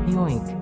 Yoink.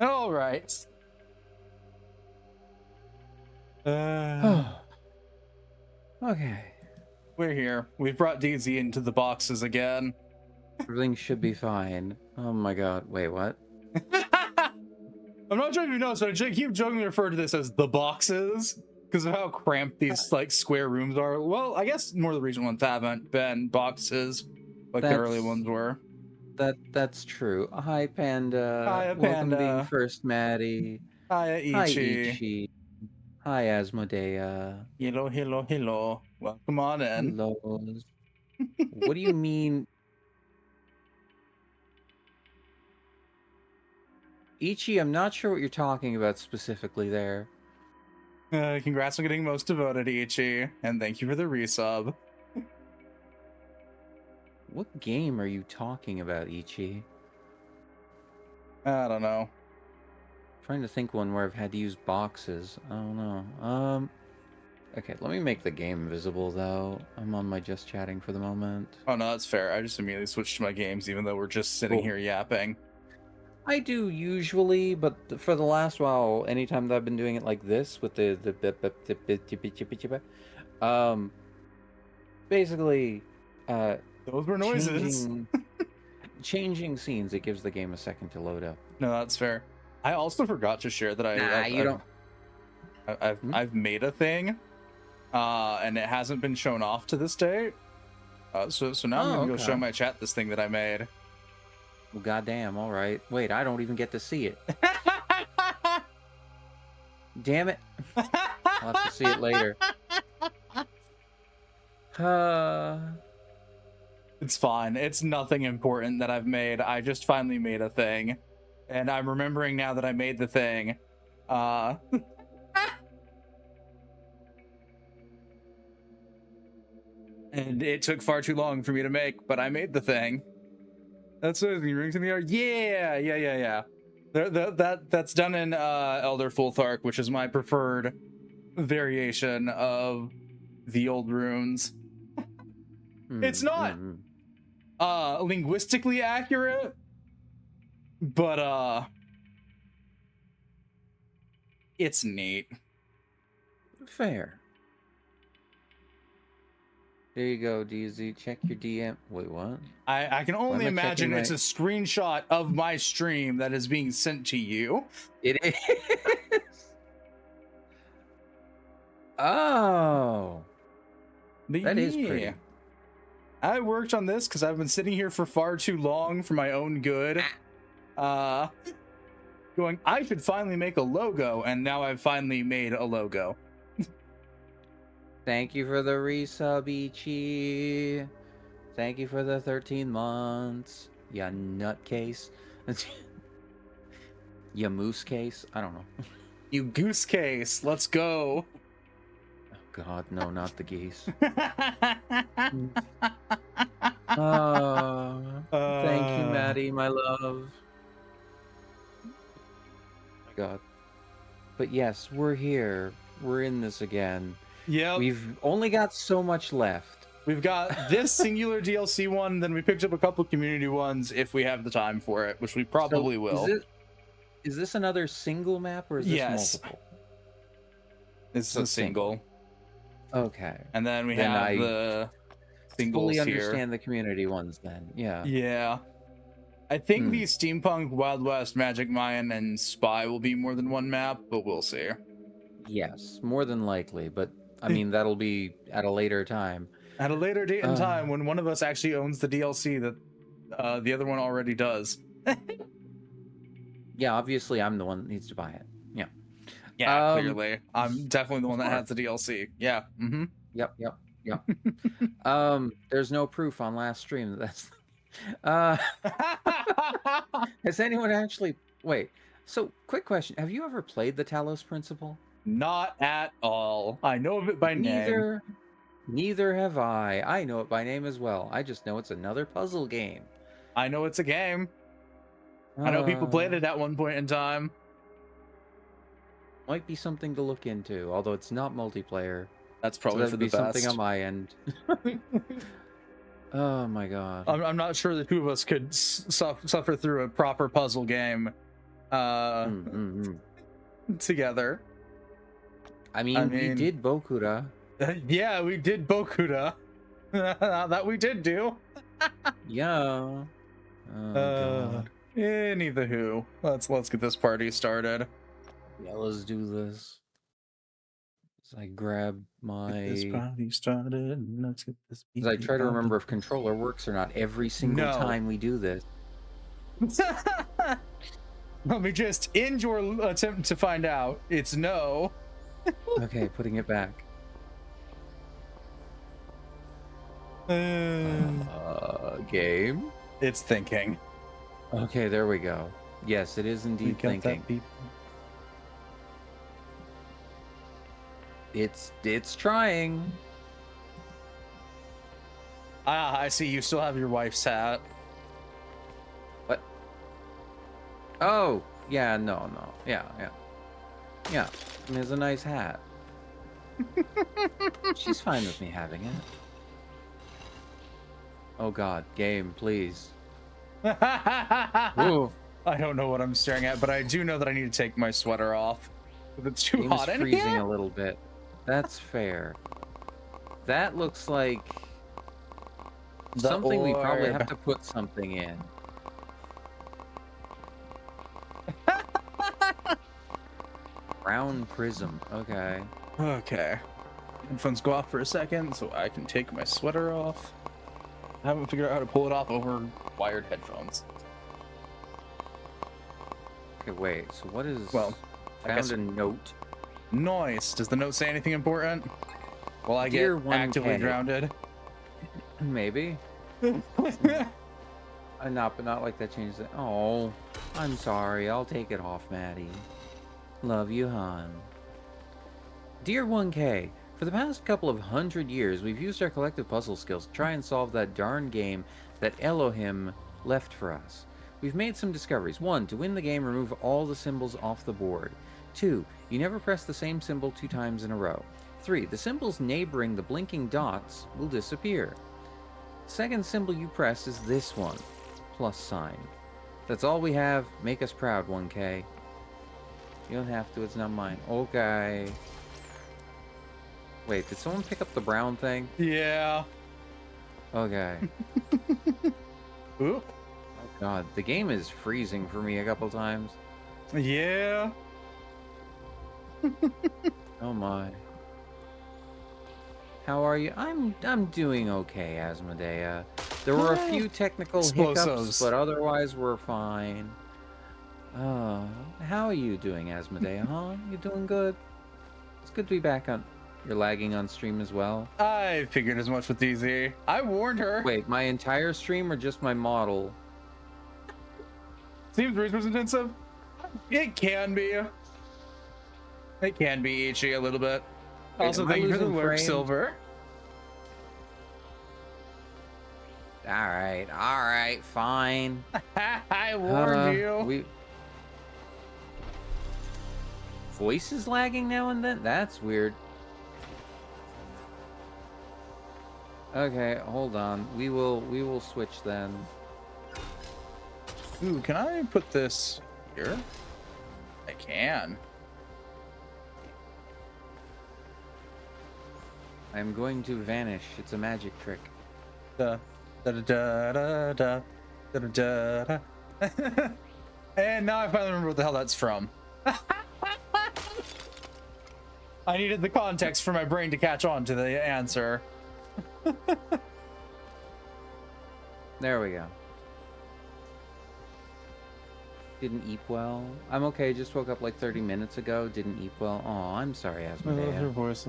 All right. Okay. We're here. We've brought DZ into the boxes again. Everything should be fine. Oh my god. Wait, what? I'm not sure if you noticed, but I keep jokingly refer to this as the boxes because of how cramped these like square rooms are. Well, I guess more of the recent ones haven't been boxes like the early ones were. That's true. Hi, Panda. Hi, Welcome Panda. being first, Maddie. Hi, Ichi. Hi, Ichi. Hi, Asmodea. Hello, hello, hello. Welcome on in. Hello. What do you mean? Ichi, I'm not sure what you're talking about specifically there. Congrats on getting most devoted, Ichi, and thank you for the resub. What game are you talking about, Ichi? I don't know. I'm trying to think one where I've had to use boxes. I don't know. Okay, let me make the game visible though. I'm on my just chatting for the moment. Oh no, that's fair. I just immediately switched to my games, even though we're just sitting here yapping. I do usually, but for the last while, anytime that I've been doing it like this with the basically, those were noises. Changing scenes, it gives the game a second to load up. No, that's fair. I also forgot to share that I've made a thing and it hasn't been shown off to this date. So now I'm Oh, gonna go okay. show my chat this thing that I made. Well, goddamn. All right. Wait, I don't even get to see it. Damn it. I'll have to see it later. It's fine. It's nothing important that I've made. I just finally made a thing, and I'm remembering now that I made the thing. And it took far too long for me to make, but I made the thing. That's what the rings in the air. Yeah. That's done in Elder Fulthark, which is my preferred variation of the old runes. It's not linguistically accurate, but it's neat. Fair. There you go, DZ. Check your DM. Wait, what? I can only am I imagine checking it's a screenshot of my stream that is being sent to you. It is. Oh. That is pretty. I worked on this because I've been sitting here for far too long for my own good. Going, I should finally make a logo, and now I've finally made a logo. Thank you for the resub, Ichi. Thank you for the 13 months. Ya nutcase. Ya moose case. I don't know. You goose case, let's go. Oh, God, no, not the geese. Thank you, Maddie, my love. My God. But yes, we're here. We're in this again. Yeah. We've only got so much left. We've got this singular DLC one, then we picked up a couple community ones if we have the time for it, which we probably will. Is this another single map or is this multiple? It's a single. Okay. And then we have the singles fully here. Understand the community ones then. Yeah. Yeah. I think the Steampunk, Wild West, Magic Mayan, and Spy will be more than one map, but we'll see. Yes, more than likely, but I mean that'll be at a later time. At a later date and time when one of us actually owns the DLC that the other one already does. Yeah, obviously I'm the one that needs to buy it. Yeah. Yeah, clearly. I'm definitely the one that has the DLC. Yeah. Mm-hmm. Yep. There's no proof on last stream that that's has anyone actually wait, so quick question. Have you ever played the Talos Principle? Not at all. I know of it by name. Neither have I. I know it by name as well. I just know it's another puzzle game. I know it's a game. I know people played it at one point in time. Might be something to look into, although it's not multiplayer. That's probably so for the best. Something on my end. Oh my God. I'm not sure the two of us could suffer through a proper puzzle game together. I mean, we did Bokura. Yeah, we did Bokura. That we did do. Yeah. Oh, God. Anywho, let's get this party started. Yeah, let's do this. As I grab my. Get this party started. Let's get this. As I try to remember if controller works or not every single time we do this. Let me just end your attempt to find out. It's no. Okay, putting it back. Game. It's thinking. Okay, there we go. Yes, it is indeed thinking. It's trying. Ah, I see. You still have your wife's hat. What? Oh, yeah, no. Yeah. I mean, it's a nice hat. She's fine with me having it. Oh God, game, please. Ooh. I don't know what I'm staring at, but I do know that I need to take my sweater off. It's too hot in freezing here. A little bit. That's fair. That looks like something we probably have to put something in. Brown prism. Okay. Okay. Headphones go off for a second so I can take my sweater off. I haven't figured out how to pull it off over wired headphones. Okay, wait. So what is? Well, I guess- found a note. Nice. Does the note say anything important? Well, I Dear get 1K. actively grounded. Maybe. Not, but not like that changes it. Oh, I'm sorry. I'll take it off, Maddie. Love you, hon. Dear 1K, for the past couple of 100 years, we've used our collective puzzle skills to try and solve that darn game that Elohim left for us. We've made some discoveries. 1. To win the game, remove all the symbols off the board. 2. You never press the same symbol 2 times in a row. 3. The symbols neighboring the blinking dots will disappear. Second symbol you press is this one, plus sign. That's all we have. Make us proud, 1K. You don't have to, it's not mine. Okay. Wait, did someone pick up the brown thing? Yeah. Okay. Ooh. Oh god, the game is freezing for me a couple times. Yeah. Oh my. How are you? I'm doing okay, Asmodea. There were a few technical hiccups, Explosives. but otherwise we're fine. How are you doing, Asmodea, huh? You doing good? It's good to be back on. You're lagging on stream as well? I figured as much with DZ. I warned her. Wait, my entire stream or just my model? Seems resource intensive. It can be. It can be Ichi a little bit. Wait, Also, am I thank you for the losing work, frames? Silver. Alright, fine. I warned you. Voice is lagging now and then? That's weird. Okay, hold on. We will switch then. Ooh, can I put this here? I can. I'm going to vanish. It's a magic trick. Da da da da da da da da. And now I finally remember what the hell that's from. I needed the context for my brain to catch on to the answer. There we go. Didn't eat well. I'm okay. Just woke up like 30 minutes ago. Didn't eat well. Oh, I'm sorry, Asmodea. voice.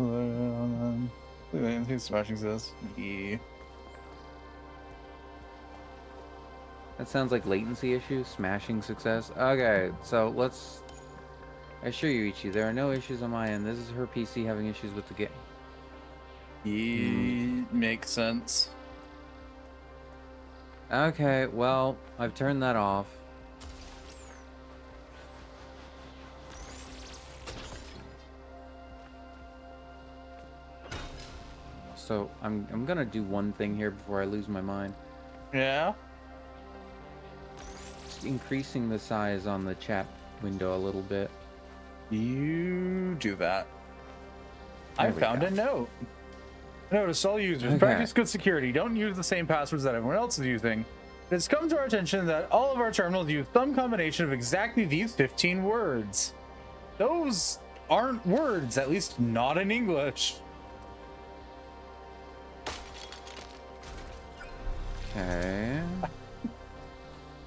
Smashing this. Yeah. That sounds like latency issues. Smashing success. Okay, so let's. I assure you, Ichi, there are no issues on my end. This is her PC having issues with the game. Makes sense. Okay, well, I've turned that off. So I'm gonna do one thing here before I lose my mind. Yeah. Just increasing the size on the chat window a little bit. You do that. I There we found go. a note. Notice all users Okay. practice good security. Don't use the same passwords that everyone else is using. It has come to our attention that all of our terminals use some combination of exactly these 15 words. Those aren't words, at least not in English. Okay.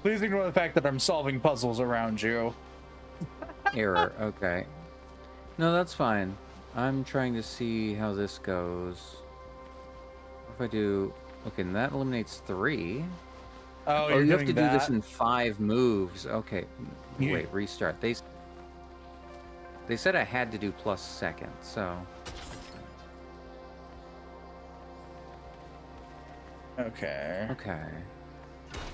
Please ignore the fact that I'm solving puzzles around you. Error. Okay. No, that's fine. I'm trying to see how this goes. If I do, okay, and that eliminates 3. Oh, Oh, you're you have doing to do that? this in 5 moves. Okay. You- Wait, restart. They said I had to do plus second, so Okay. okay.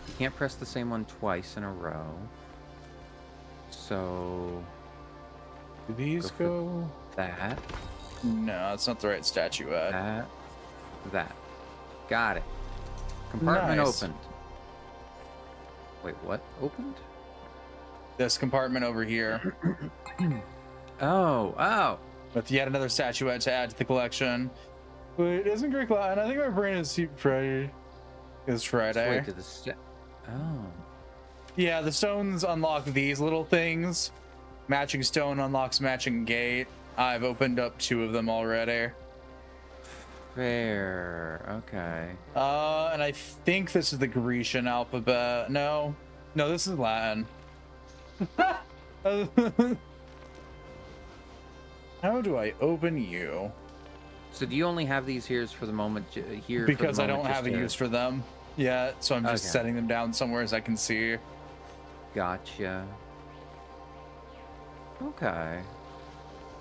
You can't press the same one twice in a row. So Do these Go go? that, No, that's not the right statuette. that. Got it. Compartment Nice. opened. Wait, what? Opened? This compartment over here Oh. with yet another statuette to add to the collection. Wait, isn't Greek Latin? I think my brain is Friday. It's So Friday. wait, did the oh. Yeah, the stones unlock these little things. Matching stone unlocks matching gate. I've opened up 2 of them already. Fair. Okay. And I think this is the Grecian alphabet. No, this is Latin. How do I open you? So do you only have these here for the moment? Here Because for I the don't moment, have a just to- use for them yet, so I'm just Okay. setting them down somewhere as I can see. Gotcha. Okay.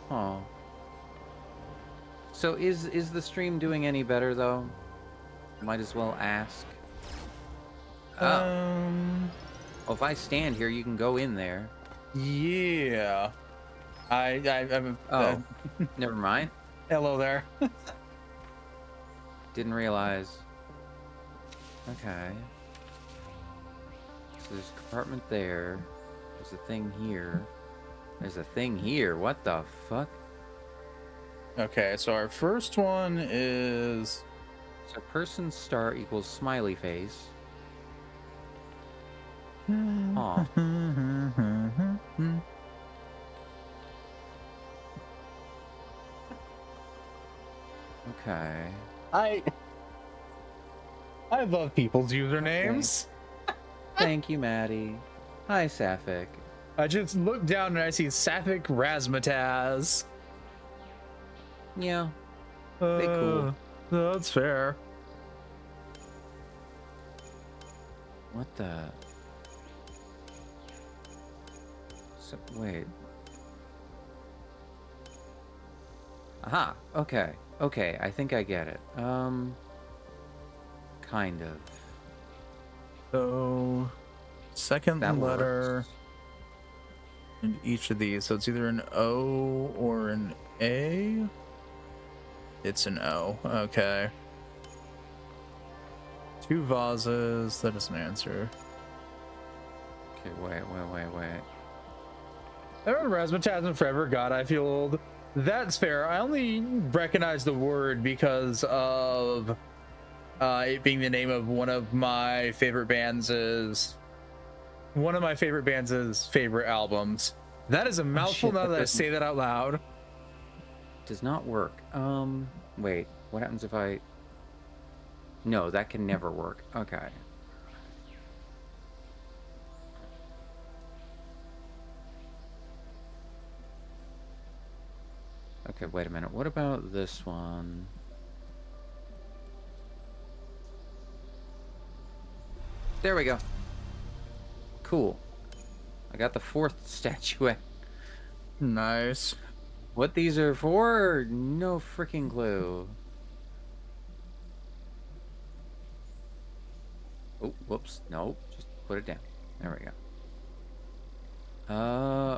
Huh. So is the stream doing any better though? Might as well ask. Oh. Well, if I stand here, you can go in there. Yeah. I'm. Oh. Never mind. Hello there. Didn't realize. Okay. So there's a compartment there. There's a thing here. There's a thing here. What the fuck? Okay, so our first one is. So person star equals smiley face. Aw. Okay. I love people's usernames. Thank you, Maddie. Hi, Sapphic. I just look down and I see Sapphic Razmataz. Yeah. They cool. That's fair. What the? So, wait. Aha. Okay. Okay. I think I get it. Kind of. So, second That letter works. in each of these. So it's either an O or an A. It's an O. Okay. Two vases. That is an answer. Okay. Wait. I remember Razmataz and Forever God, I feel old. That's fair. I only recognize the word because of it being the name of one of my favorite bands' favorite albums. That is a mouthful shit, now that that I doesn't- say that out loud. Does not work. Wait. What happens if I? No, that can never work. Okay. Okay, wait a minute. What about this one? There we go. Cool. I got the fourth statuette. Nice. What these are for? No freaking clue. Oh, whoops. No, just put it down. There we go.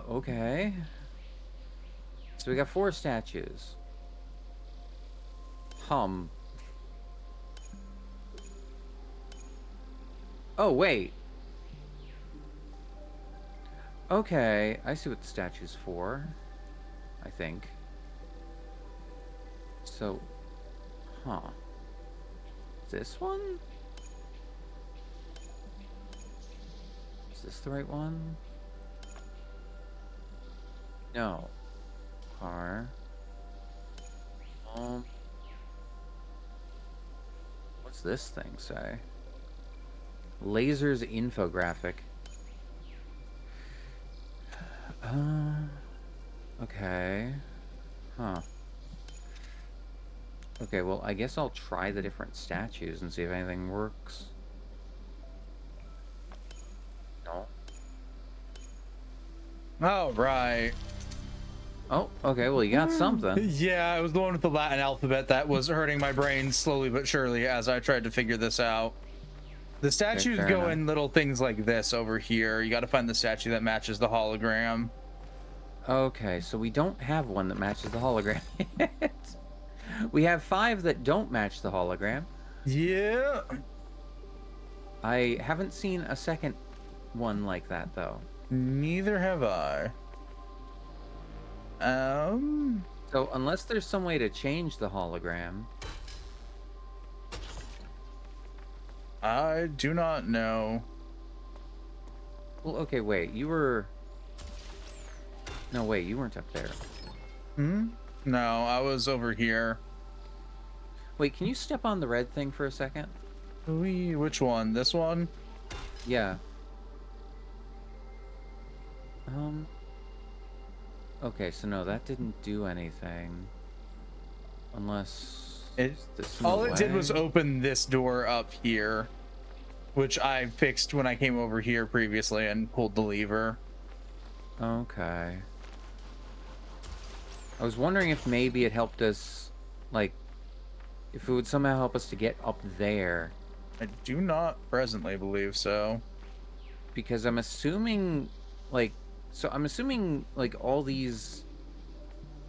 Okay. So we got 4 statues. Oh, wait. Okay, I see what the statue's for. I think. So, this one? Is this the right one? No. Car. What's this thing say? Lasers infographic. Okay. Okay, well, I guess I'll try the different statues and see if anything works. No. Oh, right. Oh, okay, well, you got something. Yeah, it was the one with the Latin alphabet that was hurting my brain slowly but surely as I tried to figure this out. The statues fair go enough. in little things like this over here. You got to find the statue that matches the hologram. Okay, so we don't have one that matches the hologram yet. We have 5 that don't match the hologram. Yeah. I haven't seen a second one like that, though. Neither have I. So unless there's some way to change the hologram... I do not know. Well, okay, wait, you were... No, wait, you weren't up there. No, I was over here. Wait, can you step on the red thing for a second? Which one? This one? Yeah. Okay, so no, that didn't do anything. Unless... It, is this in all the it did was way? open this door up here, which I fixed when I came over here previously and pulled the lever. Okay. I was wondering if maybe it helped us, like, if it would somehow help us to get up there. I do not presently believe so. Because I'm assuming, like, so I'm assuming, like, all these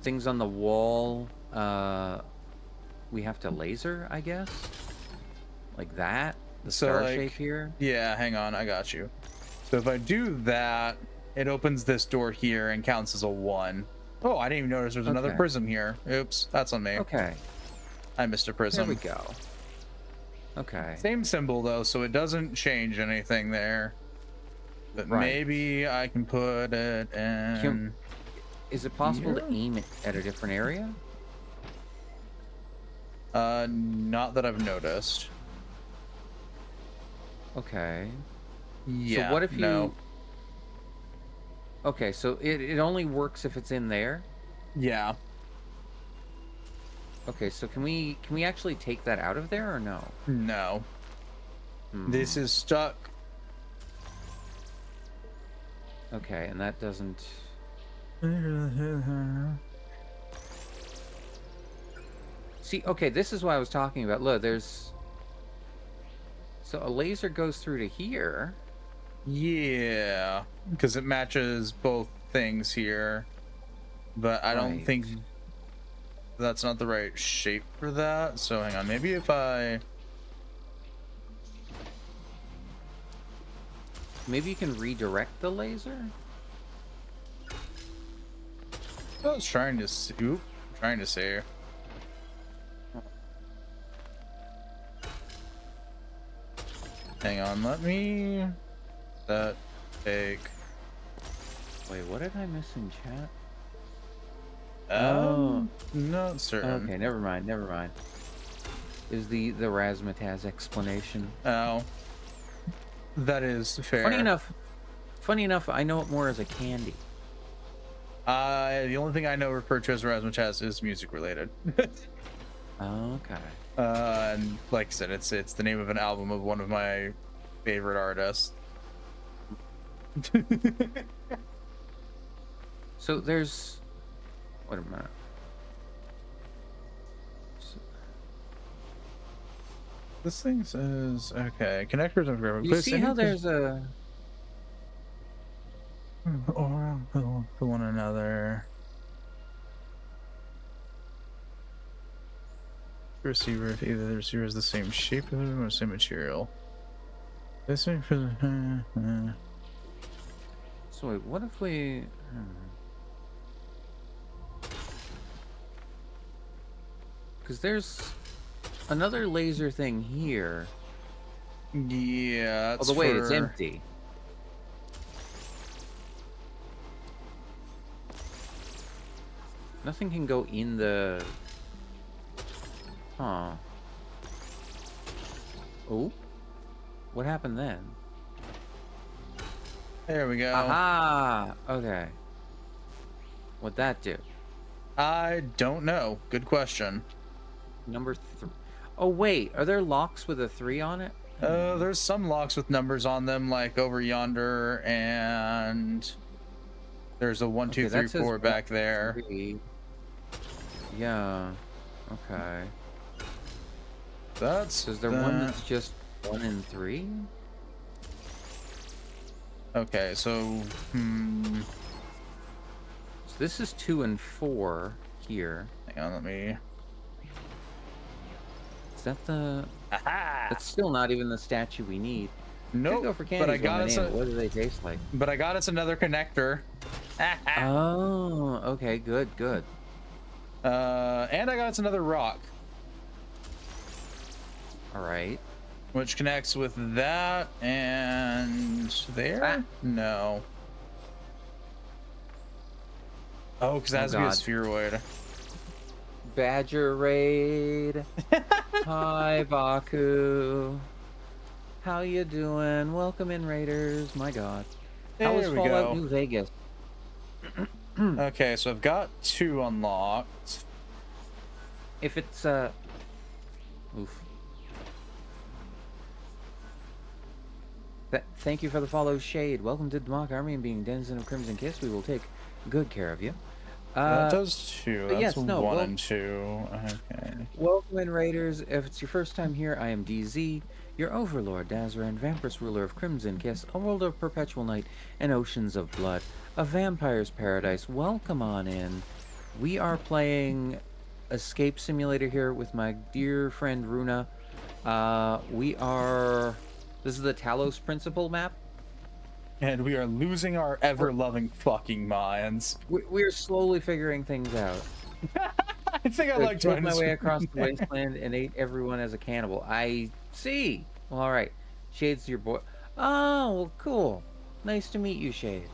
things on the wall, we have to laser, I guess? Like that? The So, star like, shape here? Yeah, hang on, I got you. So if I do that, it opens this door here and counts as a 1. Oh, I didn't even notice there's another Okay. prism here. Oops, that's on me. Okay, I missed a there prism. we go. Okay. Same symbol though, so it doesn't change anything there. But Right. maybe I can put it in. Is it possible Here? to aim it at a different area? Not that I've noticed. Okay. Yeah. So what if you... No. Okay, so it only works if it's in there? Yeah. Okay, so can we actually take that out of there or no? No. Hmm. This is stuck. Okay, and that doesn't... See, okay, this is what I was talking about. Look, there's... So a laser goes through to here. Yeah, because it matches both things here. But I don't Right. think that's not the right shape for that. So hang on, maybe if I... Maybe you can redirect the laser? I was trying to see. Oop, trying to see. Hang on, let me take. Wait, what did I miss in chat? Not certain. Okay, never mind, never mind. Is the razzmatazz explanation. Oh, that is fair. Funny enough, I know it more as a candy. The only thing I know referred to as Razzmatazz is music related. Okay. And like I said, it's the name of an album of one of my favorite artists. So there's... Wait a minute. This thing says okay. Connectors and forever. You see how there's a... or to one another. Receiver, if either the receiver is the same shape or the same material. This thing for the. So wait, what if we... Because there's another laser thing here. Yeah. Oh, the wait, it's empty. Nothing can go in the... Huh. Oh? What happened then? There we go. Aha! Okay. What'd that do? I don't know. Good question. Number 3. Oh, wait. Are there locks with a 3 on it? There's some locks with numbers on them, like over yonder, and there's a 1, 2, Okay, 3, that says 4 back 1, there. 3. Yeah. Okay. That's. So is there one that's just 1 and 3? Okay, so So this is 2 and 4 here. hang on, let me. Is that the... Aha! That's still not even the statue we need. Nope. Could go for But candies I got when us. they name it. What do they taste like? But I got us another connector. Oh, okay, good, good. And I got us another rock, All right. which connects with that and there. Ah. No. Oh, because that Oh, has to be a God. spheroid. Badger raid. Hi, Baku. How you doing? Welcome in, Raiders. My God. How was There we Fallout go. New Vegas? Okay, so I've got 2 unlocked. If it's oof. Thank you for the follow, Shade. Welcome to Demok Army and being Denizen of Crimson Kiss. We will take good care of you. That does 2. but That's yes, no, 1 well- and 2. Okay. Welcome in, Raiders. If it's your first time here, I am DZ, your Overlord, Dazaran, Vampirus ruler of Crimson Kiss, a world of perpetual night and oceans of blood, a vampire's paradise. Welcome on in. We are playing Escape Simulator here with my dear friend Runa. This is the Talos Principle map. And we are losing our ever-loving fucking minds. We're slowly figuring things out. I think I I like drove my way across the wasteland and ate everyone as a cannibal. I see. Well, all right. Shade's your boy. Oh, well, cool. Nice to meet you, Shade.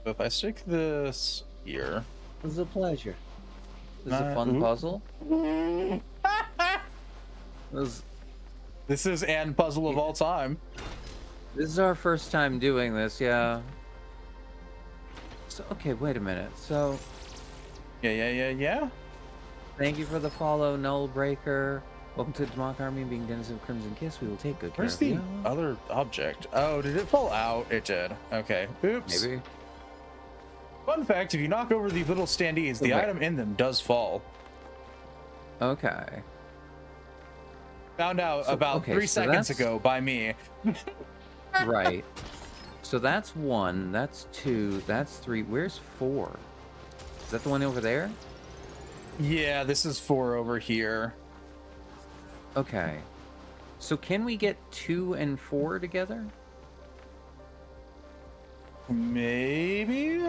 So if I stick this here... It was a pleasure. This is a fun Ooh. puzzle. This This is an puzzle of all time. is our first time doing this, yeah. So, okay, wait a minute. So, Yeah. thank you for the follow, Null Breaker. Welcome to Demok Army and being Denizen of Crimson Kiss. We will take good care Where's of the you. other object? Oh, did it fall out? It did. Okay. Oops. Maybe. Fun fact, if you knock over these little standees, the Wait. item in them does fall. Okay. Found out So- about okay, 3 so seconds that's- ago by me. Right. So that's 1, that's 2, that's 3. Where's 4? Is that the one over there? Yeah, this is 4 over here. Okay. So can we get 2 and 4 together? Maybe?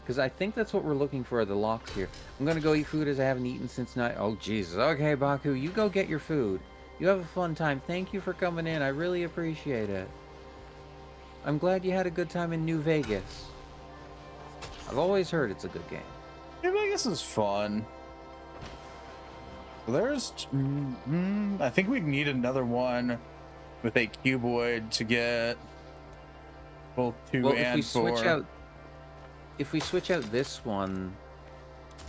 Because I think that's what we're looking for, the locks here. I'm gonna go eat food as I haven't eaten since night. Oh, Jesus. Okay, Baku, you go get your food. You have a fun time. Thank you for coming in. I really appreciate it. I'm glad you had a good time in New Vegas. I've always heard it's a good game. Yeah, Vegas is fun. There's... I think we need another one with a cuboid to get both 2 Well, and 4. if we switch out this one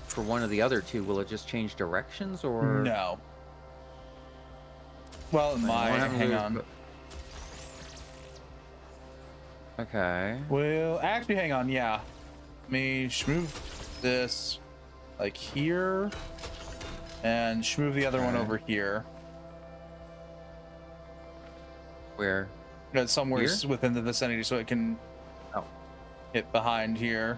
for one of the other 2, will it just change directions or No. Well, Wait, what happens hang if- on. Okay. Well, actually, hang on. Yeah, let me move this like here, and move the other one Okay. over here. Where? Somewhere Here? within the vicinity, so it can Oh. hit behind here.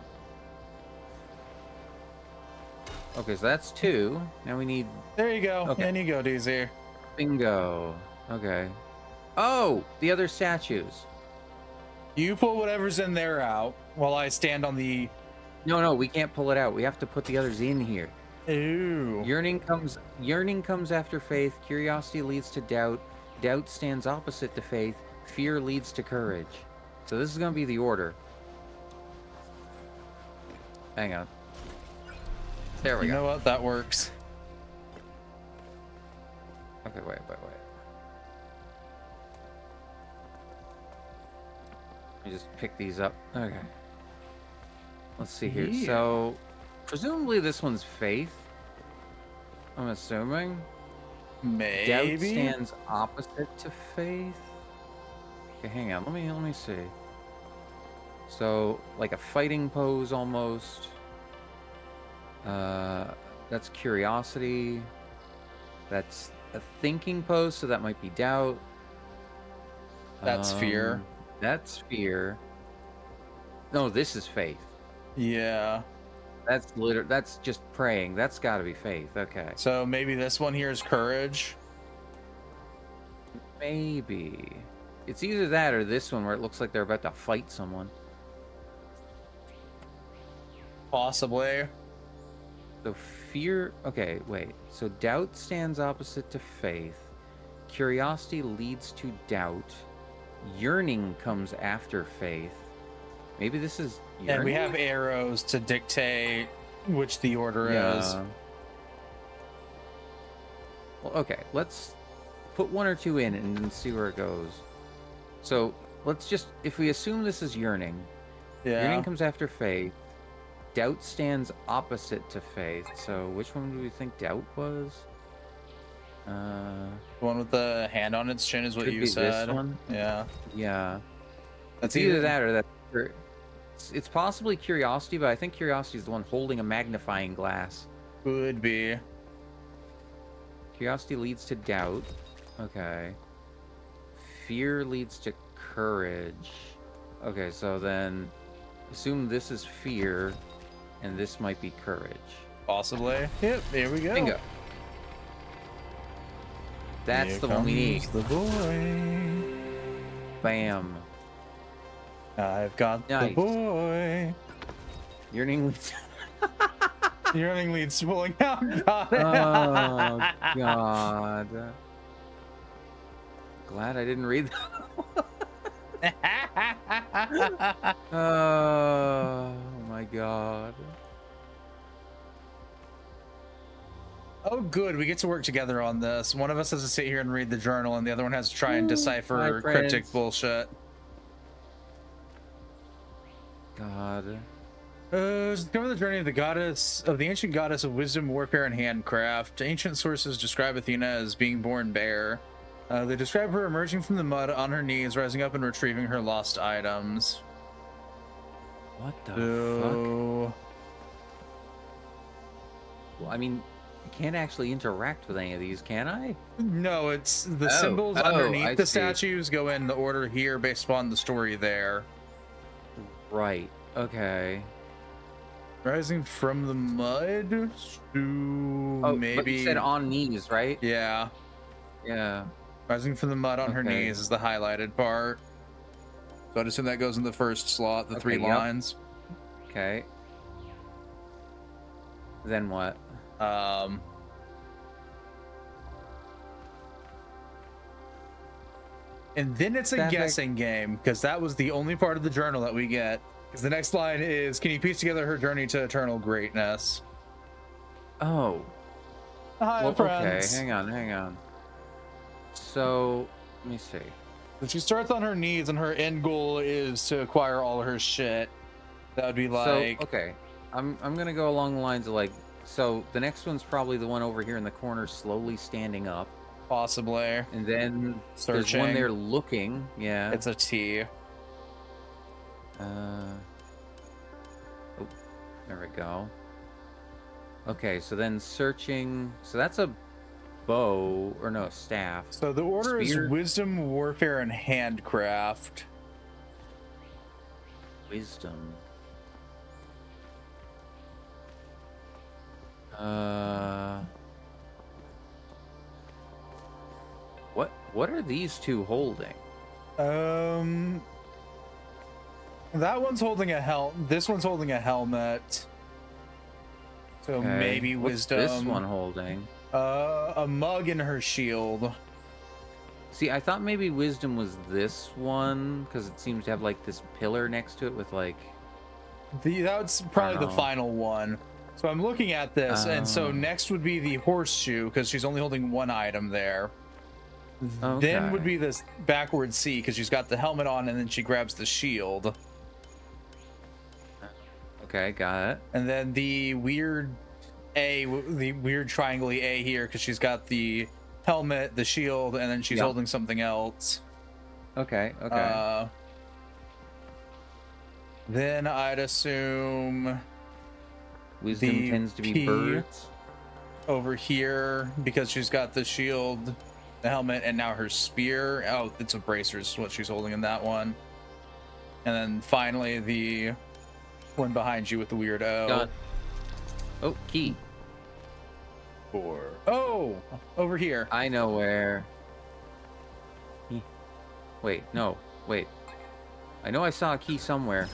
Okay, so that's 2. Now we need There you go. Okay. And you go, DZ. bingo. Okay. Oh, the other statues. You pull whatever's in there out while I stand on the. No, we can't pull it out. We have to put the others in here. Ooh. Yearning comes after faith, curiosity leads to doubt, doubt stands opposite to faith, fear leads to courage. So this is going to be the order. Hang on. There we You go. know what? That works. Okay, wait. Let me just pick these up. Okay. Let's see here. Yeah. So, presumably this one's faith. I'm assuming. Maybe. Doubt stands opposite to faith. Okay, hang on. Let me see. So, like a fighting pose almost. That's curiosity. That's a thinking pose, so that might be doubt. That's fear. That's fear. No, this is faith. Yeah. That's just praying. That's got to be faith. Okay. So maybe this one here is courage. Maybe. It's either that or this one where it looks like they're about to fight someone. Possibly. So fear. Okay, wait. So doubt stands opposite to faith. Curiosity leads to doubt. Yearning comes after faith. Maybe this is yearning? And we have arrows to dictate which the order is. Yeah. Well, okay, let's put one or two in and then see where it goes. So let's just, if we assume this is yearning, Yeah. yearning comes after faith. Doubt stands opposite to faith. So which one do we think doubt was? The one with the hand on its chin is what Could you be this said. one? Yeah. Yeah. That's It's either that or that. It's possibly curiosity, but I think curiosity is the one holding a magnifying glass. Could be. Curiosity leads to doubt. Okay. Fear leads to courage. Okay, so then assume this is fear and this might be courage. Possibly. Yep, here we go. Bingo. That's Here the one we need. comes the boy. Bam. I've got Nice. the boy. Yearning leads. Yearning leads pulling out. Got it. Oh God. Glad I didn't read that. Oh my God. Oh, good. We get to work together on this. One of us has to sit here and read the journal, and the other one has to try and Hi, decipher friends. cryptic bullshit. God. Discover the journey of the goddess of the ancient goddess of wisdom, warfare, and handcraft. Ancient sources describe Athena as being born bare. They describe her emerging from the mud on her knees, rising up and retrieving her lost items. What the fuck? So, Well, I mean, I can't actually interact with any of these, can I? no, it's the Oh, symbols oh, underneath I the see. statues go in the order here based upon the story there. Right. Okay. Rising from the mud to Oh, maybe. but you said on knees, right? Yeah. Yeah. Rising from the mud on her Okay. knees is the highlighted part. So I'd assume that goes in the first slot, the three Okay, yep. lines. Okay. Then what? And then it's a That makes- guessing game, because that was the only part of the journal that we get. Because the next line is, can you piece together her journey to eternal greatness? Oh. Hi, Well, friends. okay. Hang on. So, let me see. So she starts on her knees, and her end goal is to acquire all her shit. That would be like, So, okay. I'm gonna go along the lines of like, so the next one's probably the one over here in the corner slowly standing up. possibly. And then there's Searching. one there looking. Yeah. It's a T. Oh, there we go. Okay, so then searching. So that's a bow, or no, staff. So the order Spear. is wisdom, warfare, and handcraft. Wisdom. What are these two holding? That one's holding a this one's holding a helmet. So Okay, maybe what's wisdom. this one holding? A mug in her shield. See, I thought maybe wisdom was this one because it seems to have like this pillar next to it with like. That's probably the know. final one. So I'm looking at this, and so Oh. next would be the horseshoe because she's only holding one item there. Then would Okay. be this backward C because she's got the helmet on, and then she grabs the shield. Okay, got it. And then the weird the weird triangle A here because she's got the helmet, the shield, and then she's Yeah. holding something else. Okay. Okay. Then I'd assume Wisdom the tends to be P- birds. over here because she's got the shield, the helmet, and now her spear. Oh, it's a bracer is what she's holding in that one. And then finally the one behind you with the weird O. Done. Oh, key. Oh, over here. I know where. Wait, no. Wait. I know I saw a key somewhere.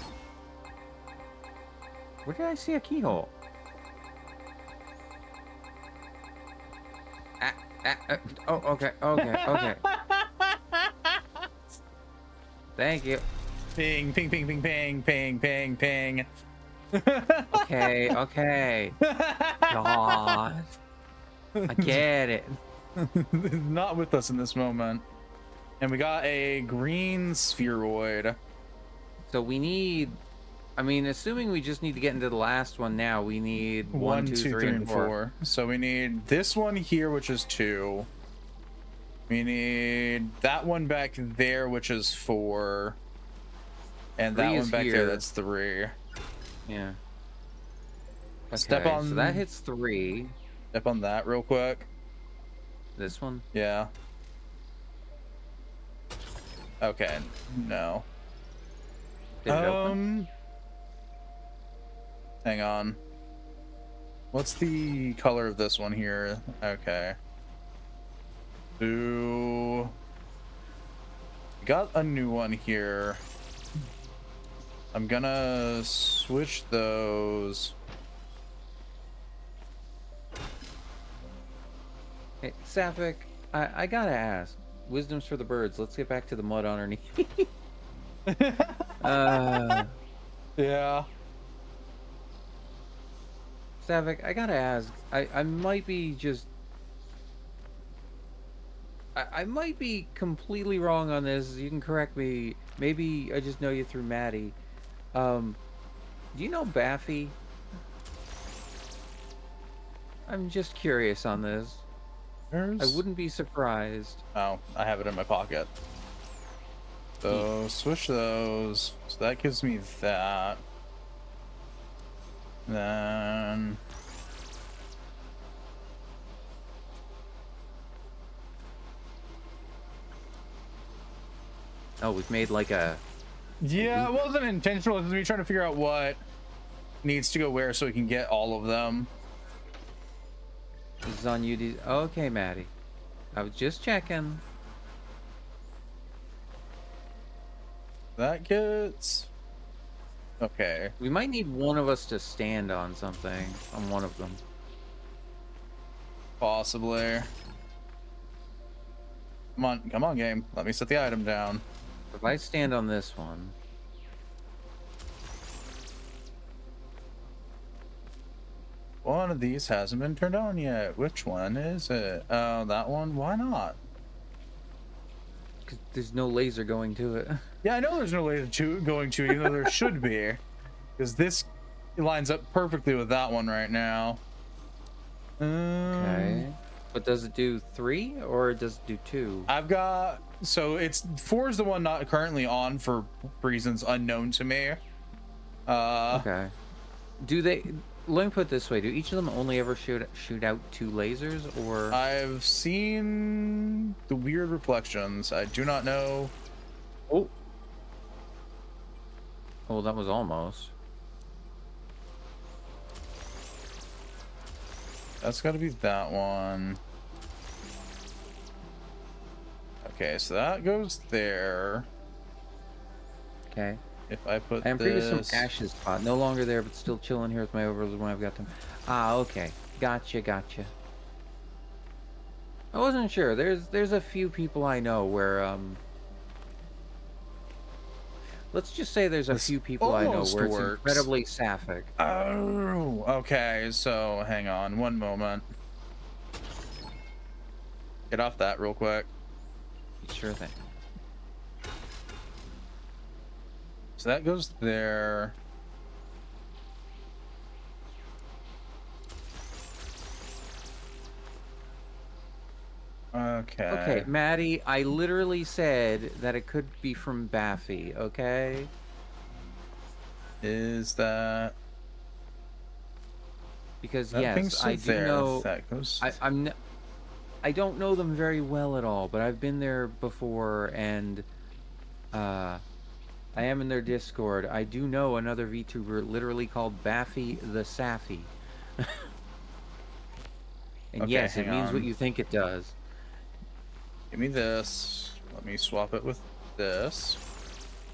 Where did I see a keyhole? Oh, okay. Thank you. Ping, ping, ping, ping, ping, ping, ping, ping. Okay, okay. God. I get it. Not with us in this moment. And we got a green spheroid. So we need, I mean, assuming we just need to get into the last one now, we need one, two, three, and four. So we need this one here, which is 2. We need that one back there, which is 4. And that 3 one is back there, here. that's 3. Yeah. Okay, Step on- so that hits 3. Step on that real quick. This one? Yeah. Okay, no. Did it open? Hang on. What's the color of this one here? Okay. Got a new one here. I'm gonna switch those. Hey, Sapphic, I gotta ask. Wisdom's for the birds. Let's get back to the mud underneath. Yeah. Sapphic, I gotta ask. I might be just... I might be completely wrong on this. You can correct me. Maybe I just know you through Maddie. Do you know Baffy? I'm just curious on this. I wouldn't be surprised. Oh, I have it in my pocket. So switch those. So that gives me that. Then Oh, we've made like a... yeah, it wasn't intentional. It was me trying to figure out what needs to go where so we can get all of them. This is on you. Okay, Maddie. I was just checking. That gets okay. We might need one of us to stand on something. On one of them. Possibly. Come on, game. Let me set the item down. If I stand on this one... One of these hasn't been turned on yet. Which one is it? Oh, that one? Why not? Because there's no laser going to it. Yeah, I know there's no laser going to, even though there should be. Because this lines up perfectly with that one right now. Okay. But does it do 3 or does it do 2? I've got... So it's 4 is the one not currently on for reasons unknown to me. Okay. Do they... Let me put it this way. Do each of them only ever shoot out 2 lasers, or... I've seen the weird reflections. I do not know. Oh. Oh, that was almost. That's got to be that one. Okay, so that goes there. Okay. If I put I am free with some this... ashes spot. No longer there, but still chilling here with my overlords when I've got them. Ah, okay. Gotcha. I wasn't sure. There's a few people I know where let's just say there's a few people I know almost where it's works. incredibly sapphic. Oh, okay. So hang on one moment. Get off that real quick. Sure thing. So that goes there. Okay. Okay, Maddie, I literally said that it could be from Baffy, okay? Is that... Because that yes, I do there. know That goes... I don't know them very well at all, but I've been there before, and I am in their Discord. I do know another VTuber literally called Baffy the Saffy. And Okay, yes, it hang means on. what you think it does. Give me this. Let me swap it with this.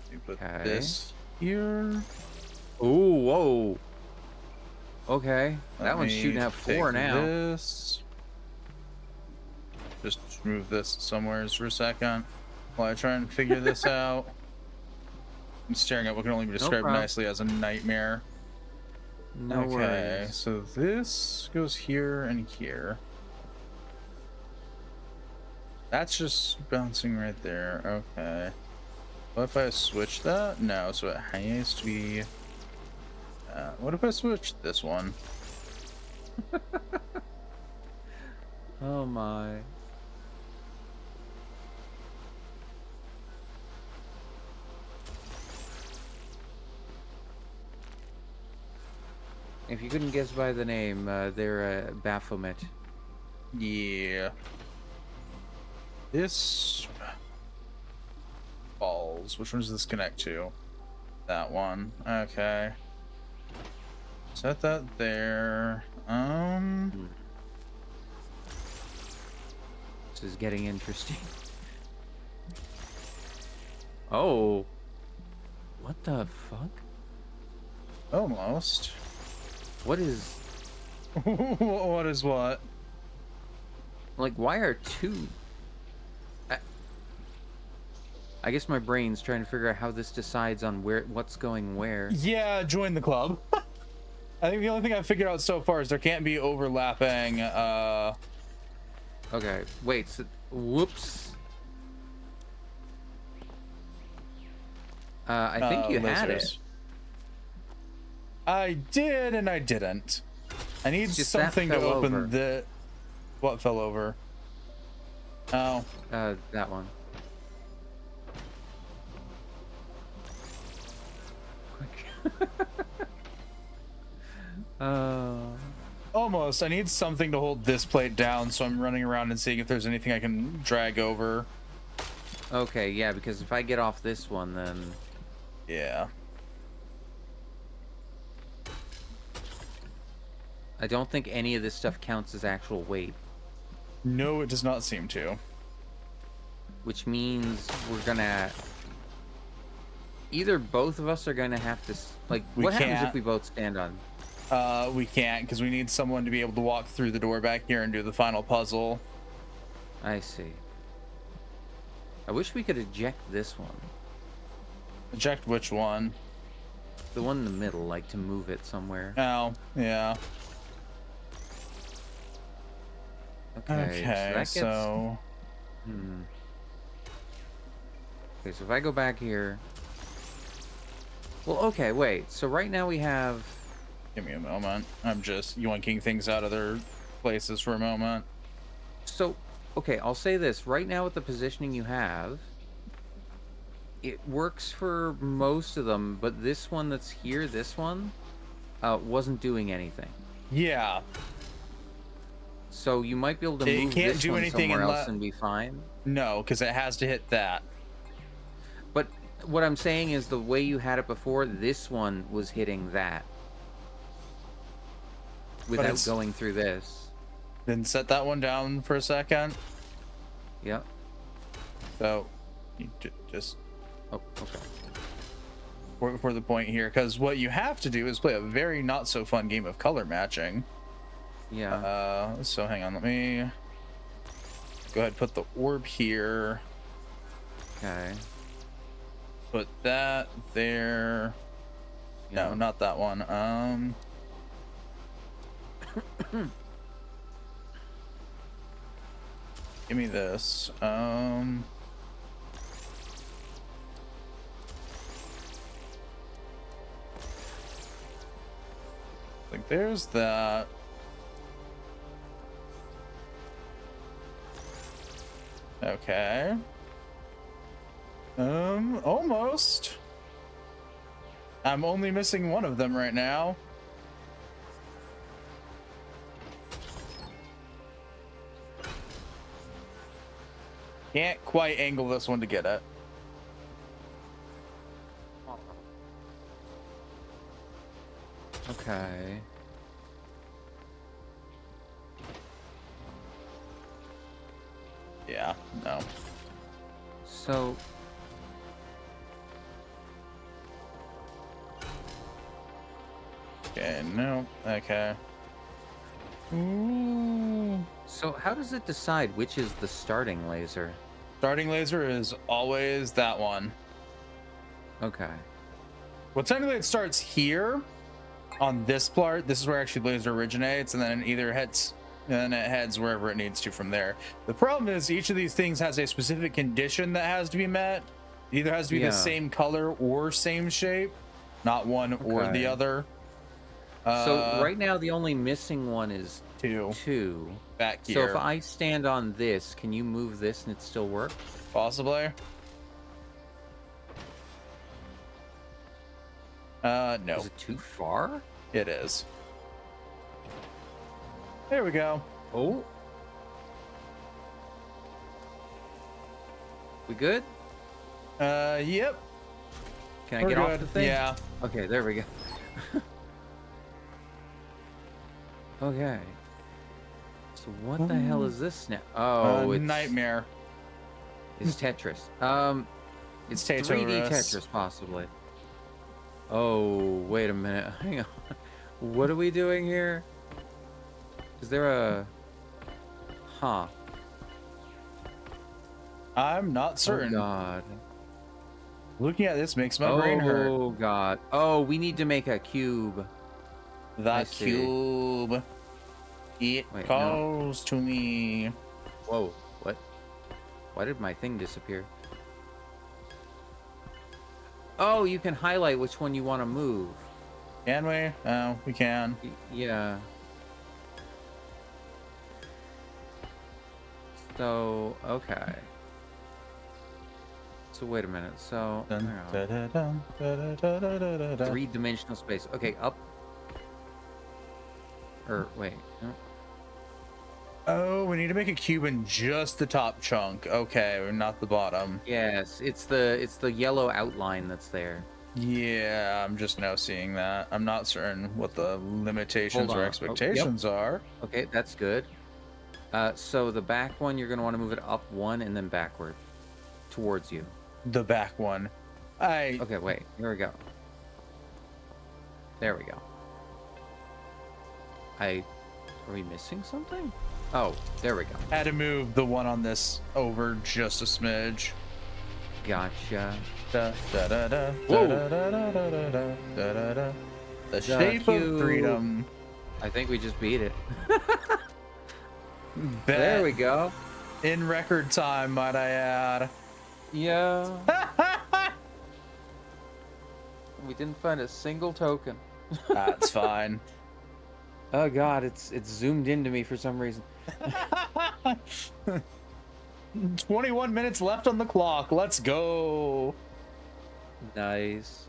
Let me put Okay. this here. Ooh, whoa. Okay, Let that one's me shooting at 4 take now. This. Just move this somewhere for a second while I try and figure this out. I'm staring at what can only be described problem. nicely as a nightmare. No Okay, worries. so this goes here and here. That's just bouncing right there. Okay. What if I switch that? No, so it has to be... what if I switch this one? Oh my. If you couldn't guess by the name, they're Baphomet. Yeah. This... balls. Which one does this connect to? That one. Okay. Set that there. This is getting interesting. Oh. What the fuck? Almost. What is... What is what? Like, why are two... I guess my brain's trying to figure out how this decides on what's going where. Yeah, join the club. I think the only thing I've figured out so far is there can't be overlapping, Okay, wait, so, whoops. I think you had it. lasers. I did and I didn't. I need It's just that something to fell open over. the... What fell over? Oh. That one. Quick. Almost. I need something to hold this plate down, so I'm running around and seeing if there's anything I can drag over. Okay, yeah, because if I get off this one, then... Yeah. I don't think any of this stuff counts as actual weight. No, it does not seem to. Which means we're gonna... Either both of us are gonna have to... Like, We what happens can't. if we both stand on... We can't, because we need someone to be able to walk through the door back here and do the final puzzle. I see. I wish we could eject this one. Eject which one? The one in the middle, like to move it somewhere. Oh, yeah. Okay, Okay, so that gets... Okay, so if I go back here... Well, okay, wait. So right now we have... Give me a moment. I'm just yoinking things out of their places for a moment. So, okay, I'll say this. Right now with the positioning you have, it works for most of them, but this one that's here, this one, wasn't doing anything. Yeah. So you might be able to It move can't this do one anything somewhere unless- else and be fine. No, because it has to hit that. But what I'm saying is the way you had it before, this one was hitting that. Without it's- going through this. Then set that one down for a second. Yep. So, you just Oh, okay. for the point here, because what you have to do is play a very not so fun game of color matching. Yeah. So hang on, let me go ahead and put the orb here. Okay. Put that there. Yeah. No, not that one. Give me this. Like there's that. Okay. Almost. I'm only missing one of them right now. Can't quite angle this one to get it. Okay. Yeah, no. So... Okay, no. Okay. Ooh. So how does it decide which is the starting laser? Starting laser is always that one. Okay. Well, technically it starts here, on this part, this is where actually laser originates, and then it either heads and it heads wherever it needs to from there. The problem is each of these things has a specific condition that has to be met. It either has to be Yeah. the same color or same shape, not one or the Okay. other. So right now the only missing one is Two 2. back So here, if I stand on this, can you move this and it still work? possibly. No, Is it too far? it is. There we go. Oh. We good? Yep. Can I We're get good. off the thing? Yeah. Okay, there we go. Okay. So what the hell is this now? Oh, it's Nightmare. It's Tetris. It's Tetris. 3D Tetris, possibly. Oh, wait a minute. Hang on. What are we doing here? Is there a... Huh. I'm not certain. Oh, God. Looking at this makes my brain hurt. Oh, God. Oh, we need to make a cube. I The see. cube. It Wait, no. calls to me. Whoa, what? Why did my thing disappear? Oh, you can highlight which one you want to move. Can we? Oh, we can. Yeah. So, okay. So wait a minute. So, Dun, hang on. da, da, dun, da, da, da, da, da, da, da. Three-dimensional space. Okay, up. Or wait. No. Oh, we need to make a cube in just the top chunk. Okay, not the bottom. Yes, it's the yellow outline that's there. Yeah, I'm just now seeing that. I'm not certain what the limitations Hold or on. expectations are. Okay, that's good. So the back one, you're gonna want to move it up one and then backward towards you. The back one. Okay, wait. Here we go. There we go. Are we missing something? Oh, there we go. had to move the one on this over just a smidge. Gotcha. Da, da, da, da, Whoa. da, da, da, da, da, da, da, da, da. The shape cube. of freedom. I think we just beat it. Bet There we go. in record time, might I add. Yeah. We didn't find a single token. That's fine. Oh god, it's zoomed into me for some reason. 21 minutes left on the clock. Let's go. Nice.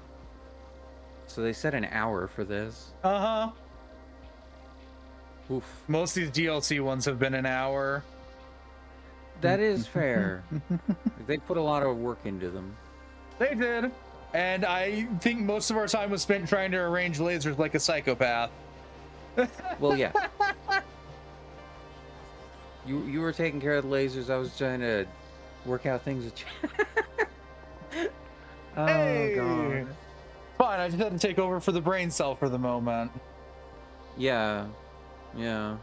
So they said an hour for this. Uh-huh. Oof. Most of these DLC ones have been an hour. That is fair. They put a lot of work into them. They did. And I think most of our time was spent trying to arrange lasers like a psychopath. Well, yeah. You were taking care of the lasers. I was trying to work out things with you. Oh Hey! god. Fine, I just had to take over for the brain cell for the moment. Yeah. Yeah.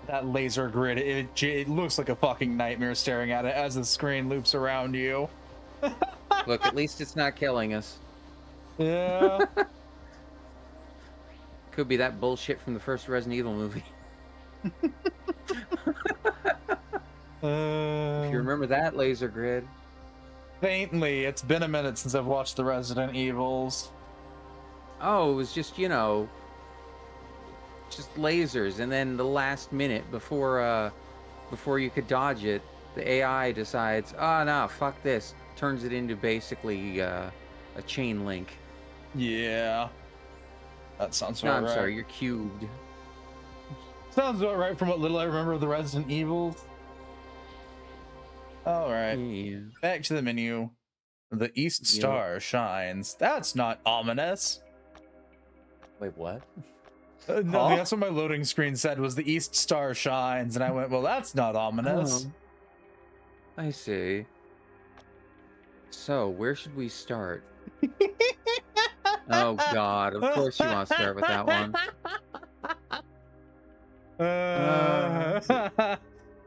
That laser grid, it looks like a fucking nightmare staring at it as the screen loops around you. Look, at least it's not killing us. Yeah. Could be that bullshit from the first Resident Evil movie. If you remember that laser grid. Faintly, it's been a minute since I've watched the Resident Evils. Oh, it was just, you know, just lasers, and then the last minute before you could dodge it, the AI decides, oh no, fuck this, turns it into basically a chain link. Yeah. That sounds No, about I'm right. sorry, you're cubed. Sounds about right from what little I remember of the Resident Evils. Alright, Yeah. back to the menu. The East Yep. Star shines. That's not ominous. Wait, what? No, Huh? that's what my loading screen said was the East Star shines, and I went, well, that's not ominous. I see. So, where should we start? Oh god, of course you want to start with that one.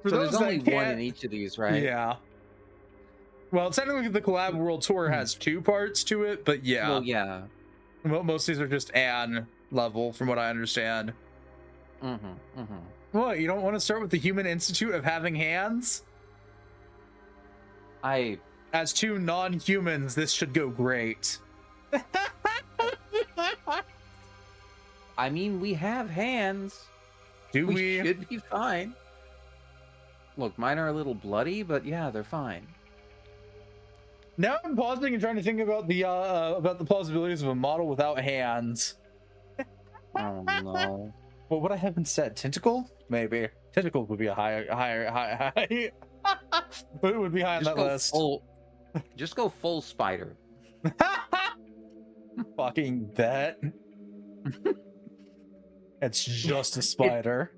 For So those there's only that one in can't- each of these, right? Yeah. Well, technically, the Collab World Tour has two parts to it, but yeah. Well, yeah. Most of these are just Anne level, from what I understand. What, you don't want to start with the Human Institute of having hands? As two non-humans, this should go great. I mean, we have hands. Do We we? should be fine. Look, mine are a little bloody, but yeah, they're fine. Now I'm pausing and trying to think about the plausibilities of a model without hands. Oh no. What would I have instead? Tentacle? Maybe. Tentacle would be a high. But it would be high on that list. Just go full spider. Fucking bet. It's just a spider.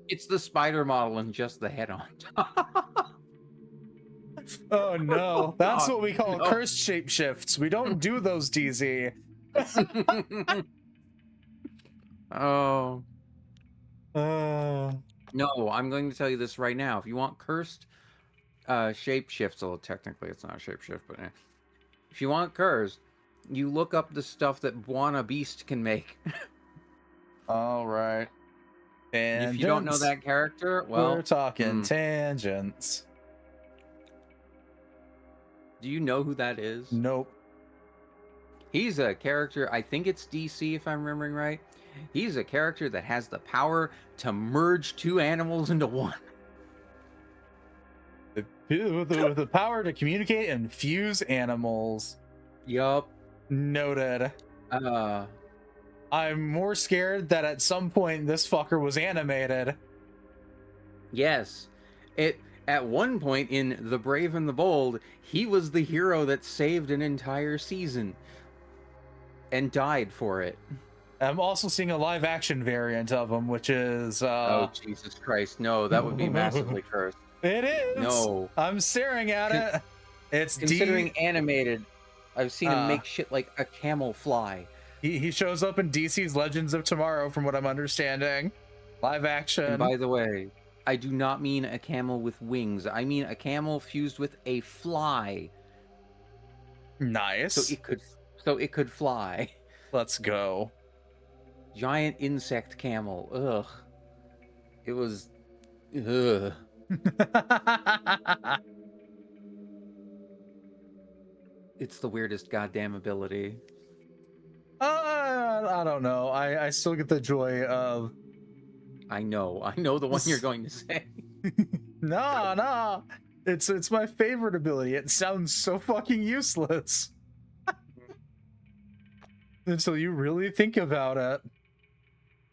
It's the spider model and just the head on top. Oh no. That's what we call No. cursed shapeshifts. We don't do those, DZ. Oh. Uh, No, I'm going to tell you this right now. If you want cursed shapeshifts, although technically it's not a shapeshift, but if you want cursed, you look up the stuff that Buona Beast can make. all right. And If you don't know that character, well, we're talking tangents. do you know who that is? Nope. He's a character, I think it's DC if I'm remembering right. He's a character that has the power to merge two animals into one. With the power to communicate and fuse animals. Yup. Noted. I'm more scared that at some point this fucker was animated. Yes. At one point in The Brave and the Bold, he was the hero that saved an entire season and died for it. I'm also seeing a live action variant of him, which is Oh, Jesus Christ. No, that would be massively cursed. It is. No. I'm staring at it. It's Considering animated, I've seen him make shit like a camel fly. He shows up in DC's Legends of Tomorrow, from what I'm understanding. Live action. And by the way, I do not mean a camel with wings. I mean a camel fused with a fly. Nice. So it could fly. Let's go. Giant insect camel. Ugh. It was. Ugh. It's the weirdest goddamn ability. I don't know. I still get the joy of. I know the one you're going to say. No. It's my favorite ability. It sounds so fucking useless. Until you really think about it.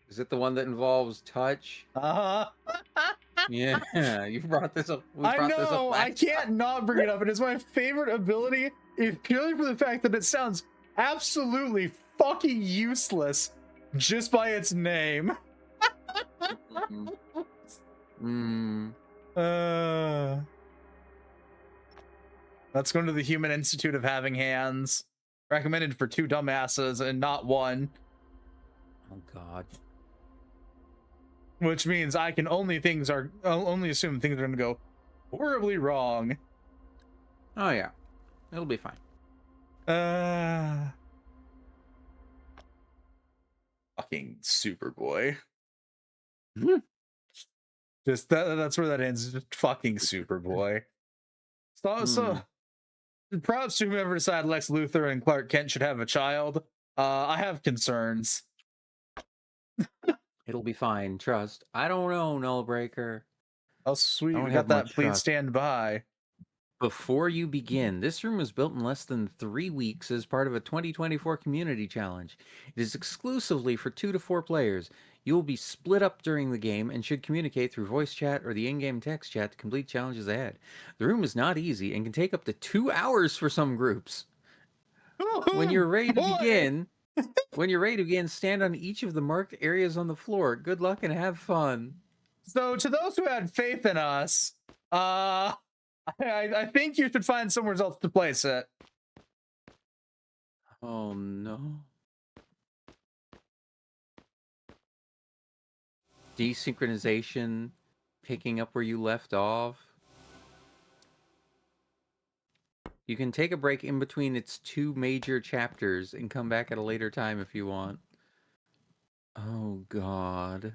Is it the one that involves touch? Uh-huh. Yeah, you brought this up. I know. I can't not bring it up. It is my favorite ability, if purely for the fact that it sounds absolutely fucking useless just by its name. Let's go to the Human Institute of Having Hands. Recommended for 2 dumbasses and not 1. Oh God. Which means I can only assume things are going to go horribly wrong. Oh yeah, it'll be fine. Fucking Superboy. Just that's where that ends. Just fucking Superboy. So props to whoever decided Lex Luthor and Clark Kent should have a child. I have concerns. It'll be fine. Trust. I don't know, Nullbreaker. Oh, sweet. I don't We have got that. much Please trust. stand by. Before you begin, this room was built in less than 3 weeks as part of a 2024 community challenge. It is exclusively for 2 to 4 players. You will be split up during the game and should communicate through voice chat or the in-game text chat to complete challenges ahead. The room is not easy and can take up to 2 hours for some groups. When you're ready to begin, stand on each of the marked areas on the floor. Good luck and have fun. So, to those who had faith in us, I think you should find somewhere else to place it. Oh no. Desynchronization, picking up where you left off. You can take a break in between its two major chapters and come back at a later time if you want. Oh, God.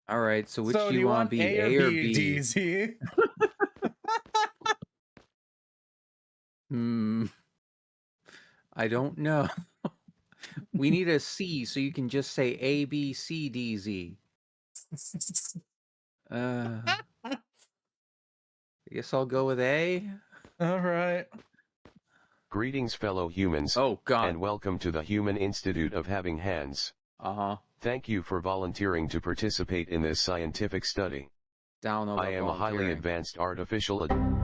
All right, so which do you want to be, A or B? DZ? I don't know. We need a C, so you can just say A, B, C, D, Z. I guess I'll go with A. All right. Greetings, fellow humans, Oh, God. and welcome to the Human Institute of Having Hands. Uh-huh. Thank you for volunteering to participate in this scientific study. Down over I am a highly volunteering. advanced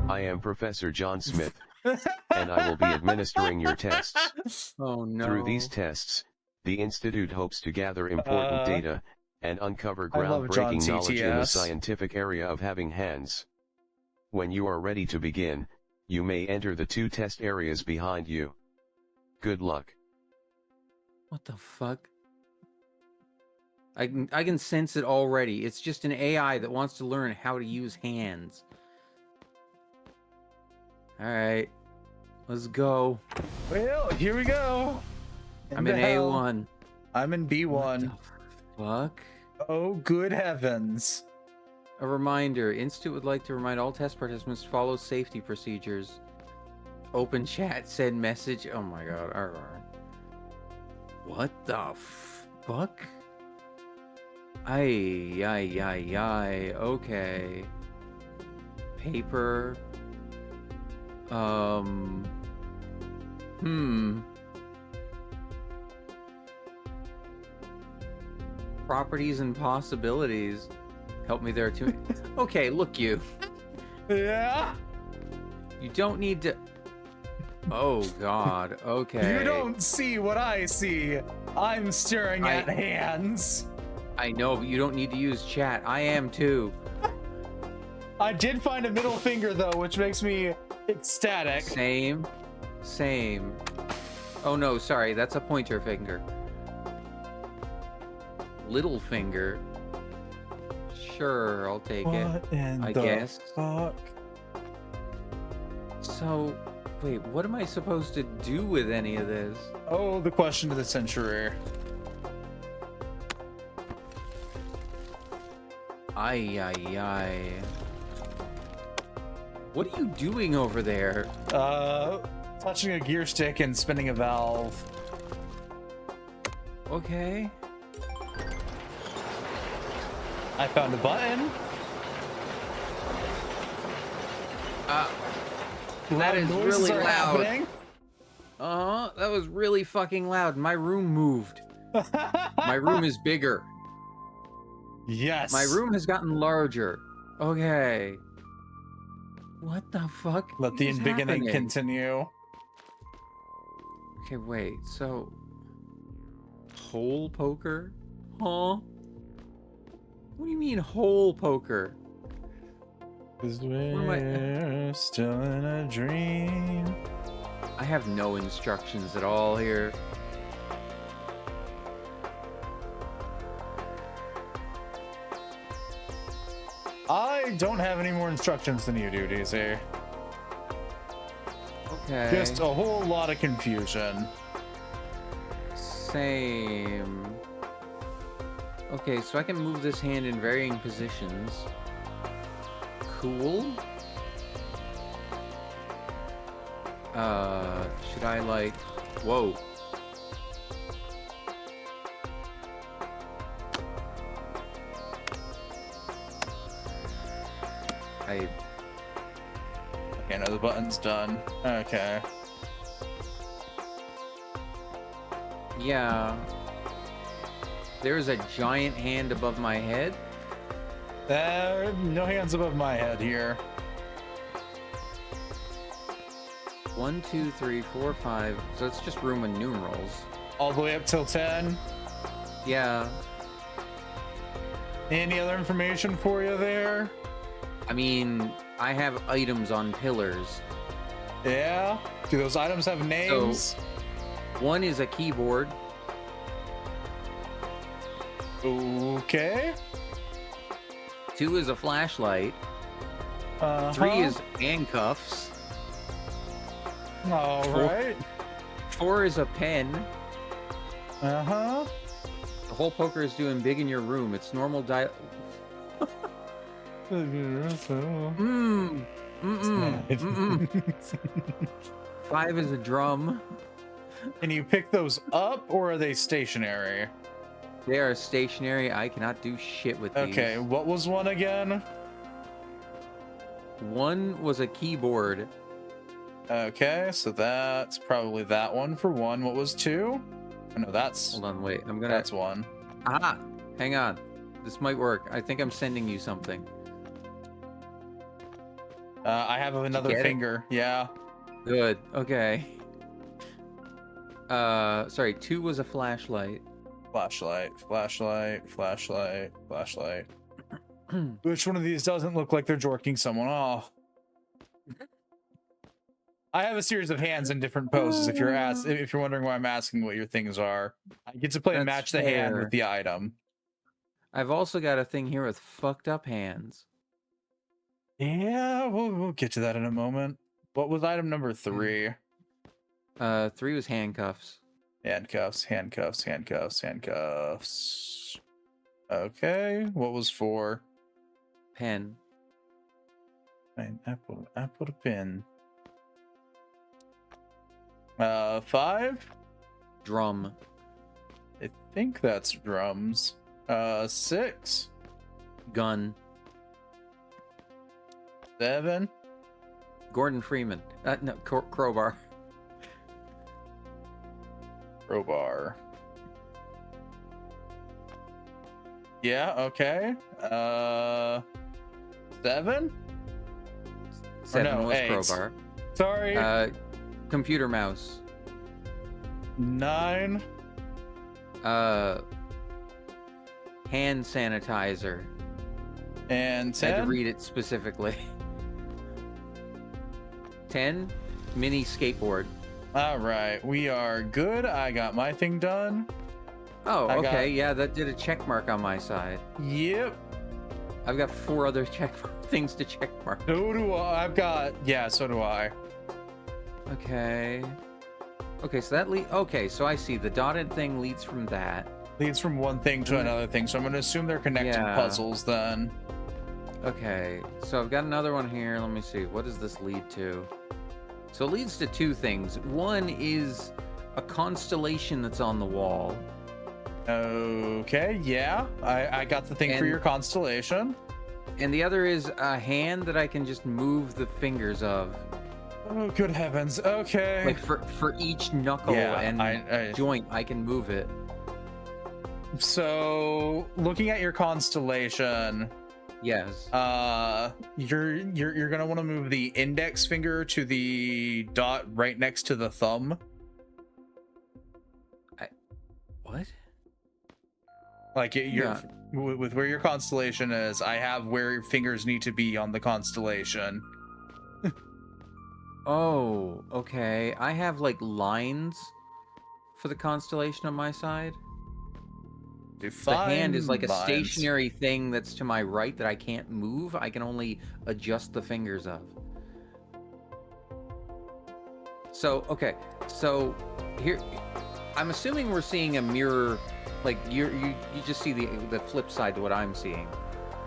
I am Professor John Smith, and I will be administering your tests. Oh, no. Through these tests, the Institute hopes to gather important data and uncover I love John groundbreaking knowledge in the TTS. scientific area of having hands. When you are ready to begin, you may enter the 2 test areas behind you. Good luck. What the fuck? I can sense it already. It's just an AI that wants to learn how to use hands. All right. Let's go. Well, here we go. I'm in A1. I'm in B1. What the fuck? Oh, good heavens. A reminder. Institute would like to remind all test participants to follow safety procedures. Open chat, send message. Oh my god. Arr. What the fuck? Ay. Okay. Paper. Properties and possibilities. Help me there too. Okay, look you. Yeah? You don't need to... Oh, God. Okay. You don't see what I see. I'm staring at hands. I know, but you don't need to use chat. I am too. I did find a middle finger, though, which makes me ecstatic. Same. Oh, no, sorry. That's a pointer finger. Little finger. Sure, I'll take it. I guess. Fuck? So, wait, what am I supposed to do with any of this? Oh, the question of the century. Ay. What are you doing over there? Touching a gear stick and spinning a valve. Okay. I found a button. That is Noises really are loud. happening. That was really fucking loud. My room moved. My room is bigger. Yes. My room has gotten larger. Okay. What the fuck? Let the is beginning happening? continue. Okay, wait. So, hole poker? Huh? What do you mean hole poker? 'Cause am I- we're still in a dream. I have no instructions at all here. I don't have any more instructions than you do, DC. Okay. Just a whole lot of confusion. Same. Okay, so I can move this hand in varying positions. Cool. Should I like... Whoa. Okay, no, the button's done. Okay. Yeah. There's a giant hand above my head. No hands above my head here. 1, 2, 3, 4, 5. So it's just Roman numerals. All the way up till 10. Yeah. Any other information for you there? I mean, I have items on pillars. Yeah? Do those items have names? One is a keyboard. Okay. 2 is a flashlight. 3 is handcuffs. All Four- right. 4 is a pen. Uh-huh. The whole poker is doing big in your room. It's normal dial. Mm. Mm-mm. 5 is a drum. Can you pick those up, or are they stationary? They are stationary. I cannot do shit with these. Okay, what was one again? 1 was a keyboard. Okay, so that's probably that one for 1. What was 2? Oh, no, that's Hold on, wait. I'm gonna. that's 1. Ah, hang on. This might work. I think I'm sending you something. I have another get it? finger. Yeah. Good. Okay. Sorry. 2 was a flashlight. Flashlight. Which one of these doesn't look like they're jorking someone off? I have a series of hands in different poses. If you're wondering why I'm asking what your things are, I get to play That's match the hand fair. with the item. I've also got a thing here with fucked up hands. Yeah, we'll get to that in a moment. What was item number 3? 3 was handcuffs. Handcuffs. Okay, what was 4? Pen. Apple to pin. 5? Drum. I think that's drums. 6? Gun. 7? Gordon Freeman. No, crowbar. Crowbar. Yeah, okay. 7? 7 no, was 8. crowbar. Sorry. Computer mouse. 9? Hand sanitizer. And I had 10? to read it specifically. 10. Mini skateboard. All right, we are good. I got my thing done. Oh, I okay. got- Yeah, that did a check mark on my side. Yep. I've got 4 other things to check mark. So do I. So do I. Okay. Okay, so that okay, so I see the dotted thing leads from that. Leads from one thing to another thing, so I'm going to assume they're connected Yeah. puzzles then. Okay, so I've got another one here. Let me see. What does this lead to? So it leads to 2 things. One is a constellation that's on the wall. Okay, yeah. I got the thing for And- your constellation. And the other is a hand that I can just move the fingers of. Oh, good heavens. Okay. Like for each knuckle Yeah, and I- joint, I can move it. So, looking at your constellation, Yes. you're gonna want to move the index finger to the dot right next to the thumb. What? Like Yeah. with where your constellation is, I have where your fingers need to be on the constellation. Oh, okay. I have like lines for the constellation on my side. The hand is like a Define lines. stationary thing that's to my right that I can't move. I can only adjust the fingers of. So, okay. So, here I'm assuming we're seeing a mirror, like you just see the flip side to what I'm seeing.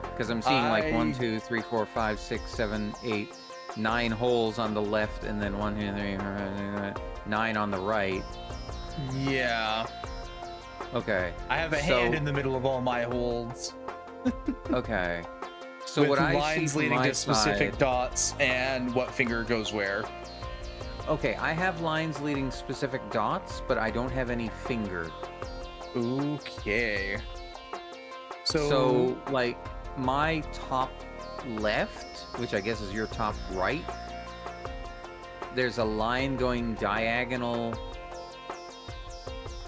Because I'm seeing like 1, 2, 3, 4, 5, 6, 7, 8, 9 holes on the left, and then 1, 2, 3, 9 on the right. Yeah, Okay. I have a So- hand in the middle of all my holds. Okay. So with what I see lines from leading my to specific side, dots and what finger goes where. okay, I have lines leading specific dots, but I don't have any finger. Okay. So, So like my top left, which I guess is your top right, there's a line going diagonal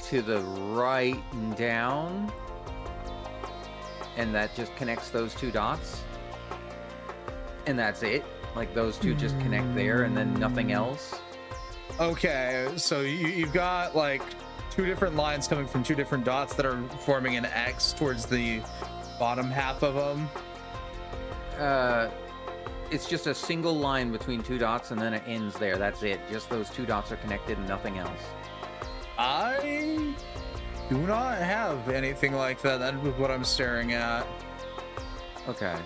to the right and down, and that just connects those 2 dots, and that's it. Like those 2 just connect there, and then nothing else. okay, so you've got like 2 different lines coming from 2 different dots that are forming an X towards the bottom half of them. it's just a single line between two dots, and then it ends there. That's it. Just those two dots are connected, and nothing else. I do not have anything like that. That is what I'm staring at. Okay.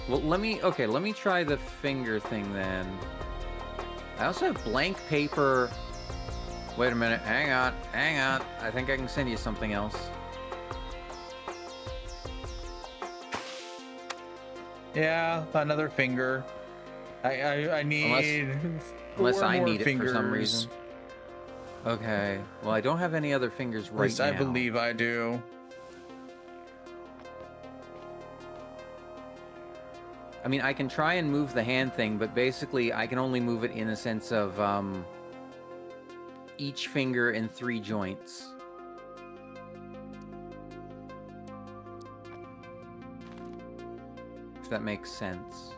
Well, let me try the finger thing then. I also have blank paper. Wait a minute. Hang on. I think I can send you something else. Yeah, another finger. I need Unless four I more need it for some fingers. reason. Okay. Well, I don't have any other fingers At right least now. I believe I do. I mean, I can try and move the hand thing, but basically I can only move it in the sense of each finger in 3 joints. If that makes sense.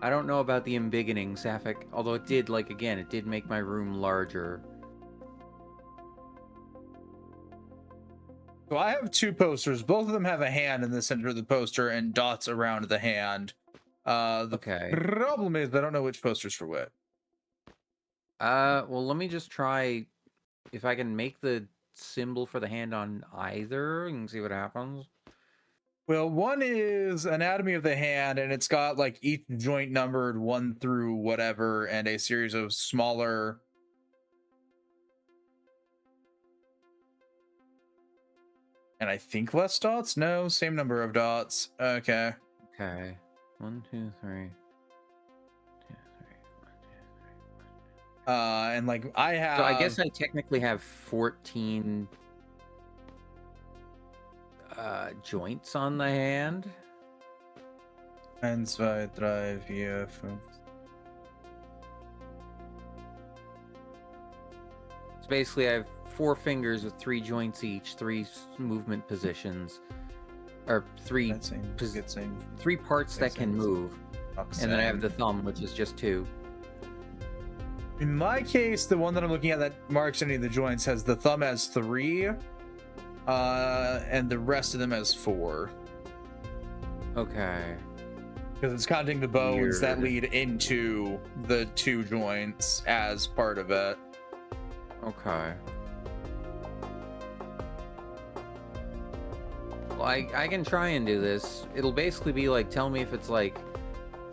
I don't know about the embiggening, Sapphic, although it did, like, again, it did make my room larger. So I have 2 posters. Both of them have a hand in the center of the poster and dots around the hand. The Okay. problem is I don't know which poster's for what. Well, let me just try if I can make the symbol for the hand on either and see what happens. Well, one is anatomy of the hand, and it's got like each joint numbered 1 through whatever, and a series of smaller. And I think less dots? No, same number of dots. Okay. Okay. 1, 2, 3. And like I have. So I guess I technically have 14 joints on the hand. 1, 2, 3, 4, 5. So basically, I have 4 fingers with 3 joints each, 3 movement positions, or 3 That seems good. Same. 3 parts that can seems- move, and then I have the thumb, which is just 2. In my case, the one that I'm looking at that marks any of the joints has the thumb as 3, and the rest of them as 4. Okay. Because it's counting the bones that Weird. lead into the 2 joints as part of it. Okay. Well, I can try and do this. It'll basically be like, tell me if it's like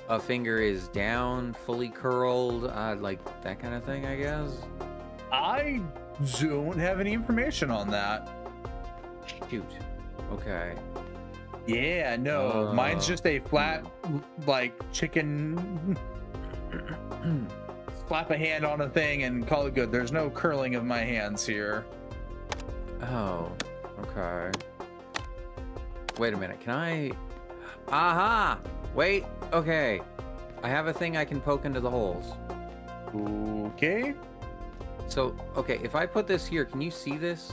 a finger is down, fully curled, like that kind of thing, I guess. I don't have any information on that. Shoot. Okay. Yeah, no, mine's just a flat, like chicken. Slap a hand on a thing and call it good. There's no curling of my hands here. Oh, okay. Wait a minute, can I... Aha! Wait, okay. I have a thing I can poke into the holes. Okay. So, okay, if I put this here, can you see this?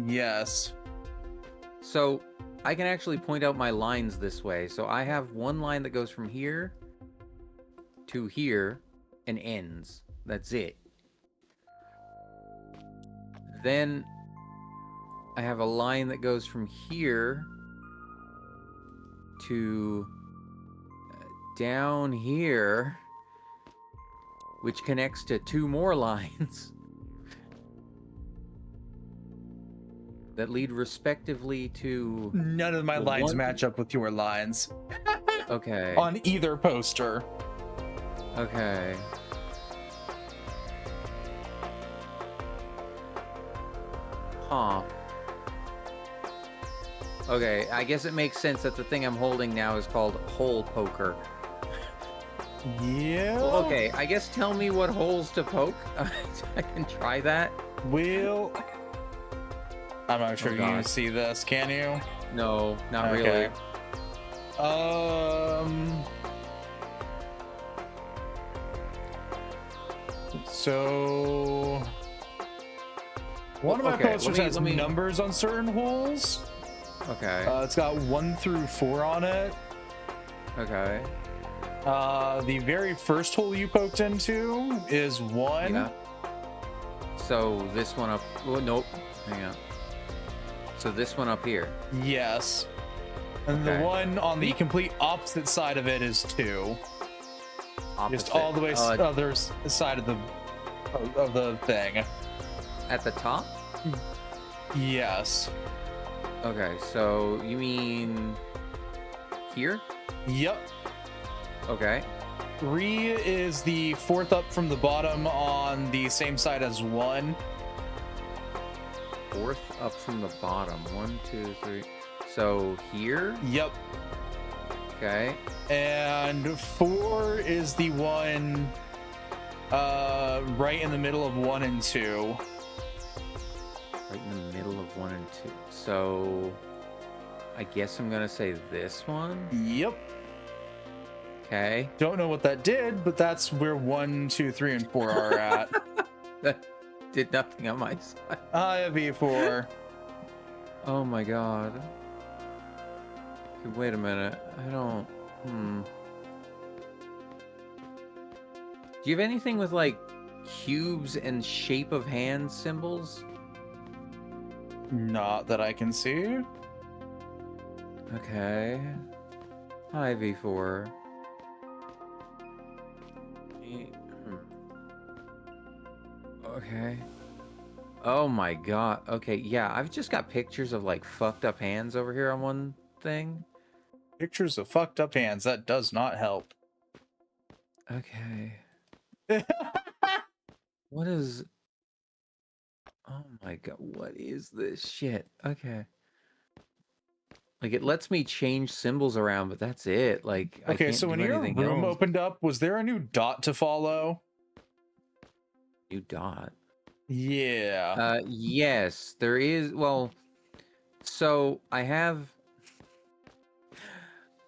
Yes. So, I can actually point out my lines this way. So I have one line that goes from here to here and ends. That's it. Then I have a line that goes from here to down here, which connects to 2 more lines that lead respectively to... None of my The lines one- match up with your lines Okay. on either poster. Okay. Huh. Okay, I guess it makes sense that the thing I'm holding now is called hole poker. Yeah. Well, okay, I guess tell me what holes to poke. I can try that. Will. I'm not sure Oh, you can God. see this. Can you? No, not Okay. really. So one of my Okay, posters has numbers on certain holes. Okay. It's got 1 through 4 on it. Okay. The very first hole you poked into is 1. Yeah. So this one up. Oh, nope. Hang on. So this one up here. Yes. And Okay. the one on the complete opposite side of it is 2. Just Opposite. all the way other side of the thing. At the top? Yes. Okay, so you mean here? Yep. Okay. 3 is the 4th up from the bottom on the same side as 1. 4th up from the bottom. 1, 2, 3. So here? Yep. Okay. And 4 is the one right in the middle of 1 and 2. Right in the middle of 1 and 2. So I guess I'm gonna say this one. Yep. Okay. Don't know what that did, but that's where 1, 2, 3, and 4 are at. That did nothing on my side. I have E4. Oh my god. Okay, wait a minute. I don't. Do you have anything with like cubes and shape of hand symbols? Not that I can see. Okay. Hi, V4. Okay. Oh my god. Okay, yeah, I've just got pictures of like fucked up hands over here on one thing. Pictures of fucked up hands. That does not help. Okay. What is... Oh my god, what is this shit? Okay. Like, it lets me change symbols around, but that's it. Like, I Okay, can't so when do your anything room else. opened up, was there a new dot to follow? New dot. Yeah. Yes, there is. Well, so I have...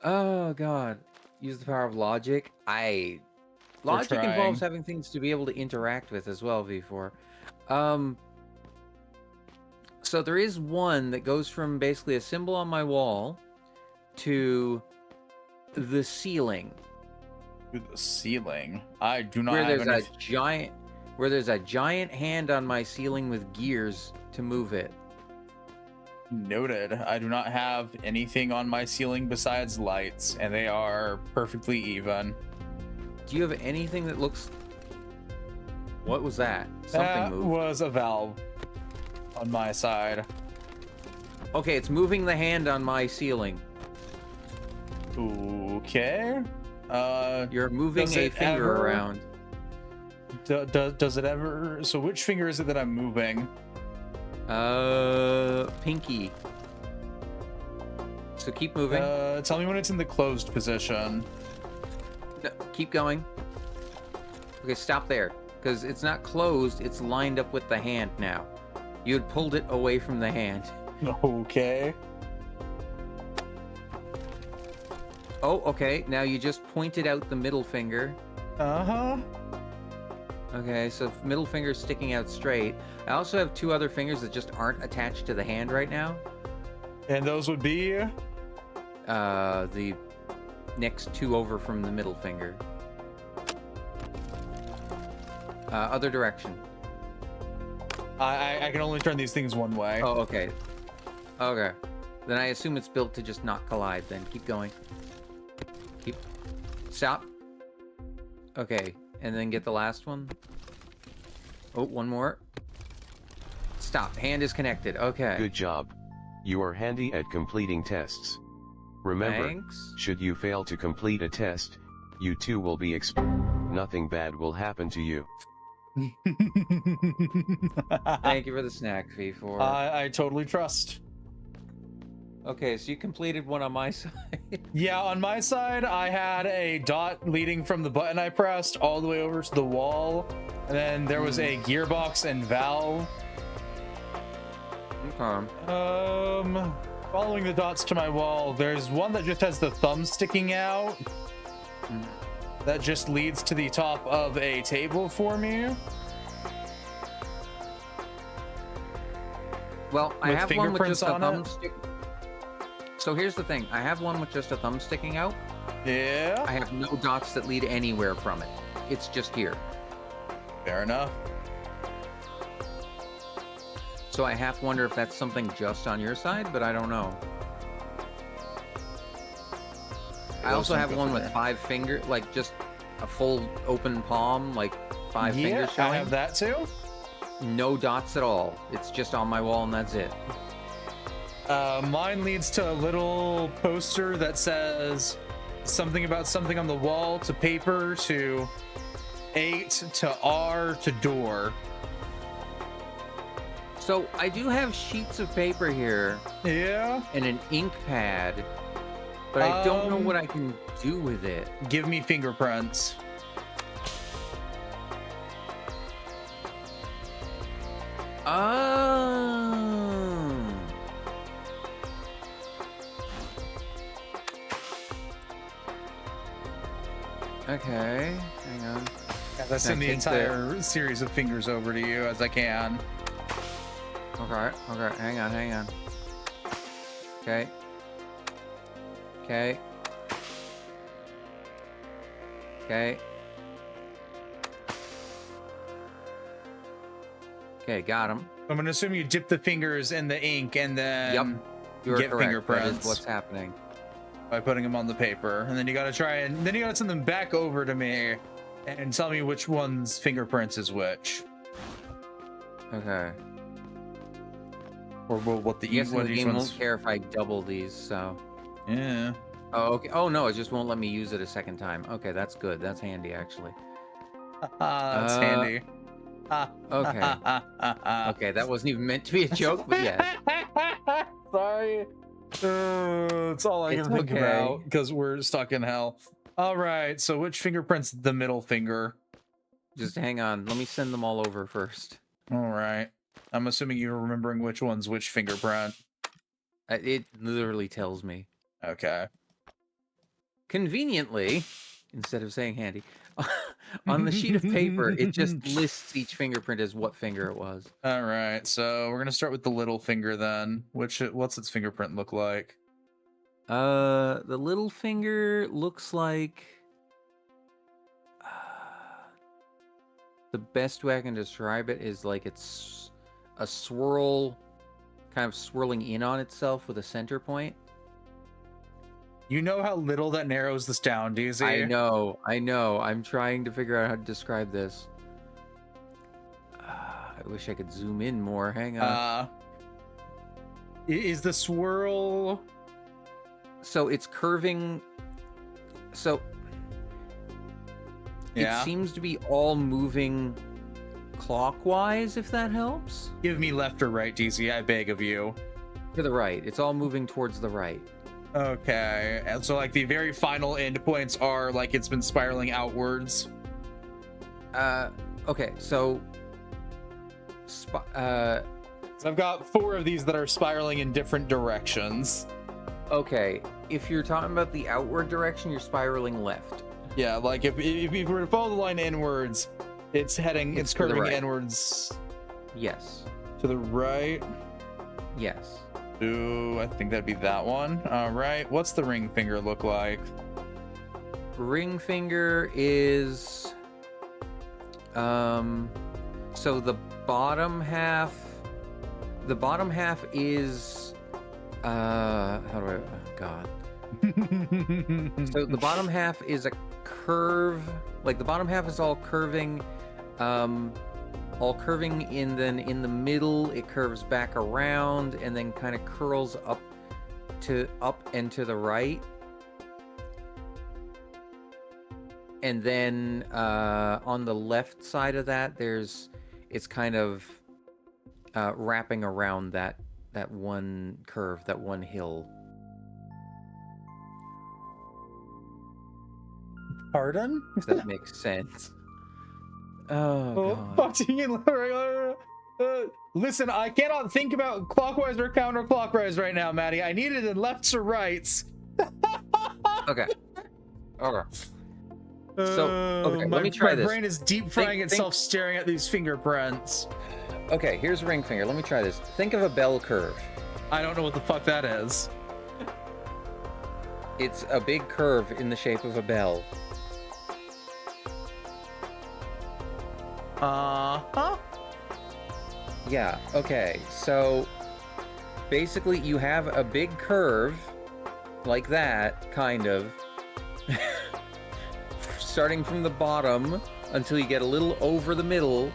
Oh god. Use the power of logic. Logic trying. involves having things to be able to interact with as well, V4. So there is one that goes from basically a symbol on my wall to the ceiling. To the ceiling. I do not Where have there's any... a giant hand on my ceiling with gears to move it. Noted. I do not have anything on my ceiling besides lights, and they are perfectly even. Do you have anything that looks... What was that? Something That moved. was a valve on my side. Okay, it's moving the hand on my ceiling. Okay. You're moving Does a it finger ever- around. Does it ever... So which finger is it that I'm moving? Pinky. So keep moving. Tell me when it's in the closed position. No, keep going. Okay, stop there. Because it's not closed, it's lined up with the hand now. You had pulled it away from the hand. Okay. Oh, okay. Now you just pointed out the middle finger. Uh-huh. Okay, so middle finger sticking out straight. I also have 2 other fingers that just aren't attached to the hand right now. And those would be... The next 2 over from the middle finger. Other direction. I can only turn these things one way. Oh, okay. Okay. Then I assume it's built to just not collide then. Keep going. Keep... Stop. Okay. And then get the last one. Oh, one more. Stop. Hand is connected. Okay. Good job. You are handy at completing tests. Remember, Thanks. should you fail to complete a test, you too will be nothing bad will happen to you. Thank you for the snack, V4. I totally trust. Okay, so you completed one on my side. Yeah, on my side, I had a dot leading from the button I pressed all the way over to the wall. And then there was a gearbox and valve. Okay. Following the dots to my wall, there's one that just has the thumb sticking out. That just leads to the top of a table for me. Well, I With have one with fingerprints just a on thumb it? stick. So here's the thing. I have one with just a thumb sticking out. Yeah, I have no dots that lead anywhere from it. It's just here. fair enough. So So I half wonder if that's something just on your side, but I don't know. I also have one with 5 fingers, like just a full open palm, like 5 fingers showing. I have that too. No dots at all. It's just on my wall and that's it. Mine leads to a little poster that says something about something on the wall, to paper, to 8, to R, to door. So I do have sheets of paper here Yeah. and an ink pad, but I don't know what I can do with it. Give me fingerprints. Oh. Okay, hang on. Yeah, let's send the entire series of fingers over to you as I can. Okay, hang on. Okay. Okay. Okay, got him. I'm gonna assume you dip the fingers in the ink and then You're get correct. fingerprints. That is what's happening. By putting them on the paper, and then you gotta send them back over to me and tell me which one's fingerprints is which. Okay. Or what the I guess the each game one's. won't care if I double these, so. Yeah. Oh, okay. Oh no, it just won't let me use it a second time. Okay, that's good. That's handy, actually. That's handy. Okay. Okay, that wasn't even meant to be a joke, but yeah. Sorry. It's all I can think about because we're stuck in hell. All right. So which fingerprint's the middle finger? Just hang on. Let me send them all over first. All right. I'm assuming you're remembering which one's which fingerprint. It literally tells me. Okay. Conveniently, instead of saying handy, on the sheet of paper, it just lists each fingerprint as what finger it was. All right. So we're gonna start with the little finger then. What's its fingerprint look like? The little finger looks like the best way I can describe it is like it's a swirl, kind of swirling in on itself with a center point. You know how little that narrows this down, DZ? I know. I'm trying to figure out how to describe this. I wish I could zoom in more. Hang on. Is the swirl... So it's curving. So Yeah. it seems to be all moving clockwise, if that helps. Give me left or right, DZ, I beg of you. To the right. It's all moving towards the right. Okay. And so like the very final end points are like it's been spiraling outwards. Okay, so So I've got 4 of these that are spiraling in different directions. okay, if you're talking about the outward direction, you're spiraling left. Yeah, like if you were to follow the line inwards, it's It's to the curving right. inwards Yes. to the right. Yes. Ooh, I think that'd be that one. All right. What's the ring finger look like? Ring finger is so the bottom half is how do I god. So the bottom half is a curve, like the bottom half is all curving, and then in the middle it curves back around and then kind of curls up and to the right. And then on the left side of that, it's kind of wrapping around that one curve, that one hill. Pardon? If that makes sense. Oh, God. Listen, I cannot think about clockwise or counterclockwise right now, Maddie. I need it in lefts or rights. Okay. So, okay, let me try my this. brain is deep frying Think- itself staring at these fingerprints. Okay, here's ring finger. Let me try this. Think of a bell curve. I don't know what the fuck that is. It's a big curve in the shape of a bell. Uh-huh. Yeah, okay. So basically you have a big curve like that, kind of, starting from the bottom until you get a little over the middle,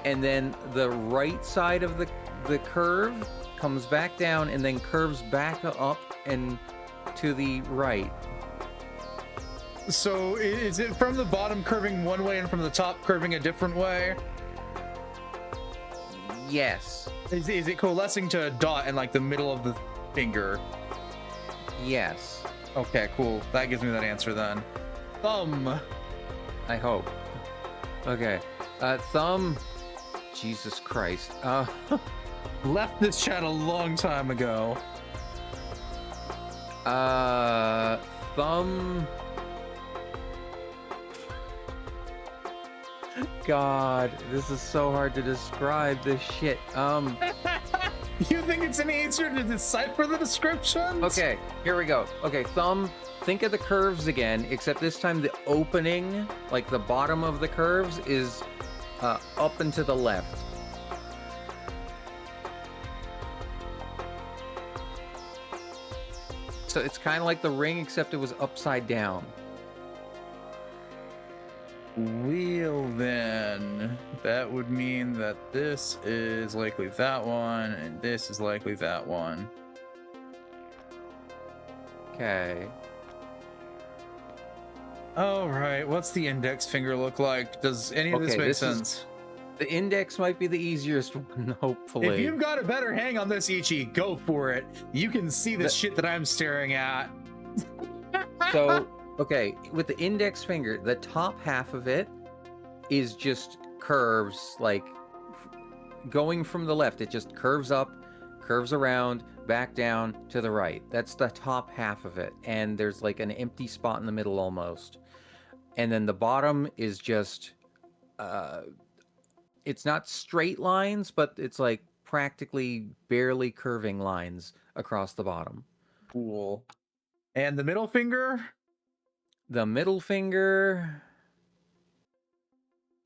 and then the right side of the curve comes back down and then curves back up and to the right. So is it from the bottom curving one way and from the top curving a different way? Yes. Is it coalescing to a dot in like the middle of the finger? Yes. Okay, cool. That gives me that answer then. Thumb. I hope. Okay. Thumb. Jesus Christ. Left this chat a long time ago. Thumb. God, this is so hard to describe this shit. You think it's any easier to decipher the descriptions? Okay, here we go. Okay, thumb, think of the curves again, except this time the opening, like the bottom of the curves, is up and to the left. So it's kind of like the ring, except it was upside down. Well, then that would mean that this is likely that one, and this is likely that one. Okay. All right, what's the index finger look like? Does any of this Okay, make this is- sense? The index might be the easiest one, hopefully. If you've got a better hang on this, Ichi, go for it. You can see the shit that I'm staring at. So, okay, with the index finger, the top half of it is just curves, like going from the left, it just curves up, curves around, back down to the right. That's the top half of it. And there's like an empty spot in the middle almost. And then the bottom is just, it's not straight lines, but it's like practically barely curving lines across the bottom. Cool. And the middle finger? The middle finger.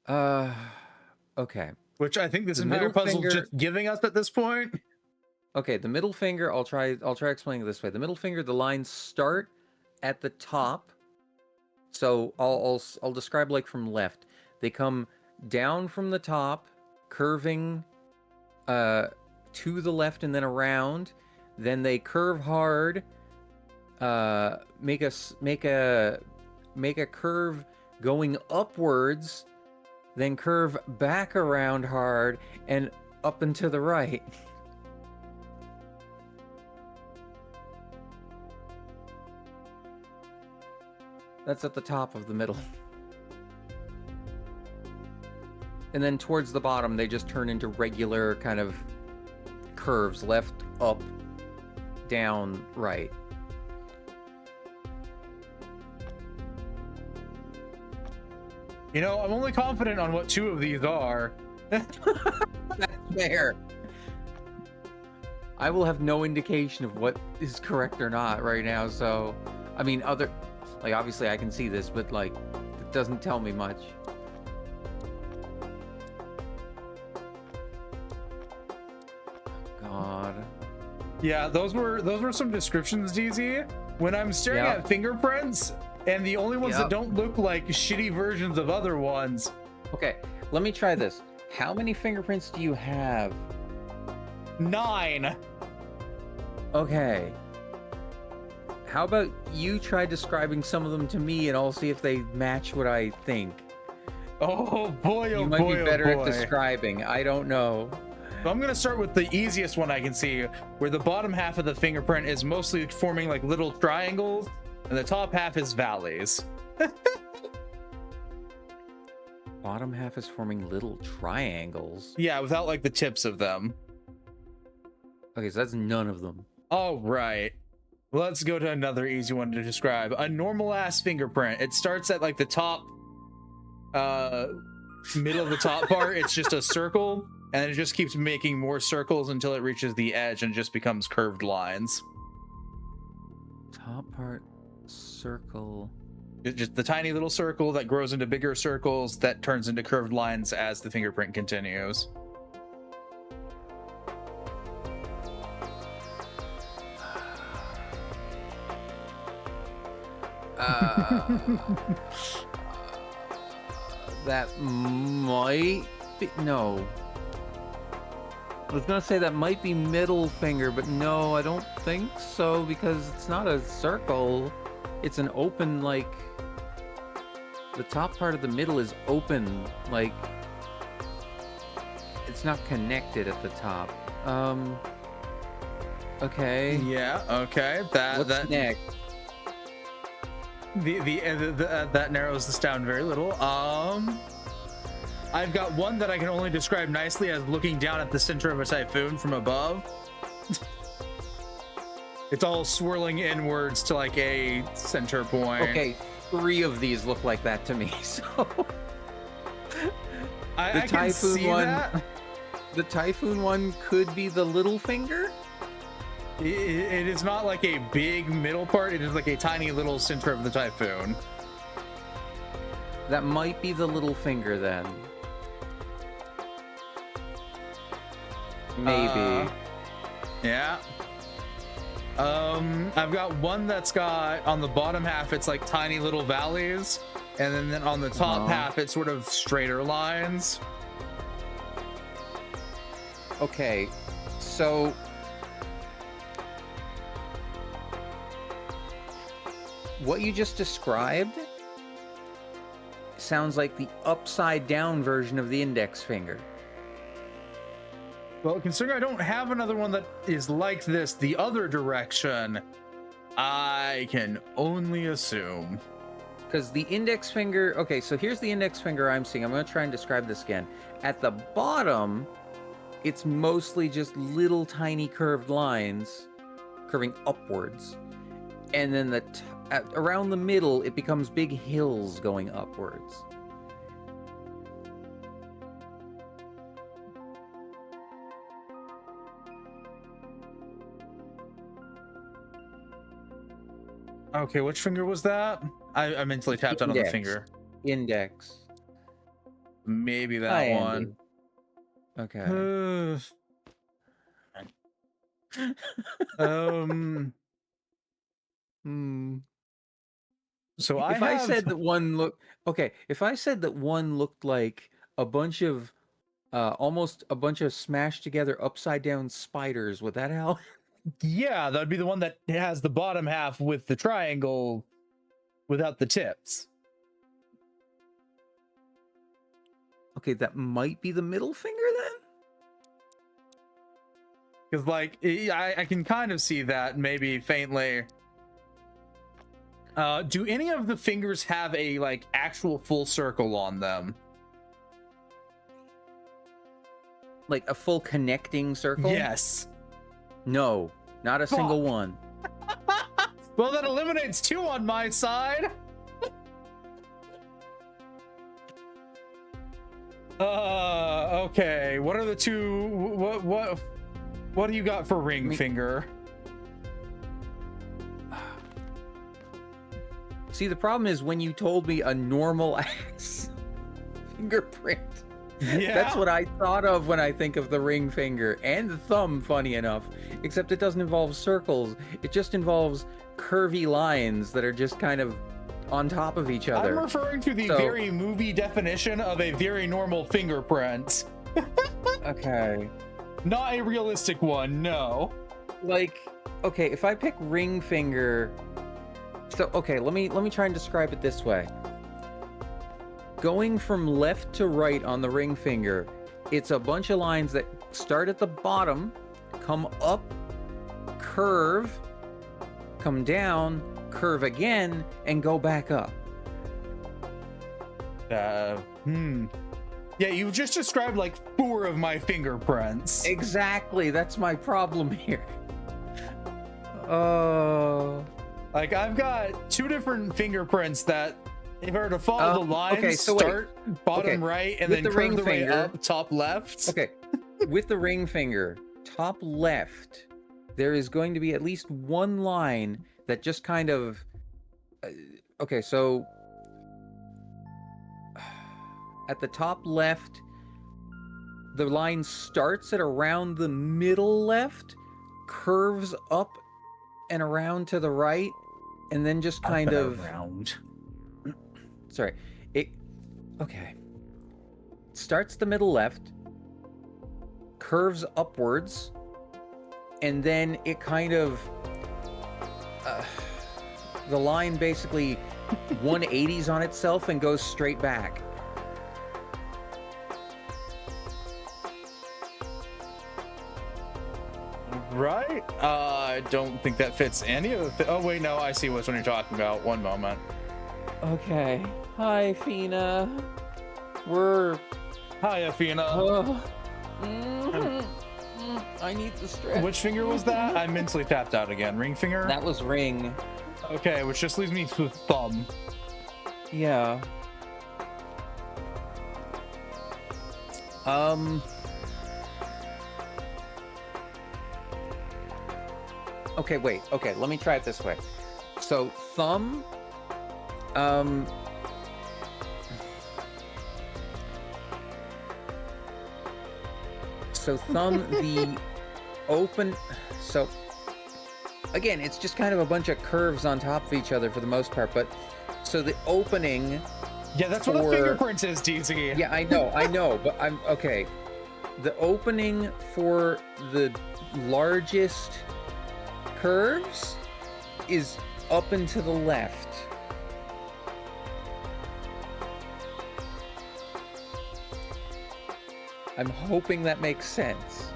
Okay. Which I think this The entire middle puzzle finger- just giving us at this point. Okay, the middle finger, I'll try explaining it this way. The middle finger, the lines start at the top. So I'll describe like from left. They come down from the top, curving to the left and then around. Then they curve hard, make a curve going upwards, then curve back around hard and up and to the right. That's at the top of the middle. And then towards the bottom, they just turn into regular kind of curves, left, up, down, right. You know, I'm only confident on what two of these are. That's fair. I will have no indication of what is correct or not right now, so... I mean, like, obviously I can see this, but, like, it doesn't tell me much. God. Yeah, those were some descriptions, DZ. When I'm staring Yep. at fingerprints, and the only ones Yep. that don't look like shitty versions of other ones. Okay, let me try this. How many fingerprints do you have? 9. Okay. How about you try describing some of them to me and I'll see if they match what I think. Oh boy, oh You might boy, be better oh boy. at describing. I don't know. So I'm gonna start with the easiest one I can see, where the bottom half of the fingerprint is mostly forming like little triangles, and the top half is valleys. Bottom half is forming little triangles. Yeah, without like the tips of them. Okay, so that's none of them. All right. Let's go to another easy one to describe. A normal ass fingerprint. It starts at like the top, middle of the top part. It's just a circle, and it just keeps making more circles until it reaches the edge and just becomes curved lines. Top part, circle. It's just the tiny little circle that grows into bigger circles that turns into curved lines as the fingerprint continues. That might be... No. I was gonna say that might be middle finger, but no, I don't think so, because it's not a circle. It's an open, like... The top part of the middle is open, like... It's not connected at the top. Okay. Yeah. Okay. What's next? That narrows this down very little. I've got one that I can only describe nicely as looking down at the center of a typhoon from above. It's all swirling inwards to like a center point. Okay, 3 of these look like that to me, so... I can see that. The typhoon one could be the little finger? It is not like a big middle part. It is like a tiny little center of the typhoon. That might be the little finger then. Maybe. Yeah. I've got one that's got on the bottom half, it's like tiny little valleys, and then on the top half, it's sort of straighter lines. Okay, so what you just described sounds like the upside down version of the index finger. Well, considering I don't have another one that is like this the other direction, I can only assume. Because the index finger... Okay, so here's the index finger I'm seeing. I'm going to try and describe this again. At the bottom, it's mostly just little tiny curved lines curving upwards. And then around the middle, it becomes big hills going upwards. Okay, which finger was that? I mentally tapped out on the finger. Index. Maybe that one. Okay. So if I said that one looked... Okay, if I said that one looked like a bunch of... almost a bunch of smashed together upside down spiders, would that help? Yeah, that'd be the one that has the bottom half with the triangle without the tips. Okay, that might be the middle finger then? Because, like, I can kind of see that, maybe faintly. Do any of the fingers have a, like, actual full circle on them? Like a full connecting circle? Yes. No, not a single one. Well, that eliminates 2 on my side. Okay. What are the 2? What do you got for ring finger? See, the problem is when you told me a normal ass fingerprint. Yeah. That's what I thought of when I think of the ring finger and the thumb, funny enough. Except it doesn't involve circles. It just involves curvy lines that are just kind of on top of each other. I'm referring to the very movie definition of a very normal fingerprint. Okay. Not a realistic one, no. Like, okay, if I pick ring finger... So, okay, let me try and describe it this way. Going from left to right on the ring finger, it's a bunch of lines that start at the bottom, come up, curve, come down, curve again, and go back up. Yeah, you just described like 4 of my fingerprints. Exactly, that's my problem here. Like, I've got 2 different fingerprints that, if I were to follow the lines, start bottom right and then curve the way up top left. Okay, with the ring finger, top left, there is going to be at least one line that just kind of... okay, so... At the top left, the line starts at around the middle left, curves up and around to the right, and then just kind of around. sorry, it okay. Starts the middle left, curves upwards, and then it kind of the line basically 180s on itself and goes straight back. Right? I don't think that fits any of the. Oh wait, no, I see which one you're talking about. One moment. Okay. Hi, Fina. We're Hi, Athena. I need the stretch. Which finger was that? I mentally tapped out again. Ring finger? That was ring. Okay, which just leaves me with thumb. Yeah. Okay, wait. Okay, let me try it this way. So, thumb, so thumb, the open, so, again, it's just kind of a bunch of curves on top of each other for the most part, but, so the opening... Yeah, that's what a fingerprint is, DZ. Yeah, I know, but I'm, okay. The opening for the largest curves is up and to the left. I'm hoping that makes sense.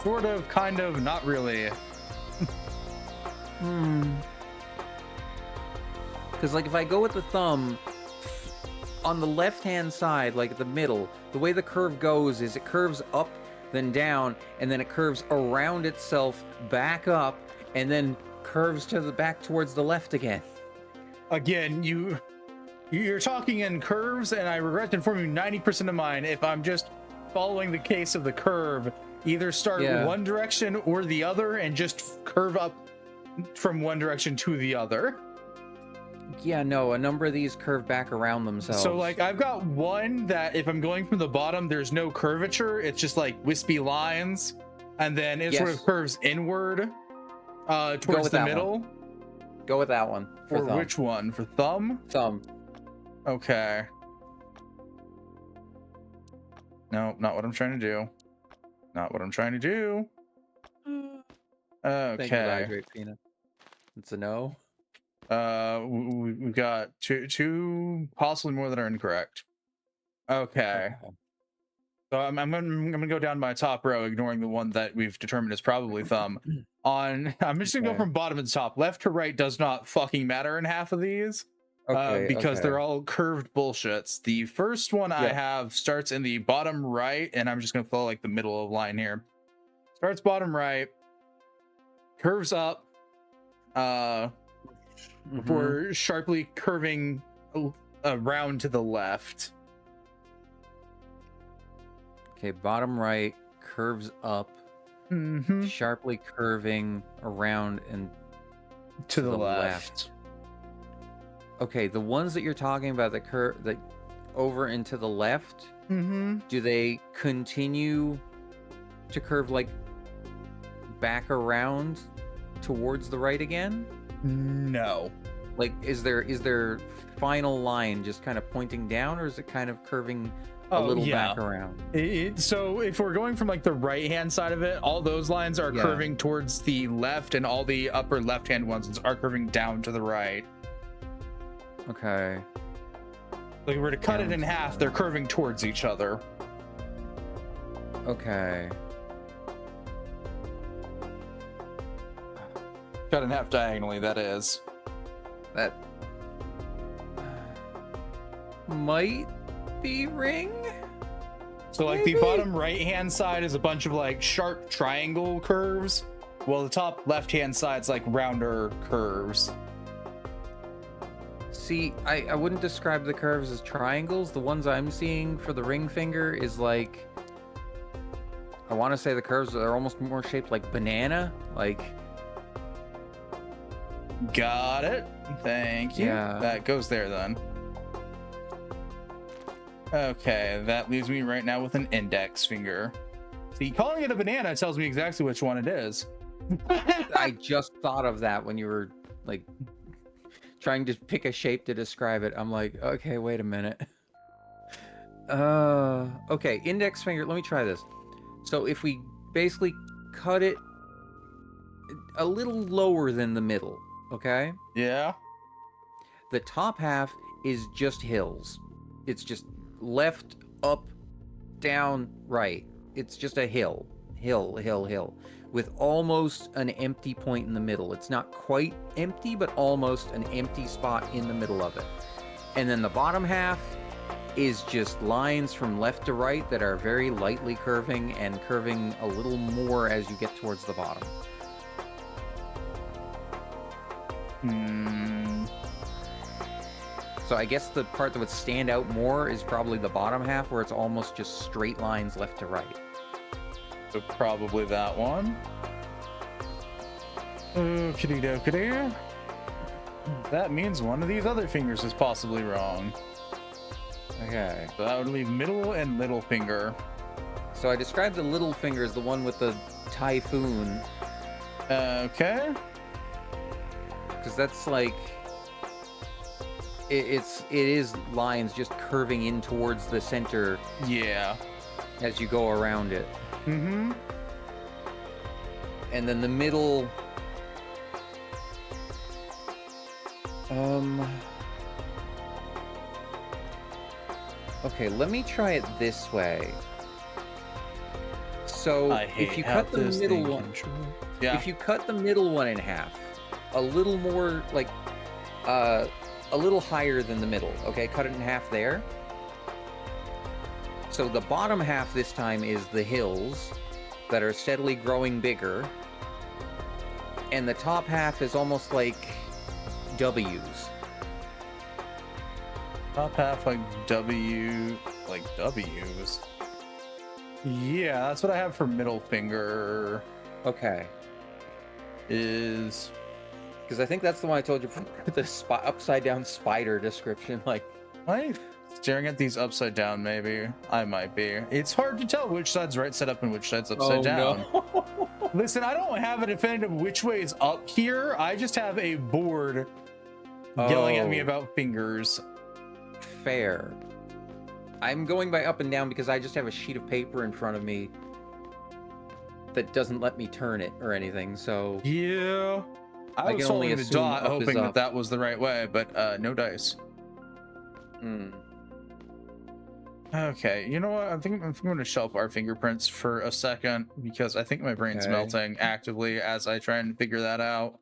Sort of, kind of, not really. Because, like, if I go with the thumb, on the left-hand side, like at the middle, the way the curve goes is it curves up, then down, and then it curves around itself, back up, and then curves to the back towards the left again. Again, you're talking in curves, and I regret to inform you 90% of mine, if I'm just following the case of the curve, either start one direction or the other and just curve up from one direction to the other. Yeah, no, a number of these curve back around themselves. So, like, I've got one that if I'm going from the bottom, there's no curvature. It's just, like, wispy lines. And then it sort of curves inward towards the middle. Go with that one. For which one? For thumb? Thumb. Okay. No, not what I'm trying to do. Not what I'm trying to do. Okay. Thank you, Hydrate Peanut. It's a no. We've got two, possibly more that are incorrect. Okay. So I'm gonna go down my top row, ignoring the one that we've determined is probably thumb. I'm just gonna go from bottom to top. Left to right does not fucking matter in half of these. Because they're all curved bullshits. The first one I have starts in the bottom right, and I'm just gonna follow like the middle of the line here. Starts bottom right, curves up, before sharply curving around to the left. Okay, bottom right, curves up, sharply curving around and to the left. Okay, the ones that you're talking about that curve that over and to the left, do they continue to curve like back around towards the right again? No. Like, is there final line just kind of pointing down, or is it kind of curving a little back around? So if we're going from like the right hand side of it, all those lines are curving towards the left, and all the upper left hand ones are curving down to the right. Okay. Like, if we're to cut it in half, they're curving towards each other. Okay. Cut in half diagonally, that is. That might be ring? So, like, the bottom right-hand side is a bunch of, like, sharp triangle curves, while the top left-hand side's, like, rounder curves. See, I wouldn't describe the curves as triangles. The ones I'm seeing for the ring finger is, like, I want to say the curves are almost more shaped like banana, like... Got it. Thank you. Yeah. That goes there, then. Okay, that leaves me right now with an index finger. See, calling it a banana tells me exactly which one it is. I just thought of that when you were, like... trying to pick a shape to describe it. I'm like, okay, wait a minute. Okay, index finger. Let me try this. So if we basically cut it a little lower than the middle, okay? Yeah. The top half is just hills. It's just left, up, down, right. It's just a hill. Hill, hill, hill. With almost an empty point in the middle. It's not quite empty, but almost an empty spot in the middle of it. And then the bottom half is just lines from left to right that are very lightly curving and curving a little more as you get towards the bottom. So I guess the part that would stand out more is probably the bottom half, where it's almost just straight lines left to right. So probably that one. Okey dokey. That means one of these other fingers is possibly wrong. Okay. So that would leave middle and little finger. So I described the little finger as the one with the typhoon, Okay. because that's like it is lines just curving in towards the center Yeah. as you go around it. Mm-hmm. And then the middle, okay, let me try it this way. So if you cut the middle one, Yeah. if you cut the middle one in half, a little more like a little higher than the middle, okay? Cut it in half there. So the bottom half this time is the hills that are steadily growing bigger. And the top half is almost like W's. Top half like W's. Yeah, that's what I have for middle finger. Okay. Is Because I think that's the one I told you for the upside down spider description. Like, am I staring at these upside down? Maybe I might be. It's hard to tell which side's right side up and which side's upside down. No. Listen, I don't have a definitive which way is up here. I just have a board yelling at me Oh. about fingers. Fair. I'm going by up and down because I just have a sheet of paper in front of me that doesn't let me turn it or anything. So Yeah. I I was can only following the assume dot, up is hoping that up. that was the right way, but no dice. hmm. Okay, you know what? I think I'm going to shelf our fingerprints for a second because I think my brain's Okay. melting actively as I try and figure that out.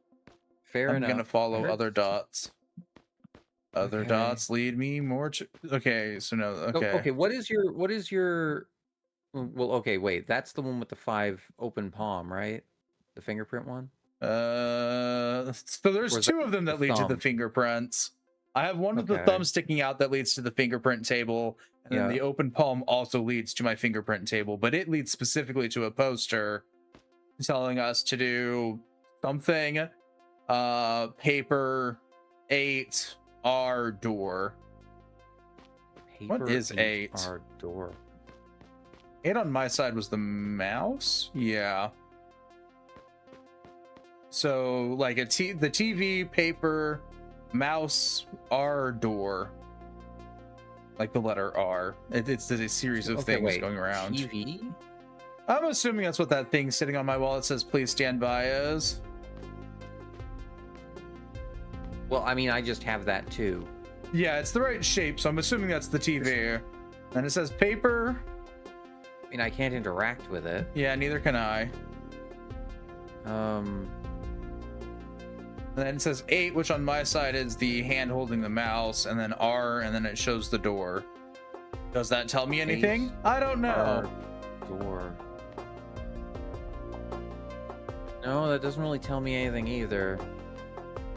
Fair I'm enough. going to follow Fair. other dots. Other Okay. dots lead me more to. Okay, so no. So, Okay. okay, what is your well, okay, wait, that's the one with the 5 open palm, right? The fingerprint one? So there's Or is two that of them that the lead to the thumb? fingerprints. I have one with the Okay. thumb sticking out that leads to the fingerprint table, and then Yeah. the open palm also leads to my fingerprint table, but it leads specifically to a poster telling us to do something. Paper 8 R door. Paper is 8 8? R door. 8 on my side was the mouse. Yeah. So like the TV, paper, mouse, R door. Like the letter R. It's a series of Okay, things wait, going around. TV? I'm assuming that's what that thing sitting on my wall that says please stand by is. Well, I mean, I just have that too. Yeah, it's the right shape, so I'm assuming that's the TV. And it says paper. I mean, I can't interact with it. Yeah, neither can I. Um, And then it says 8, which on my side is the hand holding the mouse, and then R, and then it shows the door. Does that tell me anything? I don't know. R door. No, that doesn't really tell me anything either.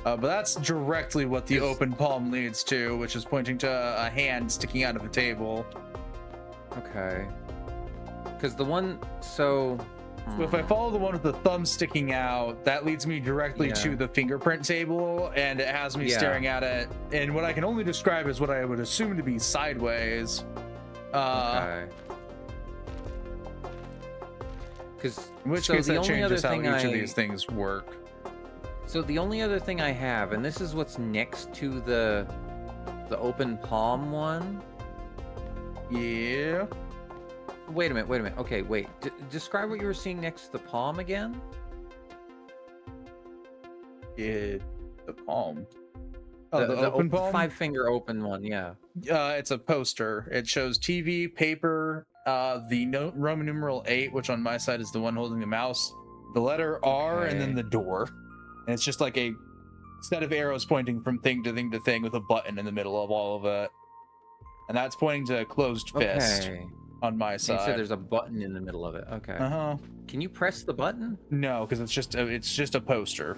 But that's directly what the open palm leads to, which is pointing to a hand sticking out of the table. Okay. Because the one, so So if I follow the one with the thumb sticking out, that leads me directly Yeah. to the fingerprint table, and it has me Yeah. staring at it in what I can only describe as what I would assume to be sideways. okay. Because In which so case the that only other changes how thing each of these things work. So the only other thing I have, and this is what's next to the open palm one. Yeah. Wait a minute. Okay, wait. Describe what you were seeing next to the palm again. The palm. Oh, the open palm? 5-finger open one, yeah. It's a poster. It shows TV, paper, the Roman numeral 8, which on my side is the one holding the mouse, the letter R, and then the door. And it's just like a set of arrows pointing from thing to thing to thing with a button in the middle of all of it. And that's pointing to a closed fist on my side. You said there's a button in the middle of it. Okay. Uh-huh. Can you press the button? No, because it's just a poster.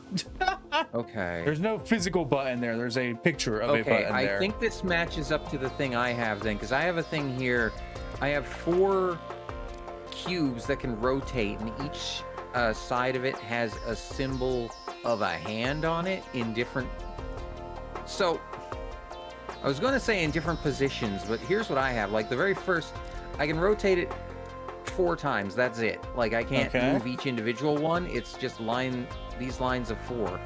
Okay. There's no physical button there. There's a picture of a button there. I think this matches up to the thing I have then, because I have a thing here. I have 4 cubes that can rotate, and each side of it has a symbol of a hand on it in different... So, I was going to say in different positions, but here's what I have. Like, the very first, I can rotate it 4 times. That's it. Like, I can't move each individual one. It's just these lines of 4.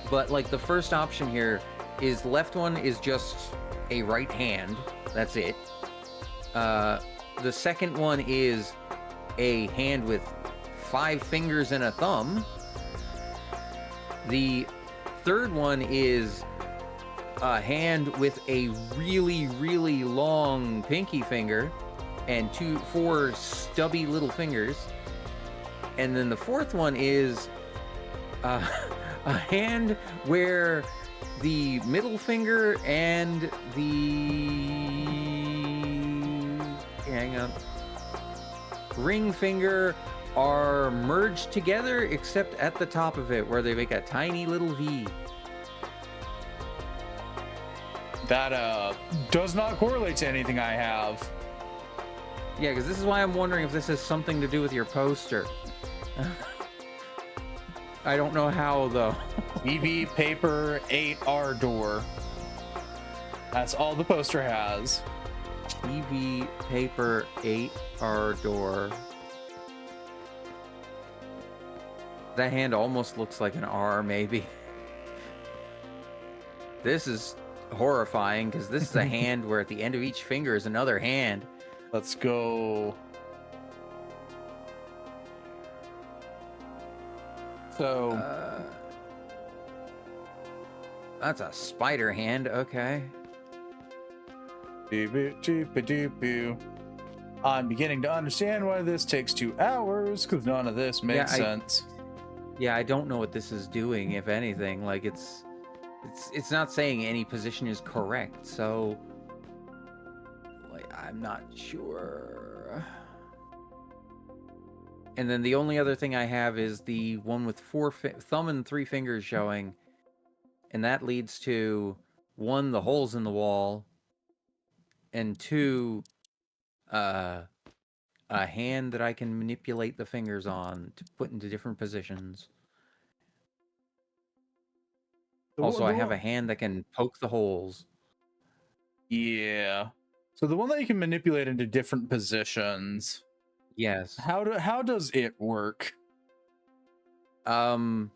But, like, the first option here is left one is just a right hand. That's it. The second one is a hand with 5 fingers and a thumb. The third one is a hand with a really, really long pinky finger and 4 stubby little fingers. And then the fourth one is a hand where the middle finger and the ring finger are merged together, except at the top of it where they make a tiny little V. That does not correlate to anything I have. Yeah, because this is why I'm wondering if this has something to do with your poster. I don't know how, though. TV, paper, 8R door. That's all the poster has. TV, paper, 8R door. That hand almost looks like an R, maybe. This is horrifying, because this is a hand where at the end of each finger is another hand. Let's go. So that's a spider hand. Okay. I'm beginning to understand why this takes 2 hours, because none of this makes sense. Yeah, I don't know what this is doing, if anything. Like, it's not saying any position is correct, so like, I'm not sure. And then the only other thing I have is the one with 4 thumb and 3 fingers showing, and that leads to 1, the holes in the wall, and 2, a hand that I can manipulate the fingers on to put into different positions. Also, I have a hand that can poke the holes. Yeah. So the one that you can manipulate into different positions. Yes. How does it work? So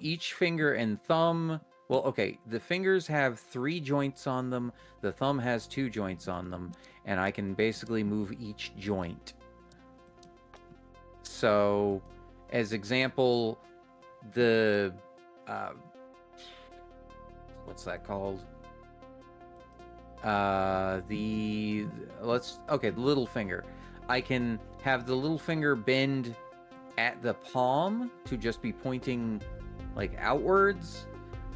each finger and thumb... Well, okay, the fingers have 3 joints on them, the thumb has 2 joints on them, and I can basically move each joint. So, as example, the... what's that called? The little finger. I can have the little finger bend at the palm to just be pointing, like, outwards.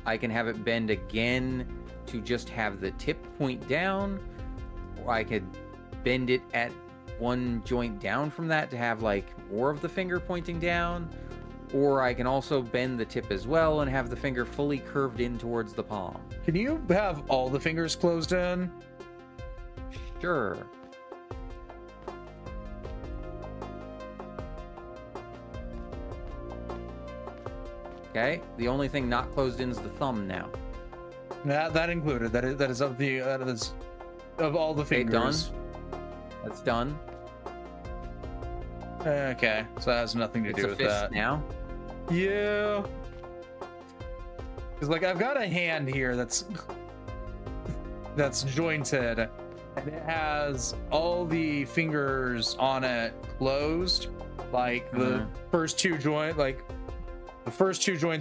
I can have it bend again to just have the tip point down, or I could bend it at one joint down from that to have like more of the finger pointing down, or I can also bend the tip as well and have the finger fully curved in towards the palm. Can you have all the fingers closed in? Sure. Okay, the only thing not closed in is the thumb now. That included. That is of all the fingers. Done. That's done. Okay, so that has nothing to do with fist that. Now. Yeah. Because, like, I've got a hand here that's jointed, and it has all the fingers on it closed. Like, the first two joints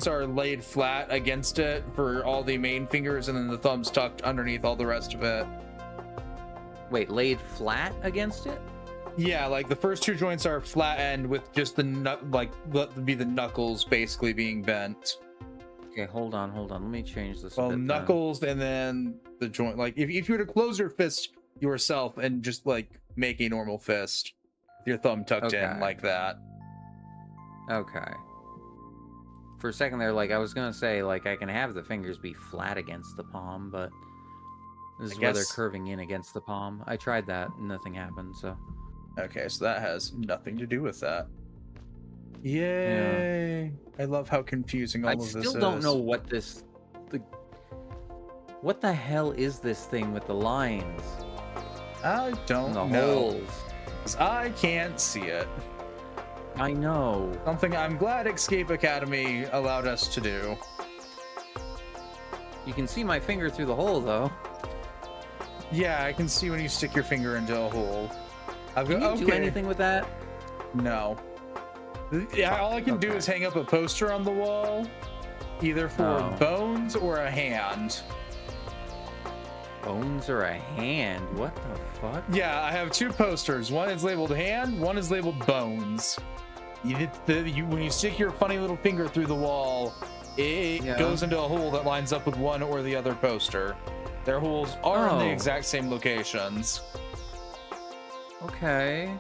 are laid flat against it for all the main fingers, and then the thumb's tucked underneath all the rest of it. Wait, laid flat against it? Yeah, like the first two joints are flat end with just the the knuckles basically being bent. Okay, hold on. Let me change this. Well, knuckles and then the joint. Like if you were to close your fist yourself and just like make a normal fist, with your thumb tucked in like that. Okay. For a second there, like I was gonna say, like I can have the fingers be flat against the palm, but this is where they're curving in against the palm. I tried that, nothing happened. So. Okay, so that has nothing to do with that. Yay! Yeah. I love how confusing all of this is. I still don't know what what the hell is this thing with the lines? I don't know. Holes. I can't see it. I know. Something I'm glad Escape Academy allowed us to do. You can see my finger through the hole, though. Yeah, I can see when you stick your finger into a hole. Can you do anything with that? No. Yeah, all I can do is hang up a poster on the wall, either for bones or a hand. Bones or a hand? What the fuck? Yeah, I have two posters. One is labeled hand, one is labeled bones. When you stick your funny little finger through the wall, it goes into a hole that lines up with one or the other poster. Their holes are in the exact same locations. Okay.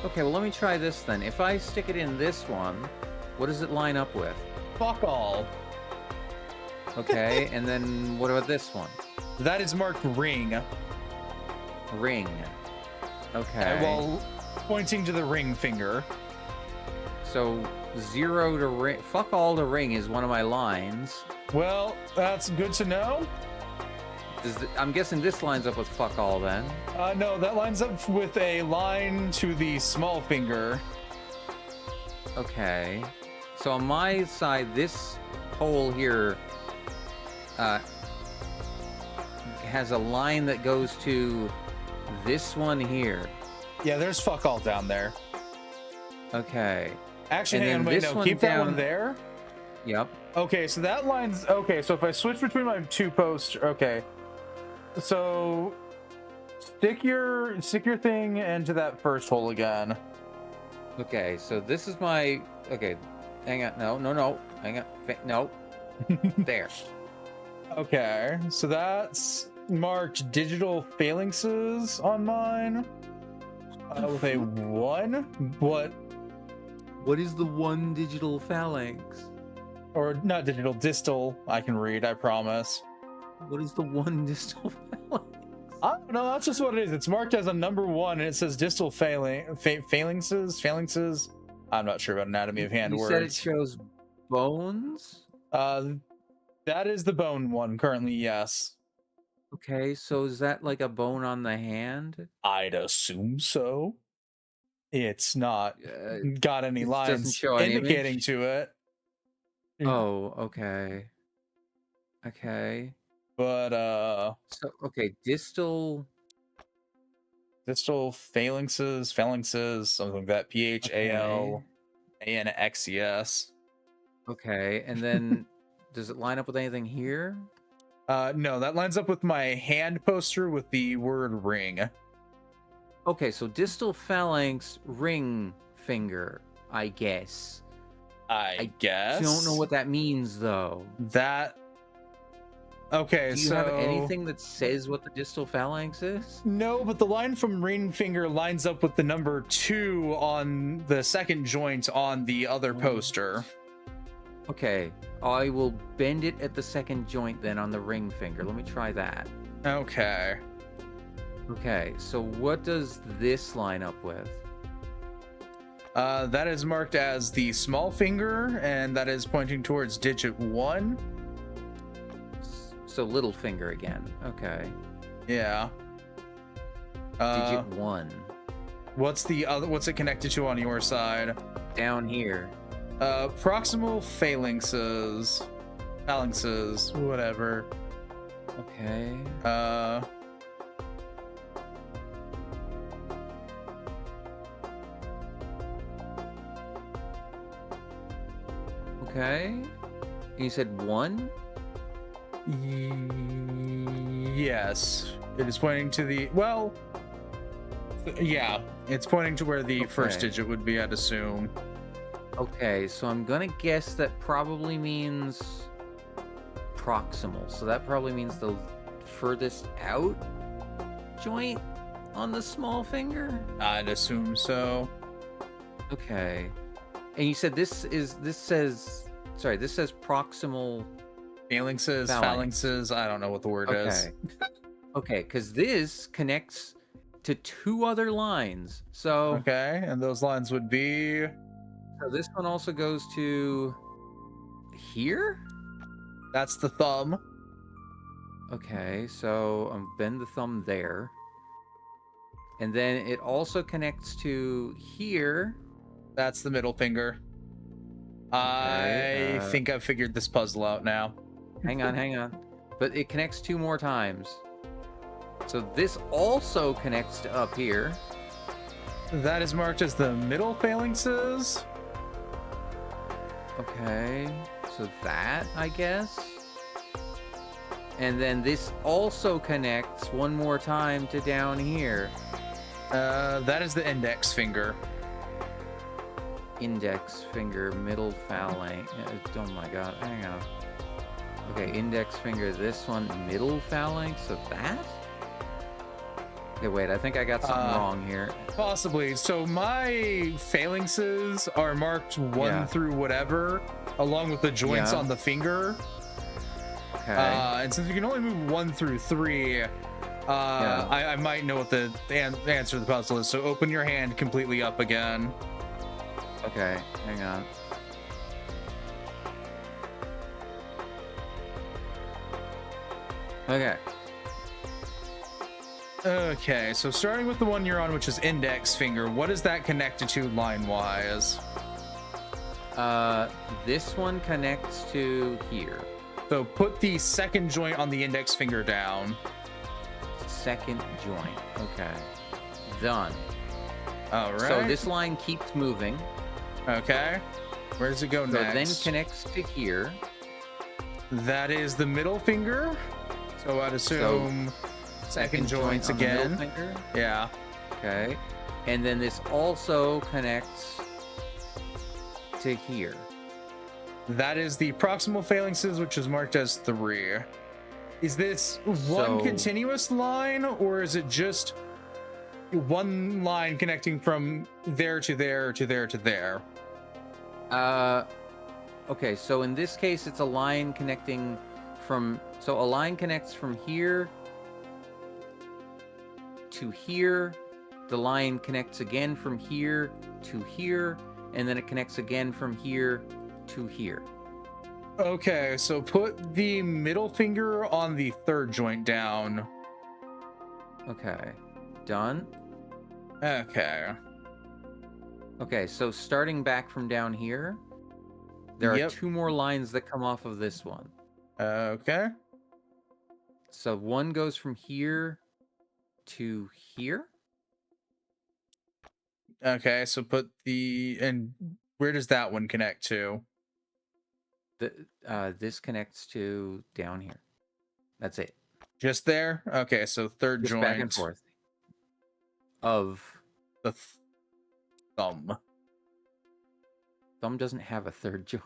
Okay, well, let me try this then. If I stick it in this one, what does it line up with? Fuck all. Okay, and then what about this one? That is marked ring. Ring. Okay. Well, pointing to the ring finger. So, 0 to ring. Fuck all to ring is one of my lines. Well, that's good to know. I'm guessing this lines up with fuck all then. No, that lines up with a line to the small finger. Okay. So on my side, this hole here has a line that goes to this one here. Yeah, there's fuck all down there. Okay. Actually, hang on, wait, no, keep that one there. Yep. Okay, so that line's okay. So if I switch between my two posts, okay. So stick your thing into that first hole again. Okay, so this is my hang on, no, hang on, no. There. Okay, so that's marked digital phalanxes on mine. With a 1. What is the one digital phalanx? Or not digital, distal. I can read, I promise. What is the one distal phalanx? I don't know, that's just what it is. It's marked as a number 1, and it says distal phalanxes. I'm not sure about anatomy of hand words. You said it shows bones? That is the bone one currently, yes. Okay, so is that like a bone on the hand? I'd assume so. It's not got any lines indicating to it. Oh, okay. Okay. But so okay, distal phalanxes, something like that. PHALANXES. Okay, and then does it line up with anything here? No, that lines up with my hand poster with the word ring. Okay, so distal phalanx, ring finger, I guess. I guess. I don't know what that means though. Okay, do you have anything that says what the distal phalanx is? No, but the line from ring finger lines up with the number 2 on the second joint on the other poster. Okay, I will bend it at the second joint then on the ring finger. Let me try that. Okay. Okay, so what does this line up with? That is marked as the small finger, and that is pointing towards digit 1. So little finger again. Okay. Yeah. Digit 1. What's the other? What's it connected to on your side? Down here. Proximal phalanxes, whatever. Okay. Okay. You said 1? Yes. It is pointing to the, well, yeah, it's pointing to where the first Okay. digit would be, I'd assume. Okay, so I'm gonna guess that probably means proximal. So that probably means the furthest out joint on the small finger. I'd assume so. Okay. And you said this says proximal. Phalanxes, I don't know what the word is. Okay. Okay, because this connects to 2 other lines. So, Okay, and those lines would be, so this one also goes to here? that's the thumb. Okay, so bend the thumb there. And then it also connects to here. That's the middle finger. Okay, I think I've figured this puzzle out now. Hang on. But it connects 2 more times. So this also connects to up here. That is marked as the middle phalanxes. Okay, so that, I guess. And then this also connects one more time to down here. That is the index finger. Index finger, middle phalanx. Oh my god, hang on. Okay, index finger, this one, middle phalanx, so that? Okay, wait, I think I got something wrong here. Possibly. So my phalanxes are marked 1 Yeah. through whatever, along with the joints Yeah. on the finger. Okay. And since you can only move 1 through 3, I might know what the answer to the puzzle is. So open your hand completely up again. Okay, hang on. Okay. Okay, so starting with the one you're on, which is index finger, what is that connected to line-wise? This one connects to here. So put the second joint on the index finger down. Second joint. Okay. Done. All right. So this line keeps moving. Okay. Where does it go So next? it then connects to here. That is the middle finger. So I'd assume second joints joint on the again. middle finger. Yeah. Okay. And then this also connects to here. That is the proximal phalanxes, which is marked as 3. Is this one So- continuous line, or is it just one line connecting from there to there to there to there? Okay, so in this case, it's a line connecting from, so a line connects from here to here. The line connects again from here to here, and then it connects again from here to here. Okay, so put the middle finger on the third joint down. Okay, done. Okay. Okay, so starting back from down here, there Yep. are 2 more lines that come off of this one. Okay. So one goes from here to here. Okay, so put the, and where does that one connect to? This connects to down here. That's it. Just there? Okay, so third Just joint. back and forth. Of The thumb. thumb doesn't have a third joint.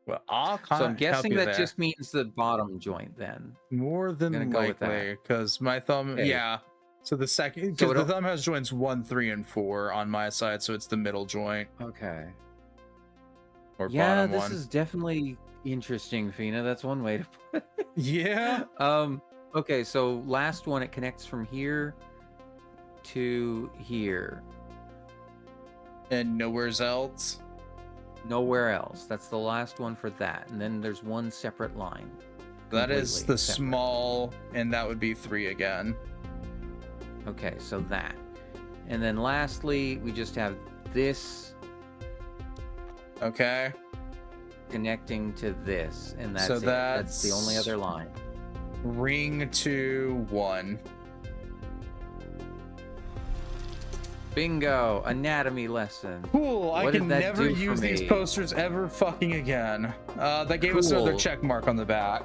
Well, I'll So I'm guessing that there. just means the bottom joint then. More than gonna go with that. likely, because my thumb, Okay. yeah. So the second, So because the it'll- thumb has joints 1, 3, and 4 on my side, so it's the middle joint Okay. or Yeah, bottom this one. is definitely interesting, Fina. That's one way to put it. Yeah. Okay, so last one, it connects from here to here. And nowhere's else. Nowhere else. That's the last one for that. And then there's one separate line. That is Completely the small, and that would be 3 again. Okay, so that. And then lastly, we just have this Okay. connecting to this, and that's So it. That's the only that's- other line. Ring 2, 1. Bingo! Anatomy lesson. Cool. I What did can that never do for use these me? posters ever fucking again. That gave us another Cool. check mark on the back.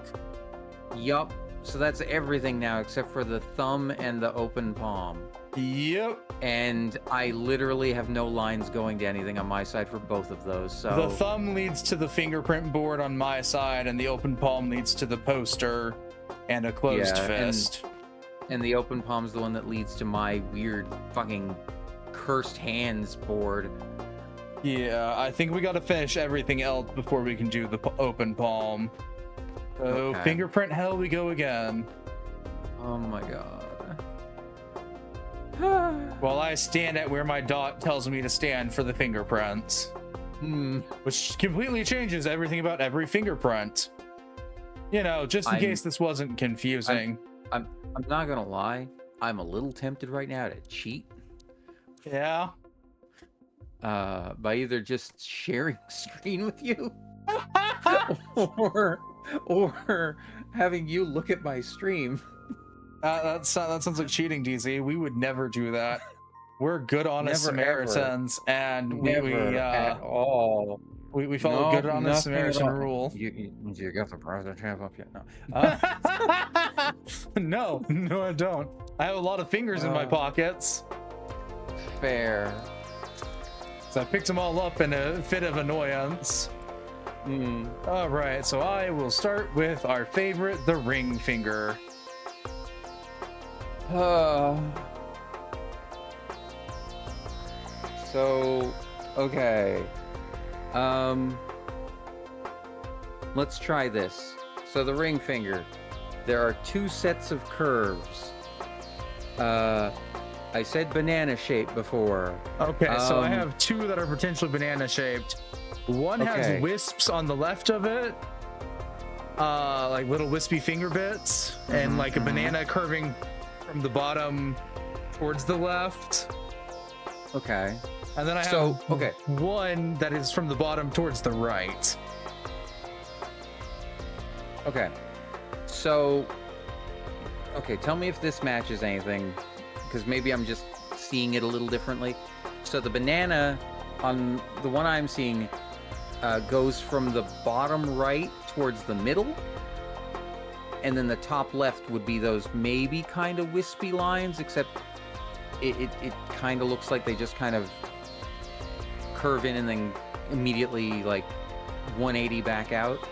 Yup. So that's everything now except for the thumb and the open palm. Yep. And I literally have no lines going to anything on my side for both of those. So The thumb leads to the fingerprint board on my side, and the open palm leads to the poster and a closed Yeah, and- fist. and the open palm's the one that leads to my weird fucking cursed hands board. Yeah, I think we got to finish everything else before we can do the open palm. So Okay. fingerprint hell we go again. Oh my god. While I stand at where my dot tells me to stand for the fingerprints, which completely changes everything about every fingerprint. You know, just in I'm- case this wasn't confusing. I'm not gonna lie. I'm a little tempted right now to cheat. Yeah. By either just sharing screen with you or having you look at my stream. That sounds like cheating, DZ. We would never do that. We're good honest Never, ever. Samaritans, and Never at all. we follow good honest nothing at Samaritan all. rule. You got the browser tab up yet? No. No, I don't. I have a lot of fingers in my pockets, Fair. so I picked them all up in a fit of annoyance. All right, so I will start with our favorite, the ring finger. So, okay. Let's try this. So the ring finger, there are two sets of curves. I said banana shape before. Okay, so I Um, have two that are potentially banana shaped. One Okay. has wisps on the left of it, like little wispy finger bits, and like a banana curving from the bottom towards the left. Okay. And then I have So, okay. one that is from the bottom towards the right. Okay. So, okay, tell me if this matches anything, because maybe I'm just seeing it a little differently. So the banana on the one I'm seeing goes from the bottom right towards the middle, and then the top left would be those maybe kind of wispy lines, except it kind of looks like they just kind of curve in and then immediately like 180 back out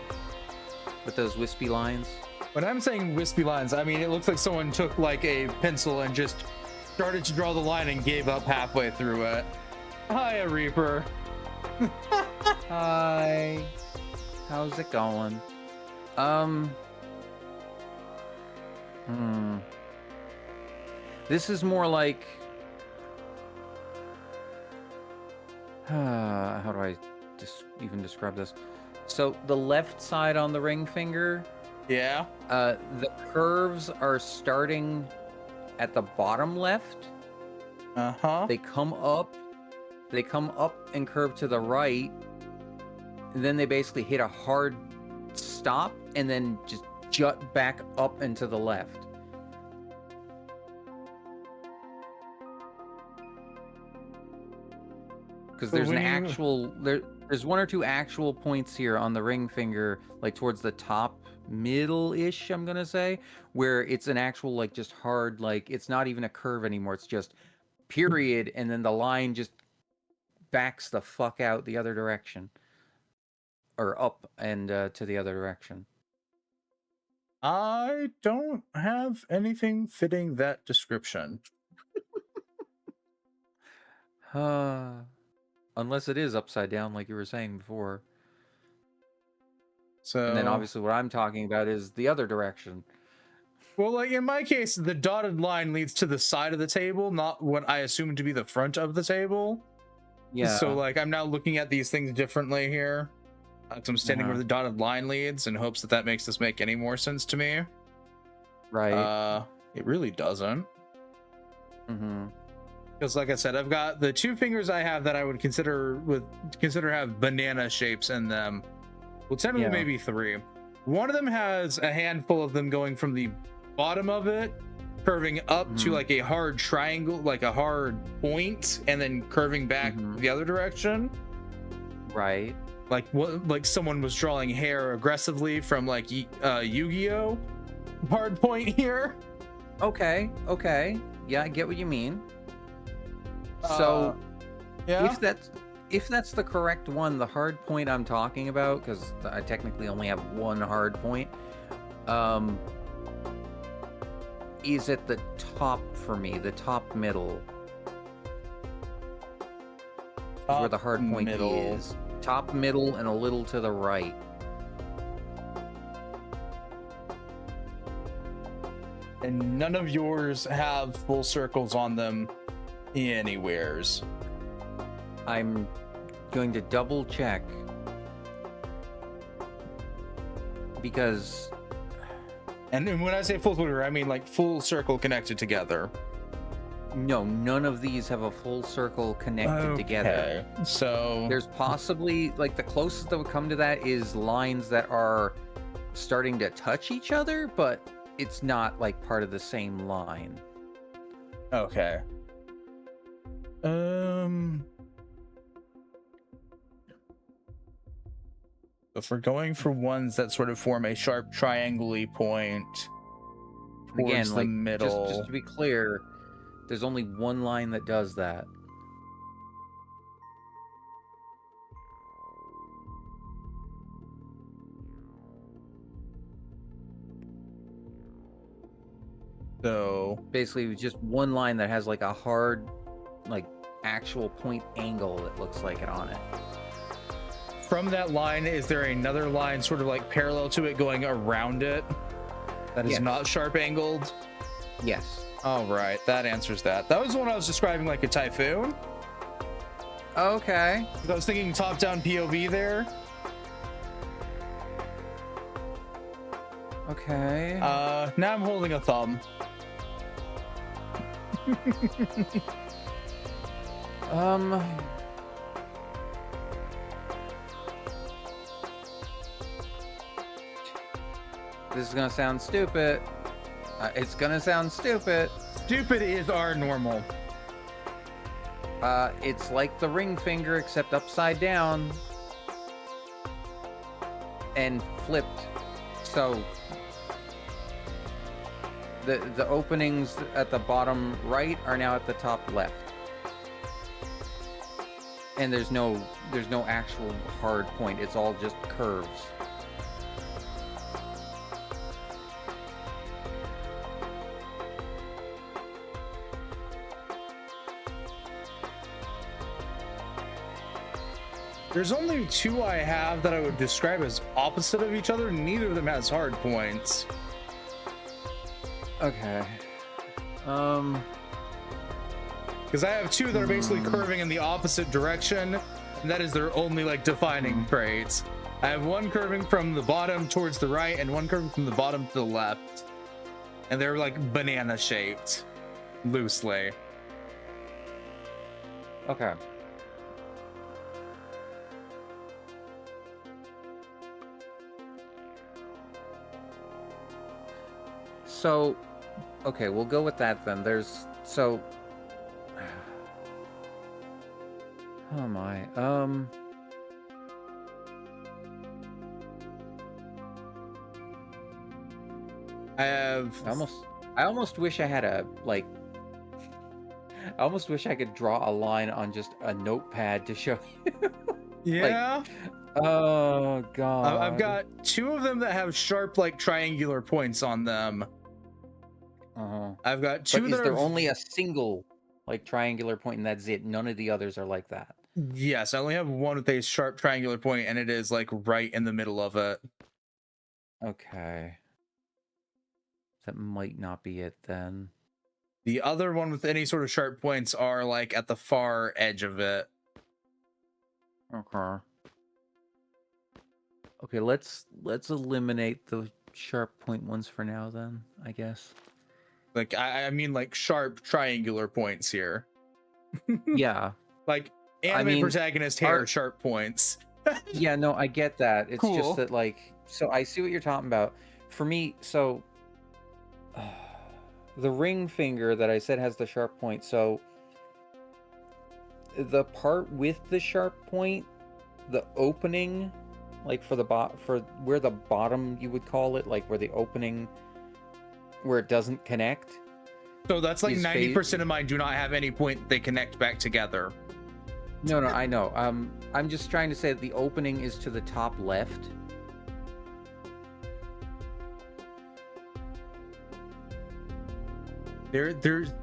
with those wispy lines. When I'm saying wispy lines, I mean it looks like someone took like a pencil and just started to draw the line and gave up halfway through it. Hiya, Reaper. Hi. How's it going? This is more like how do I even describe this? So the left side on the ring finger, Yeah. the curves are starting at the bottom left. Uh-huh. They come up and curve to the right, and then they basically hit a hard stop and then just jut back up and to the left. Because So there's an when you- actual there's one or two actual points here on the ring finger, like towards the top middle-ish, I'm gonna say, where it's an actual like just hard, like it's not even a curve anymore, it's just period, and then the line just backs the fuck out the other direction, or up and to the other direction. I don't have anything fitting that description. Unless it is upside down like you were saying before. So And then obviously what I'm talking about is the other direction. well, like in my case, the dotted line leads to the side of the table, not what I assume to be the front of the table. Yeah. So like I'm now looking at these things differently here. 'Cause I'm standing Uh-huh. where the dotted line leads in hopes that makes this make any more sense to me. Right. It really doesn't. Mm-hmm. Because like I said, I've got the 2 fingers I have that I would consider have banana shapes in them. Well, technically Yeah. maybe 3. One of them has a handful of them going from the bottom of it, curving up to Mhm. like a hard triangle, like a hard point, and then curving back Mhm. the other direction. Right. Like what? Like someone was drawing hair aggressively from like Yu-Gi-Oh! Hard point here. Okay. Okay. Yeah, I get what you mean. So Yeah. if that's the correct one, the hard point I'm talking about, because I technically only have one hard point, is at the top for me, the top middle. Is where the hard point middle. is. Top middle and a little to the right. And none of yours have full circles on them anywheres. I'm going to double check because And when I say full circle, I mean like full circle connected together. no, none of these have a full circle connected together. Okay. So There's possibly, like, the closest that would come to that is lines that are starting to touch each other, but it's not like part of the same line. okay. If we're going for ones that sort of form a sharp triangle point towards Again, the like, middle. just to be clear, there's only one line that does that. So Basically, just one line that has like a hard, like, actual point angle that looks like it on it. from that line, is there another line sort of like parallel to it going around it that is Yes. not sharp angled? Yes. All right, that answers that. That was the one I was describing like a typhoon. Okay. I was thinking top-down POV there. Okay. Now I'm holding a thumb. This is gonna sound stupid. It's gonna sound stupid. Stupid is our normal. It's like the ring finger except upside down and flipped. So the openings at the bottom right are now at the top left. And there's no actual hard point. It's all just curves. There's only 2 I have that I would describe as opposite of each other. Neither of them has hard points. Okay. Because I have 2 that are basically curving in the opposite direction, and that is their only like defining traits. I have one curving from the bottom towards the right and one curving from the bottom to the left. And they're like banana shaped, loosely. Okay. So, okay, we'll go with that then. So, oh my, I have I almost wish I had I almost wish I could draw a line on just a notepad to show you. yeah. Oh god. I've got 2 of them that have sharp like triangular points on them. Uh-huh. I've got 2 But is that there are only a single like triangular point and that's it? None of the others are like that. yes, I only have one with a sharp triangular point, and it is like right in the middle of it. Okay. That might not be it then. The other one with any sort of sharp points are like at the far edge of it. Okay. Okay, let's eliminate the sharp point ones for now then, I guess. Like I mean like sharp triangular points here. Yeah. Like I anime mean, protagonist hair our- sharp points. Yeah, no, I get that. It's Cool. just that, like, so I see what you're talking about. For me, so the ring finger that I said has the sharp point. So the part with the sharp point, the opening, like for for where the bottom you would call it, like where the opening where it doesn't connect. So that's like His 90% of mine do not have any point they connect back together. No, I know. I'm just trying to say that the opening is to the top left. There's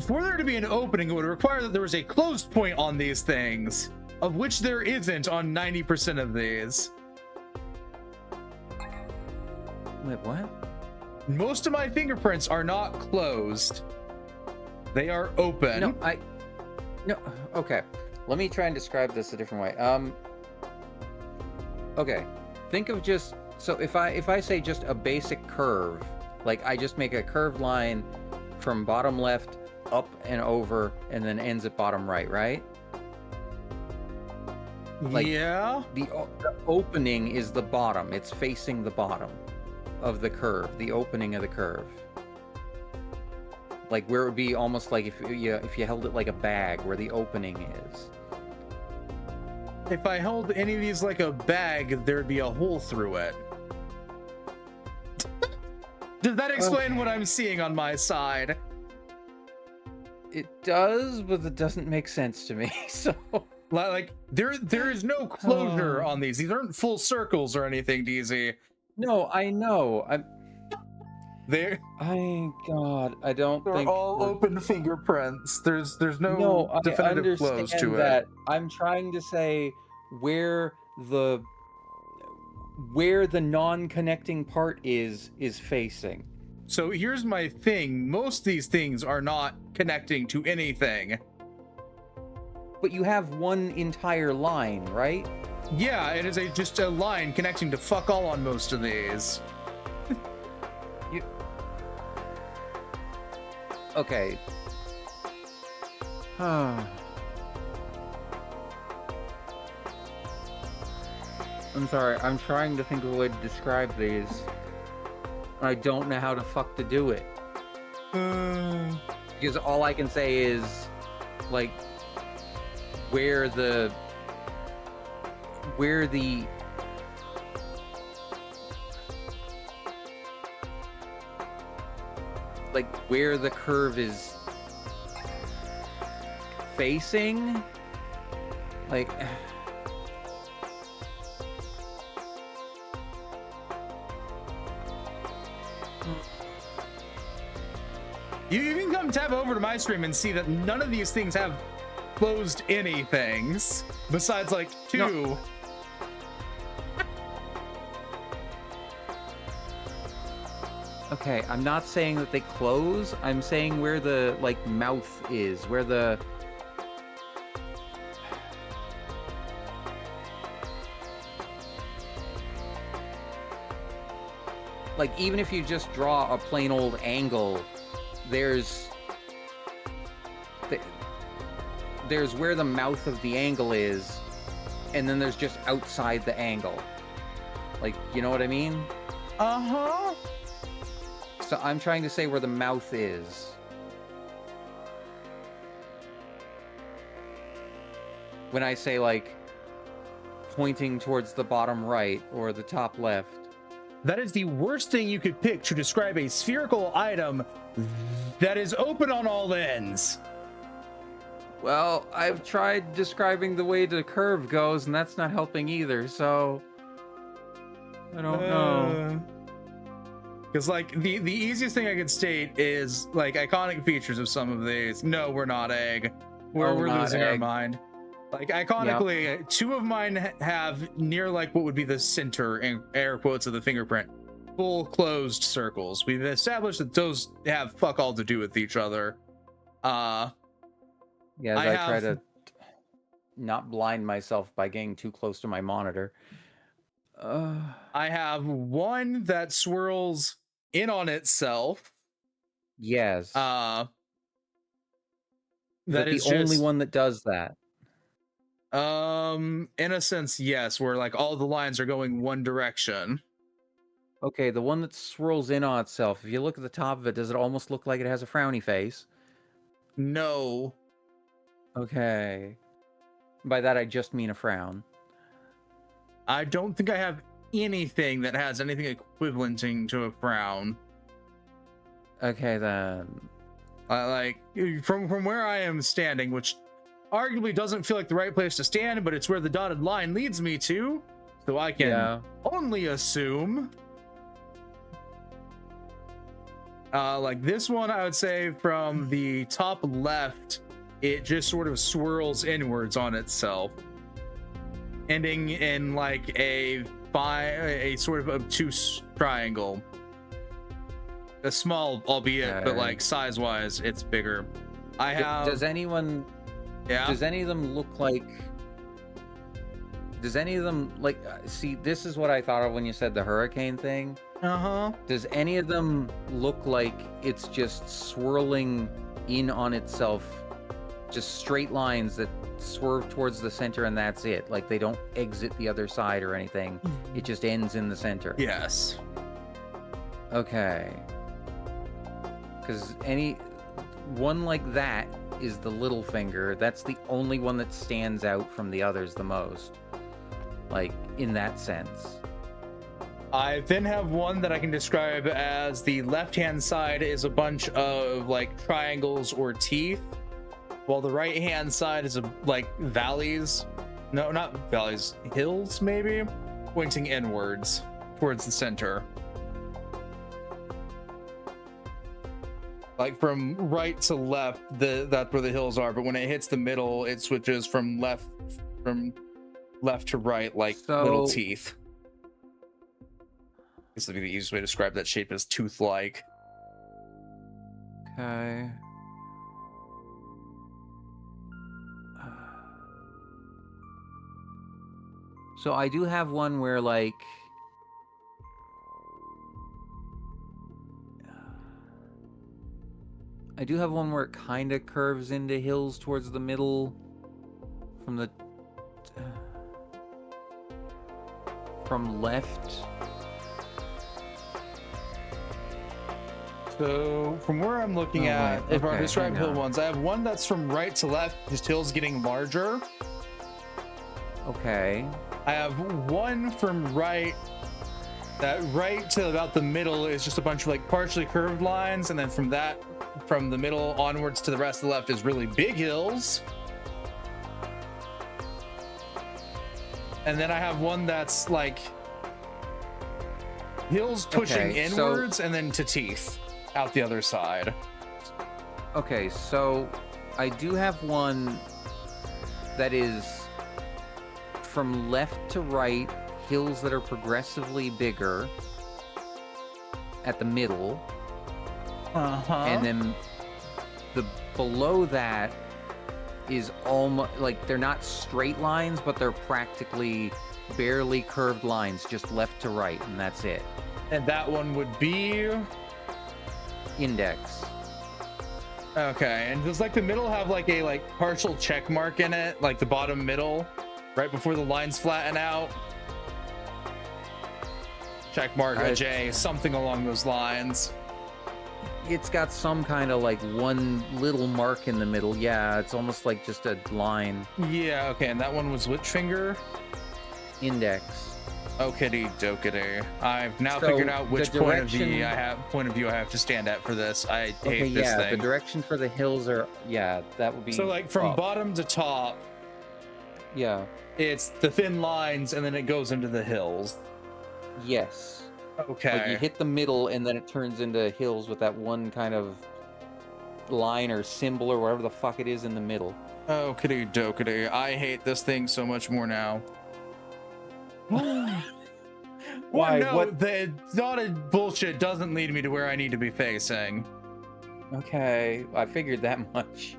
for there to be an opening, it would require that there was a closed point on these things, of which there isn't on 90% of these. Wait, what? Most of my fingerprints are not closed. They are open. No, okay. Let me try and describe this a different way. Okay. Think of just, so if I say just a basic curve, like I just make a curved line from bottom left up and over and then ends at bottom right? Like, yeah. The opening is the bottom. It's facing the bottom of the curve, the opening of the curve. Like where it would be almost like if you held it like a bag, where the opening is. If I held any of these like a bag, there'd be a hole through it. Does that explain what I'm seeing on my side? It does, but it doesn't make sense to me. So like there is no closure on these. These aren't full circles or anything, DZ. no, I know. They're I don't think all open fingerprints. There's no I definitive close to that. it. I'm trying to say where the non-connecting part is facing. So here's my thing. Most of these things are not connecting to anything. But you have one entire line, right? Yeah, it is just a line connecting to fuck all on most of these. Okay. I'm sorry, I'm trying to think of a way to describe these. I don't know how the fuck to do it. Because all I can say is, like, where the curve is facing, like, you can come tab over to my stream and see that none of these things have closed anythings besides like two. No. Okay, I'm not saying that they close. I'm saying where the, like, mouth is, where the... Like, even if you just draw a plain old angle, there's where the mouth of the angle is, and then there's just outside the angle. Like, you know what I mean? Uh-huh. So I'm trying to say where the mouth is. When I say, like, pointing towards the bottom right or the top left. That is the worst thing you could pick to describe a spherical item that is open on all ends. Well, I've tried describing the way the curve goes, and that's not helping either, so... I don't know. Because, like, the easiest thing I could state is, like, iconic features of some of these. No, we're not egg. We're losing our mind. Like, iconically, two of mine have near, like, what would be the center, in air quotes, of the fingerprint. Full closed circles. We've established that those have fuck all to do with each other. Yeah, as I try to not blind myself by getting too close to my monitor. I have one that swirls in on itself. Yes. Is That it is the only just- one that does that? In a sense, yes, where like all the lines are going one direction. Okay, the one that swirls in on itself. If you look at the top of it, does it almost look like it has a frowny face? No. Okay. By that I just mean a frown. I don't think I have anything that has anything equivalenting to a frown. Okay then. Like from where I am standing, which arguably doesn't feel like the right place to stand, but it's where the dotted line leads me to, so I can only assume. Like this one, I would say from the top left, it just sort of swirls inwards on itself, ending in like a sort of obtuse triangle. A small, albeit, but like size-wise, it's bigger. I have. Does anyone? Yeah. Does any of them look like? Does any of them like? See, this is what I thought of when you said the hurricane thing. Uh-huh. Does any of them look like it's just swirling in on itself, just straight lines that swerve towards the center and that's it? Like they don't exit the other side or anything. It just ends in the center. Yes. Okay. Because any one like that is the little finger. That's the only one that stands out from the others the most. Like in that sense. I then have one that I can describe as the left-hand side is a bunch of like triangles or teeth, while the right-hand side is like valleys. No, not valleys, hills maybe, pointing inwards towards the center. Like from right to left, that's where the hills are. But when it hits the middle, it switches from left to right, like little teeth. This would be the easiest way to describe that shape as tooth-like. Okay. So I do have one where like I do have one where it kind of curves into hills towards the middle from left. So from where I'm looking at, if I describe hill ones, I have one that's from right to left, just hills getting larger. Okay. I have one from right, that right to about the middle is just a bunch of like partially curved lines, and then from the middle onwards to the rest of the left is really big hills. And then I have one that's like hills pushing inwards and then to teeth out the other side. Okay, so I do have one that is from left to right, hills that are progressively bigger at the middle. And then the below that is almost like they're not straight lines, but they're practically barely curved lines, just left to right, and that's it. And that one would be index. Okay, and does like the middle have like a partial check mark in it, like the bottom middle, right before the lines flatten out? Check mark, a J, something along those lines. It's got some kind of like one little mark in the middle. Yeah, it's almost like just a line. Yeah, okay, and that one was which finger? Index. Okity dokity. I've now figured out which point of view I have to stand at for this. I hate this thing. The direction for the hills are that would be so like from bottom to top. Yeah. It's the thin lines and then it goes into the hills. Yes. Okay. Like you hit the middle and then it turns into hills with that one kind of line or symbol or whatever the fuck it is in the middle. Okity dokity. I hate this thing so much more now. Why? Well, no, the dotted bullshit doesn't lead me to where I need to be facing. Okay, I figured that much.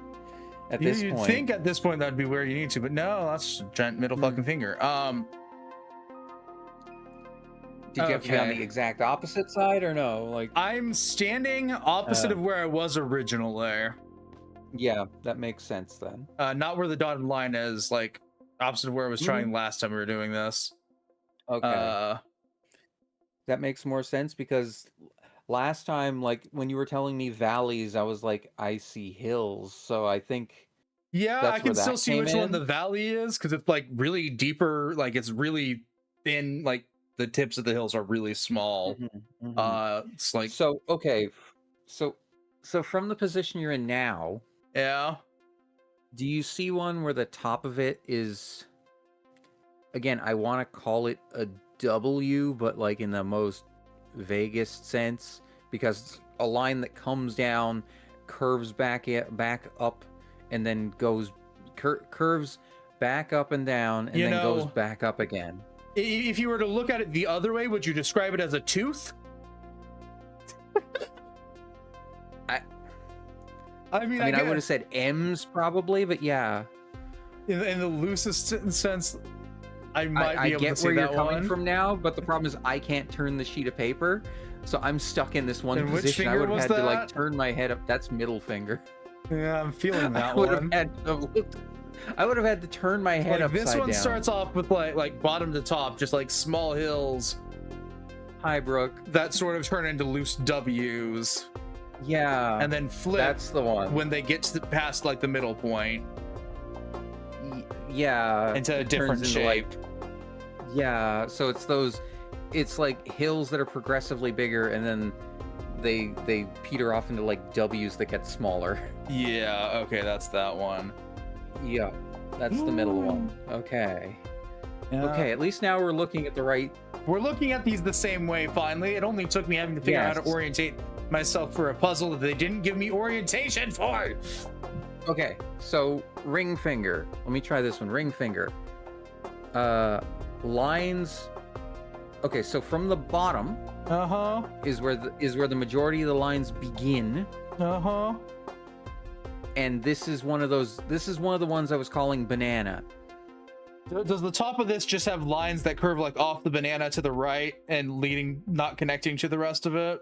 At this point, you'd think at this point that'd be where you need to, but no, that's just a giant middle fucking finger. Did you have to be on the exact opposite side or no? Like I'm standing opposite of where I was originally. Yeah, that makes sense then. Not where the dotted line is, like opposite of where I was trying Mhm. last time we were doing this. Okay. That makes more sense because last time, like when you were telling me valleys, I was like, I see hills. So I think Yeah, I that's where can still that see came which one the in. valley is because it's like really deeper, like it's really thin, like the tips of the hills are really small. Mhm, mhm. It's like, So, okay. So, so from the position you're in now, yeah. do you see one where the top of it is, again, I want to call it a W, but like in the most vaguest sense, because a line that comes down, curves back up, and then goes curves back up and down, and You then goes know, back up again. if you were to look at it the other way, would you describe it as a tooth? I I mean, I would have said M's probably, but yeah, in the loosest sense, I might I be able to get see where you're that coming one. from now. But the problem is I can't turn the sheet of paper, so I'm stuck in this one And which position. I finger would have was had to like that? turn my head up. That's middle finger. Yeah, I'm feeling that I would have one. had to have looked. I would have had to turn my head Like upside this one down. starts off with like bottom to top, just like small hills Hi, Brooke. that sort of turn into loose W's, Yeah, and then flip that's the one. when they get to past like the middle point Yeah, into a it turns different into, shape. yeah, so it's those. It's like hills that are progressively bigger, and then they peter off into like W's that get smaller. Yeah, okay, that's that one. Yeah, that's the middle one. Okay. Okay, at least now we're looking at the right. We're looking at these the same way finally. It only took me having to figure out how to Yes. orientate myself for a puzzle that they didn't give me orientation for. Okay, so ring finger. Let me try this one. Ring finger. Lines. Okay, so from the bottom Uh-huh. is where the majority of the lines begin, Uh-huh. and this is one of those. This is one of the ones I was calling banana. Does the top of this just have lines that curve like off the banana to the right and leading, not connecting to the rest of it?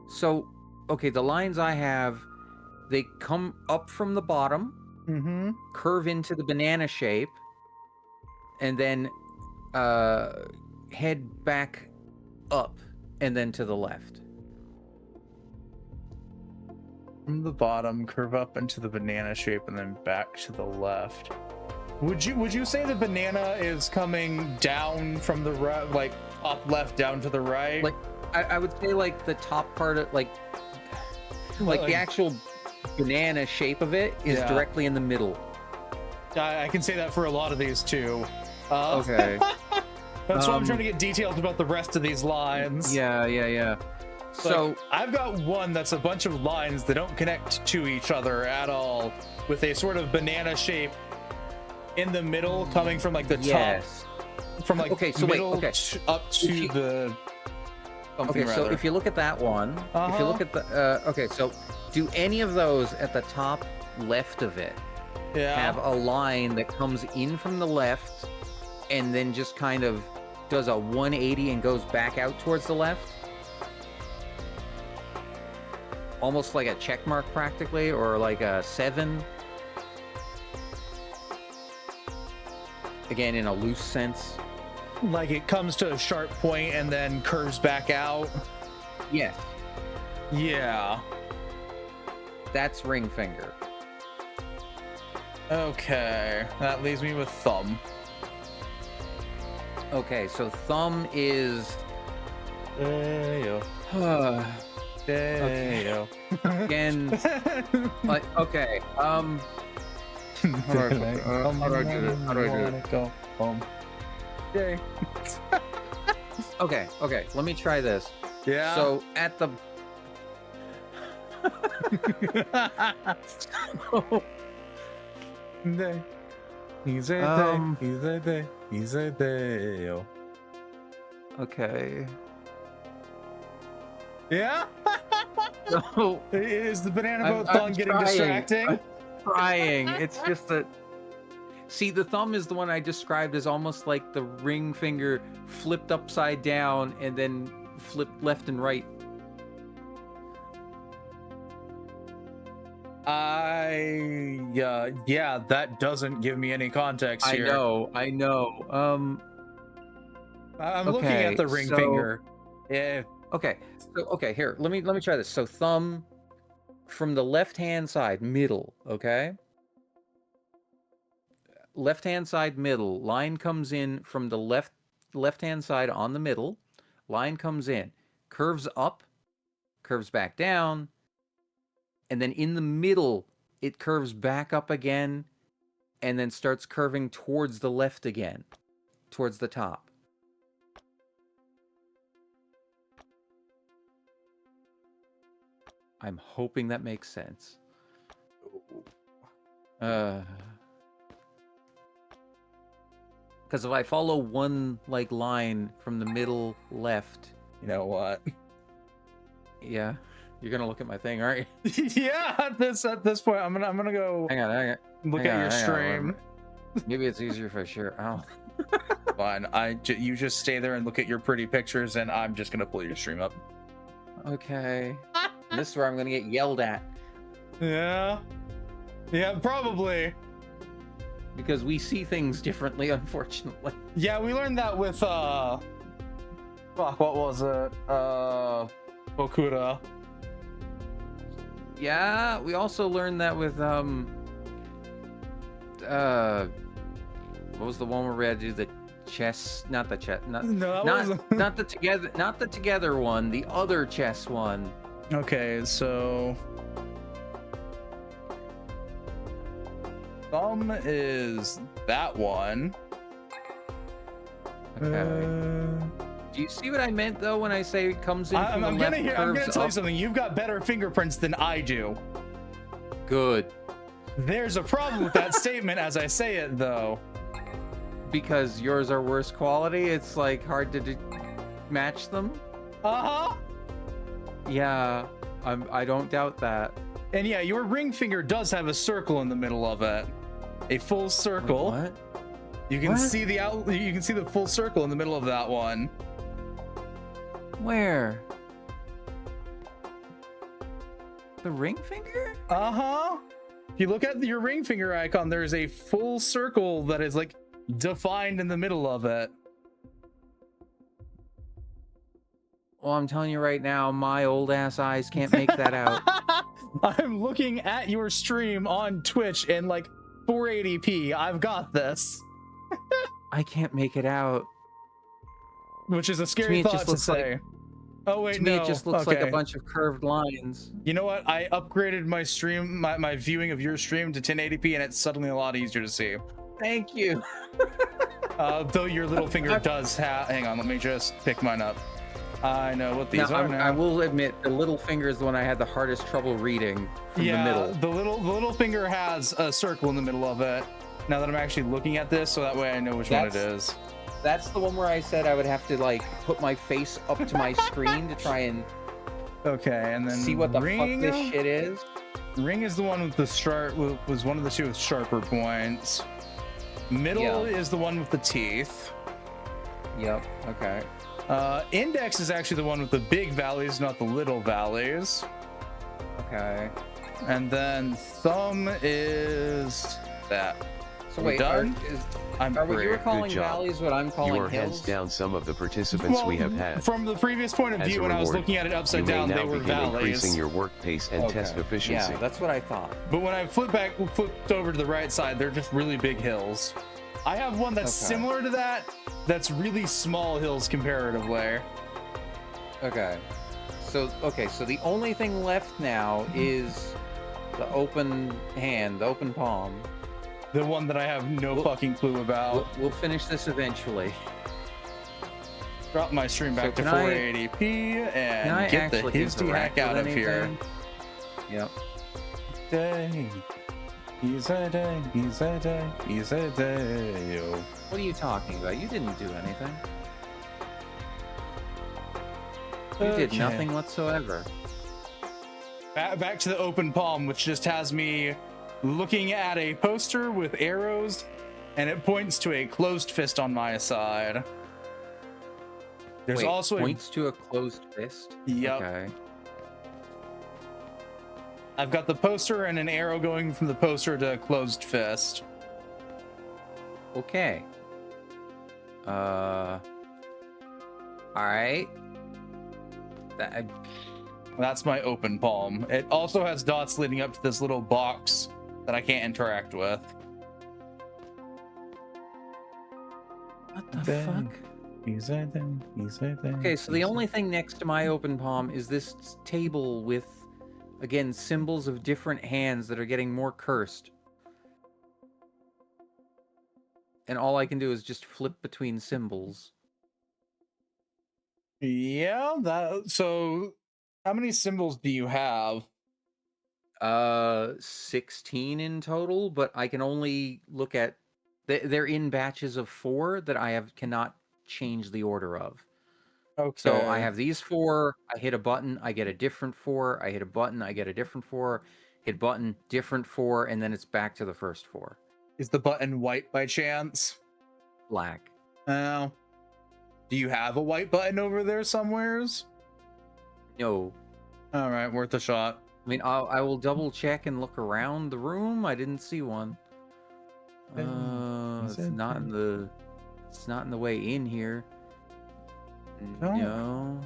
So, okay, the lines I have, they come up from the bottom, Mm-hmm. curve into the banana shape, and then head back up and then to the left. From the bottom, curve up into the banana shape and then back to the left. Would you say the banana is coming down from the right, like up left down to the right? Like, I would say like the top part of like the actual banana shape of it is Yeah. directly in the middle. I can say that for a lot of these too. Okay. That's why I'm trying to get details about the rest of these lines. Yeah. So Like, I've got one that's a bunch of lines that don't connect to each other at all, with a sort of banana shape in the middle coming from like the yes. top, from like Okay, so wait, middle okay. up to If you- the Okay, so if you look at that one, if you Uh-huh. look at the okay, so do any of those at the top left of it yeah. have a line that comes in from the left and then just kind of does a 180 and goes back out towards the left? Almost like a check mark practically, or like a 7. Again, in a loose sense. Like it comes to a sharp point and then curves back out. Yes, Yeah. that's ring finger. Okay. That leaves me with thumb. Okay, so thumb is Hey-yo. okay. Hey-yo. Again, okay. How do I do this? How do I do it? Go home. Yay. Okay. Let me try this. Yeah. So at the Day. He's a Um, day. He's a day. He's a day. Yo. okay. Yeah. So Is the banana I'm- boat I'm song getting trying. distracting? I'm trying. It's just that. See, the thumb is the one I described as almost like the ring finger flipped upside down and then flipped left and right. Yeah, that doesn't give me any context here. I know. I'm looking at the ring finger. Yeah. Okay. So here, let me try this. So thumb from the left-hand side, middle, okay? Left-hand side, middle. Line comes in from the left-hand side on the middle. Line comes in, curves up, curves back down, and then in the middle, it curves back up again, and then starts curving towards the left again, towards the top. I'm hoping that makes sense. Because if I follow one like line from the middle left, You know what? yeah, you're gonna look at my thing, aren't you? Yeah, at this point, I'm gonna go Hang on. look at your stream. Maybe it's easier if I share. Oh, Fine. You just stay there and look at your pretty pictures, and I'm just gonna pull your stream up. okay. This is where I'm gonna get yelled at Yeah, probably. because we see things differently, unfortunately. Yeah, we learned that with fuck, what was it? Bokura. Yeah, we also learned that with what was the one where we had to do the chess? Not the chess. No, that Not wasn't- not the together. Not the together one. The other chess one. Okay, so thumb is that one. Okay. Do you see what I meant though when I say it comes in from I'm the gonna left? I'm gonna curves tell you up? something. You've got better fingerprints than I do. Good, There's a problem with that statement as I say it, though. because yours are worse quality. It's like hard to match them. Uh-huh. Yeah, I don't doubt that. And yeah, your ring finger does have a circle in the middle of it. A full circle. What? You can What? see you can see the full circle in the middle of that one. Where? The ring finger? Uh-huh. If you look at your ring finger icon, there's a full circle that is like defined in the middle of it. Well, I'm telling you right now, my old ass eyes can't make that out. I'm looking at your stream on Twitch in like 480p. I've got this. I can't make it out. Which is a me, scary it thought just to looks like- say. Oh wait, To me, no. it just looks like Okay. a bunch of curved lines. You know what? I upgraded my stream, my viewing of your stream to 1080p, and it's suddenly a lot easier to see. Thank you. Though your little finger does have. Hang on, let me just pick mine up. I know what these Now, are now. I will admit, the little finger is the one I had the hardest trouble reading from yeah, the middle. the little finger has a circle in the middle of it. Now that I'm actually looking at this, so that way I know which one it is. That's the one where I said I would have to like put my face up to my screen to try and Okay, and then see what the ring, fuck this shit is. Ring is the one with the sharp. Was one of the two with sharper points. Middle Yeah. is the one with the teeth. Yep. Okay. Index is actually the one with the big valleys, not the little valleys. Okay. And then thumb is that. So We're wait, done? are what you were great. calling job. valleys what I'm calling You are hands hills? down some of the participants we have had. From the previous point of As view, a when I was reward, looking at it You upside may down, now they were begin increasing valleys. your work pace and test efficiency. Yeah, that's what I thought. But when I flipped over to the right side, they're just really big hills. I have one that's Okay. similar to that. That's really small hills comparatively. Okay. So the only thing left now is the open hand, the open palm. The one that I have no fucking clue about. We'll finish this eventually. Drop my stream back to can I- 480p Can I and get the actually histy heck out of here. Yep. Day. Easy day, easy day, easy day. Yo. What are you talking about? You didn't do anything. You did Okay. nothing whatsoever. Back to the open palm, which just has me looking at a poster with arrows and it points to a closed fist on my side. There's Wait, also points to a closed fist. Yep. Okay. I've got the poster and an arrow going from the poster to closed fist. Okay. All right. That's my open palm. It also has dots leading up to this little box that I can't interact with. What the Dang. fuck? He's right there. He's right there. Okay, so the He's only thing next to my open palm is this table with, again, symbols of different hands that are getting more cursed. And all I can do is just flip between symbols. Yeah, that. So, how many symbols do you have? 16 in total, but I can only look at. They're in batches of 4 that I cannot change the order of. Okay. So I have these 4. I hit a button, I get a different 4. I hit a button, I get a different 4. Hit button, different 4, and then it's back to the first 4. Is the button white by chance? Black. Oh. Do you have a white button over there somewheres? No. All right, worth a shot. I mean, I will double check and look around the room. I didn't see one. It's not in the. It's not in the way in here. No. No.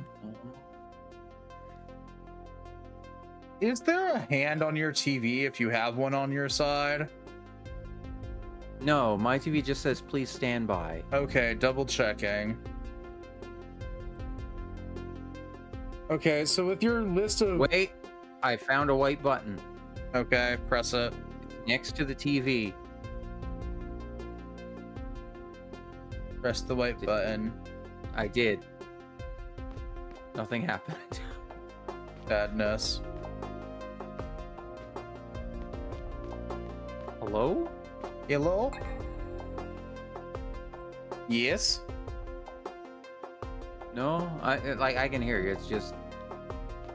Is there a hand on your TV if you have one on your side? No, my TV just says please stand by. Okay, double checking. Okay, so with your list of... Wait, I found a white button Okay, press it. next to the TV. Press the white button. I did. Nothing happened. Sadness. Hello? Hello? Yes? No, I can hear you. It's just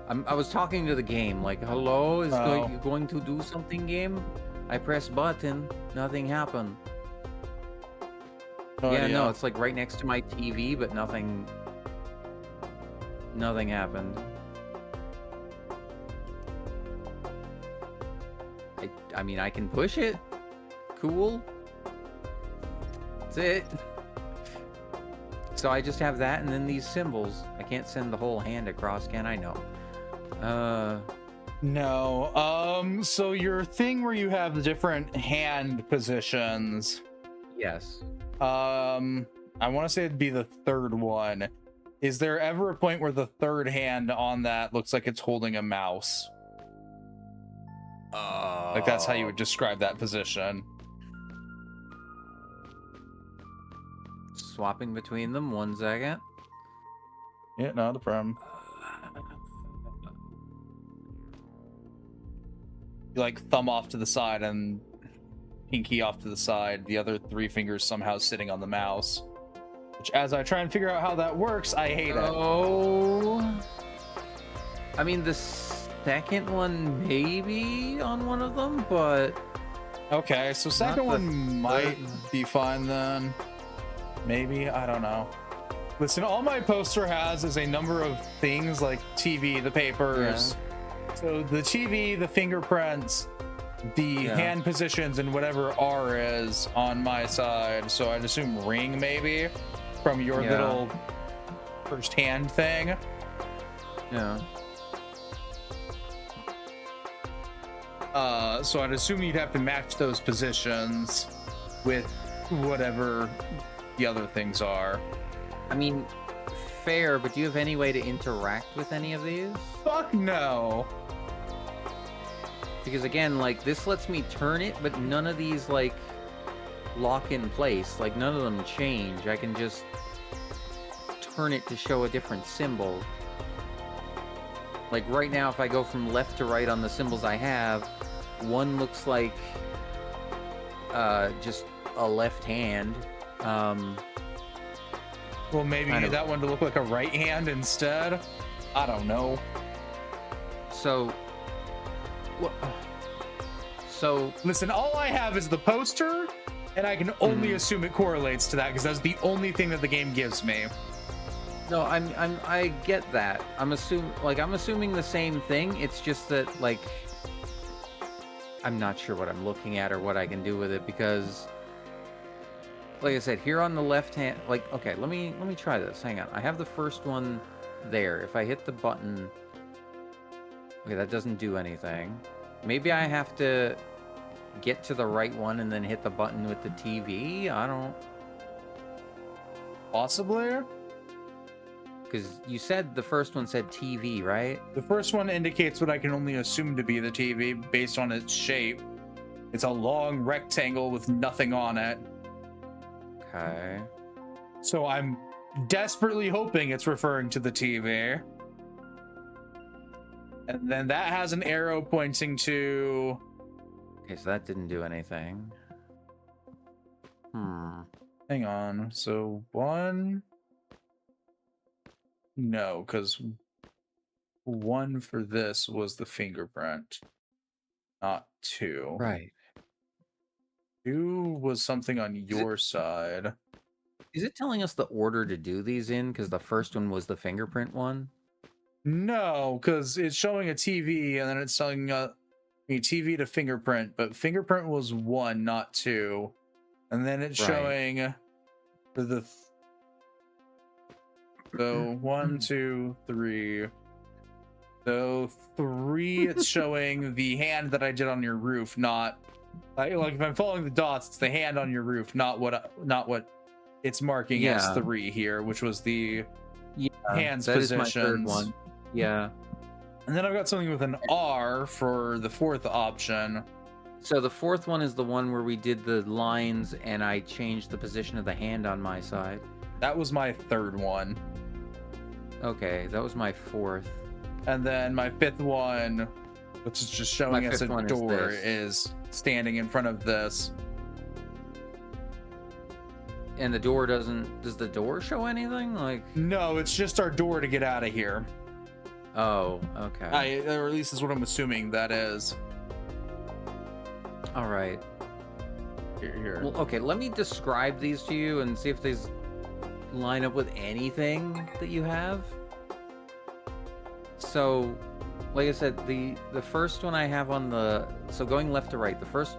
I was talking to the game. Like, hello, is Oh. you going to do something, game? I press button, nothing happened. Oh, Yeah, no, it's like right next to my TV, but nothing happened. I mean, I can push it. Cool. That's it. So I just have that and then these symbols. I can't send the whole hand across, can I? No. No. So your thing where you have the different hand positions, Yes. I want to say it'd be the third one. Is there ever a point where the third hand on that looks like it's holding a mouse? Like that's how you would describe that position. Swapping between them, 1 second. Yeah, not a problem. You like thumb off to the side and pinky off to the side, the other 3 fingers somehow sitting on the mouse. Which, as I try and figure out how that works, I hate it. Oh. I mean, the second one maybe on one of them, but Okay, so second Not the one might third. be fine then. Maybe, I don't know. Listen, all my poster has is a number of things like TV, the papers. So the TV, the fingerprints, the Yeah. hand positions, and whatever R is on my side. So I'd assume ring maybe from your Yeah. little first hand thing. yeah. So I'd assume you'd have to match those positions with whatever the other things are. I mean, fair, but do you have any way to interact with any of these? Fuck no. Because again, like, this lets me turn it, but none of these, like, lock in place. Like, none of them change. I can just turn it to show a different symbol. Like, right now, if I go from left to right on the symbols I have, one looks like just a left hand. Well, maybe Kind you of. need that one to look like a right hand instead. I don't know. So, so Listen, all I have is the poster And I can only assume it correlates to that because that's the only thing that the game gives me. No, I get that. I'm assuming the same thing. It's just that, like, I'm not sure what I'm looking at or what I can do with it because, like I said, here on the left hand, like, okay, let me try this. Hang on. I have the first one there. If I hit the button, okay, that doesn't do anything. Maybe I have to get to the right one and then hit the button with the TV. I don't. Possibly. Because you said the first one said TV, right? The first one indicates what I can only assume to be the TV based on its shape. It's a long rectangle with nothing on it. Okay. So I'm desperately hoping it's referring to the TV. And then that has an arrow pointing to... Okay, so that didn't do anything. Hang on. So 1... No, because 1 for this was the fingerprint, not 2. Right. 2 was something on your side. Is it telling us the order to do these in? Because the first one was the fingerprint one? No, because it's showing a TV and then it's telling a TV to fingerprint, but fingerprint was 1, not 2. And then it's showing the... So 1, 2, 3. So 3, it's showing the hand that I did on your roof, not like if I'm following the dots, it's the hand on your roof, not what it's marking as 3 here, which was the hands that positions. Is my third one. Yeah. And then I've got something with an R for the 4th option. So the 4th one is the one where we did the lines and I changed the position of the hand on my side. That was my 3rd one. Okay, that was my 4th. And then my 5th one, which is just showing us a door, is standing in front of this. And the door doesn't... Does the door show anything? Like... No, it's just our door to get out of here. Oh, okay. Or at least is what I'm assuming that is. All right. Here. Well, okay, let me describe these to you and see if these line up with anything that you have. So, like I said, the first one I have on the... So going left to right, the first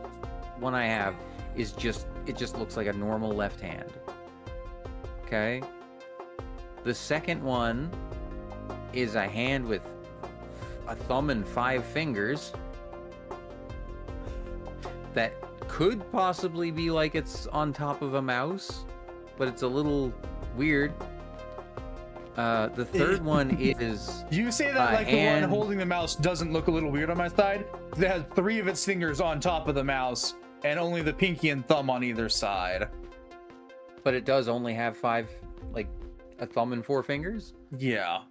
one I have is just... It just looks like a normal left hand. Okay? The second one is a hand with a thumb and 5 fingers that could possibly be like it's on top of a mouse, but it's a little weird. The third one is... You say that like the one holding the mouse doesn't look a little weird on my side? It has 3 of its fingers on top of the mouse and only the pinky and thumb on either side. But it does only have 5, like a thumb and 4 fingers? Yeah.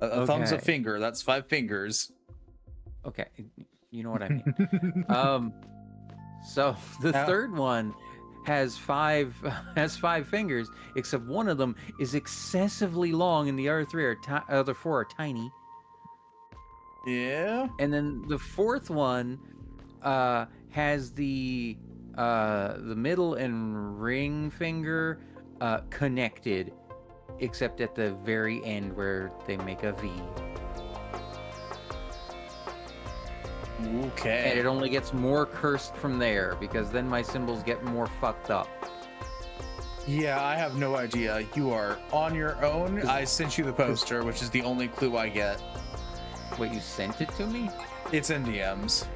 A thumb's a finger. That's 5 fingers. Okay. You know what I mean. So the third one has 5 fingers, except one of them is excessively long and the other 4 are tiny. Yeah. And then the 4th one has the middle and ring finger connected, except at the very end where they make a V. Okay. And it only gets more cursed from there, because then my symbols get more fucked up. Yeah, I have no idea. You are on your own. I sent you the poster, which is the only clue I get. Wait, you sent it to me? It's in DMs.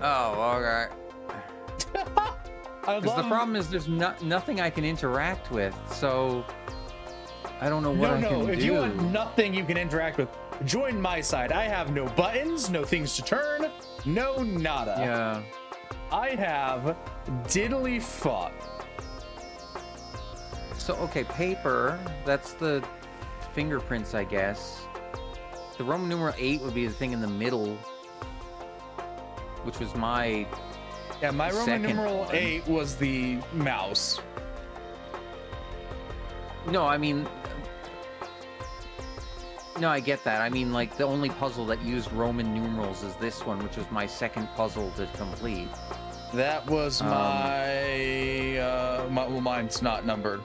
Oh, okay. Because the problem is there's nothing I can interact with, so I don't know what I can do. If you want nothing you can interact with, join my side. I have no buttons, no things to turn, no nada. Yeah. I have diddly fuck. So, okay, paper, that's the fingerprints, I guess. The Roman numeral 8 would be the thing in the middle, which was my... Yeah, my Roman numeral 8 was the mouse. No, I mean... No, I get that. I mean, like, the only puzzle that used Roman numerals is this one, which was my second puzzle to complete. That was well, mine's not numbered.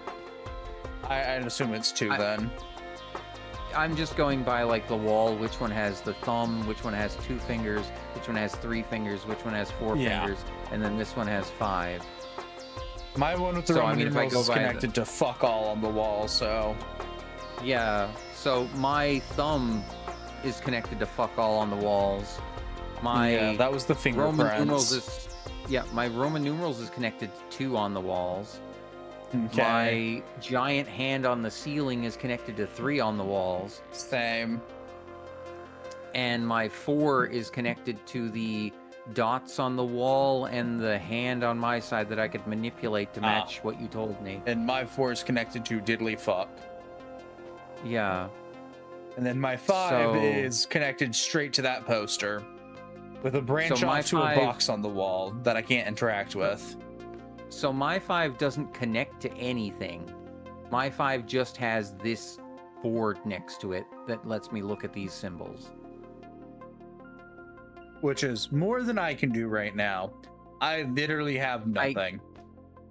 I'd assume it's 2 then. I'm just going by like the wall, which one has the thumb, which one has 2 fingers, which one has 3 fingers, which one has 4 fingers, and then this one has 5. My one with the Roman numerals is connected to fuck all on the wall, so... Yeah, so my thumb is connected to fuck all on the walls. Yeah, that was the fingerprints. Roman numerals is... Yeah, my Roman numerals is connected to 2 on the walls. Okay. My giant hand on the ceiling is connected to 3 on the walls. Same. And my 4 is connected to the dots on the wall and the hand on my side that I could manipulate to match what you told me. And my 4 is connected to diddly fuck. Yeah. And then my 5 is connected straight to that poster with a branch off to a box on the wall that I can't interact with. So my 5 doesn't connect to anything. My 5 just has this board next to it that lets me look at these symbols. Which is more than I can do right now. I literally have nothing.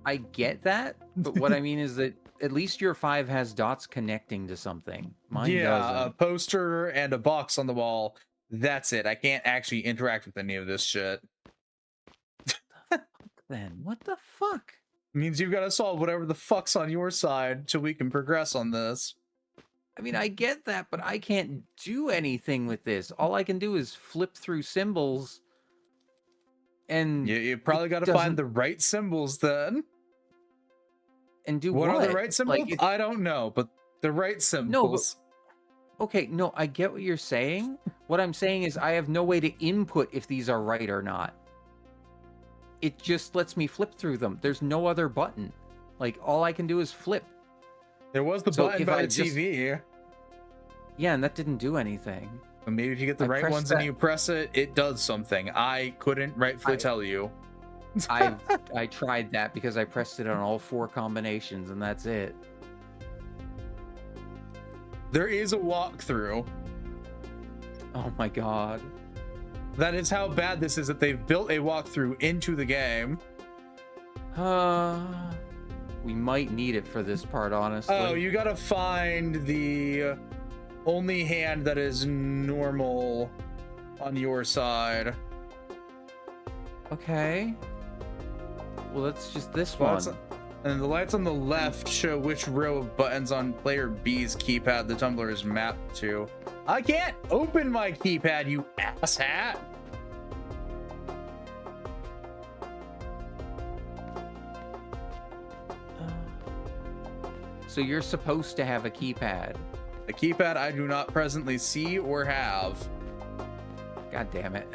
I get that, but what I mean is that at least your 5 has dots connecting to something. Mine doesn't. A poster and a box on the wall. That's it. I can't actually interact with any of this shit. Then what the fuck? Means you've got to solve whatever the fuck's on your side so we can progress on this. I mean, I get that, but I can't do anything with this. All I can do is flip through symbols. And you probably got to find the right symbols then. And do what? What are the right symbols? Like, I don't know, but the right symbols. No, okay, no, I get what you're saying. What I'm saying is I have no way to input if these are right or not. It just lets me flip through them. There's no other button. Like, all I can do is flip. There was the button by the TV. Yeah, and that didn't do anything. But maybe if you get the right ones and you press it, it does something. I couldn't rightfully tell you. I tried that because I pressed it on all 4 combinations, and that's it. There is a walkthrough. Oh my god. That is how bad this is, that they've built a walkthrough into the game. We might need it for this part, honestly. Oh, you gotta find the only hand that is normal on your side. Okay. Well, that's just this one. And the lights on the left show which row of buttons on player B's keypad the tumbler is mapped to. I can't open my keypad, you asshat! So you're supposed to have a keypad. A keypad I do not presently see or have. God damn it.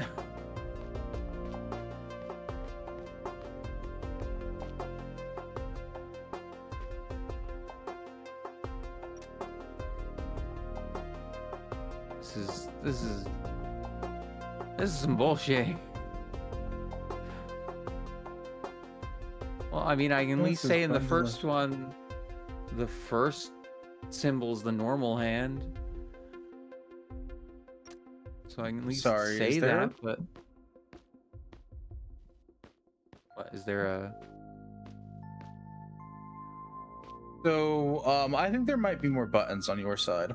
This is some bullshit. Well, I mean, I can at least say in the first one, the first symbol's the normal hand. So I can at least say that, but... What, is there a... So, I think there might be more buttons on your side.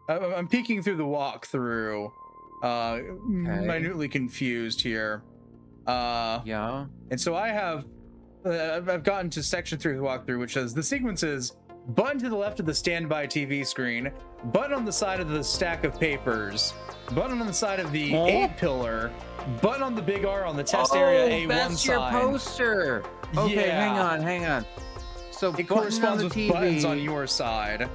I'm peeking through the walkthrough, minutely confused here. Yeah. And so I have, I've gotten to section 3 of the walkthrough, which says the sequence is button to the left of the standby TV screen, button on the side of the stack of papers, button on the side of the 8-pillar, button on the big R on the test area A1 that's sign. Your poster. Okay, yeah. hang on. So it corresponds with TV. Buttons on your side.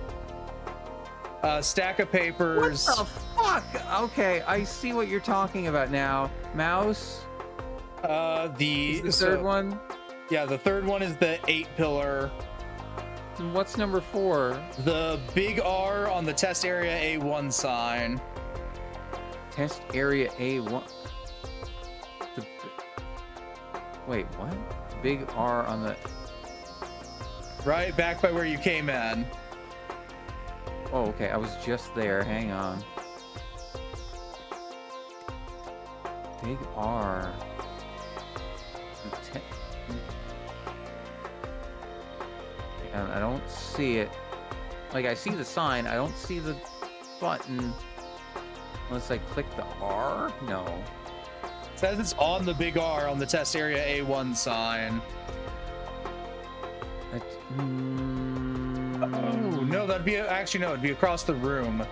Stack of papers. What the fuck? Okay, I see what you're talking about now. Mouse. The third one. Yeah, the third one is the 8-pillar. What's number 4? The big R on the test area A1 sign. Test area A1. Wait, what? Big R on the... Right back by where you came in. Oh, okay. I was just there. Hang on. Big R. And I don't see it. Like, I see the sign. I don't see the button. Unless I click the R? No. It says it's on the big R on the test area A1 sign. Oh, no, that'd be... Actually, no, it'd be across the room.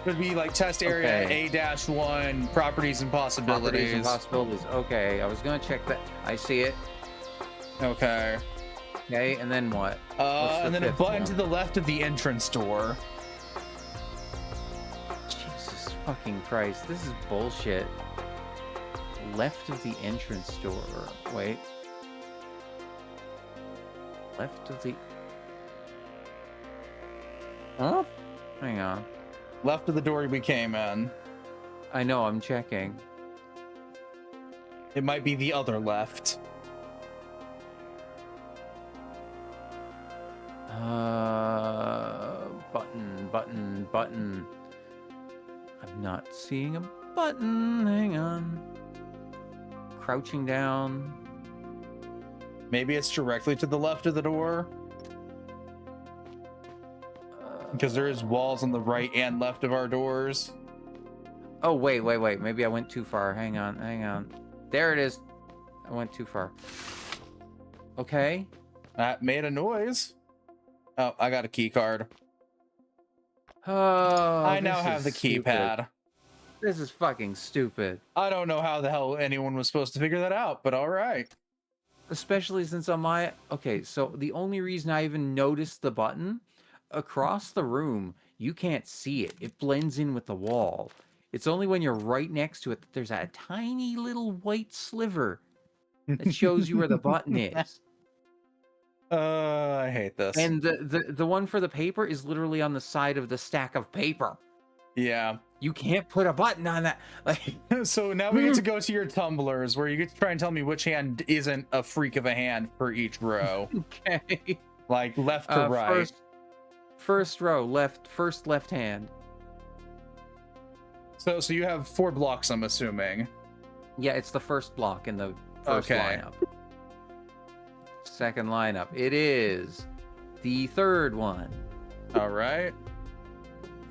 It'd be like test area Okay. A-1, properties and possibilities. Properties and possibilities. Okay, I was gonna check that. I see it. Okay. Okay, and then what? What's the And then a fifth button one? to the left of the entrance door. Jesus fucking Christ, this is bullshit. Left of the entrance door. Wait. Left of the... Huh? Hang on. Left of the door we came in. I know, I'm checking. It might be the other left. Button. I'm not seeing a button. Hang on. Crouching down. Maybe it's directly to the left of the door. Because there is walls on the right and left of our doors. Oh, wait. Maybe I went too far. Hang on. There it is. I went too far. Okay. That made a noise. Oh, I got a key card. Oh, I now this have is the stupid. keypad. This is fucking stupid. I don't know how the hell anyone was supposed to figure that out, but all right. Especially since on my... Okay, so the only reason I even noticed the button, across the room, you can't see it. It blends in with the wall. It's only when you're right next to it that there's a tiny little white sliver that shows you where the button is. I hate this. And the one for the paper is literally on the side of the stack of paper. Yeah. You can't put a button on that. Like, So now we get to go to your tumblers, where you get to try and tell me which hand isn't a freak of a hand for each row. okay. Like left to right. First row, first left hand. So you have 4 blocks, I'm assuming. Yeah, it's the first block in the first Okay. lineup. Second lineup. It is the third one. All right.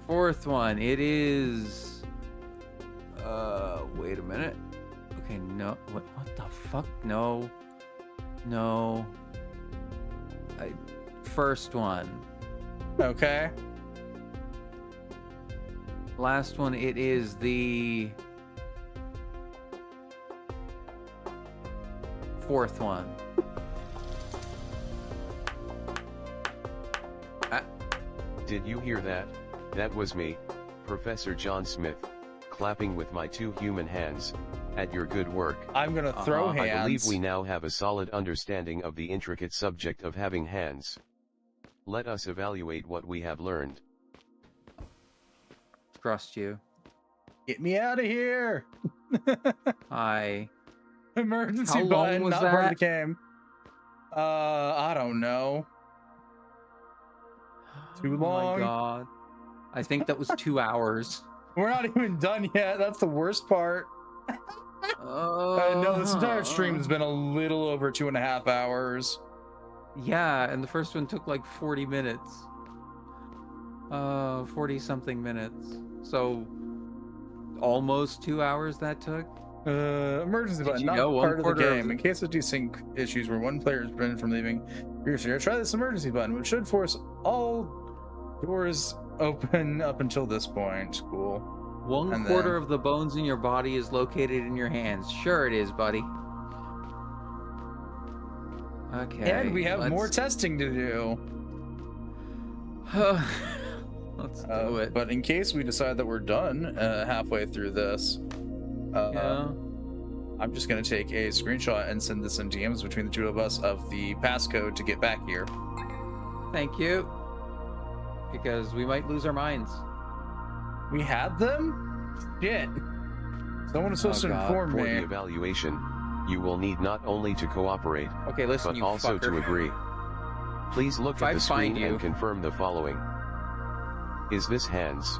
Fourth one. It is... wait a minute. Okay, no. What the fuck? No. First one. Okay. Last one, it is the... fourth one. Did you hear that? That was me, Professor John Smith, clapping with my 2 human hands, at your good work. I'm gonna throw hands. I believe we now have a solid understanding of the intricate subject of having hands. Let us evaluate what we have learned. Trust you. Get me out of here. Hi. Emergency How long button, was not part of that? the game. I don't know. Too Oh long. my god. I think that was 2 hours. We're not even done yet. That's the worst part. No, this entire stream has been a little over 2.5 hours. Yeah, and the first one took like 40 minutes. 40 something minutes. So almost 2 hours that took. Emergency Did button, you not know part of the one quarter of game. In case of desync issues where one player is prevented from leaving your sphere, try this emergency button, which should force all doors open up until this point. Cool. One And quarter then- of the bones in your body is located in your hands. Sure it is, buddy. Okay. And we have more let's- testing to do. Let's do it. But in case we decide that we're done halfway through this, Yeah. I'm just going to take a screenshot and send this in DMs between the two of us of the passcode to get back here. Thank you. Because we might lose our minds. We had them? Shit. Someone was supposed Oh, to God. inform For the me. evaluation, you will need not only to cooperate, Okay, listen, but you also fucker. to agree. Please look If at I the screen find you- and confirm the following. Is this hands?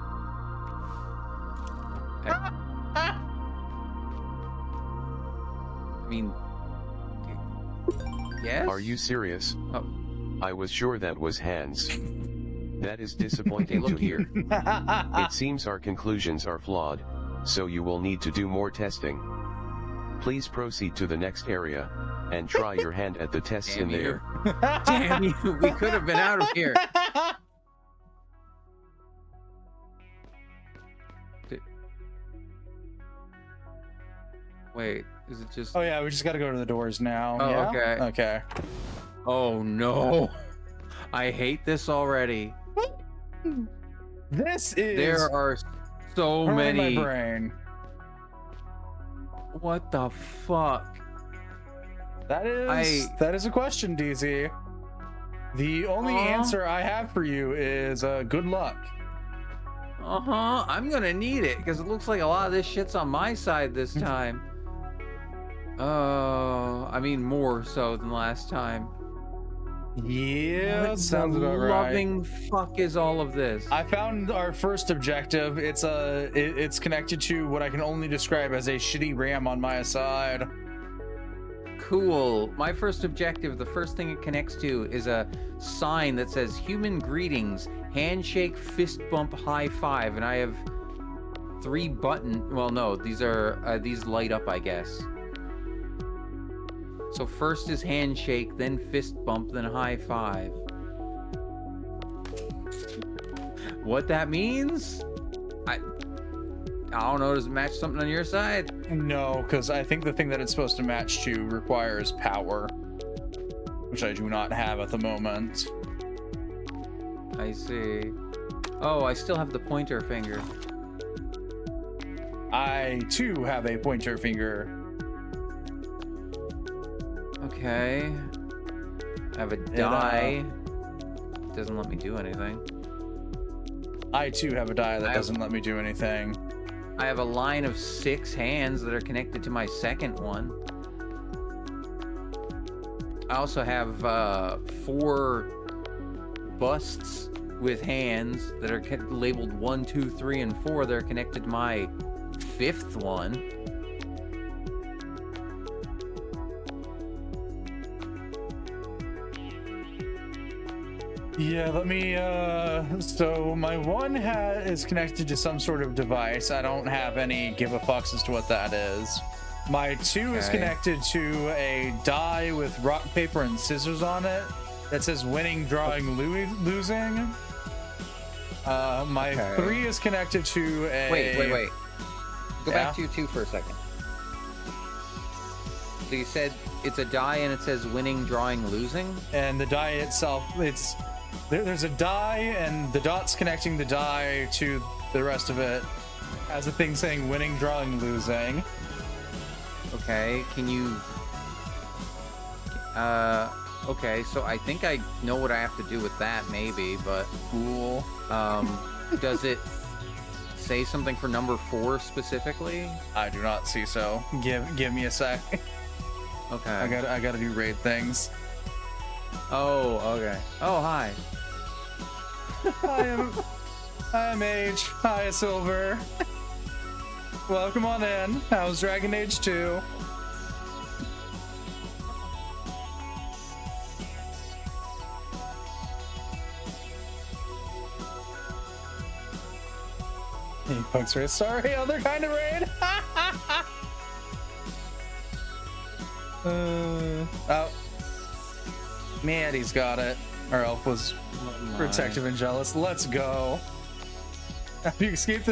I mean, yes? Are you serious? Oh. I was sure that was Hans. That is disappointing Look to hear. It seems our conclusions are flawed, so you will need to do more testing. Please proceed to the next area, and try your hand at the tests in there. Damn you, we could have been out of here. Wait, is it just... Oh yeah, we just gotta go to the doors now. Oh, Yeah? okay. Okay. Oh no. I hate this already. This is There are so hurting many. my brain. What the fuck? That is a question, DZ. The only answer I have for you is good luck. I'm gonna need it because it looks like a lot of this shit's on my side this time. I mean more so than last time. Yeah, What sounds the about right. loving fuck is all of this? I found our first objective. It's connected to what I can only describe as a shitty RAM on my side. Cool. My first objective, the first thing it connects to is a sign that says human greetings, handshake, fist bump, high five, and I have 3 well no, these are these light up, I guess. So first is handshake, then fist bump, then high five. What that means? I don't know. Does it match something on your side? No, because I think the thing that it's supposed to match to requires power, which I do not have at the moment. I see. Oh, I still have the pointer finger. I too have a pointer finger. Okay. I have a die. Doesn't let me do anything. I too have a die that I- doesn't let me do anything. I have a line of 6 hands that are connected to my second one. I also have 4 busts with hands that are labeled 1, 2, 3, and 4. They're connected to my 5th one. Yeah, let me, so my one is connected to some sort of device. I don't have any give a fucks as to what that is. My 2 is Okay. connected to a die with rock, paper, and scissors on it that says winning, drawing, losing. My Okay. 3 is connected to a... Wait. Go Yeah? back to your 2 for a second. So you said it's a die and it says winning, drawing, losing? And the die itself, there's a die, and the dot's connecting the die to the rest of it as a thing saying winning, drawing, losing. Okay, can you... okay, so I think I know what I have to do with that, maybe, but... Cool. Does it say something for number 4 specifically? I do not see so. Give me a sec. Okay. I gotta do raid things. Oh, okay. Oh, hi. Hi, Mage. Hi, Silver. Welcome on in. How's Dragon Age 2? Hey, folks, we're sorry, other kind of raid. Oh, Maddie's got it. Our elf was protective and jealous. Let's go. Have you escaped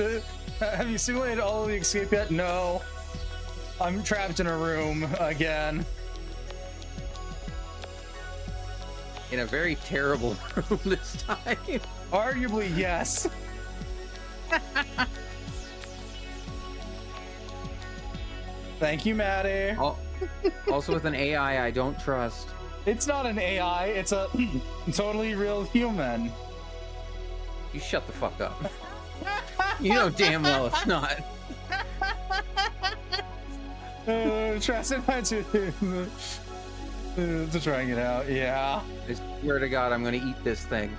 have you simulated all of the escape yet? No. I'm trapped in a room again. In a very terrible room this time. Arguably, yes. Thank you, Maddie. Also with an AI I don't trust. It's not an AI, it's a totally real human. You shut the fuck up. You know damn well it's not. Trusted my to trying it out, yeah. I swear to God, I'm gonna eat this thing.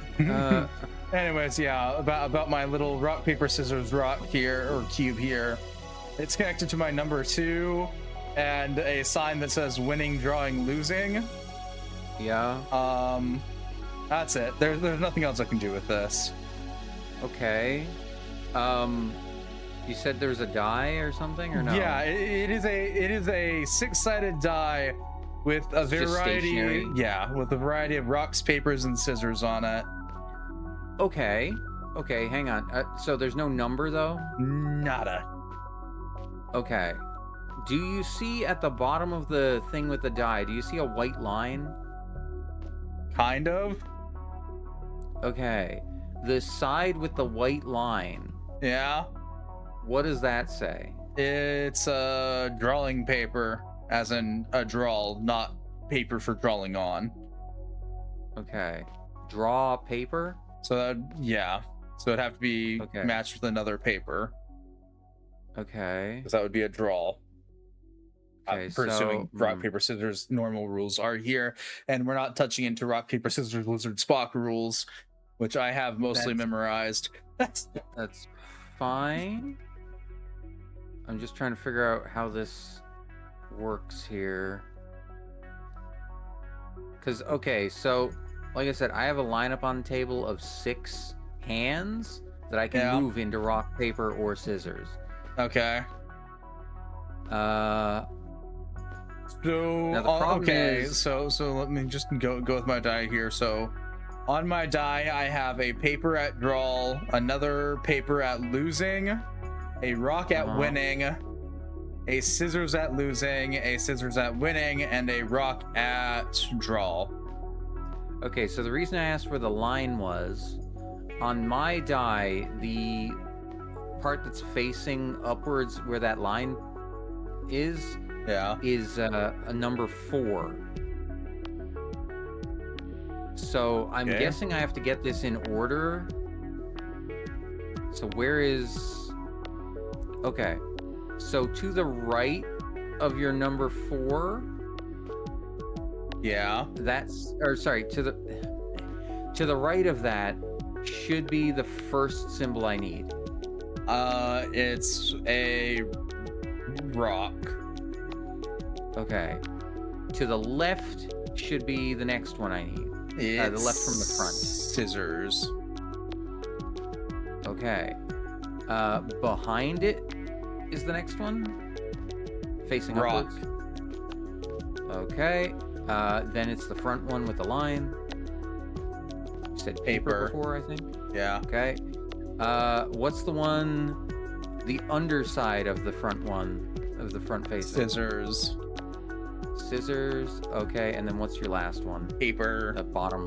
Anyways, yeah, about my little rock, paper, scissors, rock here, or cube here. It's connected to my number 2, and a sign that says winning, drawing, losing. Yeah. That's it. There's nothing else I can do with this. Okay. You said there's a die or something, or no? Yeah, it is a 6-sided die with a It's just variety. stationary? Yeah, with a variety of rocks, papers, and scissors on it. Okay. Okay, hang on. So there's no number though? Nada. Okay. Do you see at the bottom of the thing with the die, do you see a white line? Kind of. Okay. The side with the white line, Yeah. what does that say? It's a drawing paper, as in a draw, not paper for drawing on. Okay. Draw paper? So that, yeah. So it'd have to be Okay. matched with another paper, Okay. because that would be a draw. Okay, I'm pursuing so, rock, paper, scissors. Normal rules are here, and we're not touching into rock, paper, scissors, lizard, Spock rules, which I have mostly That's- memorized. That's fine. I'm just trying to figure out how this works here. Because, okay, so, like I said, I have a lineup on the table of 6 hands that I can Yeah. move into rock, paper, or scissors. Okay. So Now, the problem okay, is- so let me just go with my die here. So on my die, I have a paper at draw, another paper at losing, a rock at Uh-huh. winning, a scissors at losing, a scissors at winning, and a rock at draw. Okay, so the reason I asked where the line was, on my die, the part that's facing upwards where that line is Yeah. a number 4. So I'm Okay. guessing I have to get this in order. So where is... Okay. So to the right of your number 4, Yeah. that's... Or sorry, to the right of that should be the first symbol I need. It's a rock. Okay. To the left should be the next one I need. The left from the front. Scissors. Okay. Behind it is the next one. Facing Rock. upwards. Okay. Then it's the front one with the line. You said paper Paper. before, I think. Yeah. Okay. What's the one? The underside of the front one, of the front facing. Scissors. Scissors. Okay. And then what's your last one? Paper. The bottom.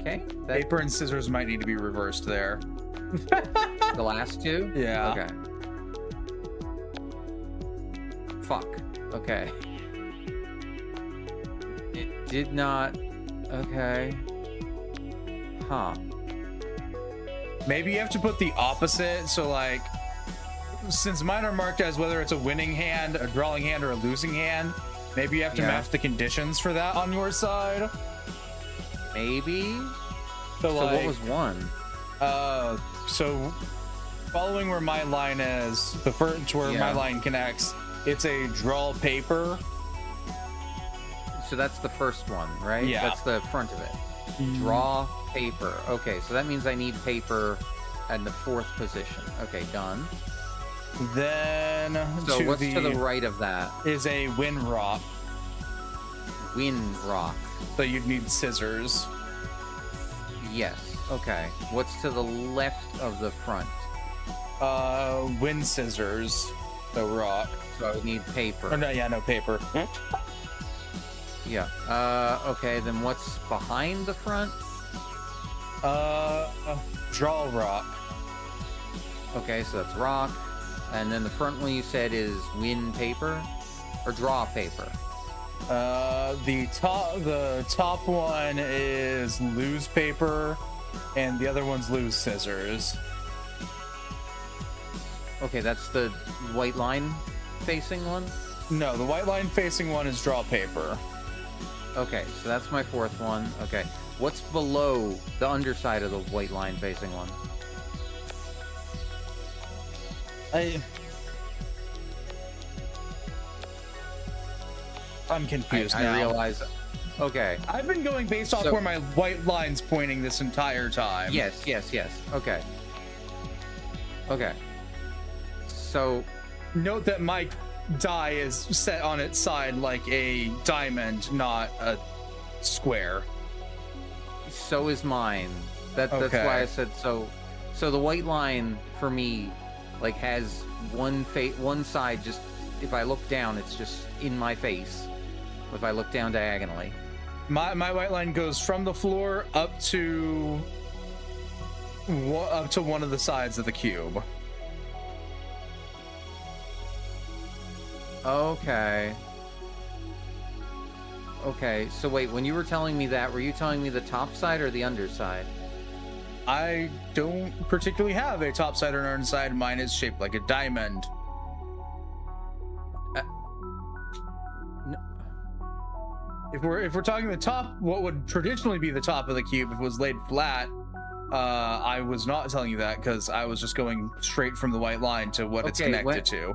Okay. That, Paper and scissors might need to be reversed there. the last two? Yeah. Okay. Fuck. Okay. It did not. Okay. Huh. Maybe you have to put the opposite. So, like, since mine are marked as whether it's a winning hand, a drawing hand, or a losing hand, maybe you have to Yeah. match the conditions for that on your side. Maybe. So, So like, what was one? so following where my line is, the first where my Yeah. line connects, it's a draw paper. So that's the first one, right? Yeah. That's the front of it. Draw paper. Okay, so that means I need paper at the 4th position. Okay, done. Then So to what's the, to the right of that? is a win rock. Win rock. So you'd need scissors. Yes. Okay. What's to the left of the front? Win scissors. So rock. So I would need Or paper. no, yeah, no paper. Yeah. Okay, then what's behind the front? Draw rock. Okay, so that's rock. And then the front one you said is win paper? Or draw paper? The top one is lose paper, and the other one's lose scissors. Okay, that's the white line facing one? No, the white line facing one is draw paper. Okay, so that's my 4th one. Okay. What's below the underside of the white line facing one? I'm confused I now. realize. Okay. I've been going based off So- where my white line's pointing this entire time. Yes. Okay. Okay. So, Note that my die is set on its side like a diamond, not a square. so is mine. That's Okay. why I said so. So the white line for me, like, has one side. Just if I look down, it's just in my face. If I look down diagonally. My white line goes from the floor up to one of the sides of the cube. Okay. Okay, so wait, when you were telling me that, were you telling me the top side or the underside? I don't particularly have a top side or an underside. Mine is shaped like a diamond. If we're talking the top, what would traditionally be the top of the cube if it was laid flat, I was not telling you that because I was just going straight from the white line to what it's Okay, connected to.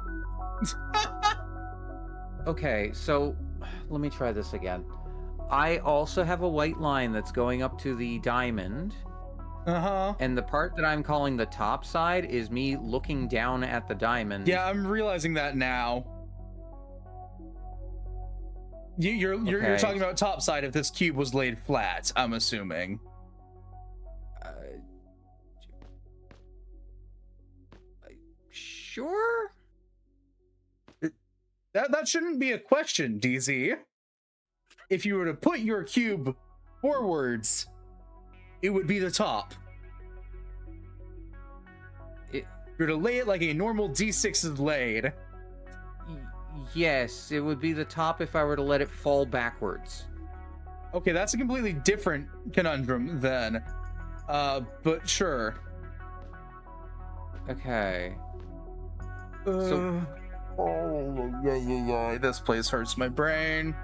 Okay, so let me try this again. I also have a white line that's going up to the diamond, Uh-huh. and the part that I'm calling the top side is me looking down at the diamond. Yeah, I'm realizing that now. You're Okay. talking about top side if this cube was laid flat, I'm assuming. Sure? That shouldn't be a question, DZ. If you were to put your cube forwards, it would be the top. It, You're to lay it like a normal D6 is laid. yes, it would be the top if I were to let it fall backwards. Okay, that's a completely different conundrum then. But sure. Okay. Oh, yeah. This place hurts my brain.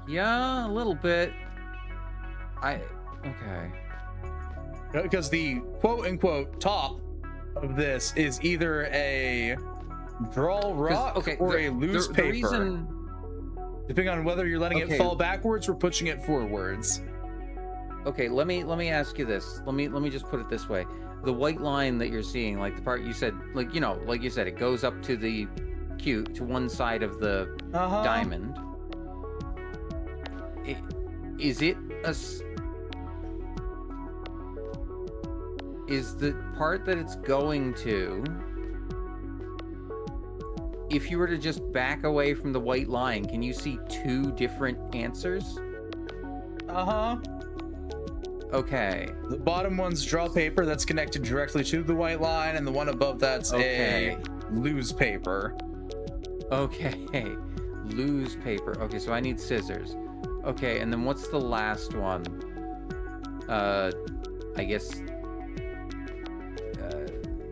Yeah, a little bit. Okay. Because the quote-unquote top of this is either a draw rock or a loose paper. The reason... Depending on whether you're letting it Okay. fall backwards or pushing it forwards. Okay, let me ask you this. Let me just put it this way. The white line that you're seeing, like the part you said, like, you know, like you said, it goes up to the cube, to one side of the diamond. Is the part that it's going to, if you were to just back away from the white line, can you see two different answers? Okay. The bottom one's draw paper that's connected directly to the white line, and the one above that's Okay. a lose paper. Okay. Lose paper. Okay, so I need scissors. Okay, and then what's the last one? I guess...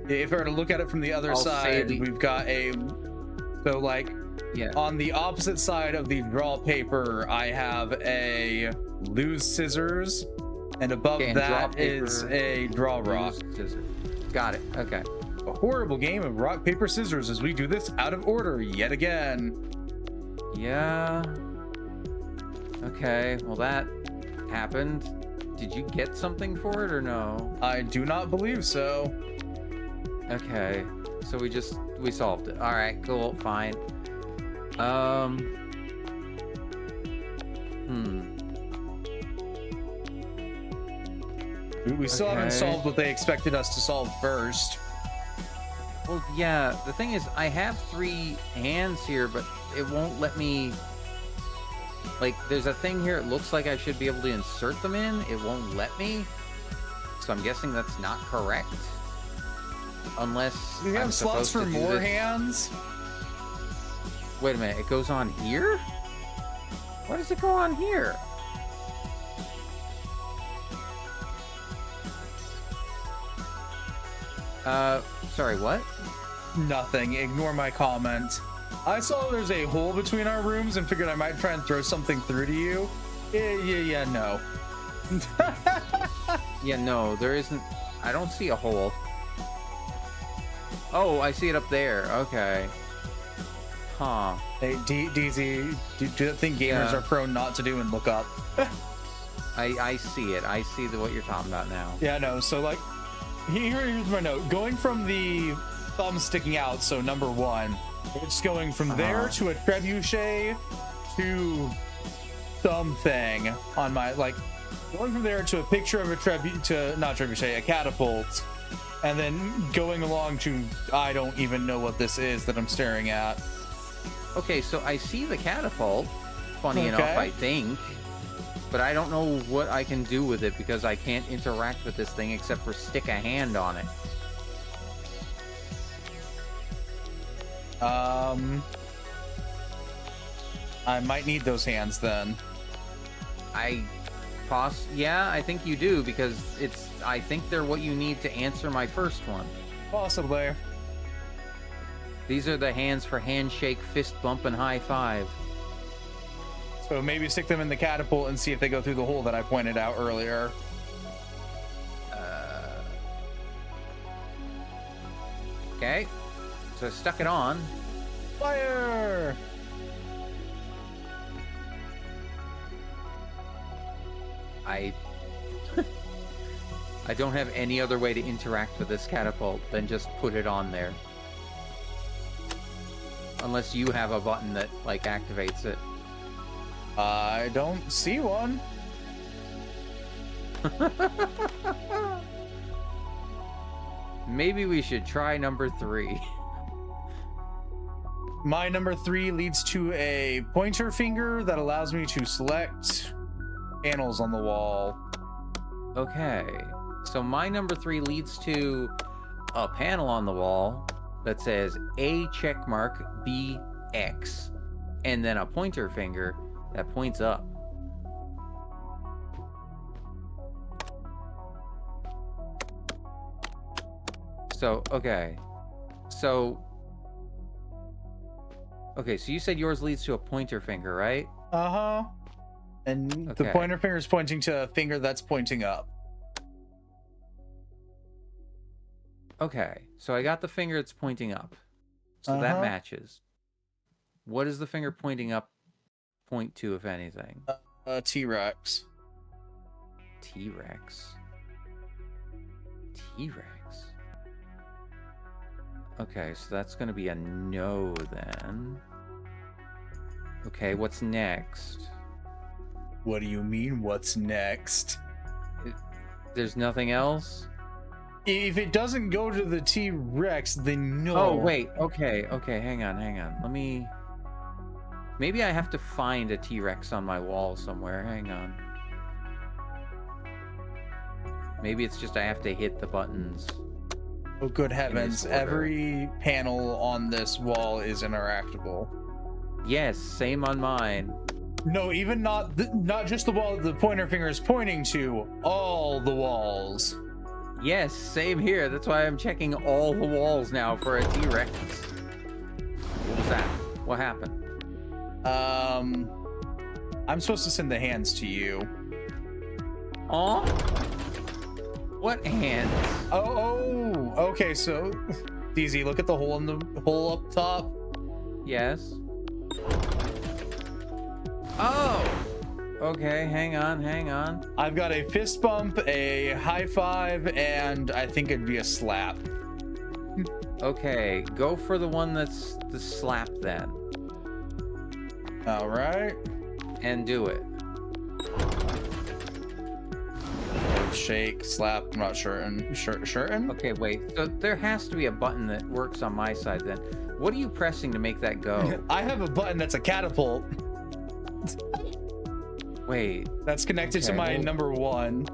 If I were to look at it from the other I'll say side, the- we've got a... So, like, yeah. on the opposite side of the draw paper, I have a lose scissors, and above Okay, and draw that is paper, a draw rock. Lose scissors. Got it. Okay. A horrible game of rock, paper, scissors as we do this out of order yet again. Yeah. Okay, well that happened. Did you get something for it or no? I do not believe so. Okay, so we solved it. All right, cool, fine. We still haven't Okay. solved what they expected us to solve first. Well, yeah, the thing is, I have 3 hands here, but it won't let me... Like, there's a thing here, it looks like I should be able to insert them in. It won't let me. So I'm guessing that's not correct. Unless Do we I'm have slots supposed for to do more this- hands? Wait a minute, it goes on here? Why does it go on here? Sorry, what? Nothing. Ignore my comment. I saw there's a hole between our rooms and figured I might try and throw something through to you. Yeah, no. Yeah, no, there isn't... I don't see a hole. Oh, I see it up there. Okay. Huh. Hey, DZ, do you think gamers Yeah. are prone not to do and look up? I see it. I see what you're talking about now. Yeah, no. So like, here's my note. Going from the thumb sticking out, so number 1, it's going from there to a trebuchet to something on my going from there to a picture of a not trebuchet, a catapult, and then going along to I don't even know what this is that I'm staring at. Okay, so I see the catapult. Funny enough, Okay. I think. But I don't know what I can do with it because I can't interact with this thing except for stick a hand on it. I might need those hands then. Yeah, I think you do because I think they're what you need to answer my first one. Possibly. These are the hands for handshake, fist bump, and high five. So maybe stick them in the catapult and see if they go through the hole that I pointed out earlier. Okay, so I stuck it on. Fire! I don't have any other way to interact with this catapult than just put it on there. Unless you have a button that activates it. I don't see one. Maybe we should try number 3. My number 3 leads to a pointer finger that allows me to select panels on the wall. Okay, so my number 3 leads to a panel on the wall that says A checkmark B X, and then a pointer finger that points up. So, okay. So you said yours leads to a pointer finger, right? Uh-huh. And the Okay. pointer finger is pointing to a finger that's pointing up. Okay, so I got the finger that's pointing up. So that Uh-huh. matches. What does the finger pointing up point to, if anything? T-Rex. T-Rex. T-Rex. Okay, so that's going to be a no then. Okay, what's next? What do you mean, what's next? There's nothing else? If it doesn't go to the T-Rex, then no. Oh, wait. Okay, hang on. Maybe I have to find a T-Rex on my wall somewhere. Hang on. Maybe it's just I have to hit the buttons. Oh, good heavens. order. Every panel on this wall is interactable. Yes, same on mine. No, even not just the wall that the pointer finger is pointing to, all the walls. Yes, same here. That's why I'm checking all the walls now for a T-Rex. What was that? What happened? I'm supposed to send the hands to you. Aw? What hands? Oh, okay, so DZ, look at the hole up top. Yes. Oh! Okay, hang on. I've got a fist bump, a high five, and I think it'd be a slap. Okay, go for the one that's the slap then. All right. And do it. Or shake, slap, I'm not sure. Certain? Okay, wait. So there has to be a button that works on my side then. What are you pressing to make that go? I have a button that's a catapult Wait. that's connected to Okay, my well- number 1.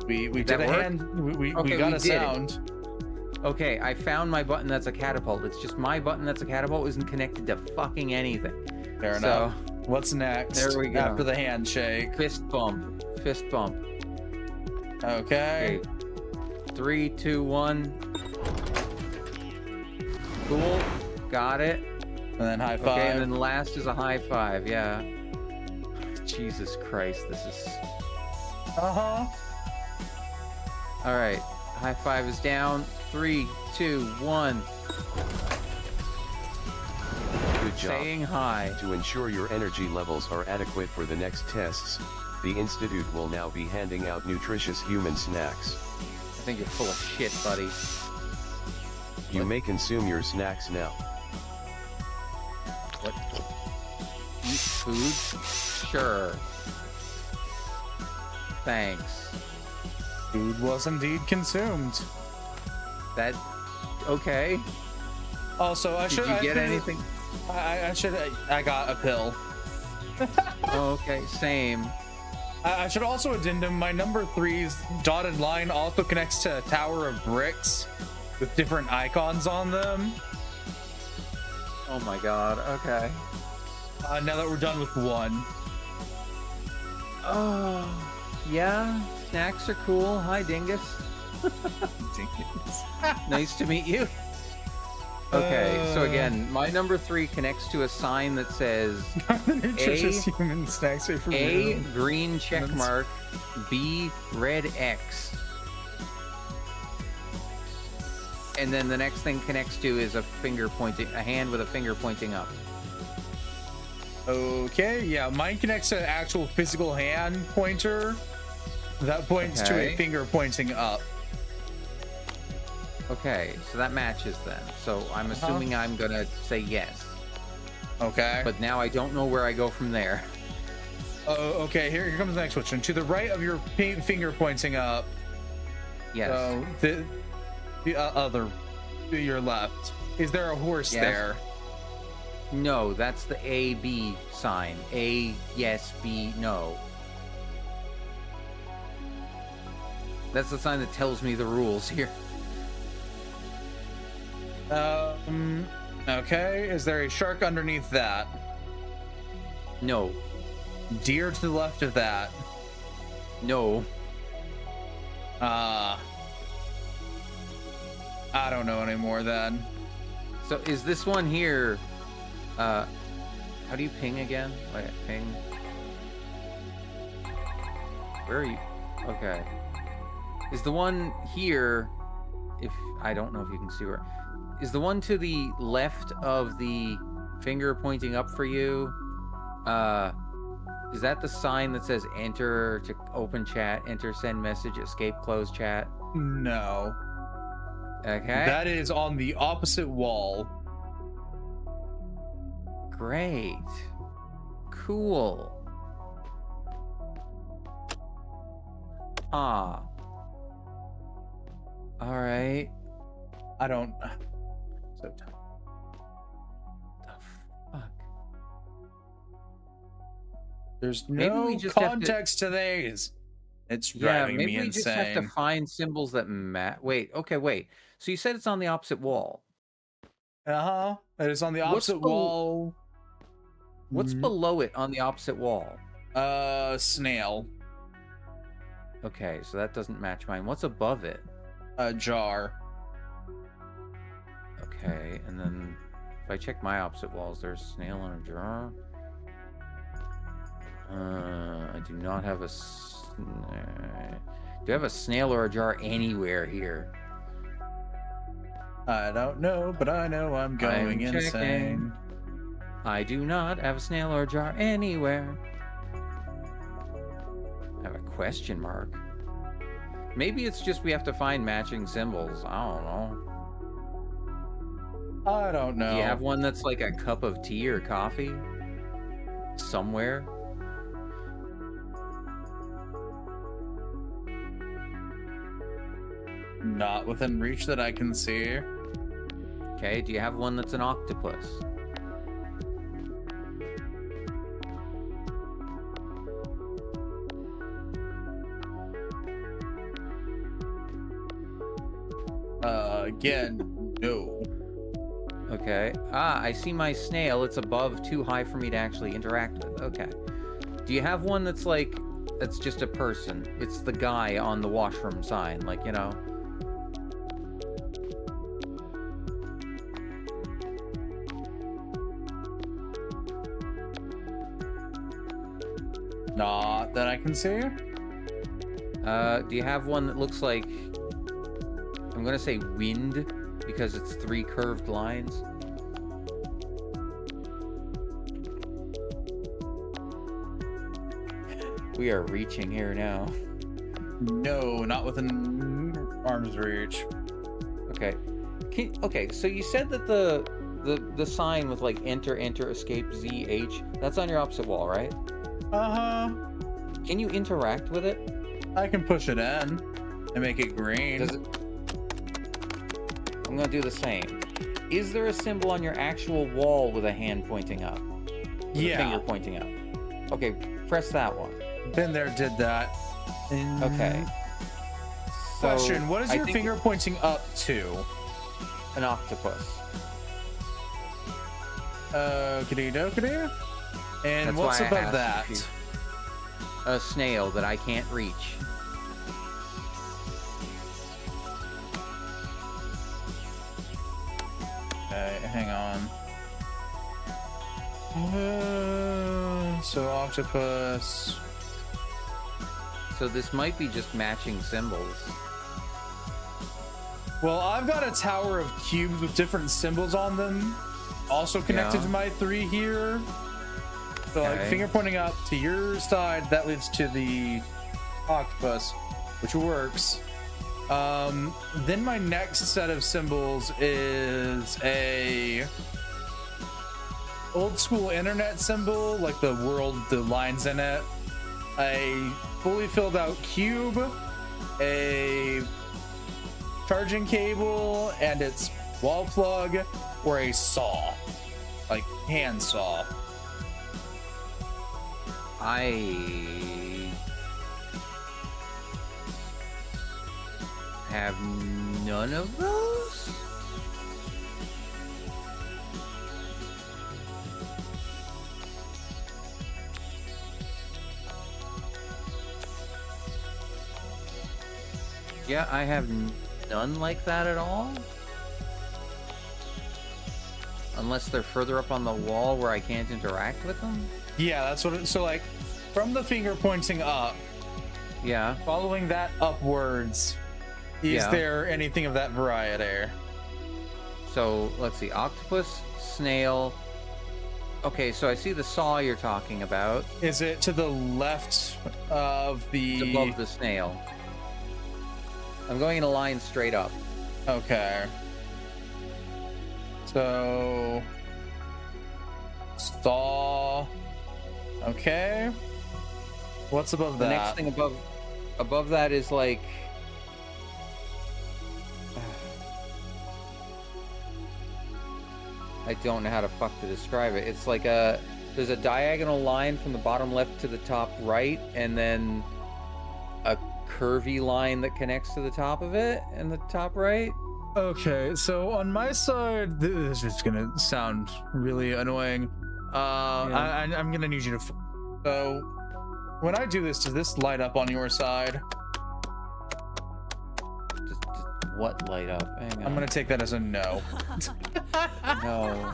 We did that a work? hand. We Okay, got we a did it. sound. Okay, I found my button that's a catapult. It's just my button that's a catapult isn't connected to fucking anything. Fair So- enough. What's next? There we go. After the handshake. Fist bump. Okay. Okay. 3, 2, 1. Cool. Got it. And then high five. Okay, and then last is a high five. Yeah. Jesus Christ, this is. Uh-huh. All right. High five is down. 3, 2, 1. Good job. Saying hi. To ensure your energy levels are adequate for the next tests, the Institute will now be handing out nutritious human snacks. I think you're full of shit, buddy. You What? may consume your snacks now. What? Eat food? Sure. Thanks. Food was indeed consumed. That... Okay. Also, I Did should. you get anything? I should. I got a pill. Oh, okay, same. I should also addendum my number 3's dotted line also connects to a tower of bricks with different icons on them. Oh my god, okay. Now that we're done with one. Oh, yeah, snacks are cool. Hi, Dingus. Nice to meet you. Okay, so again, my number 3 connects to a sign that says The nutritious human snacks are for A, real. green check mark, B, red X. And then the next thing connects to is a hand with a finger pointing up. Okay, yeah, mine connects to an actual physical hand pointer that points to a Okay. finger pointing up. Okay, so that matches then. So I'm assuming I'm gonna say yes. Okay. But now I don't know where I go from there. Okay, here comes the next question. To the right of your finger pointing up, Yes. so the other, to your left, is there a horse Yes. there? No, that's the A-B sign. A, yes, B, no. That's the sign that tells me the rules here. Okay, is there a shark underneath that? No. Deer to the left of that? No. I don't know anymore then. So is this one here, how do you ping again? Wait, ping. Where are you? Okay. Is the one here, if, I don't know if you can see where, is the one to the left of the finger pointing up for you, is that the sign that says enter to open chat, enter send message, escape close chat? No. Okay. That is on the opposite wall. Great. Cool. Ah. All right. I don't. So tired. The fuck? There's Maybe no we just have to- context to these. It's Yeah, driving maybe me we just have to insane. find symbols that wait, okay, wait. So you said it's on the opposite wall. Uh-huh. It is on the What's opposite bel- wall. What's Mhm. below it on the opposite wall? Snail. Okay, so that doesn't match mine. What's above it? A jar. Okay, and then if I check my opposite walls, there's snail in a jar. I do not have a do I have a snail or a jar anywhere here? I don't know, but I know I'm going I'm insane. checking. I do not have a snail or a jar anywhere. I have a question mark. Maybe it's just we have to find matching symbols. I don't know. I don't know. Do you have one that's like a cup of tea or coffee? Somewhere? Not within reach that I can see. Okay, do you have one that's an octopus? Again, no. Okay. Ah, I see my snail. It's above, too high for me to actually interact with. Okay. Do you have one that's like, that's just a person? It's the guy on the washroom sign, like, you know? Not that I can see. Do you have one that looks like... I'm gonna say wind, because it's 3 curved lines. We are reaching here now. No, not within arm's reach. Okay. Okay, so you said that the sign with like enter, escape, ZH, that's on your opposite wall, right? Uh-huh. Can you interact with it? I can push it in and make it green. Does it... I'm gonna do the same. Is there a symbol on your actual wall with a hand pointing up? With a finger pointing up? Okay, press that one. Been there, did that. Okay. So, Question, what is your finger pointing up to? An octopus. Okey dokey. And That's what's why I above asked that? if a snail that I can't reach. Okay, hang on. So octopus. So this might be just matching symbols. Well, I've got a tower of cubes with different symbols on them, also connected to my 3 here. So like finger pointing up to your side, that leads to the octopus, which works. Then my next set of symbols is a old school internet symbol, like the world, the lines in it, a fully filled out cube, a charging cable, and its wall plug, or a saw, like hand saw. I have none of those. Yeah, I have none like that at all. Unless they're further up on the wall where I can't interact with them. Yeah, that's what so like from the finger pointing up, Yeah. following that upwards, is there anything of that variety? So let's see, octopus, snail. Okay, so I see the saw you're talking about. Is it to the left of It's the above the snail. I'm going in a line straight up. Okay. So saw. Okay. What's above The that? next thing above that is like I don't know how to fuck to describe it. It's like there's a diagonal line from the bottom left to the top right, and then a curvy line that connects to the top of it and the top right. Okay, so on my side, this is gonna sound really annoying. I'm gonna need you to. So, when I do this, does this light up on your side? Just what light up? Hang on. I'm gonna take that as a no. No.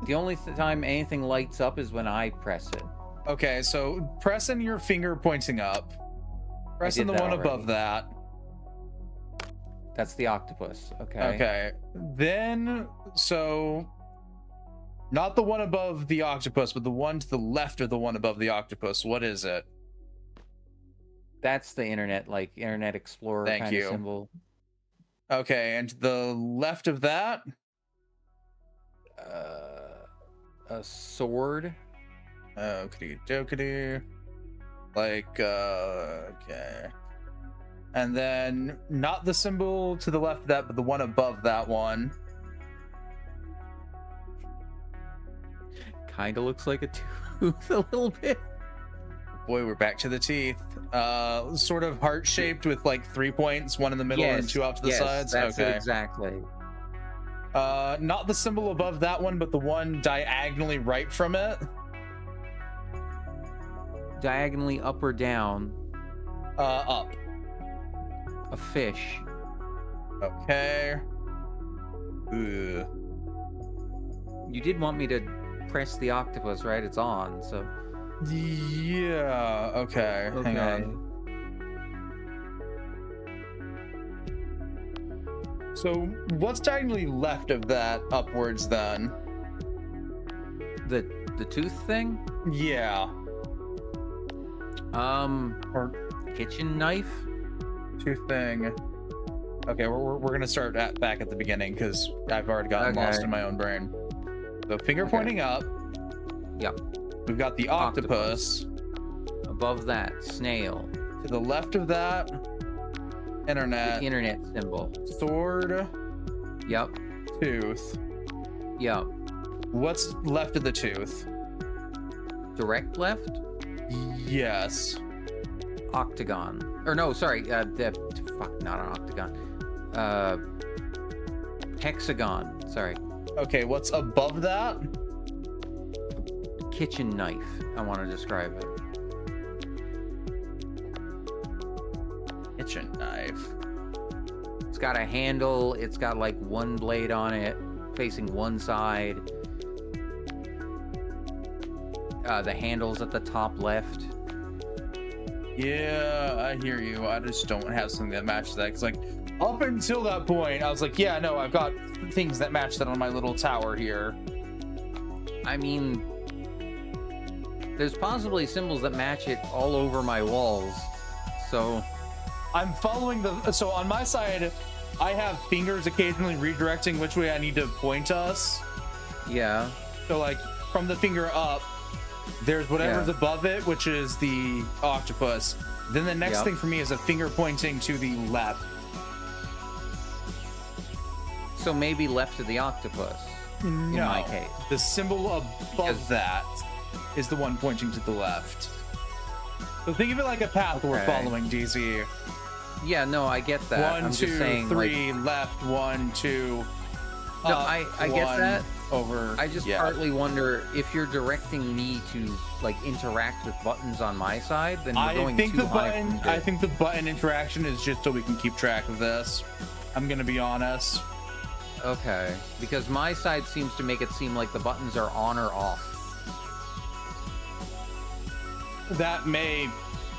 The only time anything lights up is when I press it. Okay, so pressing your finger pointing up, pressing the that one already. above that. That's the octopus. Okay. Okay, then so not the one above the octopus, but the one to the left of the one above the octopus. What is it? That's the internet, like Internet Explorer Thank kind you. of symbol. Okay, and to the left of that. A sword. Okey dokey. Like, okay. And then not the symbol to the left of that, but the one above that one. Kind of looks like a tooth a little bit. Boy, we're back to the teeth. Sort of heart-shaped with like 3 points, one in the middle and 2 off to the sides. That's it Okay. exactly. Not the symbol above that one, but the one diagonally right from it. Diagonally up or down. Up. A fish. Okay. Ugh. You did want me to press the octopus, right? It's on, so. Yeah. Okay. Hang on. So what's diagonally left of that upwards then? The tooth thing? Yeah. Or Kitchen knife? tooth thing. Okay, we're gonna start back at the beginning because I've already gotten Okay. lost in my own brain. So finger Okay. pointing up. Yep. We've got the octopus. Above that, snail. To the left of that, internet. Internet symbol. Sword, Yep. tooth. Yep. What's left of the tooth? Direct left? Yes. Octagon. Or no, sorry. Fuck, not an octagon. Hexagon. Sorry. Okay, what's above that? Kitchen knife. I want to describe it. Kitchen knife. It's got a handle. It's got like one blade on it, facing one side. The handle's at the top left. Yeah, I hear you. I just don't have something that matches that. Cause like up until that point, I was like, yeah, no, I've got things that match that on my little tower here. I mean, there's possibly symbols that match it all over my walls. So, I'm following the. So on my side, I have fingers occasionally redirecting which way I need to point us. yeah. So like from the finger up, there's whatever's Yeah. above it, which is the octopus. Then the next Yep. thing for me is a finger pointing to the left. So maybe left of the octopus. No, In my case. the symbol above Because- that is the one pointing to the left. So think of it like a path we're Okay. following, DZ. Yeah, no, I get that. One, I'm two, just saying, three, left, one, two. No, up, I get one, that. Over. I just yeah. partly wonder if you're directing me to like interact with buttons on my side, then we're I going think too the high button. from I here. think the button interaction is just so we can keep track of this. I'm gonna be honest. Okay, because my side seems to make it seem like the buttons are on or off. That may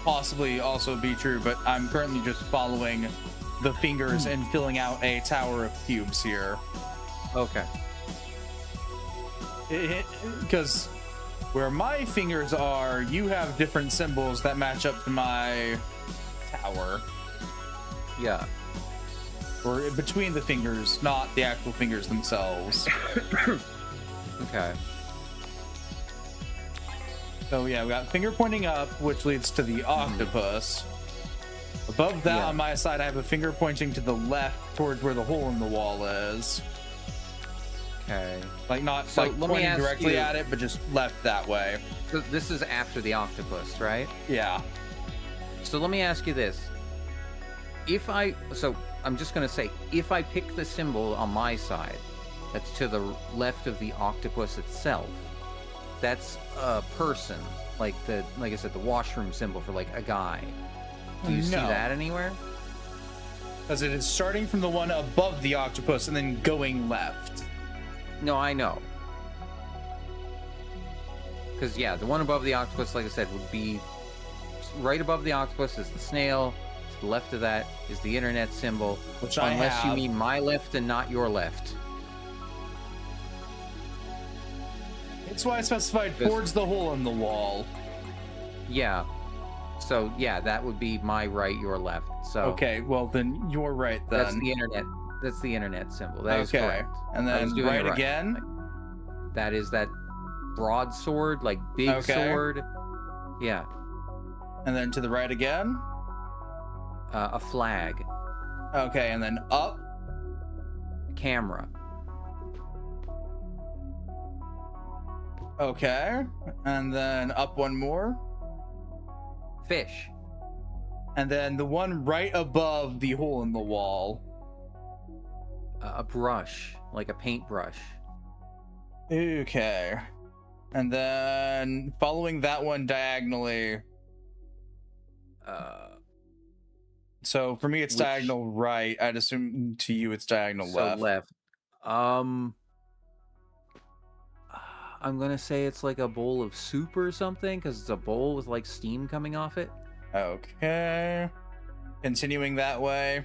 possibly also be true, but I'm currently just following the fingers and filling out a tower of cubes here. Okay. Because where my fingers are, you have different symbols that match up to my tower. Yeah. Or between the fingers, not the actual fingers themselves. Okay. So yeah, we got finger pointing up, which leads to the octopus. Above that Yeah. on my side, I have a finger pointing to the left towards where the hole in the wall is. Okay. Like not So like let me pointing ask directly you- at it, but just left that way. So this is after the octopus, right? Yeah. So let me ask you this. So I'm just going to say, if I pick the symbol on my side, that's to the left of the octopus itself, that's a person, like I said, the washroom symbol for like a guy. Do you see No. that anywhere? Because it is starting from the one above the octopus and then going left. No, I know. Because, yeah, the one above the octopus, like I said, would be right above the octopus is the snail. To the left of that is the internet symbol. Which I unless you have. mean my left and not your left. That's why I specified This- towards the hole in the wall. Yeah. So, yeah, that would be my right, your left. So, Okay, well then you're right then. that's the internet. That's the internet symbol. That is Okay, correct. and I was then doing it right right. again. That is that broadsword, like big Okay. sword. Yeah. And then to the right again. A flag. Okay, and then up. Camera. Okay, and then up one more. Fish. And then the one right above the hole in the wall. A brush. Like a paintbrush. Okay. And then following that one diagonally. So for me it's Which- diagonal right. I'd assume to you it's diagonal So left. I'm gonna say it's like a bowl of soup or something, because it's a bowl with like steam coming off it. Okay. Continuing that way.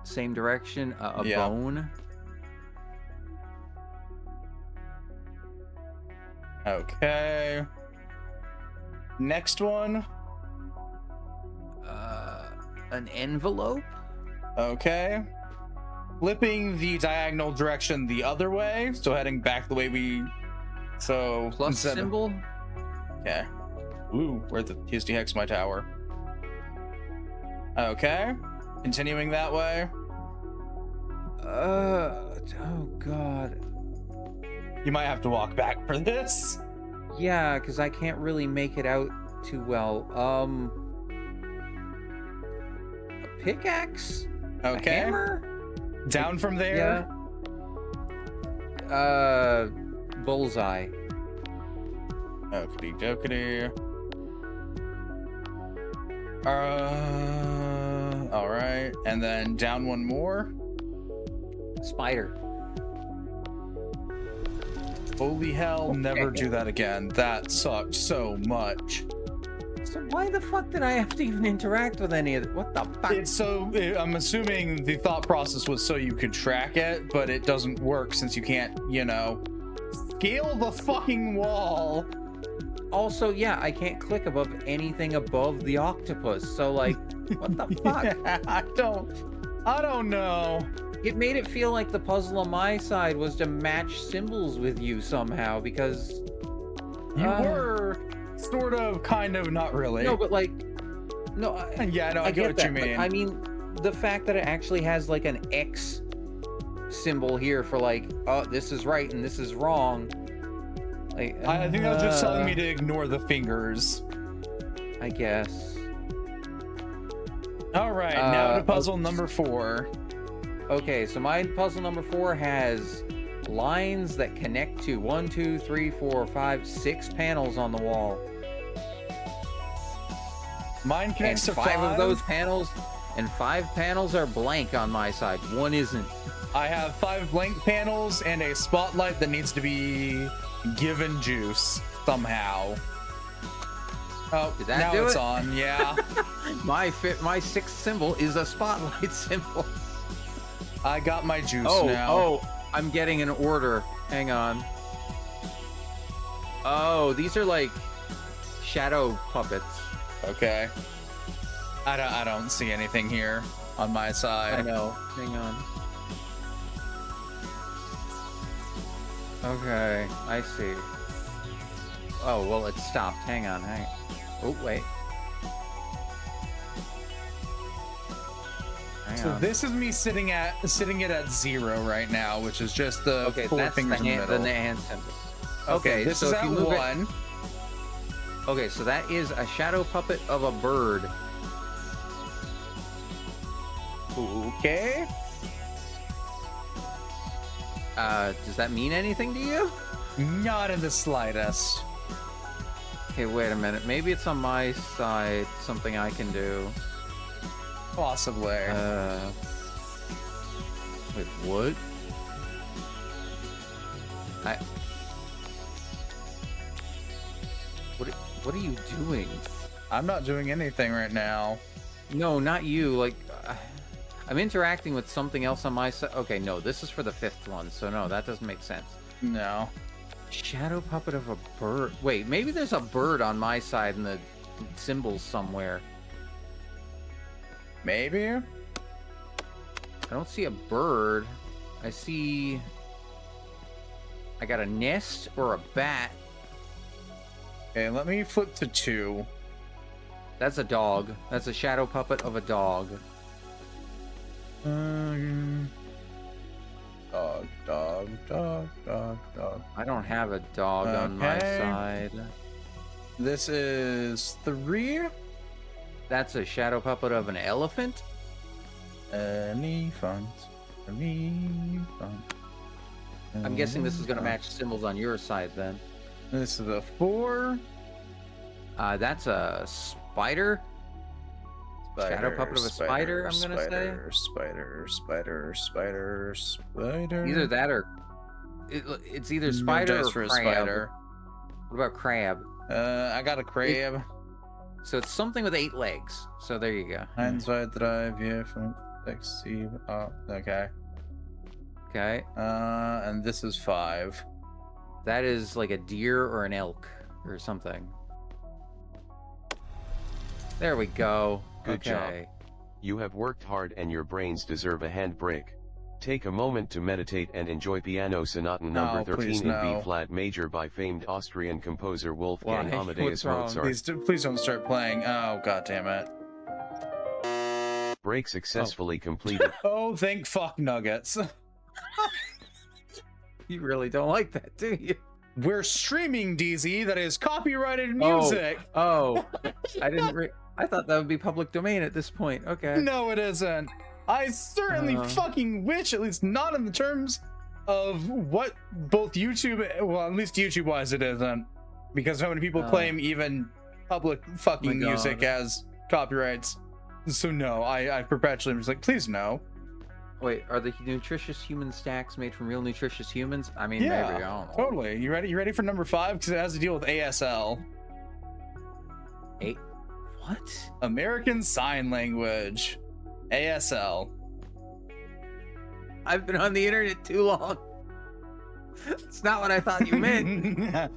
Same direction. A Yeah. bone. Okay. Next one. An envelope. Okay. Flipping the diagonal direction the other way, so heading back the way we. So Plus instead of- symbol. Okay. Ooh, where the TSD hex my tower. Okay. Continuing that way. Oh god. You might have to walk back for this. Yeah, because I can't really make it out too well. A pickaxe? A Okay. hammer? Down from there. Yeah. Bullseye. Okey dokey. All right, and then down one more. Spider. Holy hell! Never do that again. That sucked so much. So why the fuck did I have to even interact with any of it? What the fuck? It's so. I'm assuming the thought process was so you could track it, but it doesn't work since you can't, scale the fucking wall. Also, yeah, I can't click above anything above the octopus. So like, what the fuck? I don't know. It made it feel like the puzzle on my side was to match symbols with you somehow because You were sort of, kind of, not really. no, but like, no, Yeah, I know. I get get what that, you but mean. I mean, the fact that it actually has like an X symbol here for like, oh, this is right and this is wrong. Like, I think that was just telling me to ignore the fingers. I guess. All right, now to puzzle okay. number 4. Okay, so my puzzle number 4 has lines that connect to 1, 2, 3, 4, 5, 6 panels on the wall. Mine And connects to 5 of those panels, and 5 panels are blank on my side. 1 isn't. I have 5 blank panels and a spotlight that needs to be given juice somehow. Oh, Did that now do it's it? on. Yeah, My 6th symbol is a spotlight symbol. I got my juice Oh, now. I'm getting an order. Hang on. Oh, these are like shadow puppets. Okay. I don't see anything here on my side. I know. Hang on. Okay, I see. Oh, well, it stopped. Hang on. Oh, wait. Hang So on. this is me sitting it at 0 right now, which is just the Okay, 4 that's the fingers in the hand, middle. the hand symbol. Okay, this so is if at you move it- 1. Okay, so that is a shadow puppet of a bird. Okay. Does that mean anything to you? Not in the slightest. Okay, wait a minute. Maybe it's on my side. Something I can do. Possibly. Wait, what? What are you doing? I'm not doing anything right now. No, not you. Like, I'm interacting with something else on my side. Okay, no, this is for the 5th one, so no, that doesn't make sense. No. Shadow puppet of a bird. Wait, maybe there's a bird on my side in the symbols somewhere. Maybe? I don't see a bird. I got a nest or a bat. Okay, let me flip to 2. That's a dog. That's a shadow puppet of a dog. Dog. I don't have a dog on my Okay. side. This is 3. That's a shadow puppet of an elephant. Elephant. I'm guessing this is going to match symbols on your side then. This is a 4. That's a spider. Shadow puppet of a spider, I'm gonna say. Spider. Either that or it's either No spider dice or for a crab. spider. What about crab? I got a crab. So it's something with 8 legs. So there you go. 1, 2, 3, 4, 5. 6, 7, okay. Okay. And this is 5. That is like a deer or an elk or something. There we go. Good job. Okay. You have worked hard and your brains deserve a handbrake. Take a moment to meditate and enjoy Piano Sonata number No, 13 please, in no. B-flat major by famed Austrian composer Wolfgang Why? Amadeus What's wrong? Mozart. Please don't start playing. Oh, god damn it. Break successfully completed. Oh, thank fuck nuggets. You really don't like that, do you? We're streaming DZ, that is copyrighted music. Oh, I thought that would be public domain at this point. Okay. No, it isn't. I certainly fucking wish, at least not in the terms of what both YouTube, well, at least YouTube wise it isn't. Because how many people claim even public fucking music as copyrights. So no, I perpetually was like, please no. Wait, are the nutritious human stacks made from real nutritious humans? I mean, Yeah, maybe, I don't know. totally. You ready? You ready for number 5? Because it has to deal with ASL. What? American Sign Language. ASL. I've been on the internet too long. It's not what I thought you meant.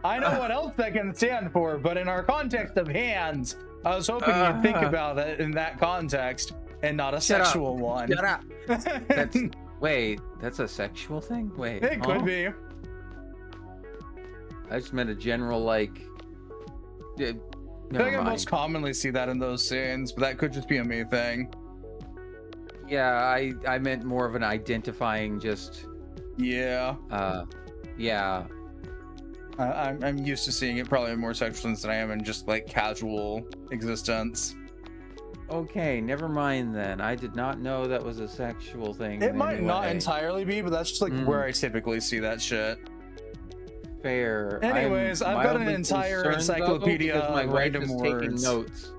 I know what else that can stand for, but in our context of hands, I was hoping you'd think about it in that context and not a sexual one. Shut up. Wait, that's a sexual thing? Wait. It could be. I just meant a general, like. I think I most commonly see that in those scenes, but that could just be a me thing. Yeah, I meant more of an identifying just. Yeah. Yeah. I'm used to seeing it probably in more sexual scenes than I am in just like casual existence. Okay, never mind then. I did not know that was a sexual thing. It might not anyway. entirely be, but that's just like where I typically see that shit. Fair. Anyways, I've got an mildly entire concerned, though, encyclopedia because my of wife random is words. taking notes.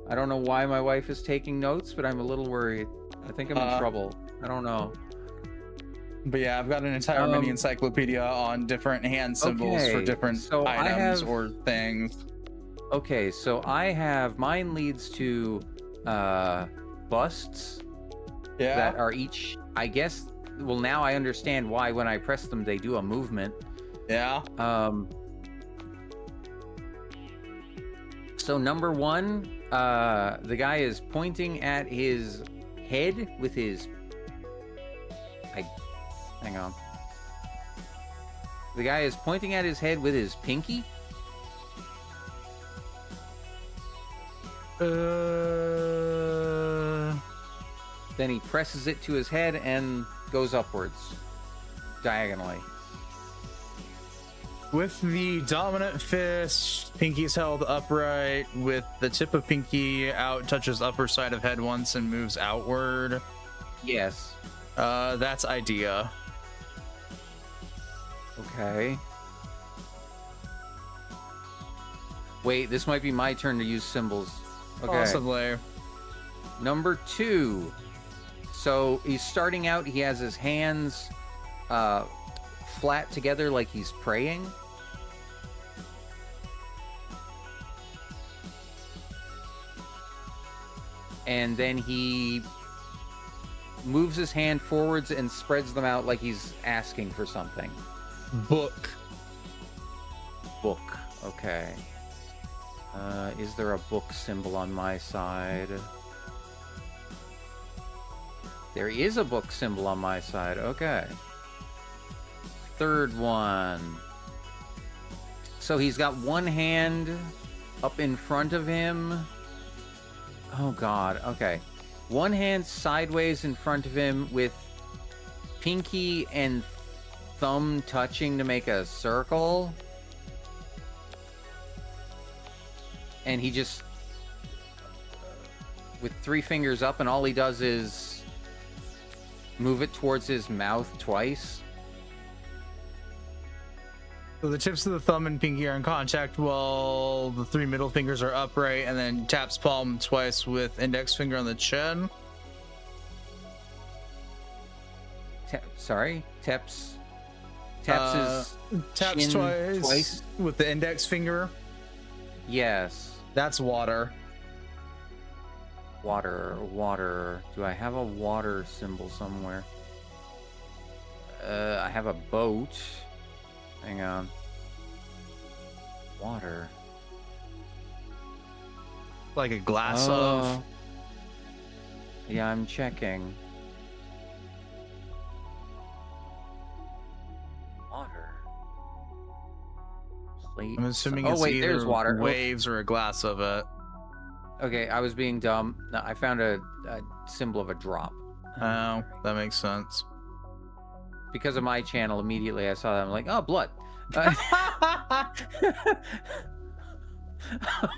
I don't know why my wife is taking notes, but I'm a little worried. I think I'm in trouble. I don't know. But yeah, I've got an entire mini encyclopedia on different hand symbols for different items or things. Okay, so I have mine leads to busts that are each, I guess. Well, now I understand why when I press them they do a movement. Yeah. So number 1, the guy is pointing at his head with his. Hang on. The guy is pointing at his head with his pinky. Then he presses it to his head and goes upwards, diagonally. With the dominant fist, pinky's held upright, with the tip of pinky out, touches upper side of head once and moves outward. Yes. That's idea. Okay. Wait, this might be my turn to use symbols. Okay. Possibly. Number 2. So he's starting out, he has his hands flat together like he's praying. And then he moves his hand forwards and spreads them out like he's asking for something. Book. Book. Okay. Is there a book symbol on my side? There is a book symbol on my side. Okay. Third one. So he's got one hand up in front of him. Oh, God. Okay. One hand sideways in front of him with pinky and thumb touching to make a circle. And he just, with 3 fingers up, and all he does is move it towards his mouth twice. So the tips of the thumb and pinky are in contact while the 3 middle fingers are upright, and then taps palm twice with index finger on the chin. Taps his taps chin twice with the index finger. Yes. That's water. Water. Do I have a water symbol somewhere? I have a boat. Hang on. Water. Like a glass of. Yeah, I'm checking. Water. Plate. I'm assuming Oh it's wait, either there's water. waves or a glass of it. Okay, I was being dumb. No, I found a symbol of a drop. Oh, that makes sense. Because of my channel, immediately I saw that. I'm like, oh, blood.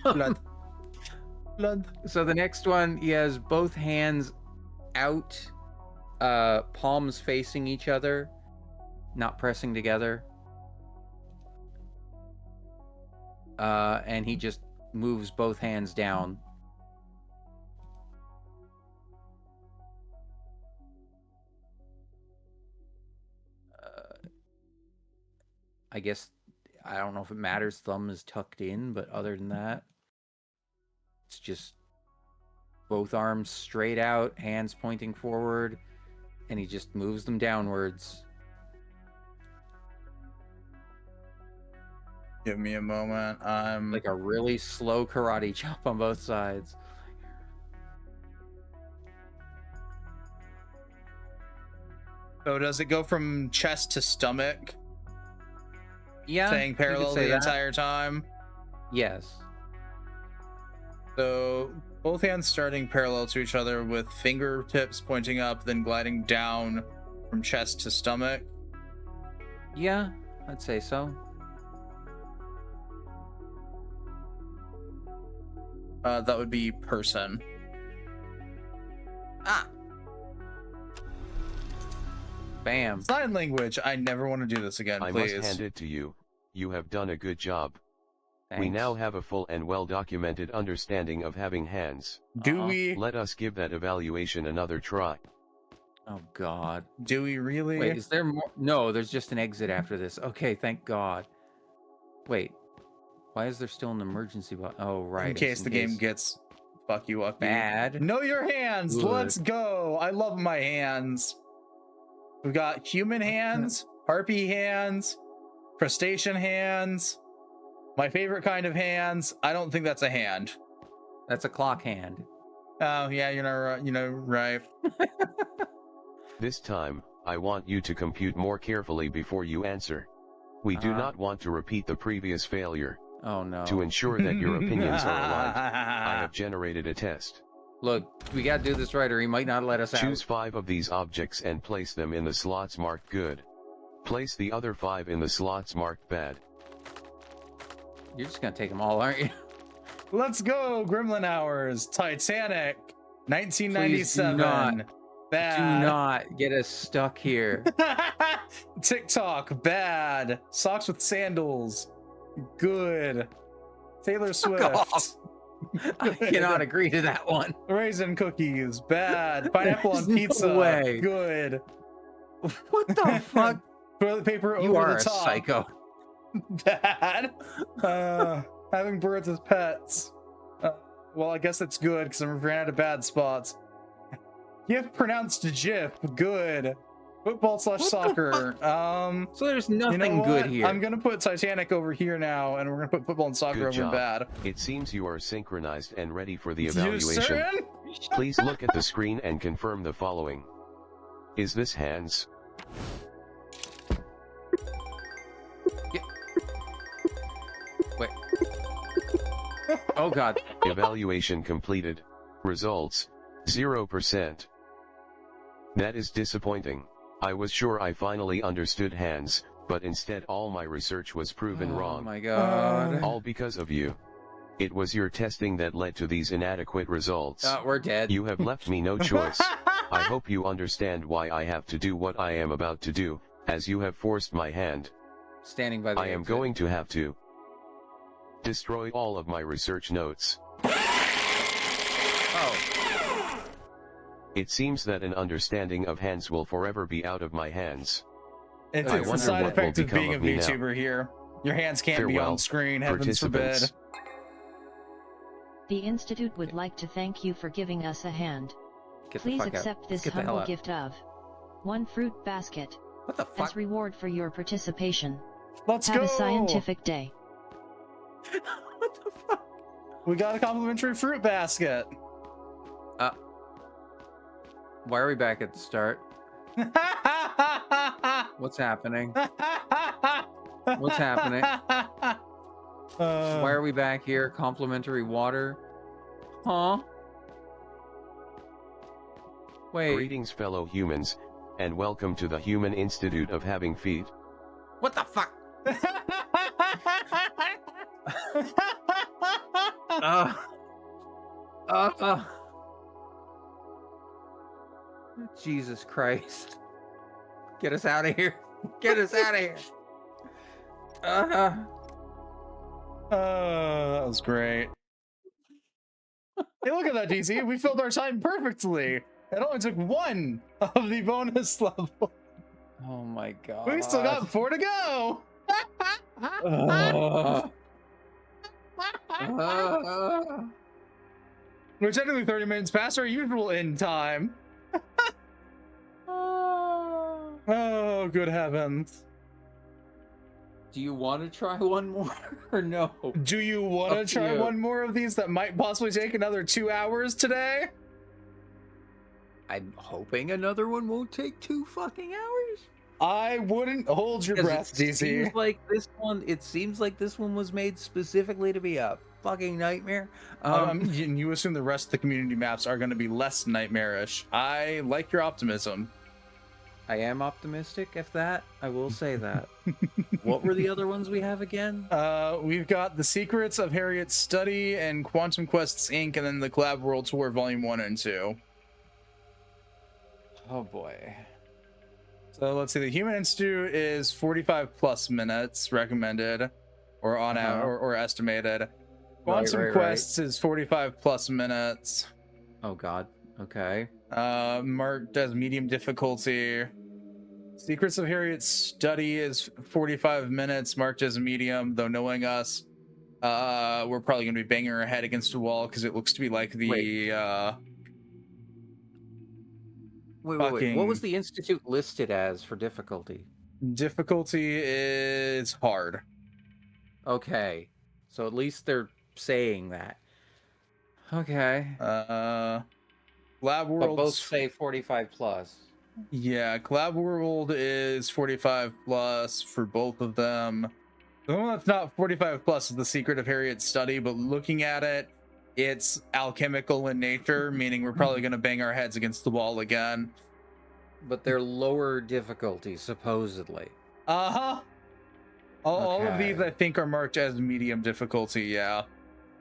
Blood. Blood. So the next one, he has both hands out, palms facing each other, not pressing together. And he just moves both hands down. I guess, I don't know if it matters, thumb is tucked in, but other than that, it's just both arms straight out, hands pointing forward, and he just moves them downwards. Give me a moment. I'm Like a really slow karate chop on both sides. So does it go from chest to stomach? Yeah. Staying you could parallel say the that. entire time? Yes. So both hands starting parallel to each other with fingertips pointing up, then gliding down from chest to stomach. Yeah, I'd say so. That would be person. Ah! Bam. Sign language. I never want to do this again, I please. must hand it to you. You have done a good job. Thanks. We now have a full and well-documented understanding of having hands. Do we? Let us give that evaluation another try. Oh, God. Do we really? Wait, is there more? No, there's just an exit after this. Okay, thank God. Wait. Why is there still an emergency button? Oh, right. in case the game gets fuck you up. bad. Know your hands. Good. Let's go. I love my hands. We've got human hands, harpy hands, crustacean hands. My favorite kind of hands. I don't think that's a hand. That's a clock hand. Oh yeah, right. This time, I want you to compute more carefully before you answer. We do not want to repeat the previous failure. Oh, no. To ensure that your opinions are aligned, I have generated a test. Look, we gotta do this right or he might not let us Choose out. 5 of these objects and place them in the slots marked good. Place the other 5 in the slots marked bad. You're just gonna take them all, aren't you? Let's go, Gremlin Hours, Titanic, 1997. Please Bad. Do not get us stuck here. TikTok, bad. Socks with sandals, good. Taylor Swift, off. I cannot agree to that one. raisin cookies, bad. Pineapple on There's no pizza, way. good. What the fuck? Toilet paper You over are the a top, psycho. bad. Having birds as pets. Well, I guess that's good because I'm ran out of bad spots. GIF pronounced GIF, good. Football / soccer. So there's You know nothing what? good here. I'm gonna put Titanic over here now, and we're gonna put football and soccer Good over job. bad. It seems you are synchronized and ready for the You evaluation. certain? Please look at the screen and confirm the following. Is this hands? Wait. Oh god. Evaluation completed. Results, 0%. That is disappointing. I was sure I finally understood hands, but instead all my research was proven Oh wrong. my god. All because of you. It was your testing that led to these inadequate results. We're dead. You have left me no choice. I hope you understand why I have to do what I am about to do, as you have forced my hand. Standing by the I am exit. going to have to destroy all of my research notes. Oh. It seems that an understanding of hands will forever be out of my hands. It's I a wonder side what effect will of being a become of me now. VTuber here. Your hands can't be Farewell, on screen, heavens forbid. participants. The Institute would like to thank you for giving us a hand. Get the Please fuck out. accept this Let's get the hell humble out. gift of 1 fruit basket What the as fuck? reward for your participation. Let's Have go. a scientific day. What the fuck? We got a complimentary fruit basket. Why are we back at the start? What's happening? What's happening? Why are we back here? Complimentary water? Huh? Wait. Greetings fellow humans, and welcome to the Human Institute of Having Feet. What the fuck? Jesus Christ. Get us out of here. Get us out of here. That was great. Hey, look at that, DC. We filled our time perfectly. It only took 1 of the bonus level. Oh my god. We still got 4 to go. We're technically 30 minutes past our usual end time. Oh, good heavens. Do you want to try one more or no? Do you want to Up to try you. one more of these that might possibly take another 2 hours today? I'm hoping another one won't take 2 fucking hours. I wouldn't hold your 'Cause breath, it DC. seems like this one. It seems like this one was made specifically to be a fucking nightmare. You assume the rest of the community maps are going to be less nightmarish. I like your optimism. I am optimistic. If that, I will say that. What were the other ones we have again? We've got The Secrets of Harriet's Study and Quantum Quests Inc. and then the Collab World Tour Volume 1 and 2. Oh boy. So let's see, the Human Institute is 45 plus minutes recommended, or on or estimated. Quantum right. Quests is 45 plus minutes. Oh god. Okay. Marked as medium difficulty. Secrets of Harriet's Study is 45 minutes, marked as medium, though knowing us, we're probably going to be banging our head against a wall because it looks to be like the Wait. fucking- What was the institute listed as for difficulty? difficulty is hard. Okay. So at least they're saying that. Okay. Lab But World, both say 45 plus. yeah, Collab World is 45 plus for both of them. The one that's not 45 plus is The Secret of Harriet's Study, but looking at it, it's alchemical in nature, meaning we're probably going to bang our heads against the wall again. But they're lower difficulty, supposedly. Uh-huh. All of these, Okay. I think, are marked as medium difficulty, yeah.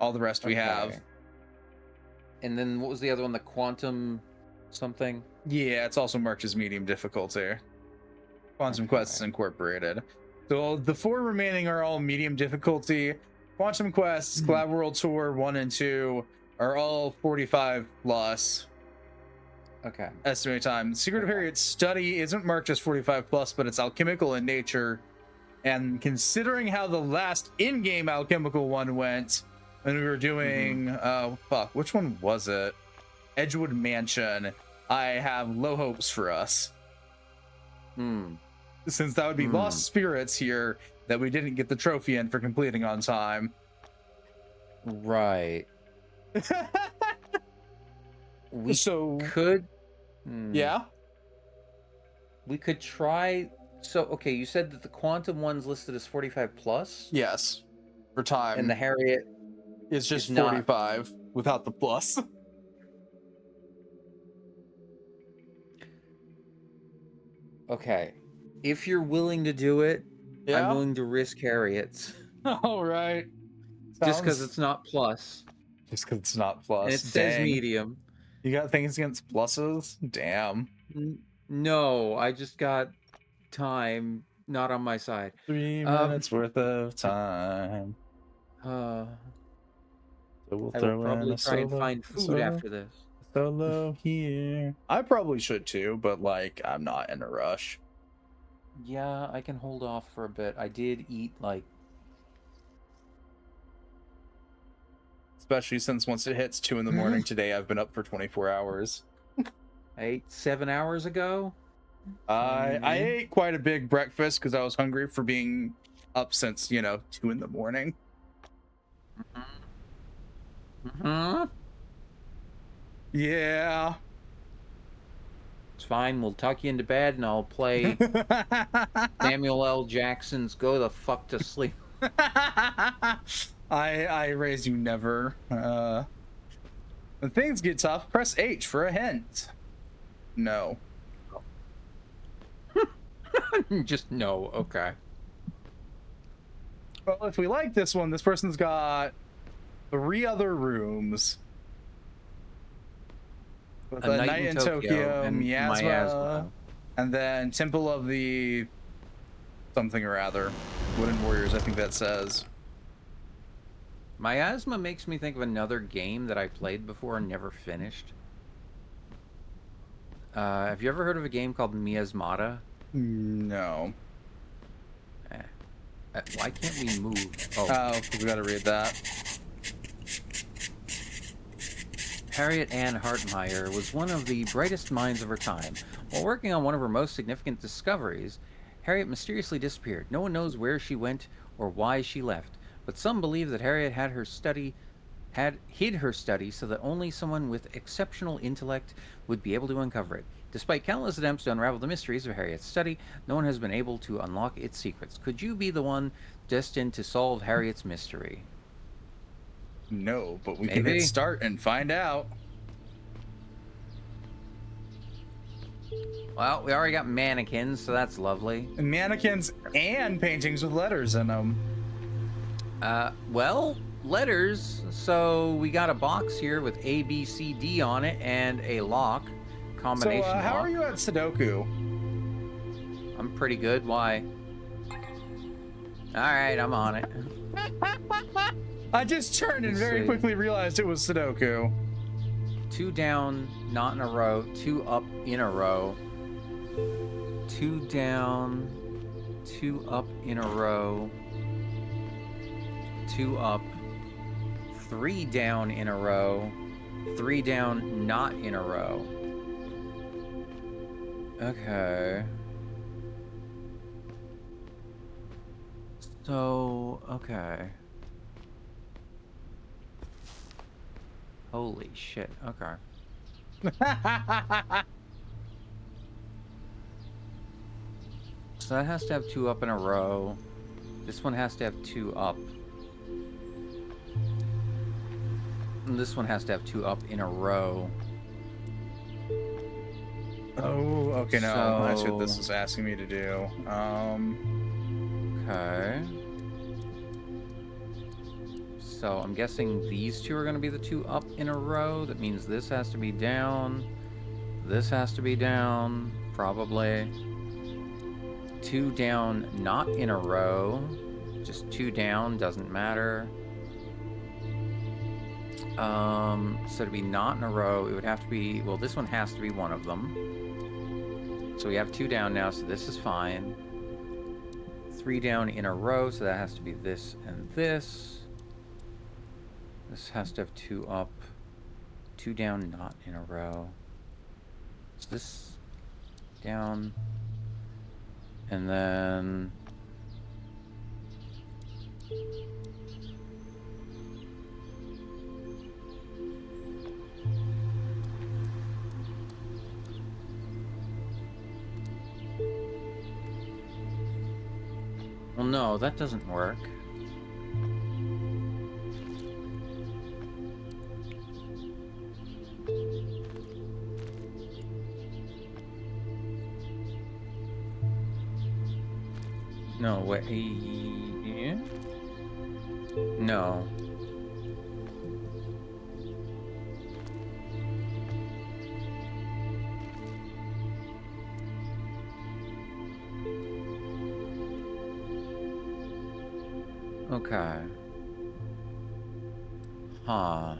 All the rest we have. Okay. And then what was the other one? The quantum something? Yeah, it's also marked as medium difficulty. Quantum Quests Incorporated. So the 4 remaining are all medium difficulty. Quantum Quests, Collab World Tour 1 and 2 are all 45 plus. Okay. Estimated time. Secret of Harriet's Study isn't marked as 45 plus, but it's alchemical in nature. And considering how the last in-game alchemical one went when we were doing which one was it? Edgewood Mansion. I have low hopes for us. Since that would be lost spirits here that we didn't get the trophy in for completing on time. Right. We So could. yeah. We could try. So, okay, you said that the quantum one's listed as 45 plus, Yes. For time. and the Harriet. it's just is not. 45 without the plus. Okay. If you're willing to do it, Yeah. I'm willing to risk Harriet's. All right. Just because it's not plus. Just because it's not plus. And it says Dang. medium. You got things against pluses? Damn. No, I just got time not on my side. 3 Um, minutes worth of time. Uh, So we'll I throw will in probably a try and solo- find food solo- after this. Solo here. I probably should too, but like I'm not in a rush. Yeah, I can hold off for a bit. I did eat like especially since once it hits 2 in the morning today, I've been up for 24 hours. I ate 7 hours ago. I ate quite a big breakfast because I was hungry for being up since, 2 in the morning. Huh? Yeah. It's fine. We'll tuck you into bed, and I'll play Samuel L. Jackson's "Go the Fuck to Sleep." I raise you never. When things get tough, press H for a hint. No. Just no. Okay. Well, if we like this one, this person's got 3 other rooms. With a Night in Tokyo, and Miasma, and then Temple of the something or other. Wooden Warriors, I think that says. Miasma makes me think of another game that I played before and never finished. Have you ever heard of a game called Miasmata? No. Why can't we move? Oh, we gotta read that. Harriet Ann Hartmeyer was one of the brightest minds of her time. While working on one of her most significant discoveries, Harriet mysteriously disappeared. No one knows where she went or why she left, but some believe that Harriet had hid her study so that only someone with exceptional intellect would be able to uncover it. Despite countless attempts to unravel the mysteries of Harriet's study, no one has been able to unlock its secrets. Could you be the one destined to solve Harriet's mystery? No, but we can hit start and find out. Well, we already got mannequins, so that's lovely. And mannequins and paintings with letters in them. Well, letters. So we got a box here with A, B, C, D on it and a lock. Combination So, how lock. are you at Sudoku? I'm pretty good. Why? Alright, I'm on it. I just turned and Let's very see. quickly realized it was Sudoku. 2 down, not in a row. 2 up, in a row. 2 down, 2 up in a row. 2 up. 3 down in a row. 3 down, not in a row. Okay. So, okay. Holy shit, okay. So that has to have 2 up in a row. This one has to have 2 up. And this one has to have 2 up in a row. Oh, okay, no, that's what this So- is asking me to do. Okay. So I'm guessing these 2 are going to be the 2 up in a row. That means this has to be down. This has to be down, probably. 2 down, not in a row. Just 2 down, doesn't matter. So to be not in a row, it would have to be, well, this one has to be one of them. So we have 2 down now, so this is fine. 3 down in a row, so that has to be this and this. This has to have 2 up. 2 down, not in a row. Is this down? And then... Well, no, that doesn't work. No, wait. No. Okay. Huh.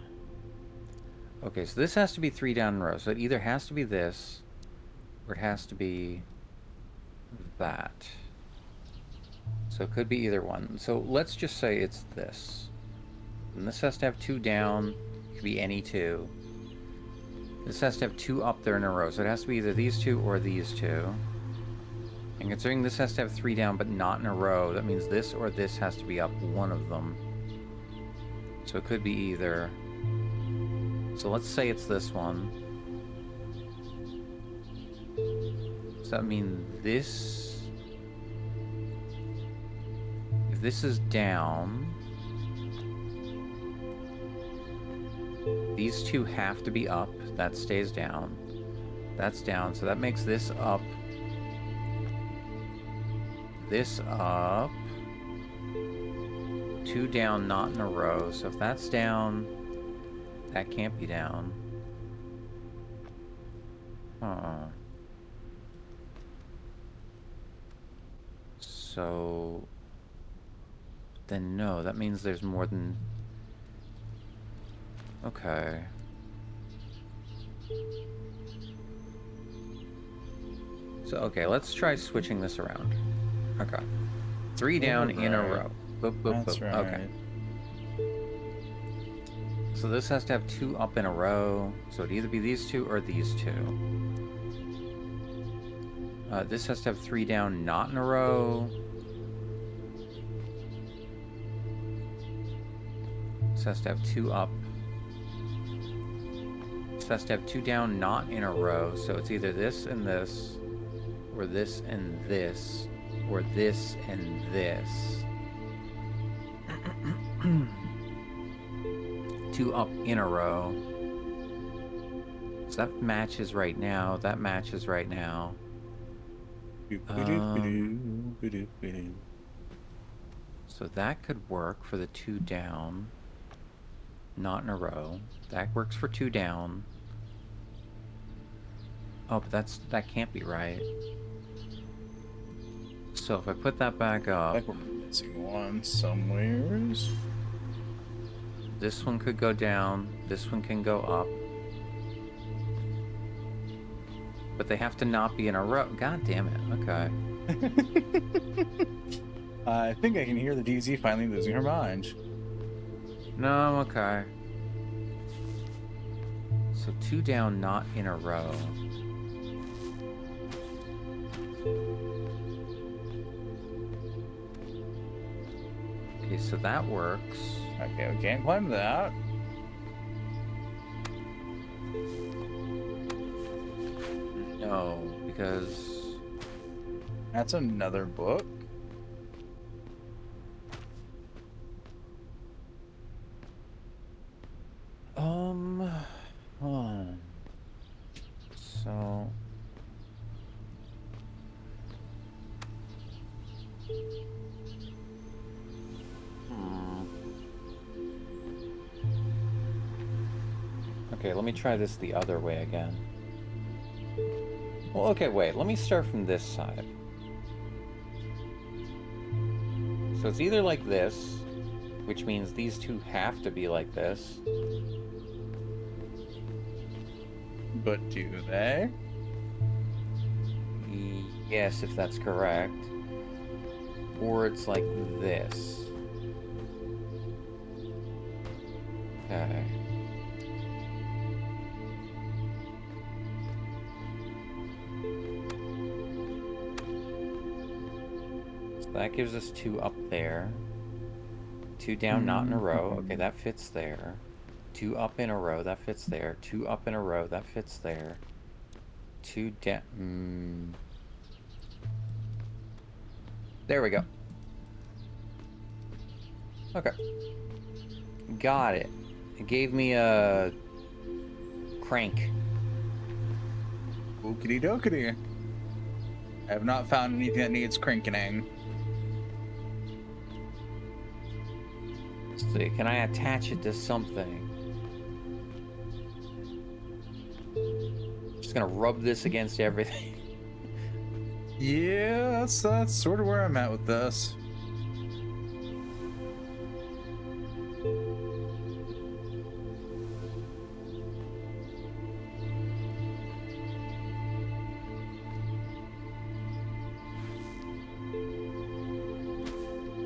Okay, so this has to be 3 down in a row. So it either has to be this, or it has to be that. So it could be either one. So let's just say it's this. And this has to have 2 down. It could be any 2. This has to have 2 up there in a row, so it has to be either these 2 or these 2. And considering this has to have 3 down but not in a row, that means this or this has to be up one of them. So it could be either... So let's say it's this one. Does that mean this... If this is down... These 2 have to be up. That stays down. That's down, so that makes this up. This up. 2 down, not in a row. So if that's down, that can't be down. So then no, that means there's more than... Okay. So, okay, let's try switching this around. Okay. 3 down in a row. Boop, boop, That's boop. right. Okay. So this has to have 2 up in a row. So it'd either be these 2 or these 2. This has to have 3 down, not in a row. This has to have 2 up. This has to have 2 down, not in a row. So it's either this and this, or this and this, or this and this. 2 up in a row. So that matches right now. That matches right now. So that could work for the 2 down. Not in a row. That works for 2 down. Oh, but that can't be right. So if I put that back up... Like we're missing one somewheres. This one could go down. This one can go up. But they have to not be in a row. God damn it. Okay. I think I can hear the DZ finally losing her mind. No, I'm okay. So 2 down, not in a row. Okay, so that works. Okay, we can't climb that. No, because... That's another book. Hold on. So... Okay, let me try this the other way again. Well, okay, wait. Let me start from this side. So it's either like this, which means these 2 have to be like this. But do they? Yes, if that's correct. Or it's like this. Okay. So that gives us 2 up there. 2 down, not in a row. Okay, that fits there. 2 up in a row, that fits there. 2 up in a row, that fits there. 2 down. There we go. Okay. Got it. It gave me a crank. Ookity dokity. I have not found anything that needs cranking. Let's see, can I attach it to something? Just gonna rub this against everything. Yeah, that's sort of where I'm at with this.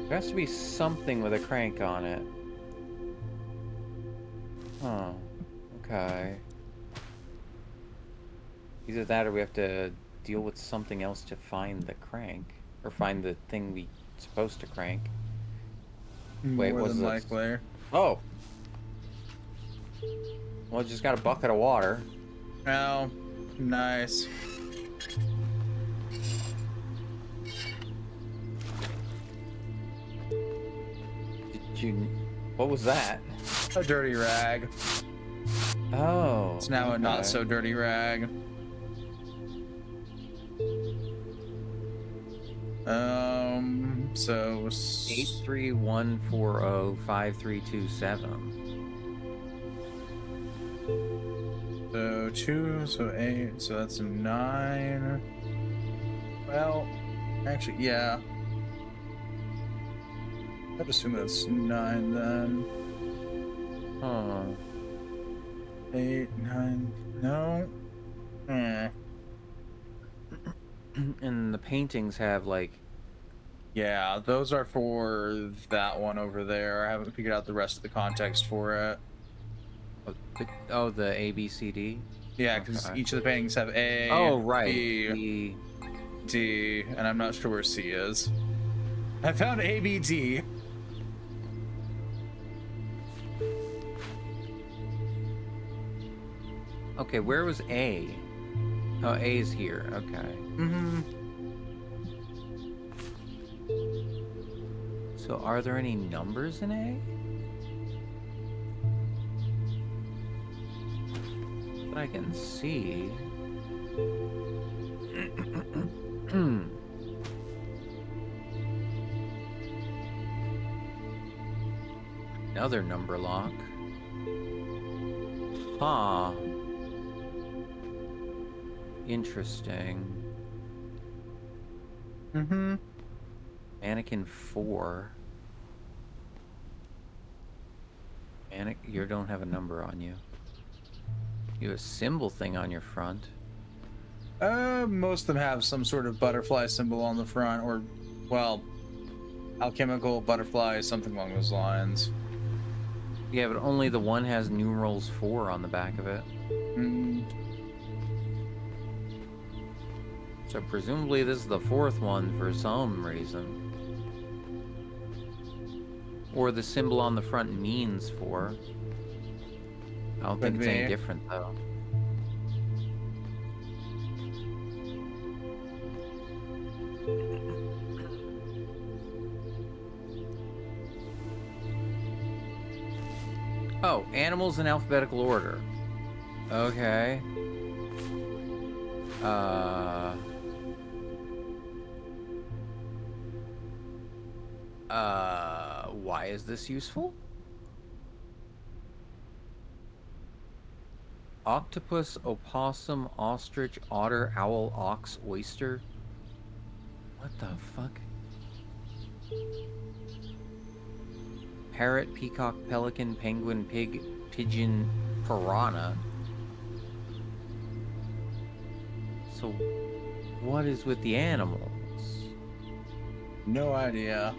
There has to be something with a crank on it. Huh. Okay. Either that or we have to deal with something else to find the crank. Or find the thing we supposed to crank. Wait, More what's than this? likely. Oh! Well, I just got a bucket of water. Oh, nice. Did you... What was that? A dirty rag. Oh. It's now a not okay. so dirty rag. So 831405327. So 2, so 8, so that's a 9. Well, actually, yeah. I'd assume that's 9 then. Huh. 8, 9, no. And the paintings have like... Yeah, those are for that one over there. I haven't figured out the rest of the context for it. Oh, the A, B, C, D? Yeah, because Okay. each of the paintings have A, Oh, right. B, D, and I'm not sure where C is. I found A, B, D. Okay, where was A? Oh, A's here. Okay. Mm-hmm. So are there any numbers in A? That I can see. Another number lock. Huh. Interesting. Mm-hmm. Mannequin 4. You don't have a number on you. You have a symbol thing on your front. Most of them have some sort of butterfly symbol on the front, or, well, alchemical butterfly, something along those lines. Yeah, but only the one has numerals 4 on the back of it. Mm. So presumably this is the 4th one for some reason. Or the symbol on the front means 4. I don't think Could it's any be. different though. Oh, animals in alphabetical order. Okay. Why is this useful? Octopus, opossum, ostrich, otter, owl, ox, oyster. What the fuck? Parrot, peacock, pelican, penguin, pig, pigeon, piranha. So, what is with the animals? No idea.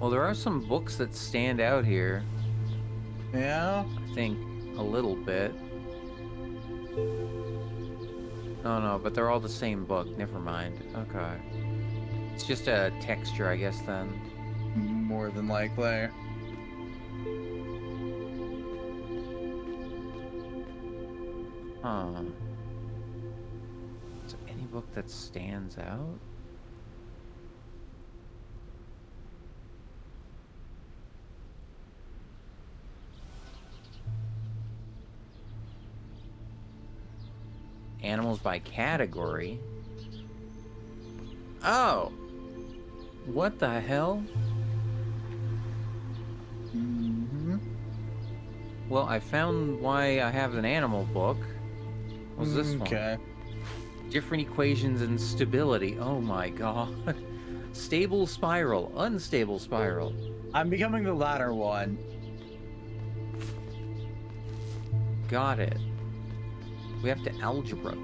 Well, there are some books that stand out here. Yeah? I think a little bit. Oh no, but they're all the same book. Never mind. Okay. It's just a texture, I guess, then. More than likely. Huh. Is there any book that stands out? Animals by category. Oh! What the hell? Mm-hmm. Well, I found why I have an animal book. What's this one? Okay. Different equations and stability. Oh my god. Stable spiral, unstable spiral. I'm becoming the latter one. Got it. We have to algebra.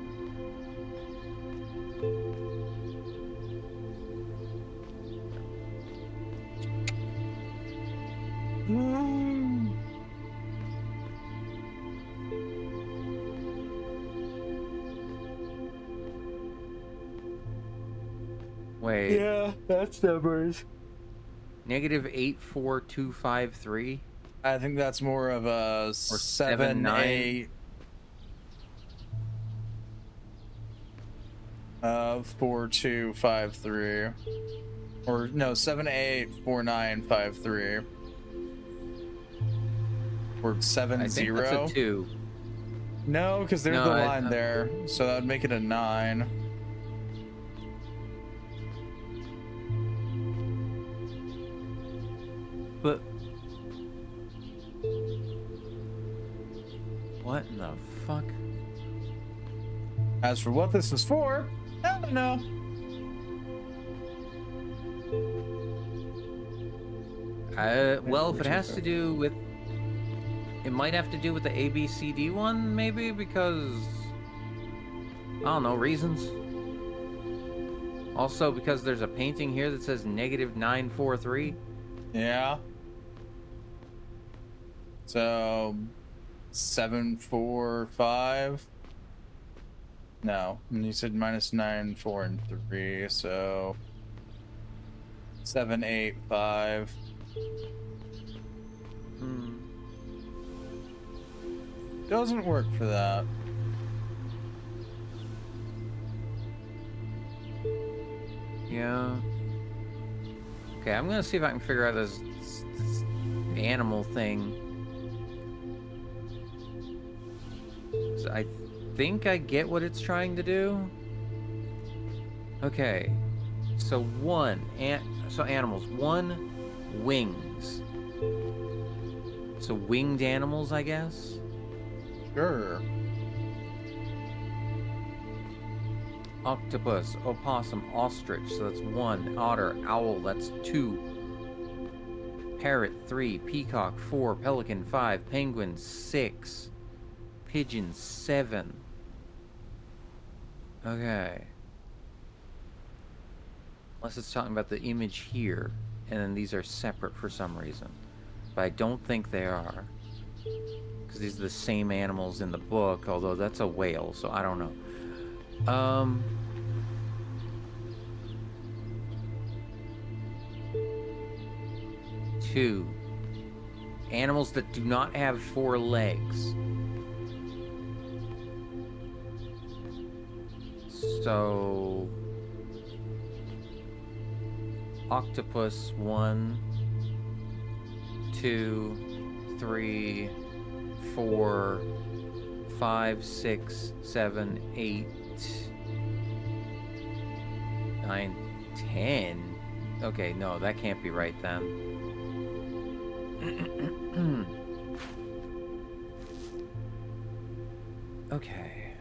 Wait. Yeah, that's numbers. Negative 84253. I think that's more of a 7, 7-9. 8. 4253. Or no, 784953. Or 7 I think 0. that's a 2. No, because there's No, the I- line there, so that would make it a 9. But what in the fuck? As for what this is for, I don't know. Well, if it has to do with, it might have to do with the ABCD one, maybe, because I don't know, reasons. Also, because there's a painting here that says negative 943. Yeah. So 745. No, and you said minus 9, 4, and 3, so 7, 8, 5. Doesn't work for that. Yeah. Okay, I'm gonna see if I can figure out this animal thing. So I think I get what it's trying to do. Okay, so animals. 1, wings. So winged animals, I guess. Sure. Octopus, opossum, ostrich, so that's 1. Otter, owl, that's 2. Parrot, 3. Peacock, 4. Pelican, 5. Penguin, 6. Pigeon, 7. Okay. Unless it's talking about the image here, and then these are separate for some reason. But I don't think they are. Because these are the same animals in the book, although that's a whale, so I don't know. 2. Animals that do not have 4 legs. So octopus, 1, 2, 3, 4, 5, 6, 7, 8, 9, 10. Okay, no, that can't be right then. Okay.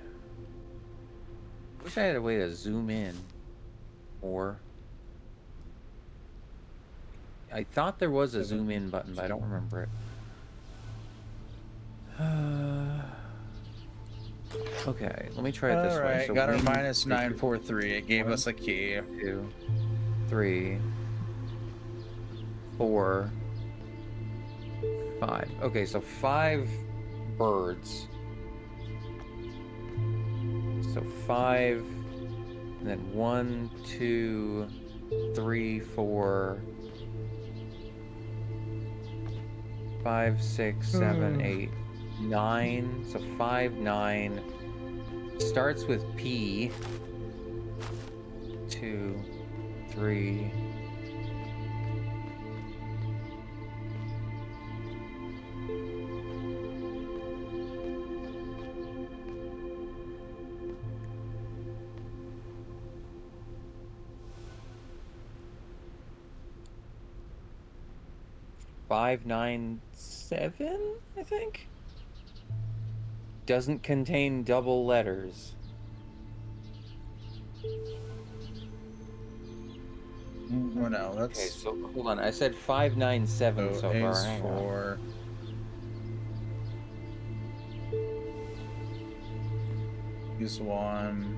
Wish I had a way to zoom in. Or I thought there was a zoom in button, but I don't remember it. Okay, let me try it this way. Alright, So got our wing- minus 943. It gave us a key. 2, 3, 4, 5. Okay, so 5 birds. So 5, and then 1, 2, 3, 4, 5, 6, 7, 8, 9. So 5, 9. Starts with P. 2, 3. Five, 9, 7, I think. Doesn't contain double letters. Well, no, Okay, that's so hold on. I said 5, 9, 7 so far. A's Hang on. 4. Use 1.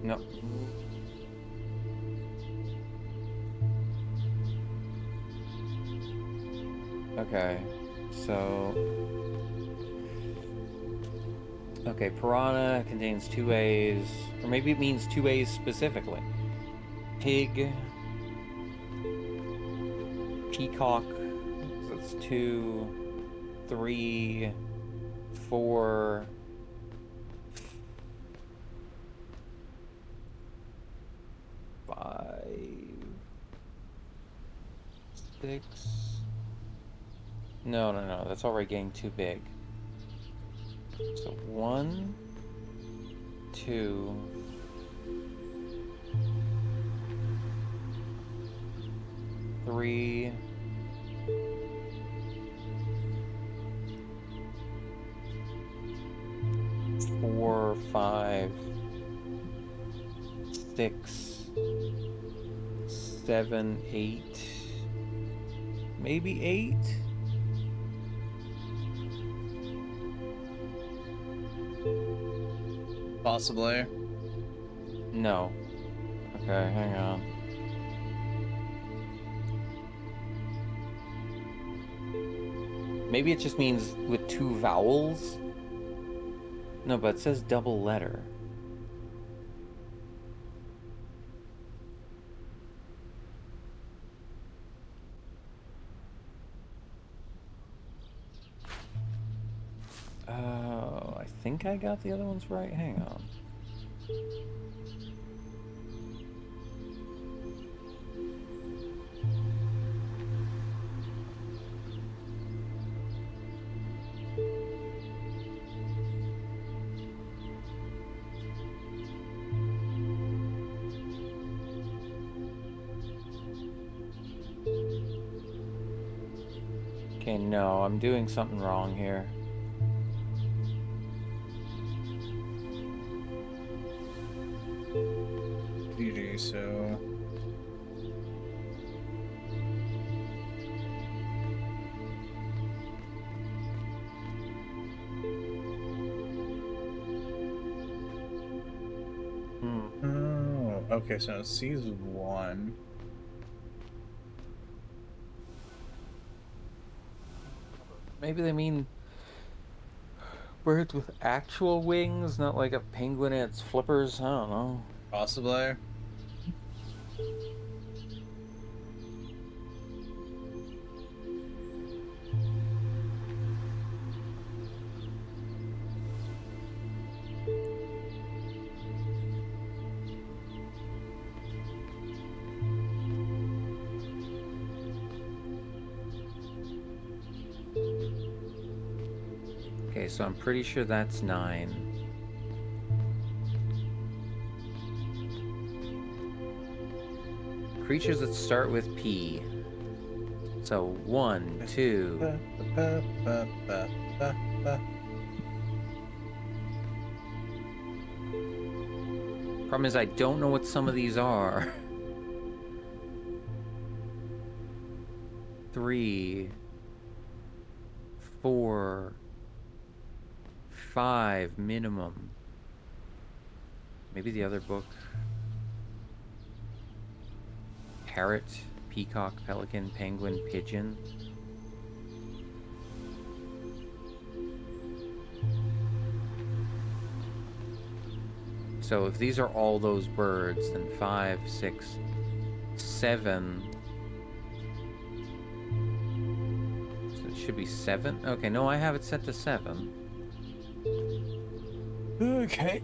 No. Okay, so Okay, piranha contains 2 A's, or maybe it means 2 A's specifically. Pig, peacock, so that's 2, 3, 4, 5, 6. No, that's already getting too big. So 1, 2, 3, 4, 5, 6, 7, 8, maybe 8. Possibly. No. Okay, hang on. Maybe it just means with 2 vowels? No, but it says double letter. Oh, I think I got the other ones right. Hang on. Okay, no, I'm doing something wrong here. You do so. Oh, okay, so C's 1. Maybe they mean birds with actual wings, not like a penguin and its flippers. I don't know. Possibly. Okay, so I'm pretty sure that's 9. Creatures that start with P. So 1, 2. Problem is I don't know what some of these are. 3, 4, 5 minimum. Maybe the other book. Parrot, peacock, pelican, penguin, pigeon. So if these are all those birds, then 5, 6, 7. So it should be 7. Okay, no, I have it set to 7. Okay.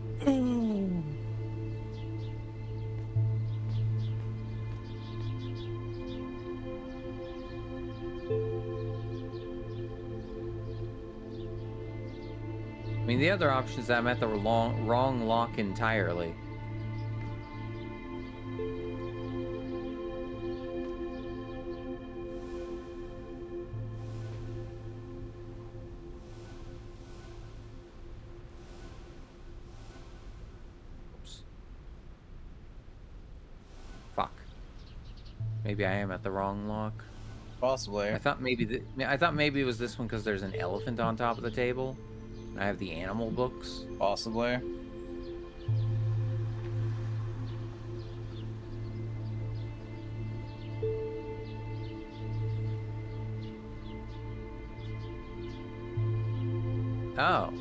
I mean, the other option is that I'm at the wrong lock entirely. Oops. Fuck. Maybe I am at the wrong lock. Possibly. I thought maybe it was this one because there's an elephant on top of the table. And I have the animal books. Possibly. Oh.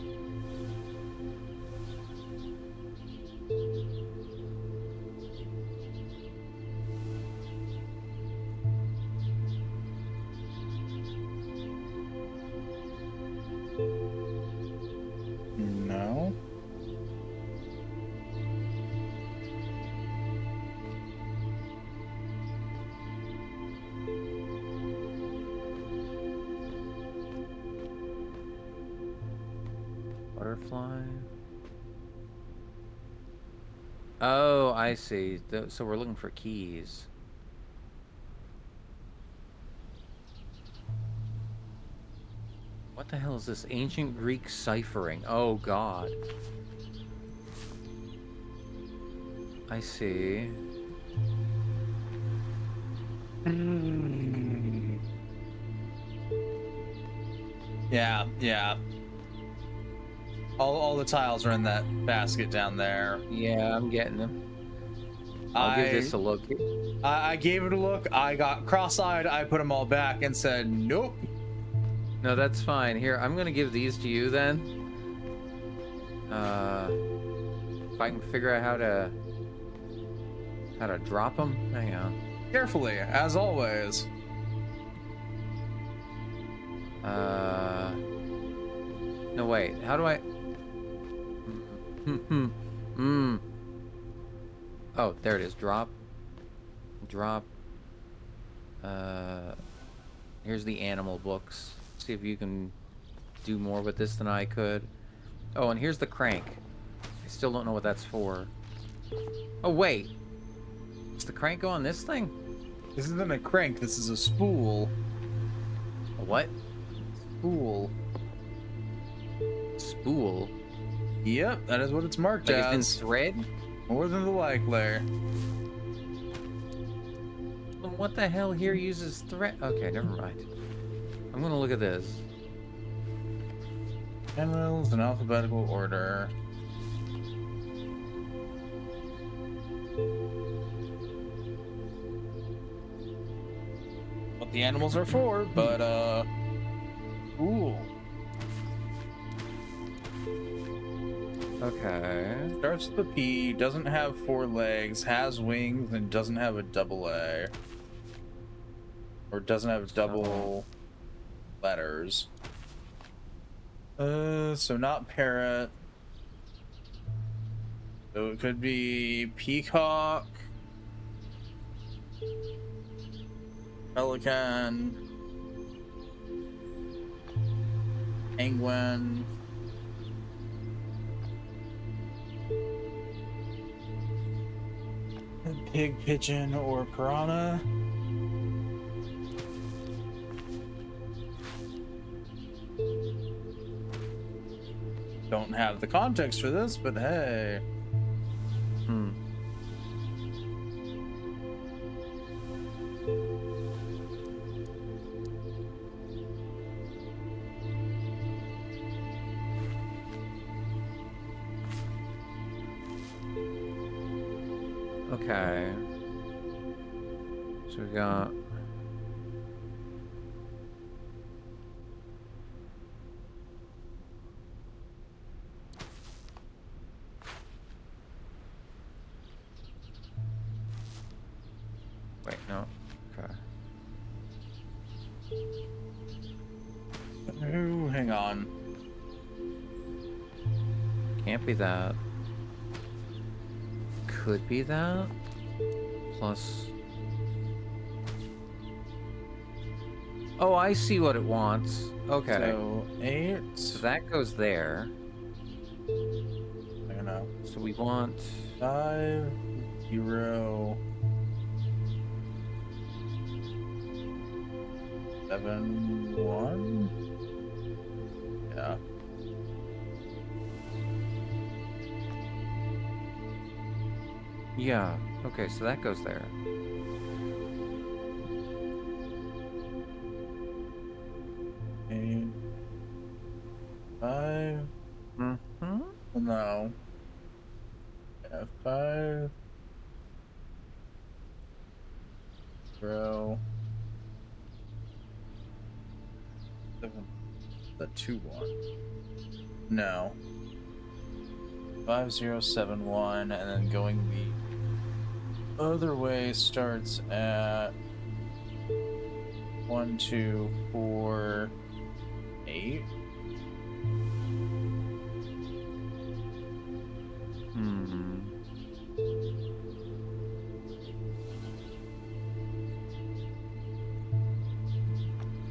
butterfly. Oh, I see. So we're looking for keys. What the hell is this? Ancient Greek ciphering. Oh, God. I see. Yeah, yeah. All the tiles are in that basket down there. Yeah, I'm getting them. I'll give this a look. I gave it a look. I got cross-eyed. I put them all back and said, nope. No, that's fine. Here, I'm gonna give these to you then. If I can figure out how to drop them. Hang on. Carefully, as always. No, wait. How do I? Oh, there it is. Drop. Here's the animal books. See if you can do more with this than I could. Oh, and here's the crank. I still don't know what that's for. Oh, wait. Does the crank go on this thing? This isn't a crank. This is a spool. A what? Spool. Spool? Yep, that is what it's marked Like it's in as. thread? More than the likely. Well, what the hell here uses thread? Okay, never mind. I'm gonna look at this. Animals in alphabetical order. What the animals are for, but ooh. Okay. Starts with a P, doesn't have 4 legs, has wings, and doesn't have a double A. Or doesn't have double letters. So not parrot. So it could be peacock, pelican, penguin, pig, pigeon, or piranha. Don't have the context for this, but hey. Okay. So we got... Wait, no. Okay. Oh, hang on. Can't be that. Could be that. Plus... Oh, I see what it wants. Okay. So 8. So that goes there. I don't know. So we want... 5, 0, 7, 1. Yeah. Yeah. Okay, so that goes there. Eight, 5. Mm-hmm. No. Yeah, 5. 0. 7. The 2 1. No. 5 0 7 1, and then going the other way starts at 1 2 4 8. Hmm.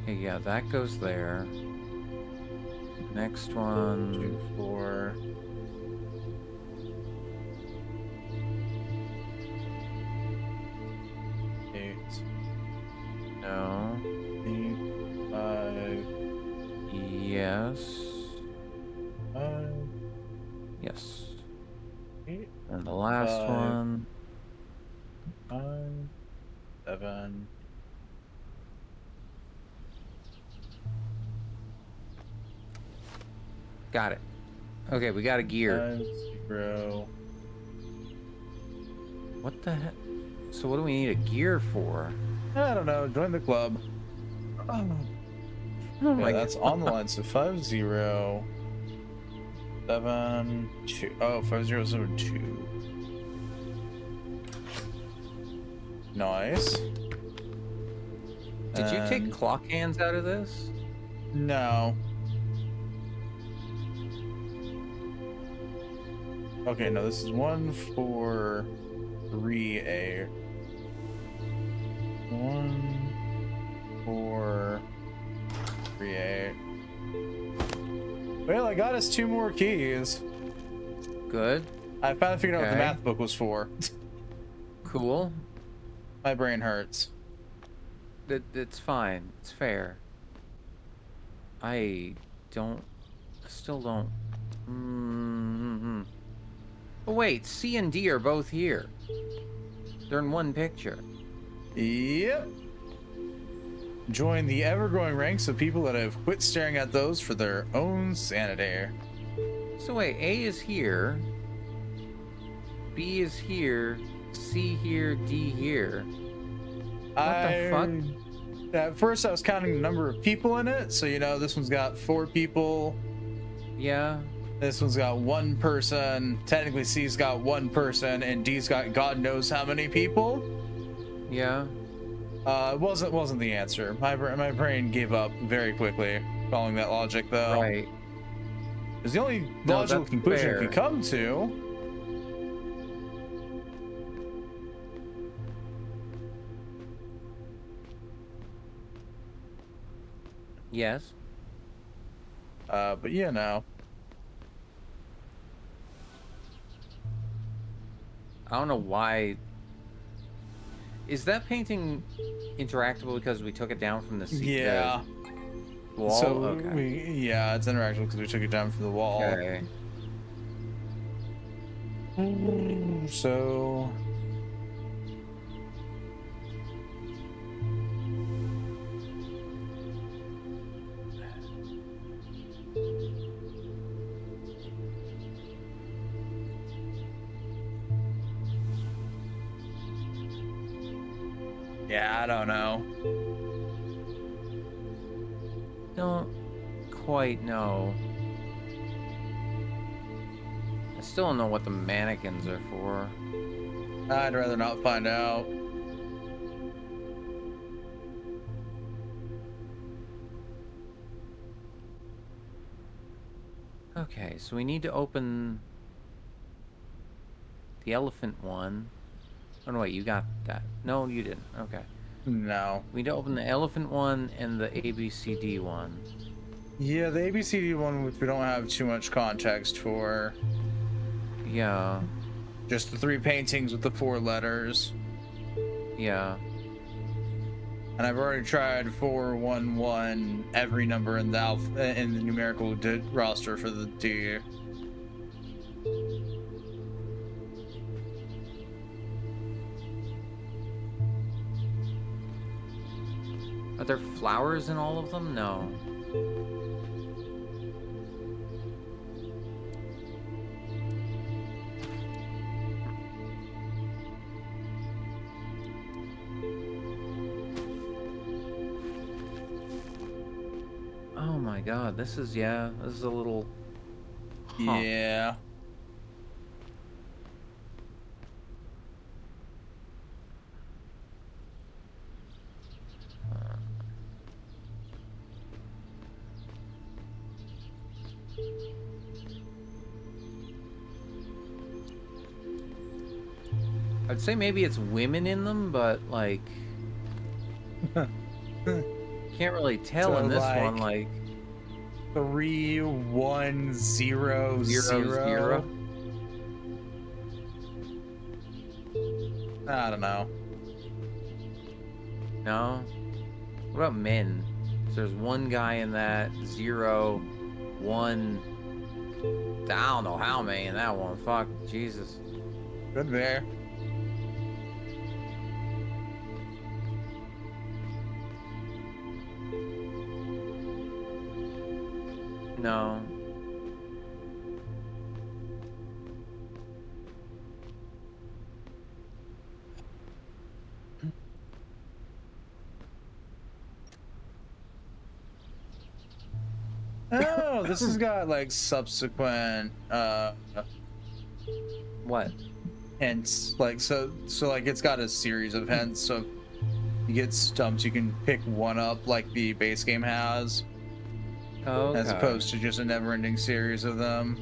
Okay, yeah, that goes there. Next one. 2, 4. No. 8, 5. Yes. 5, Yes. 8, And the last 5. one. 5, 7. Got it. Okay, we got a gear. 5, 0. What the heck? So what do we need a gear for? I don't know. Join the club. Oh Yeah, my that's on the line. So 5, 0, 7, 2. Oh, 5, 0, 7, 2. Nice. Did you take And- clock hands out of this? No. Okay, no, this is 1, 4, 3A. 1, 4, 3A. Well, I got us 2 more keys. Good. I finally figured out what the Okay. math book was for. Cool. My brain hurts. It's fine. It's fair. I still don't. Oh wait, C and D are both here. They're in one picture. Yep. Join the ever-growing ranks of people that have quit staring at those for their own sanity. So wait, A is here. B is here. C here. D here. What the fuck? At first, I was counting the number of people in it. So, you know, this one's got 4 people. Yeah. This one's got 1 person. Technically, C's got 1 person, and D's got God knows how many people. Yeah. It wasn't the answer. My brain gave up very quickly following that logic, though. Right. It's the only No, logical that's conclusion fair. we could come to. Yes. But you know. I don't know why. Is that painting interactable because we took it down from the Yeah. the wall? So Okay. yeah, it's interactive because we took it down from the wall. Okay. So yeah, I don't know. Don't quite know. I still don't know what the mannequins are for. I'd rather not find out. Okay, so we need to open the elephant one. Oh no, wait, you got that. No, you didn't. Okay. No. We need to open the elephant one and the ABCD one. Yeah, the ABCD one, which we don't have too much context for. Yeah. Just the 3 paintings with the 4 letters. Yeah. And I've already tried 411 every number in the numerical roster for the D. Are there flowers in all of them? No. Oh my god, this is a little... Huh. Yeah. I'd say maybe it's women in them, but like... Can't really tell So, in this like- one, like... 3100. 0, 0. I don't know. No. What about men? So there's one guy in that 0, 1. I don't know how many in that one. Fuck, Jesus. Good there. No. Oh, this has got like subsequent What? hints. Like so like it's got a series of hints. So if you get stumped, you can pick one up like the base game has, Okay. as opposed to just a never-ending series of them.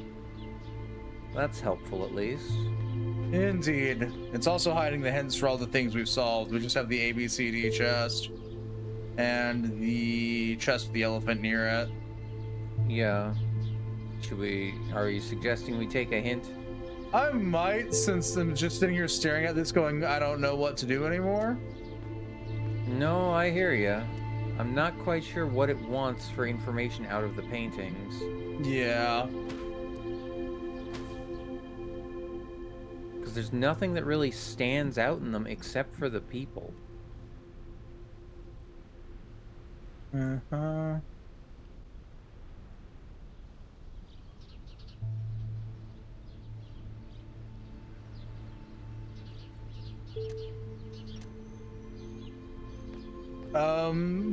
That's helpful at least. Indeed. It's also hiding the hints for all the things we've solved. We just have the ABCD chest and the chest with the elephant near it. Yeah. Are you suggesting we take a hint? I might, since I'm just sitting here staring at this going, I don't know what to do anymore. No, I hear ya. I'm not quite sure what it wants for information out of the paintings. Yeah. Because there's nothing that really stands out in them except for the people. Uh-huh.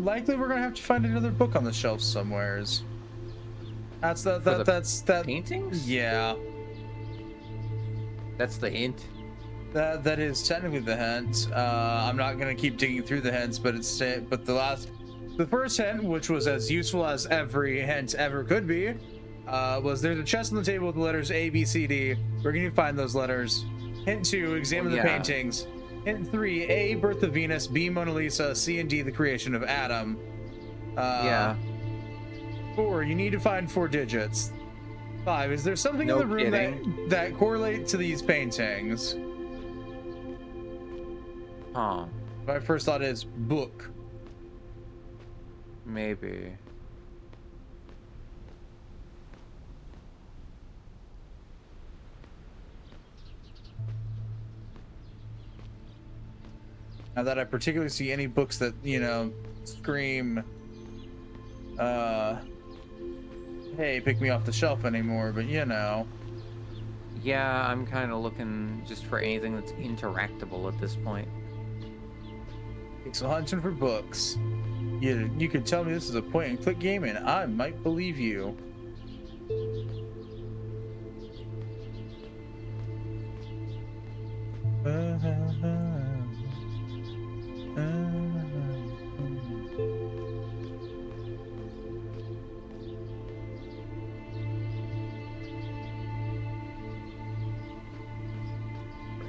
Likely we're gonna have to find another book on the shelf somewheres. That's that. Paintings? Yeah. That's the hint. That is technically the hint. I'm not gonna keep digging through the hints, but the first hint, which was as useful as every hint ever could be, was there's a chest on the table with the letters A, B, C, D. We're gonna find those letters. Hint 2, examine the paintings. Hint 3, A, Birth of Venus, B, Mona Lisa, C and D, the creation of Adam. Yeah. 4, you need to find 4 digits. 5, is there something No in the room kidding. that correlate to these paintings? Huh. My first thought is book. Maybe. Not that I particularly see any books that, you know, scream, hey, pick me off the shelf anymore, but you know. Yeah, I'm kind of looking just for anything that's interactable at this point. So hunting for books. You could tell me this is a point and click game and I might believe you.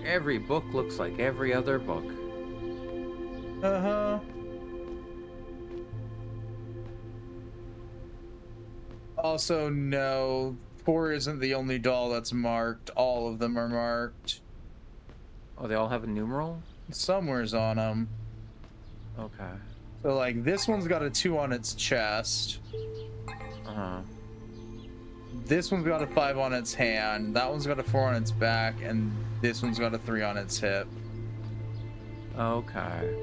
Every book looks like every other book. Uh-huh. Also, no, 4 isn't the only doll that's marked. All of them are marked. Oh, they all have a numeral? Somewhere's on them. Okay. So, like, this one's got a 2 on its chest. Uh-huh. This one's got a 5 on its hand. That one's got a 4 on its back. And this one's got a 3 on its hip. Okay.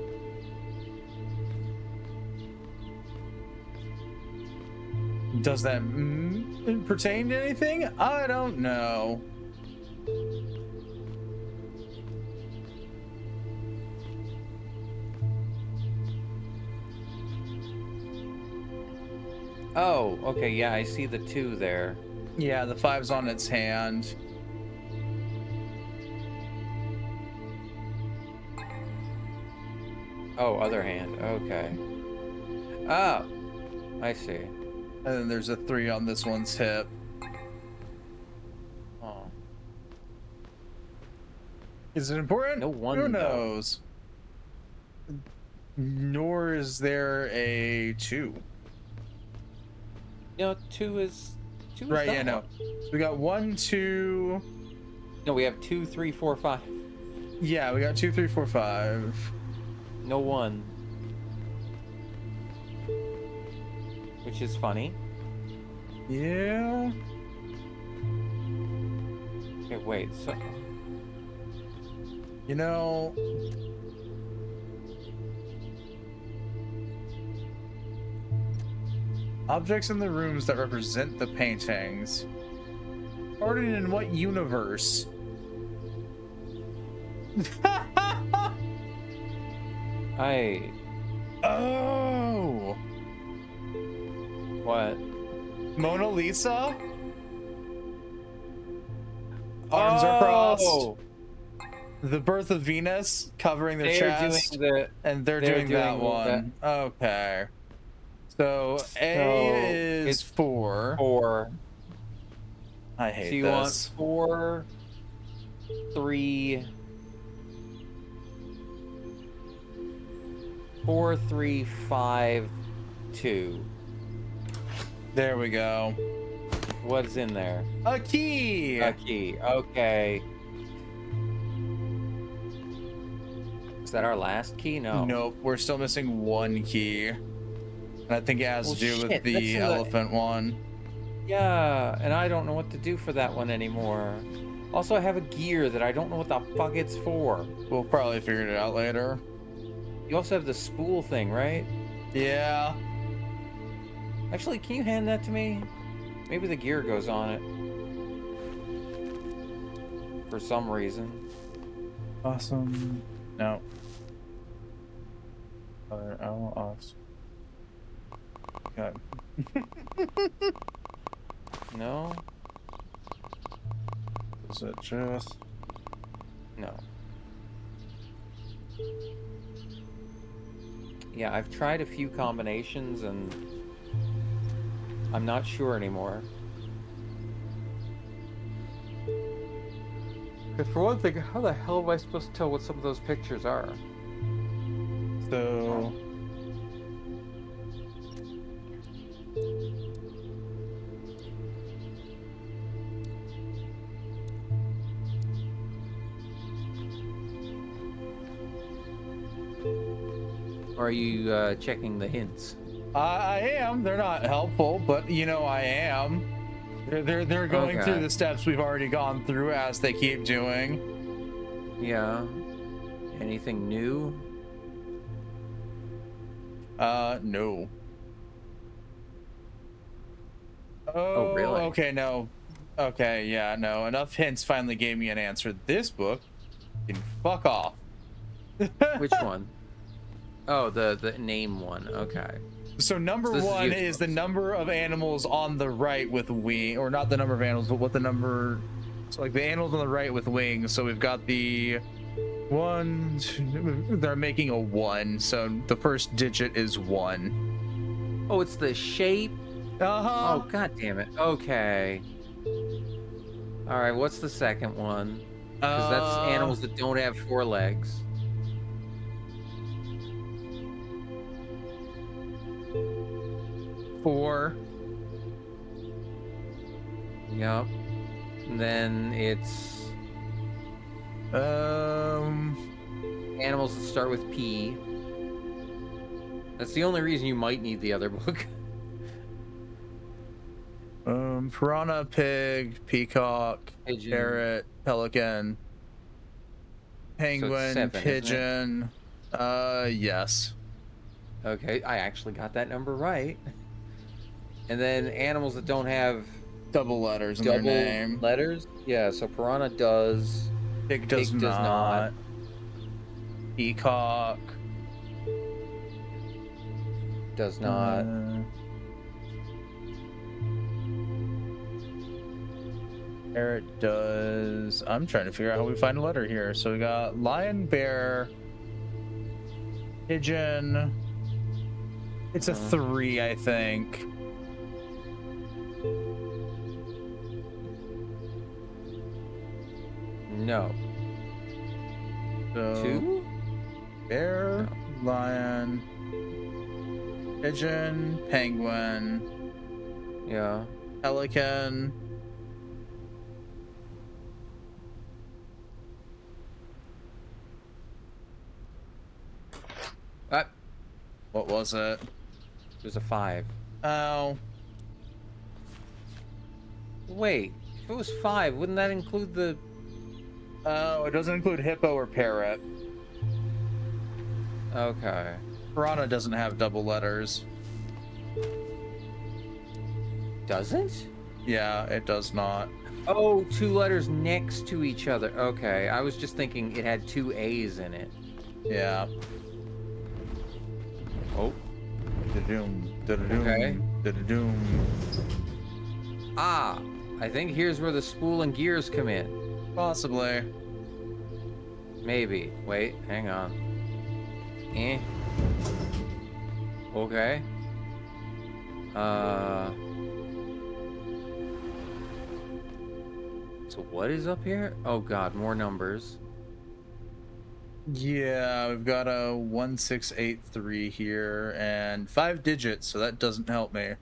Does that pertain to anything? I don't know. Oh, okay, yeah, I see the 2 there. Yeah, the 5's on its hand. Oh, other hand. Okay. Oh, I see. And then there's a 3 on this one's hip. Oh. Is it important? No wonder. Who knows? Nor is there a 2. No, two is Right, that yeah, no. one. So we got 1, 2. No, we have 2, 3, 4, 5. Yeah, we got 2, 3, 4, 5. No one. Which is funny. Yeah. Okay, wait, so You know, objects in the rooms that represent the paintings. Started in what universe? Oh, what? Mona Lisa. Arms are crossed. Oh! The Birth of Venus covering the They're chest, doing the and they're they're doing that doing one. Okay. So A is it's 4. 4. I hate So you this. want 4, 3, 4, 3, 5, 2. There we go. What's in there? A key. A key. Okay. Is that our last key? No. Nope, we're still missing 1 key. And I think it has Well, to do shit, with that's the in the- elephant one. Yeah, and I don't know what to do for that one anymore. Also, I have a gear that I don't know what the fuck it's for. We'll probably figure it out later. You also have the spool thing, right? Yeah. Actually, can you hand that to me? Maybe the gear goes on it. For some reason. Awesome. No. Awesome. Okay. No? Is it just? No. Yeah, I've tried a few combinations and I'm not sure anymore. Because for one thing, how the hell am I supposed to tell what some of those pictures are? So. Or are you checking the hints? I am. They're not helpful, but you know I am. They're going Okay. through the steps we've already gone through as they keep doing. Yeah. Anything new? No. Oh, really? Okay, no. Okay, yeah, no. Enough hints finally gave me an answer. This book can fuck off. Which one? Oh, the name one. Okay. So number So this is 1 useless. is the number of animals on the right with wing, or not the number of animals, but what the number. So like the animals on the right with wings. So we've got the 1. They're making a 1. So the first digit is 1. Oh, it's the shape. Uh-huh. Oh, god damn it. Okay. All right. What's the second one? Because that's animals that don't have 4 legs. Four. Yep. And then it's animals that start with P. That's the only reason you might need the other book. Piranha, pig, peacock, Pigeon. parrot, pelican, penguin, 7, isn't it? pigeon. Yes. Okay, I actually got that number right. And then animals that don't have Double letters in double their name. letters. Yeah, so piranha does. Pig does Pig does not. not. Peacock Does not. Parrot does. I'm trying to figure out how we find a letter here. So we got lion, bear, pigeon. It's a 3, I think. No. So 2? bear, lion, pigeon, penguin, Yeah. Pelican. Ah, What was it? there's a 5. Oh, Wait, if it was 5, wouldn't that include the... oh, it doesn't include hippo or parrot. Okay. Piranha doesn't have double letters. Doesn't? Yeah, it does not. Oh, 2 letters next to each other. Okay, I was just thinking it had 2 A's in it. Yeah. Oh. Da-doom, da-da-doom, Okay. da-da-doom. Ah, I think here's where the spool and gears come in. Possibly. Maybe. Wait, hang on. Eh. Okay. So what is up here? Oh god, more numbers. Yeah, we've got a 1683 here and 5 digits, so that doesn't help me.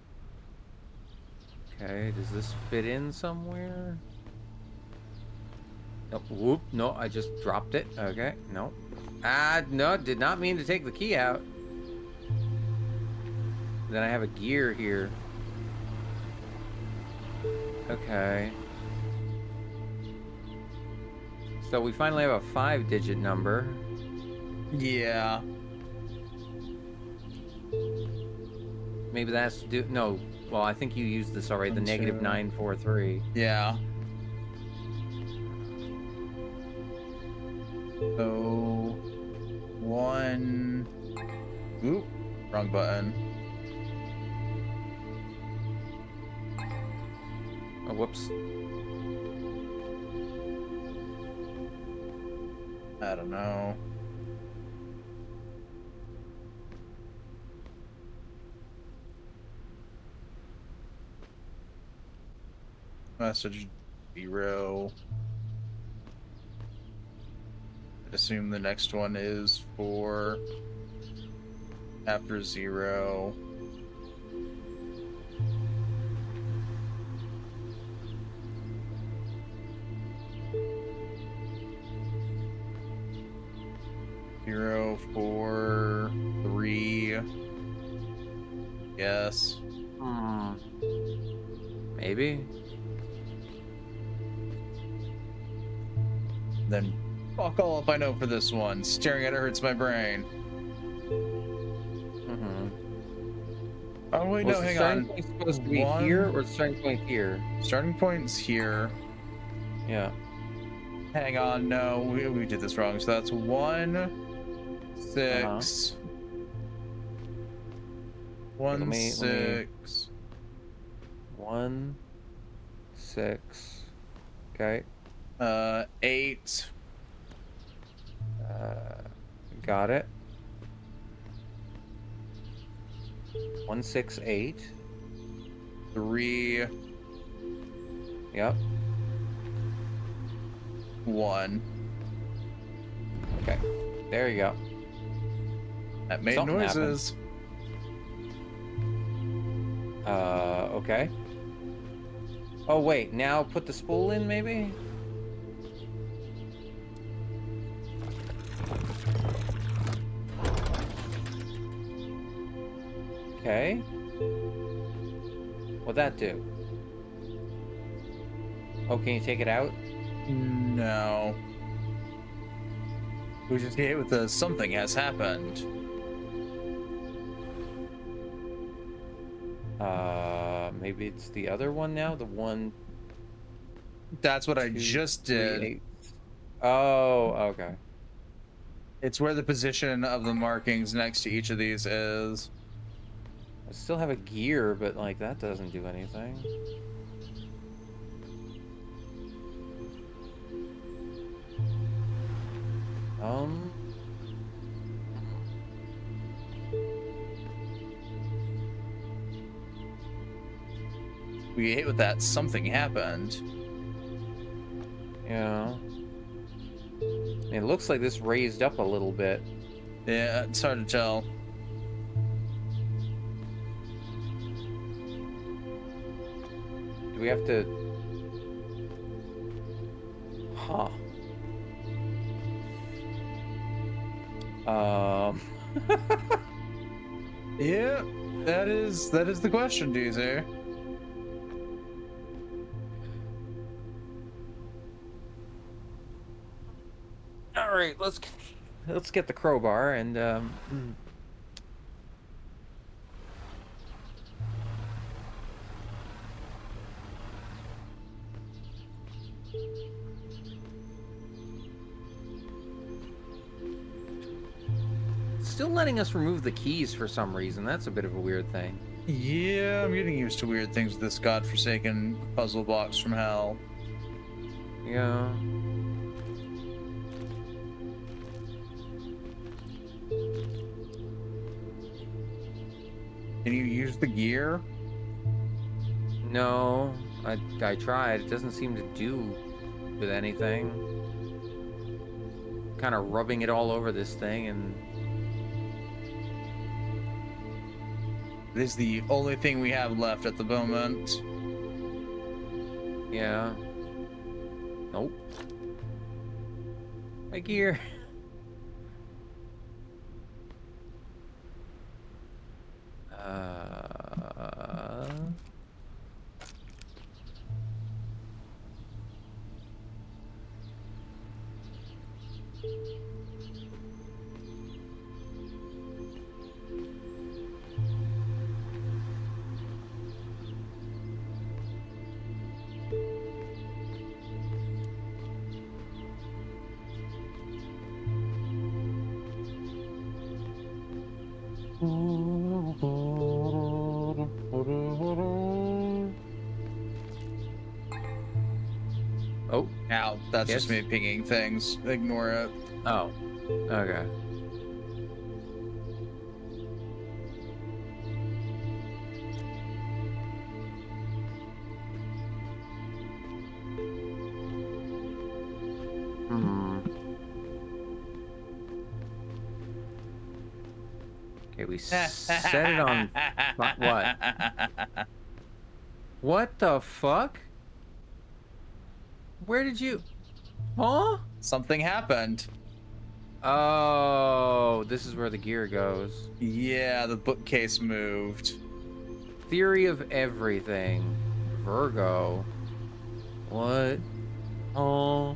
Okay, does this fit in somewhere? Nope. Whoop. No, I just dropped it. Okay. No. Ah, no, did not mean to take the key out. Then I have a gear here. Okay. So we finally have a 5-digit number. Yeah. Maybe that's no. Well, I think you used this already. The One, negative two. 943. Yeah. So 1. Oop, wrong button. Oh, whoops. I don't know. Message 0. I'd assume the next one is 4 after 0. Zero, 4, 3. Yes. Maybe. Then fuck all if I know for this one. Staring at it hurts my brain. Mm-hmm. Oh wait, Was no, the hang starting on. point supposed to be One- here or the starting point here? Starting point's here. Yeah. Hang on, no, we did this wrong. So that's 1, 6. 1, Let me- 6. 1, 6. Okay. 8. Got it. 168. 3, Yep. 1. Okay. There you go. That made Something noises. Okay. Oh wait, now put the spool in maybe? Okay. What'd that do? Oh, can you take it out? No. We just hit with the something has happened. Maybe it's the other one now? The one... That's what I 2, just 3, did. 8. Oh, okay. It's where the position of the markings next to each of these is. I still have a gear, but like that doesn't do anything. We hit with that something happened. Yeah. It looks like this raised up a little bit. Yeah, it's hard to tell. we have to... Huh. Yeah, that is the question, DZ. All right, let's get the crowbar and still letting us remove the keys for some reason. That's a bit of a weird thing. Yeah, I'm getting used to weird things with this godforsaken puzzle box from hell. Yeah. Can you use the gear? No, I tried. It doesn't seem to do with anything. Kind of rubbing it all over this thing, and It is the only thing we have left at the moment. yeah. Nope. My gear. Oh, Ow, that's Yes. just me pinging things. Ignore it. oh, okay. Okay, we set it on. What? What the fuck? Where did you? Huh? Something happened. Oh, this is where the gear goes. Yeah, the bookcase moved. Theory of everything. Virgo. What? Oh.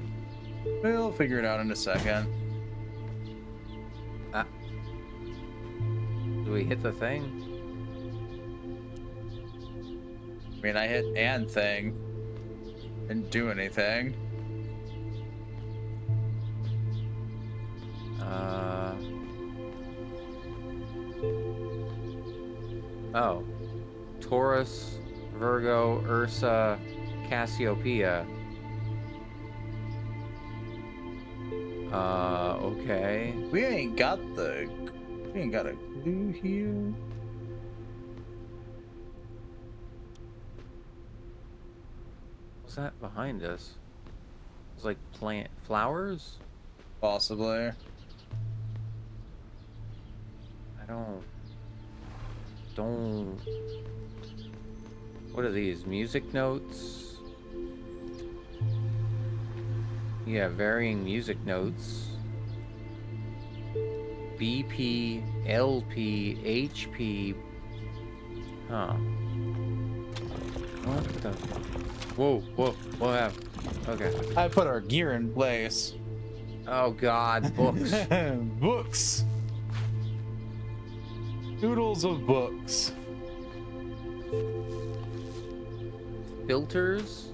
We'll figure it out in a second. Do we hit the thing? I mean, I hit and thing. Didn't do anything. Oh. Taurus, Virgo, Ursa, Cassiopeia. Okay. We ain't got a clue here. What's that behind us? It's like plant flowers? Possibly. I don't. What are these? Music notes? Yeah, varying music notes. BP, LP, HP. Huh. What the? Whoa, what happened? Okay. I put our gear in place. Oh God, books. Books. Doodles of books. Filters,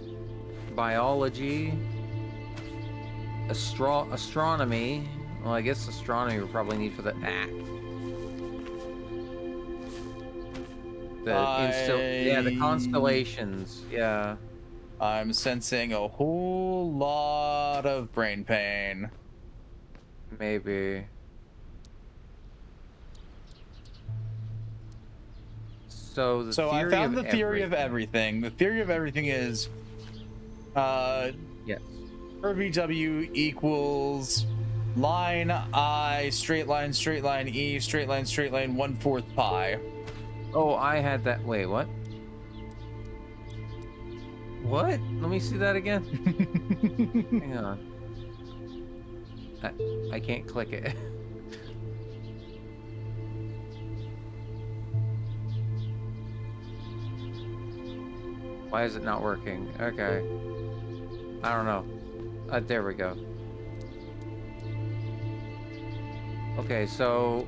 biology, astronomy. Well, I guess astronomy we probably need for the the constellations. Yeah. I'm sensing a whole lot of brain pain. Maybe. So I found the theory of everything. The theory of everything is yes. RVW equals line I, straight line E, straight line 1/4 pi. Oh, I had that. Wait, what? What? Let me see that again. Hang on. I can't click it. Why is it not working? Okay. I don't know. There we go. Okay, so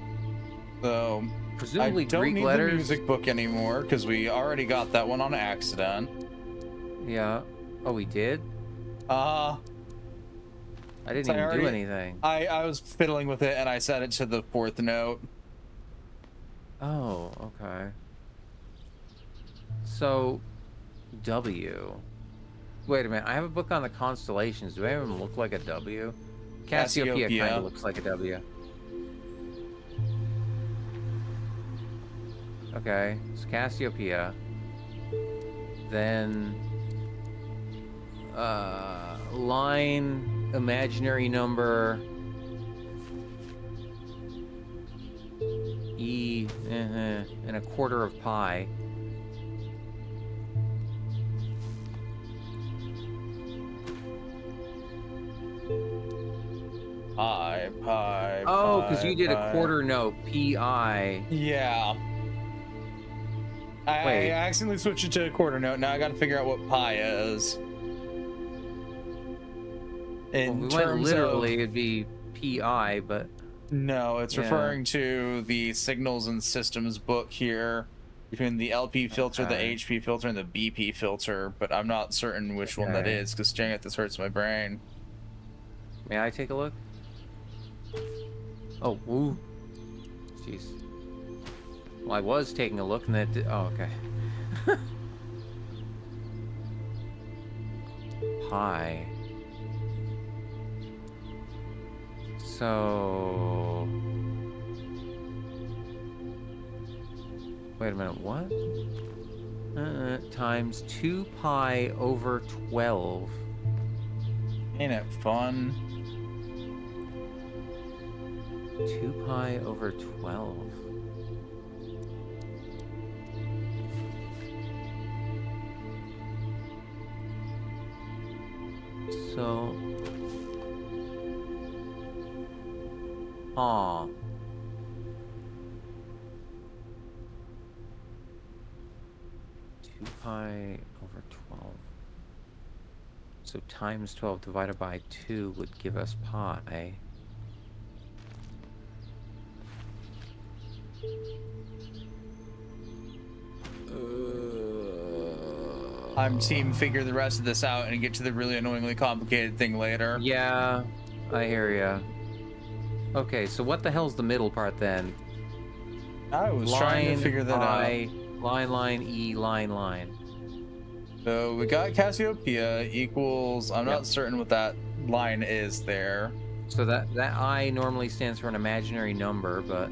So presumably I don't Greek need letters. the music book anymore because we already got that one on accident. Yeah. Oh, we did? Uh, I didn't So I even do already- anything. I was fiddling with it and I set it to the 4th note. Oh, okay. So, W. Wait a minute. I have a book on the constellations. Do any of them look like a W? Cassiopeia kind Cassiopeia. of looks like a W. Okay, so Cassiopeia. Then, line, imaginary number, E, and a quarter of pi. Pi. Oh, because you did a pi. quarter note, PI. Yeah. I Wait. accidentally switched it to a quarter note. Now I got to figure out what pi is. Well, In we went terms literally, of, it'd be PI, but no, it's Yeah. referring to the signals and systems book here between the LP filter, the Okay. HP filter, and the BP filter. But I'm not certain which one that Okay. is because staring at this hurts my brain. may I take a look? Oh, woo. Jeez. Well, I was taking a look and that did, oh, okay. Pi. So... Wait a minute, what? Times 2 pi over 12. Ain't it fun? 2 pi over 12. So... Aw. Two pi over 12. So times 12 divided by 2 would give us pi. I'm team figure the rest of this out and get to the really annoyingly complicated thing later. Yeah, I hear ya. Okay, so what the hell's the middle part then? I was trying to figure that pi, out. line, E, line. So we got Cassiopeia equals, I'm Yep. not certain what that line is there. So that I normally stands for an imaginary number, but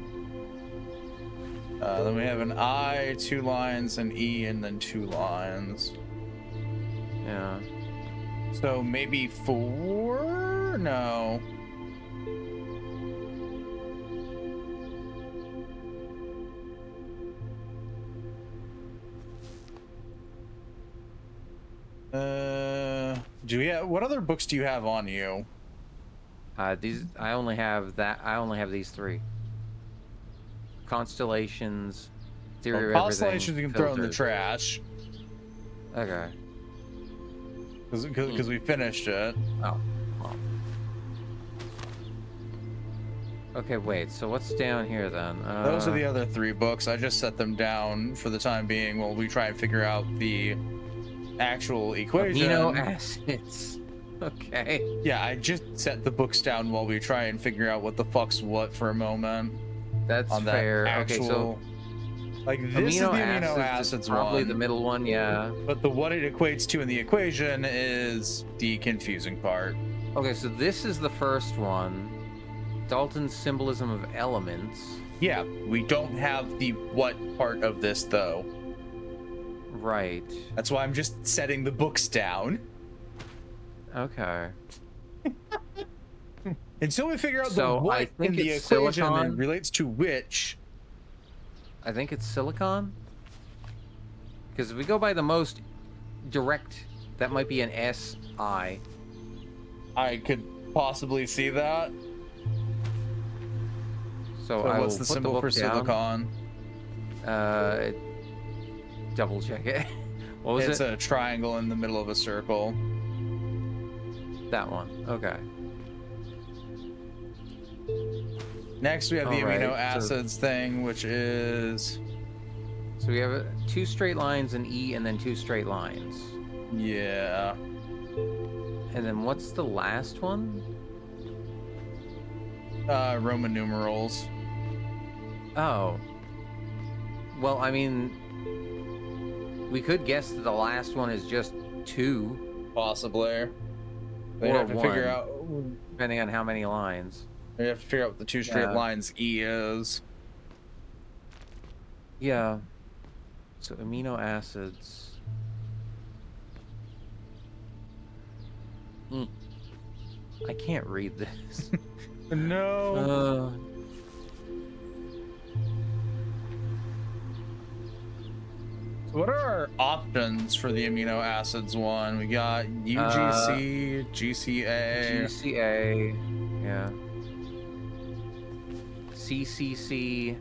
Then we have an I, 2 lines, an E, and then 2 lines. yeah. So maybe 4? No. Do we have, what other books do you have on you? These I only have these 3. Constellations, theory Well, of everything. constellations you can throw in the filters. trash Okay. because we finished it. Oh. Well. Okay, wait. So what's down here then? Those are the other 3 books. I just set them down for the time being while we try and figure out the actual equation. amino acids. Okay. Yeah, I just set the books down while we try and figure out what the fuck's what for a moment. That's On that fair. actual, Okay, so like this is the amino is acids probably one, the middle one. Yeah. but the what it equates to in the equation is the confusing part. Okay, so this is the first one. Dalton's symbolism of elements. Yeah, we don't have the what part of this though. Right. That's why I'm just setting the books down Okay. until we figure out So, the I what think in the it's equation silicon. and relates to which. I think it's silicon. Because if we go by the most direct, That might be an SI. I could possibly see that. So So I what's will the put symbol book for down. silicon? Double check it. What was It's it? a triangle in the middle of a circle. That one. Okay. Next, we have the All right, amino so- acids thing, which is So we have 2 straight lines in E and then 2 straight lines. yeah. And then what's the last one? Roman numerals. Oh. Well, I mean, we could guess that the last one is just 2, Possibly. They Or have to figure one. out. depending on how many lines. They have to figure out what the 2 straight Yeah. lines E is. Yeah. So amino acids. I can't read this. No. So what are our options for the amino acids one? We got UGC, GCA. GCA. Yeah. CCC.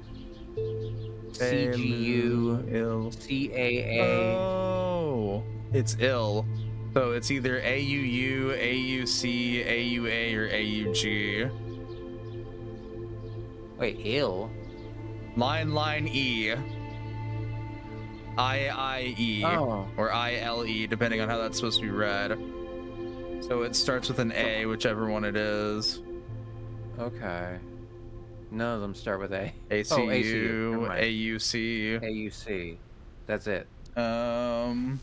CGU. CAA. Oh, it's ill. So it's either AUU, AUC, AUA, or AUG. Wait, ill? Line E. IIE. Oh. Or ILE, depending on how that's supposed to be read. So it starts with an A, whichever one it is. Okay. None of them start with A. ACU, Oh, ACU. Never mind. AUC. AUC. That's it. So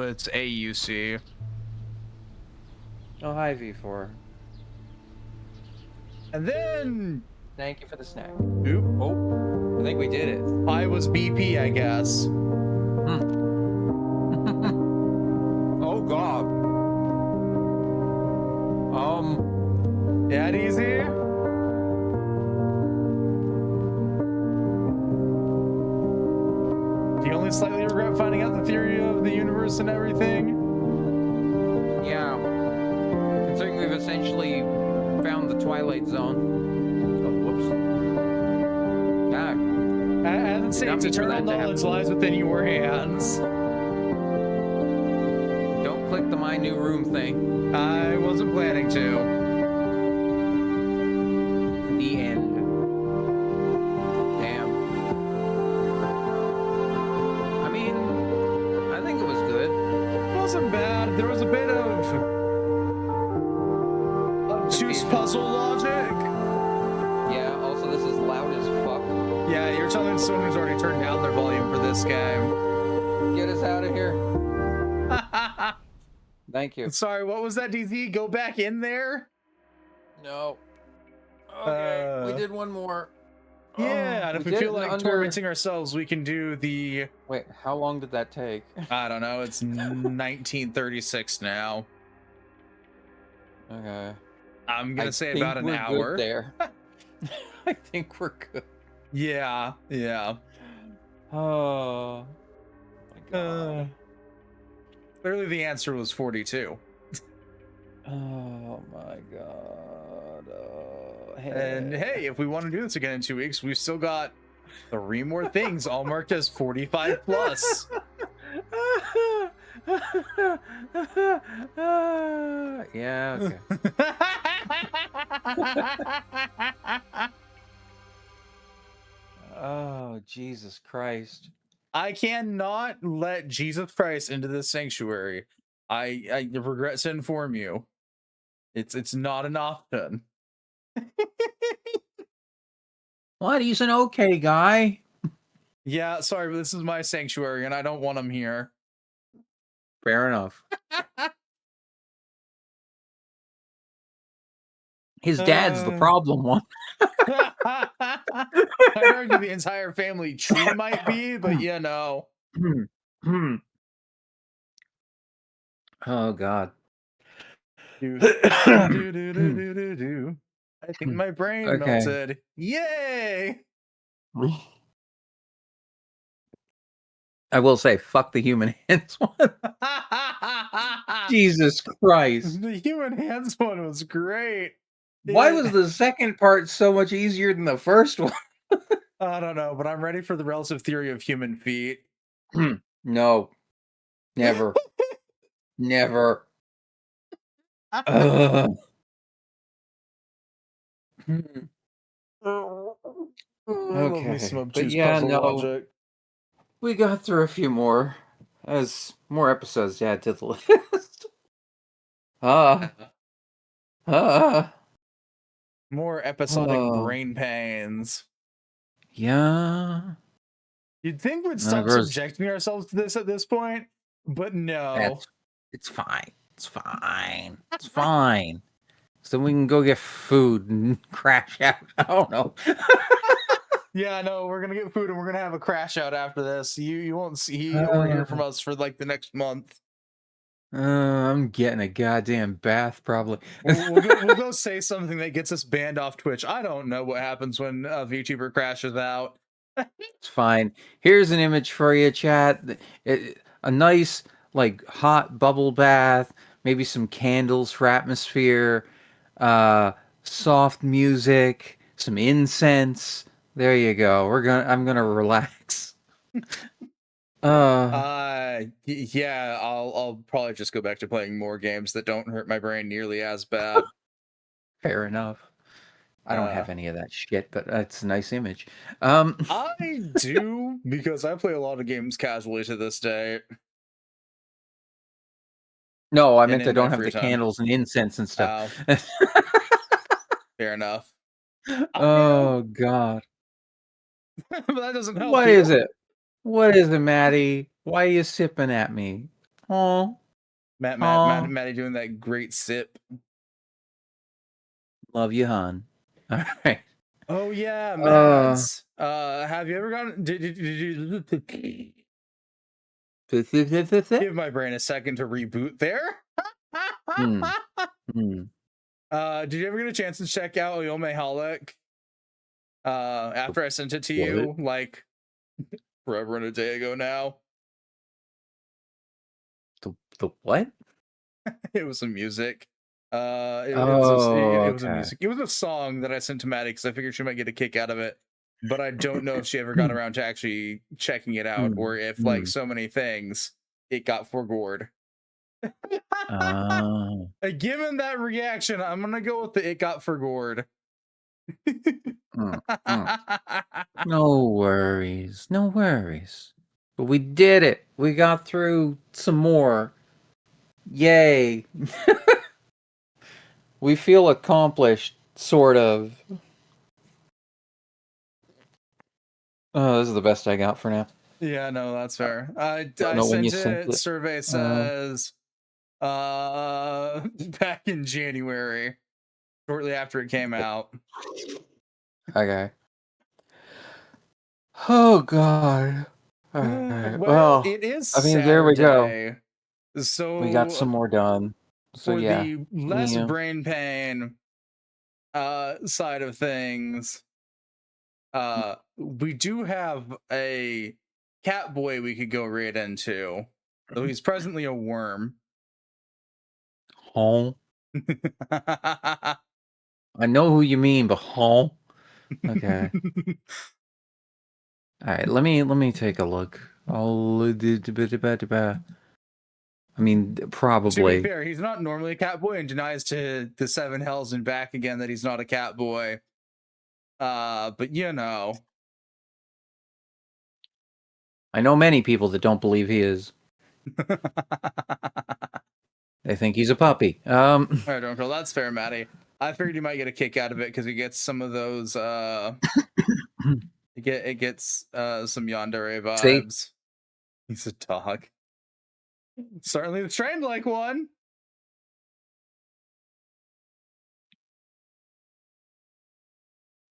it's AUC. Oh, hi, V4. And then Thank you for the snack. oop, Oh, I think we did it. I was BP, I guess. Oh, God. That easy? Do you only slightly regret finding out the theory of the universe and everything? Yeah. Considering we've essentially found the Twilight Zone. Oh, whoops. God. As it states, mean for eternal that to knowledge happen. lies within your hands. Don't click the My New Room thing. I wasn't planning to. The end. Damn. I mean, I think it was good. It wasn't bad. There was a bit of obtuse puzzle logic. Yeah, also this is loud as fuck. Yeah, you're telling someone who's already turned down their volume for this game. Get us out of here. Thank you. Sorry, what was that, DZ? Go back in there? No. Okay, we Uh, did one more. Yeah, and if we did feel it like under- tormenting ourselves, we can do the, Wait, how long did that take? I don't know, it's 1936 now. Okay. I'm gonna say think about an we're good hour. there. I think we're good. Yeah. Oh. My God. Clearly the answer was 42. Oh my God. And hey, if we want to do this again in 2 weeks, we've still got 3 more things all marked as 45 plus. Yeah, okay. Oh, Jesus Christ. I cannot let Jesus Christ into this sanctuary. I regret to inform you. It's not an option. What? He's an okay guy. Yeah, sorry, but this is my sanctuary and I don't want him here. Fair enough. His dad's the problem one. I'd argue the entire family tree might be, but you know. Oh God. I think my brain Okay. melted. Yay! I will say, fuck the human hands one. Jesus Christ. The human hands one was great. Why was the second part so much easier than the first one? I don't know, but I'm ready for the relative theory of human feet. No. Never. Never. Ugh. Okay, But yeah, no. We got through a few more. As more episodes to add to the list. More episodic Oh. brain pains. Yeah. You'd think we'd stop subjecting ourselves to this at this point, but no. It's fine. It's fine. It's fine. So we can go get food and crash out. I don't know. Yeah, no, we're gonna get food and we're gonna have a crash out after this. You won't see or hear from us for like the next month. I'm getting a goddamn bath probably. We'll go say something that gets us banned off Twitch. I don't know what happens when a VTuber crashes out. It's fine. Here's an image for you, chat. A nice, like, hot bubble bath, maybe some candles for atmosphere, soft music, some incense. There you go. I'm gonna relax. Yeah, I'll probably just go back to playing more games that don't hurt my brain nearly as bad. Fair enough. I don't have any of that shit, but it's a nice image. I do, because I play a lot of games casually to this day. No, I meant I don't have the candles and incense and stuff. Fair enough. Oh, God. But that doesn't help. What is it? What is it, Maddie? Why are you sipping at me? Oh. Maddie doing that great sip. Love you, hon. All right. Oh yeah, Mads. Have you ever gotten? Did you give my brain a second to reboot there? Did you ever get a chance to check out Oyome Halleck? After I sent it to you, like forever and a day ago now. The what? It was some music. It was a music. It was a song that I sent to Maddie because I figured she might get a kick out of it. But I don't know if she ever got around to actually checking it out, or if, like so many things, it got forgored. Given that reaction, I'm gonna go with the it got forgored. No worries. No worries. But we did it. We got through some more. Yay. We feel accomplished, sort of. Oh, this is the best I got for now. Yeah, no, that's fair. I sent it. Survey says back in January, shortly after it came out. Okay. Oh, God. All right. Well, it is Saturday, there we go. So we got some more done. So for yeah, the less brain pain side of things, we do have a cat boy we could go right into. Though he's presently a worm. Home. I know who you mean, but home. Okay. All right, let me take a look. I mean, probably. To be fair, he's not normally a cat boy and denies to the seven hells and back again that he's not a cat boy. But you know. I know many people that don't believe he is. They think he's a puppy. All right, don't go. That's fair, Maddie. I figured you might get a kick out of it because he gets some of those it gets some yandere vibes. See? He's a dog. Certainly trained like one.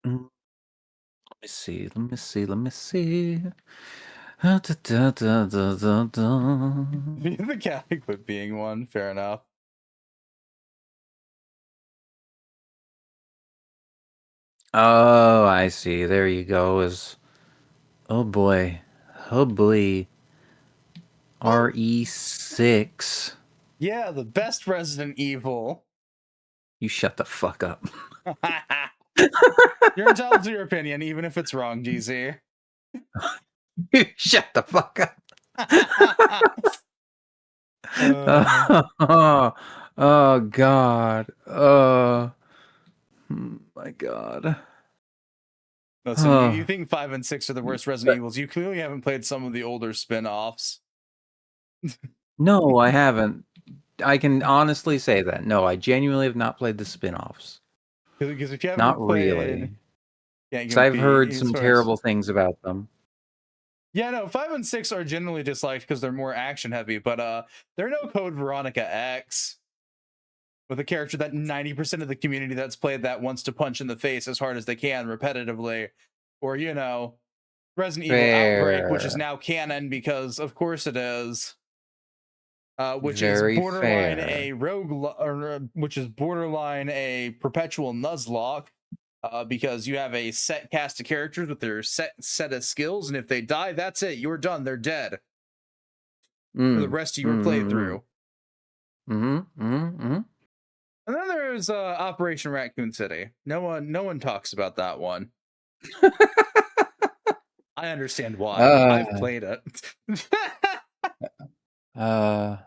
Let me see. The cat quit being one. Fair enough. Oh, I see. There you go. Oh boy. RE6. Yeah, the best Resident Evil. You shut the fuck up. You're entitled to your opinion, even if it's wrong, GZ. Shut the fuck up. Uh, Oh god. My god. Listen, you think 5 and 6 are the worst Resident Evils. You clearly haven't played some of the older spin-offs. No, I haven't. I can honestly say that. No, I genuinely have not played the spin-offs. Because if you haven't Not played, really. yeah, Because I've heard some terrible things about them. Yeah, no, 5 and 6 are generally disliked because they're more action heavy, but they're no Code Veronica X. With a character that 90% of the community that's played that wants to punch in the face as hard as they can repetitively. Or, you know, Resident Evil Outbreak, which is now canon because of course it is. Which Very is borderline fair. a rogue, which is borderline a perpetual Nuzlocke. Because you have a set cast of characters with their set of skills, and if they die, that's it. You're done. They're dead for the rest of your playthrough. And then there's Operation Raccoon City. No one talks about that one. I understand why. I've played it. I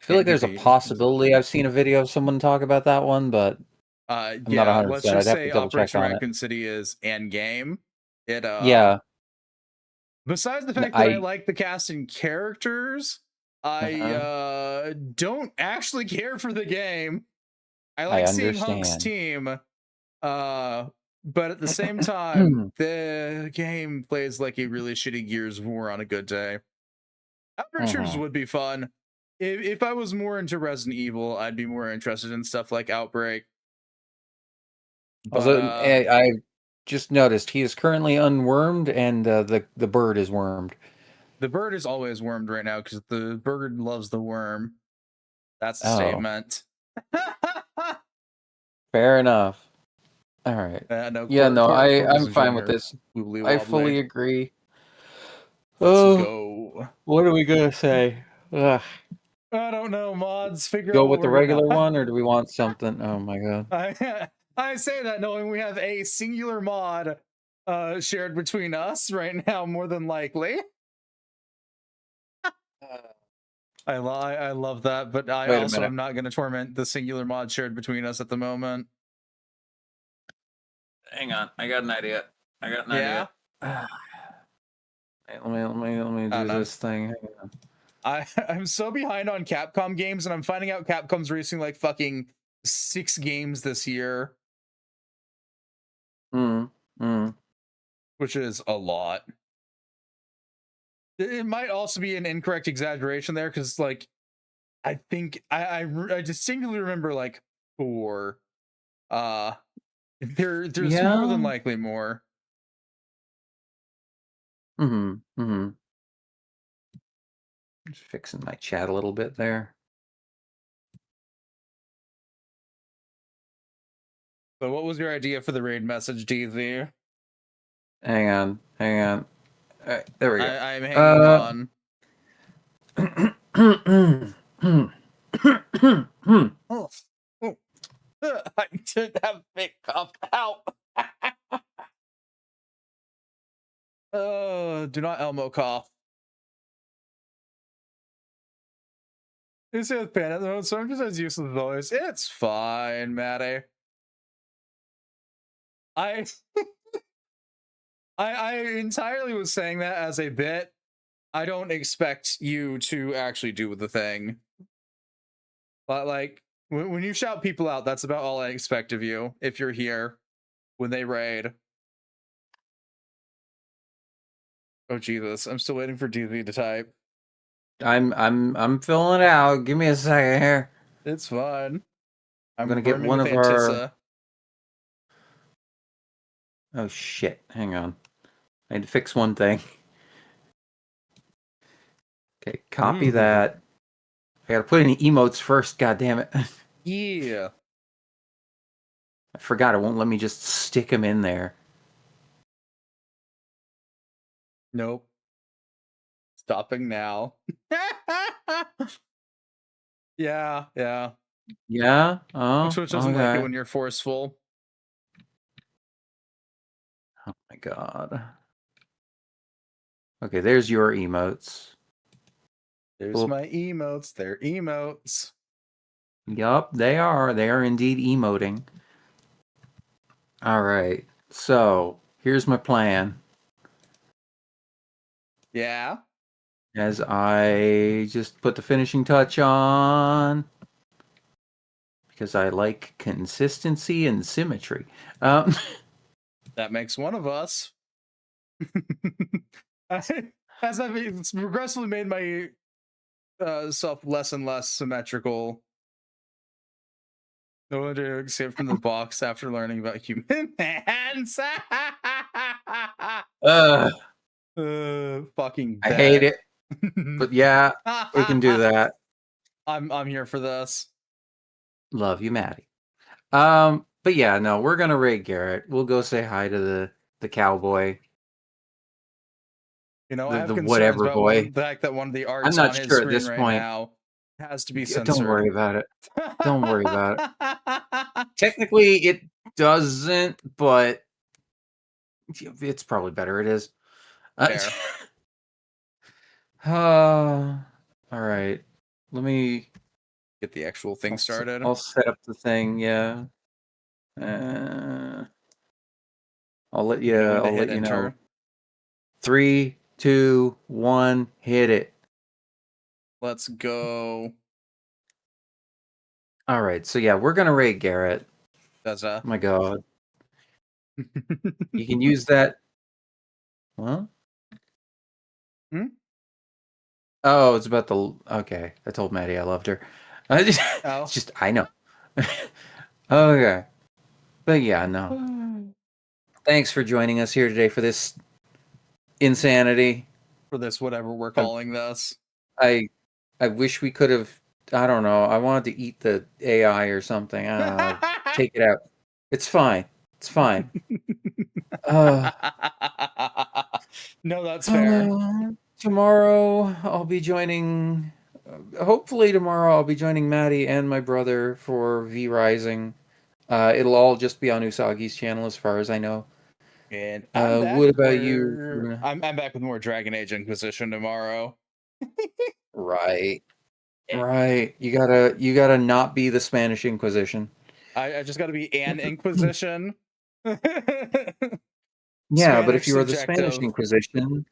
feel like there's a possibility I've seen a video of someone talk about that one, but I'm not 100%. Let's just say Operation on Raccoon City is endgame. It yeah. Besides the fact that I like the cast and characters, I don't actually care for the game. I like seeing Hunk's team, but at the same time, the game plays like a really shitty Gears of War on a good day. Outbreakers would be fun. If I was more into Resident Evil, I'd be more interested in stuff like Outbreak. Also, I just noticed he is currently unwormed, and the bird is wormed. The bird is always wormed right now because the bird loves the worm. That's a statement. Fair enough. All right. I'm fine with this. I fully agree. Let's go. What are we gonna say? Ugh. I don't know, mods. Go with the regular one, or do we want something? Oh my god. I say that knowing we have a singular mod shared between us right now, more than likely. I love that, but I also am not going to torment the singular mod shared between us at the moment. Hang on, I got an idea. Idea. Let me do this thing. Hang on. I'm so behind on Capcom games, and I'm finding out Capcom's releasing like fucking 6 games this year. Which is a lot. It might also be an incorrect exaggeration there, because like I think I distinctly remember like 4. There's more than likely more. Just fixing my chat a little bit there. So what was your idea for the raid message, DZ? Hang on. All right, there we go. I'm hanging on. I didn't have a big cough out. Do not Elmo cough. It's a pen at the moment, so I'm just as useless as always. It's fine, Maddie. I entirely was saying that as a bit. I don't expect you to actually do the thing. But like, when you shout people out, that's about all I expect of you if you're here when they raid. Oh Jesus, I'm still waiting for DZ to type. I'm filling it out. Give me a second here. It's fine. I'm gonna get one of our. Oh shit! Hang on. I had to fix one thing. Okay, copy that. I gotta put in emotes first. God damn it! Yeah. I forgot. It won't let me just stick them in there. Nope. Stopping now. Yeah. Yeah? Oh, Twitch doesn't like it okay. when you're forceful. Oh my god. Okay, there's your emotes. There's Cool. my emotes. They're emotes. Yup, they are. They are indeed emoting. Alright, so here's my plan. Yeah. As I just put the finishing touch on. Because I like consistency and symmetry. That makes one of us. As I've progressively made my self less and less symmetrical. No one to escape from the box after learning about human hands. Fucking I hate bet. it. But yeah, we can do that. I'm here for this. Love you, Maddie. But yeah, no, we're gonna raid Garrett. We'll go say hi to the cowboy. You know, The I have concerns whatever about boy. the fact that one of the I'm arts not on his sure at screen this right point. now has to be Yeah, censored. don't worry about it. Don't worry about it. Technically, it doesn't, but it's probably better. It is. Fair. All right. Let me Get the actual thing started. I'll set up the thing. Yeah. I'll let you. know when to I'll hit let you know. enter. 3, 2, 1, hit it. Let's go. All right. So yeah, we're gonna raid Garrett. That's Oh my god. You can use that. Huh? Hmm? Oh, it's about the. Okay, I told Maddie I loved her. It's just I know. Okay, but yeah, no. Thanks for joining us here today for this insanity. For this, whatever we're calling this. I wish we could have. I don't know. I wanted to eat the AI or something. I don't know. Take it out. It's fine. It's fine. No, that's fair. Tomorrow I'll be joining. Hopefully tomorrow I'll be joining Maddie and my brother for V Rising. It'll all just be on Usagi's channel, as far as I know. And what about you? I'm back with more Dragon Age Inquisition tomorrow. Right. You gotta not be the Spanish Inquisition. I just gotta be an Inquisition. Yeah, but if you were the subjective. Spanish Inquisition,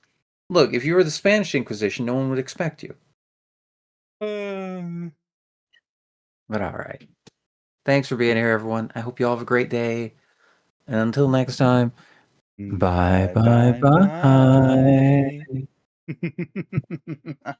look, if you were the Spanish Inquisition, no one would expect you. But all right. Thanks for being here, everyone. I hope you all have a great day. And until next time, bye.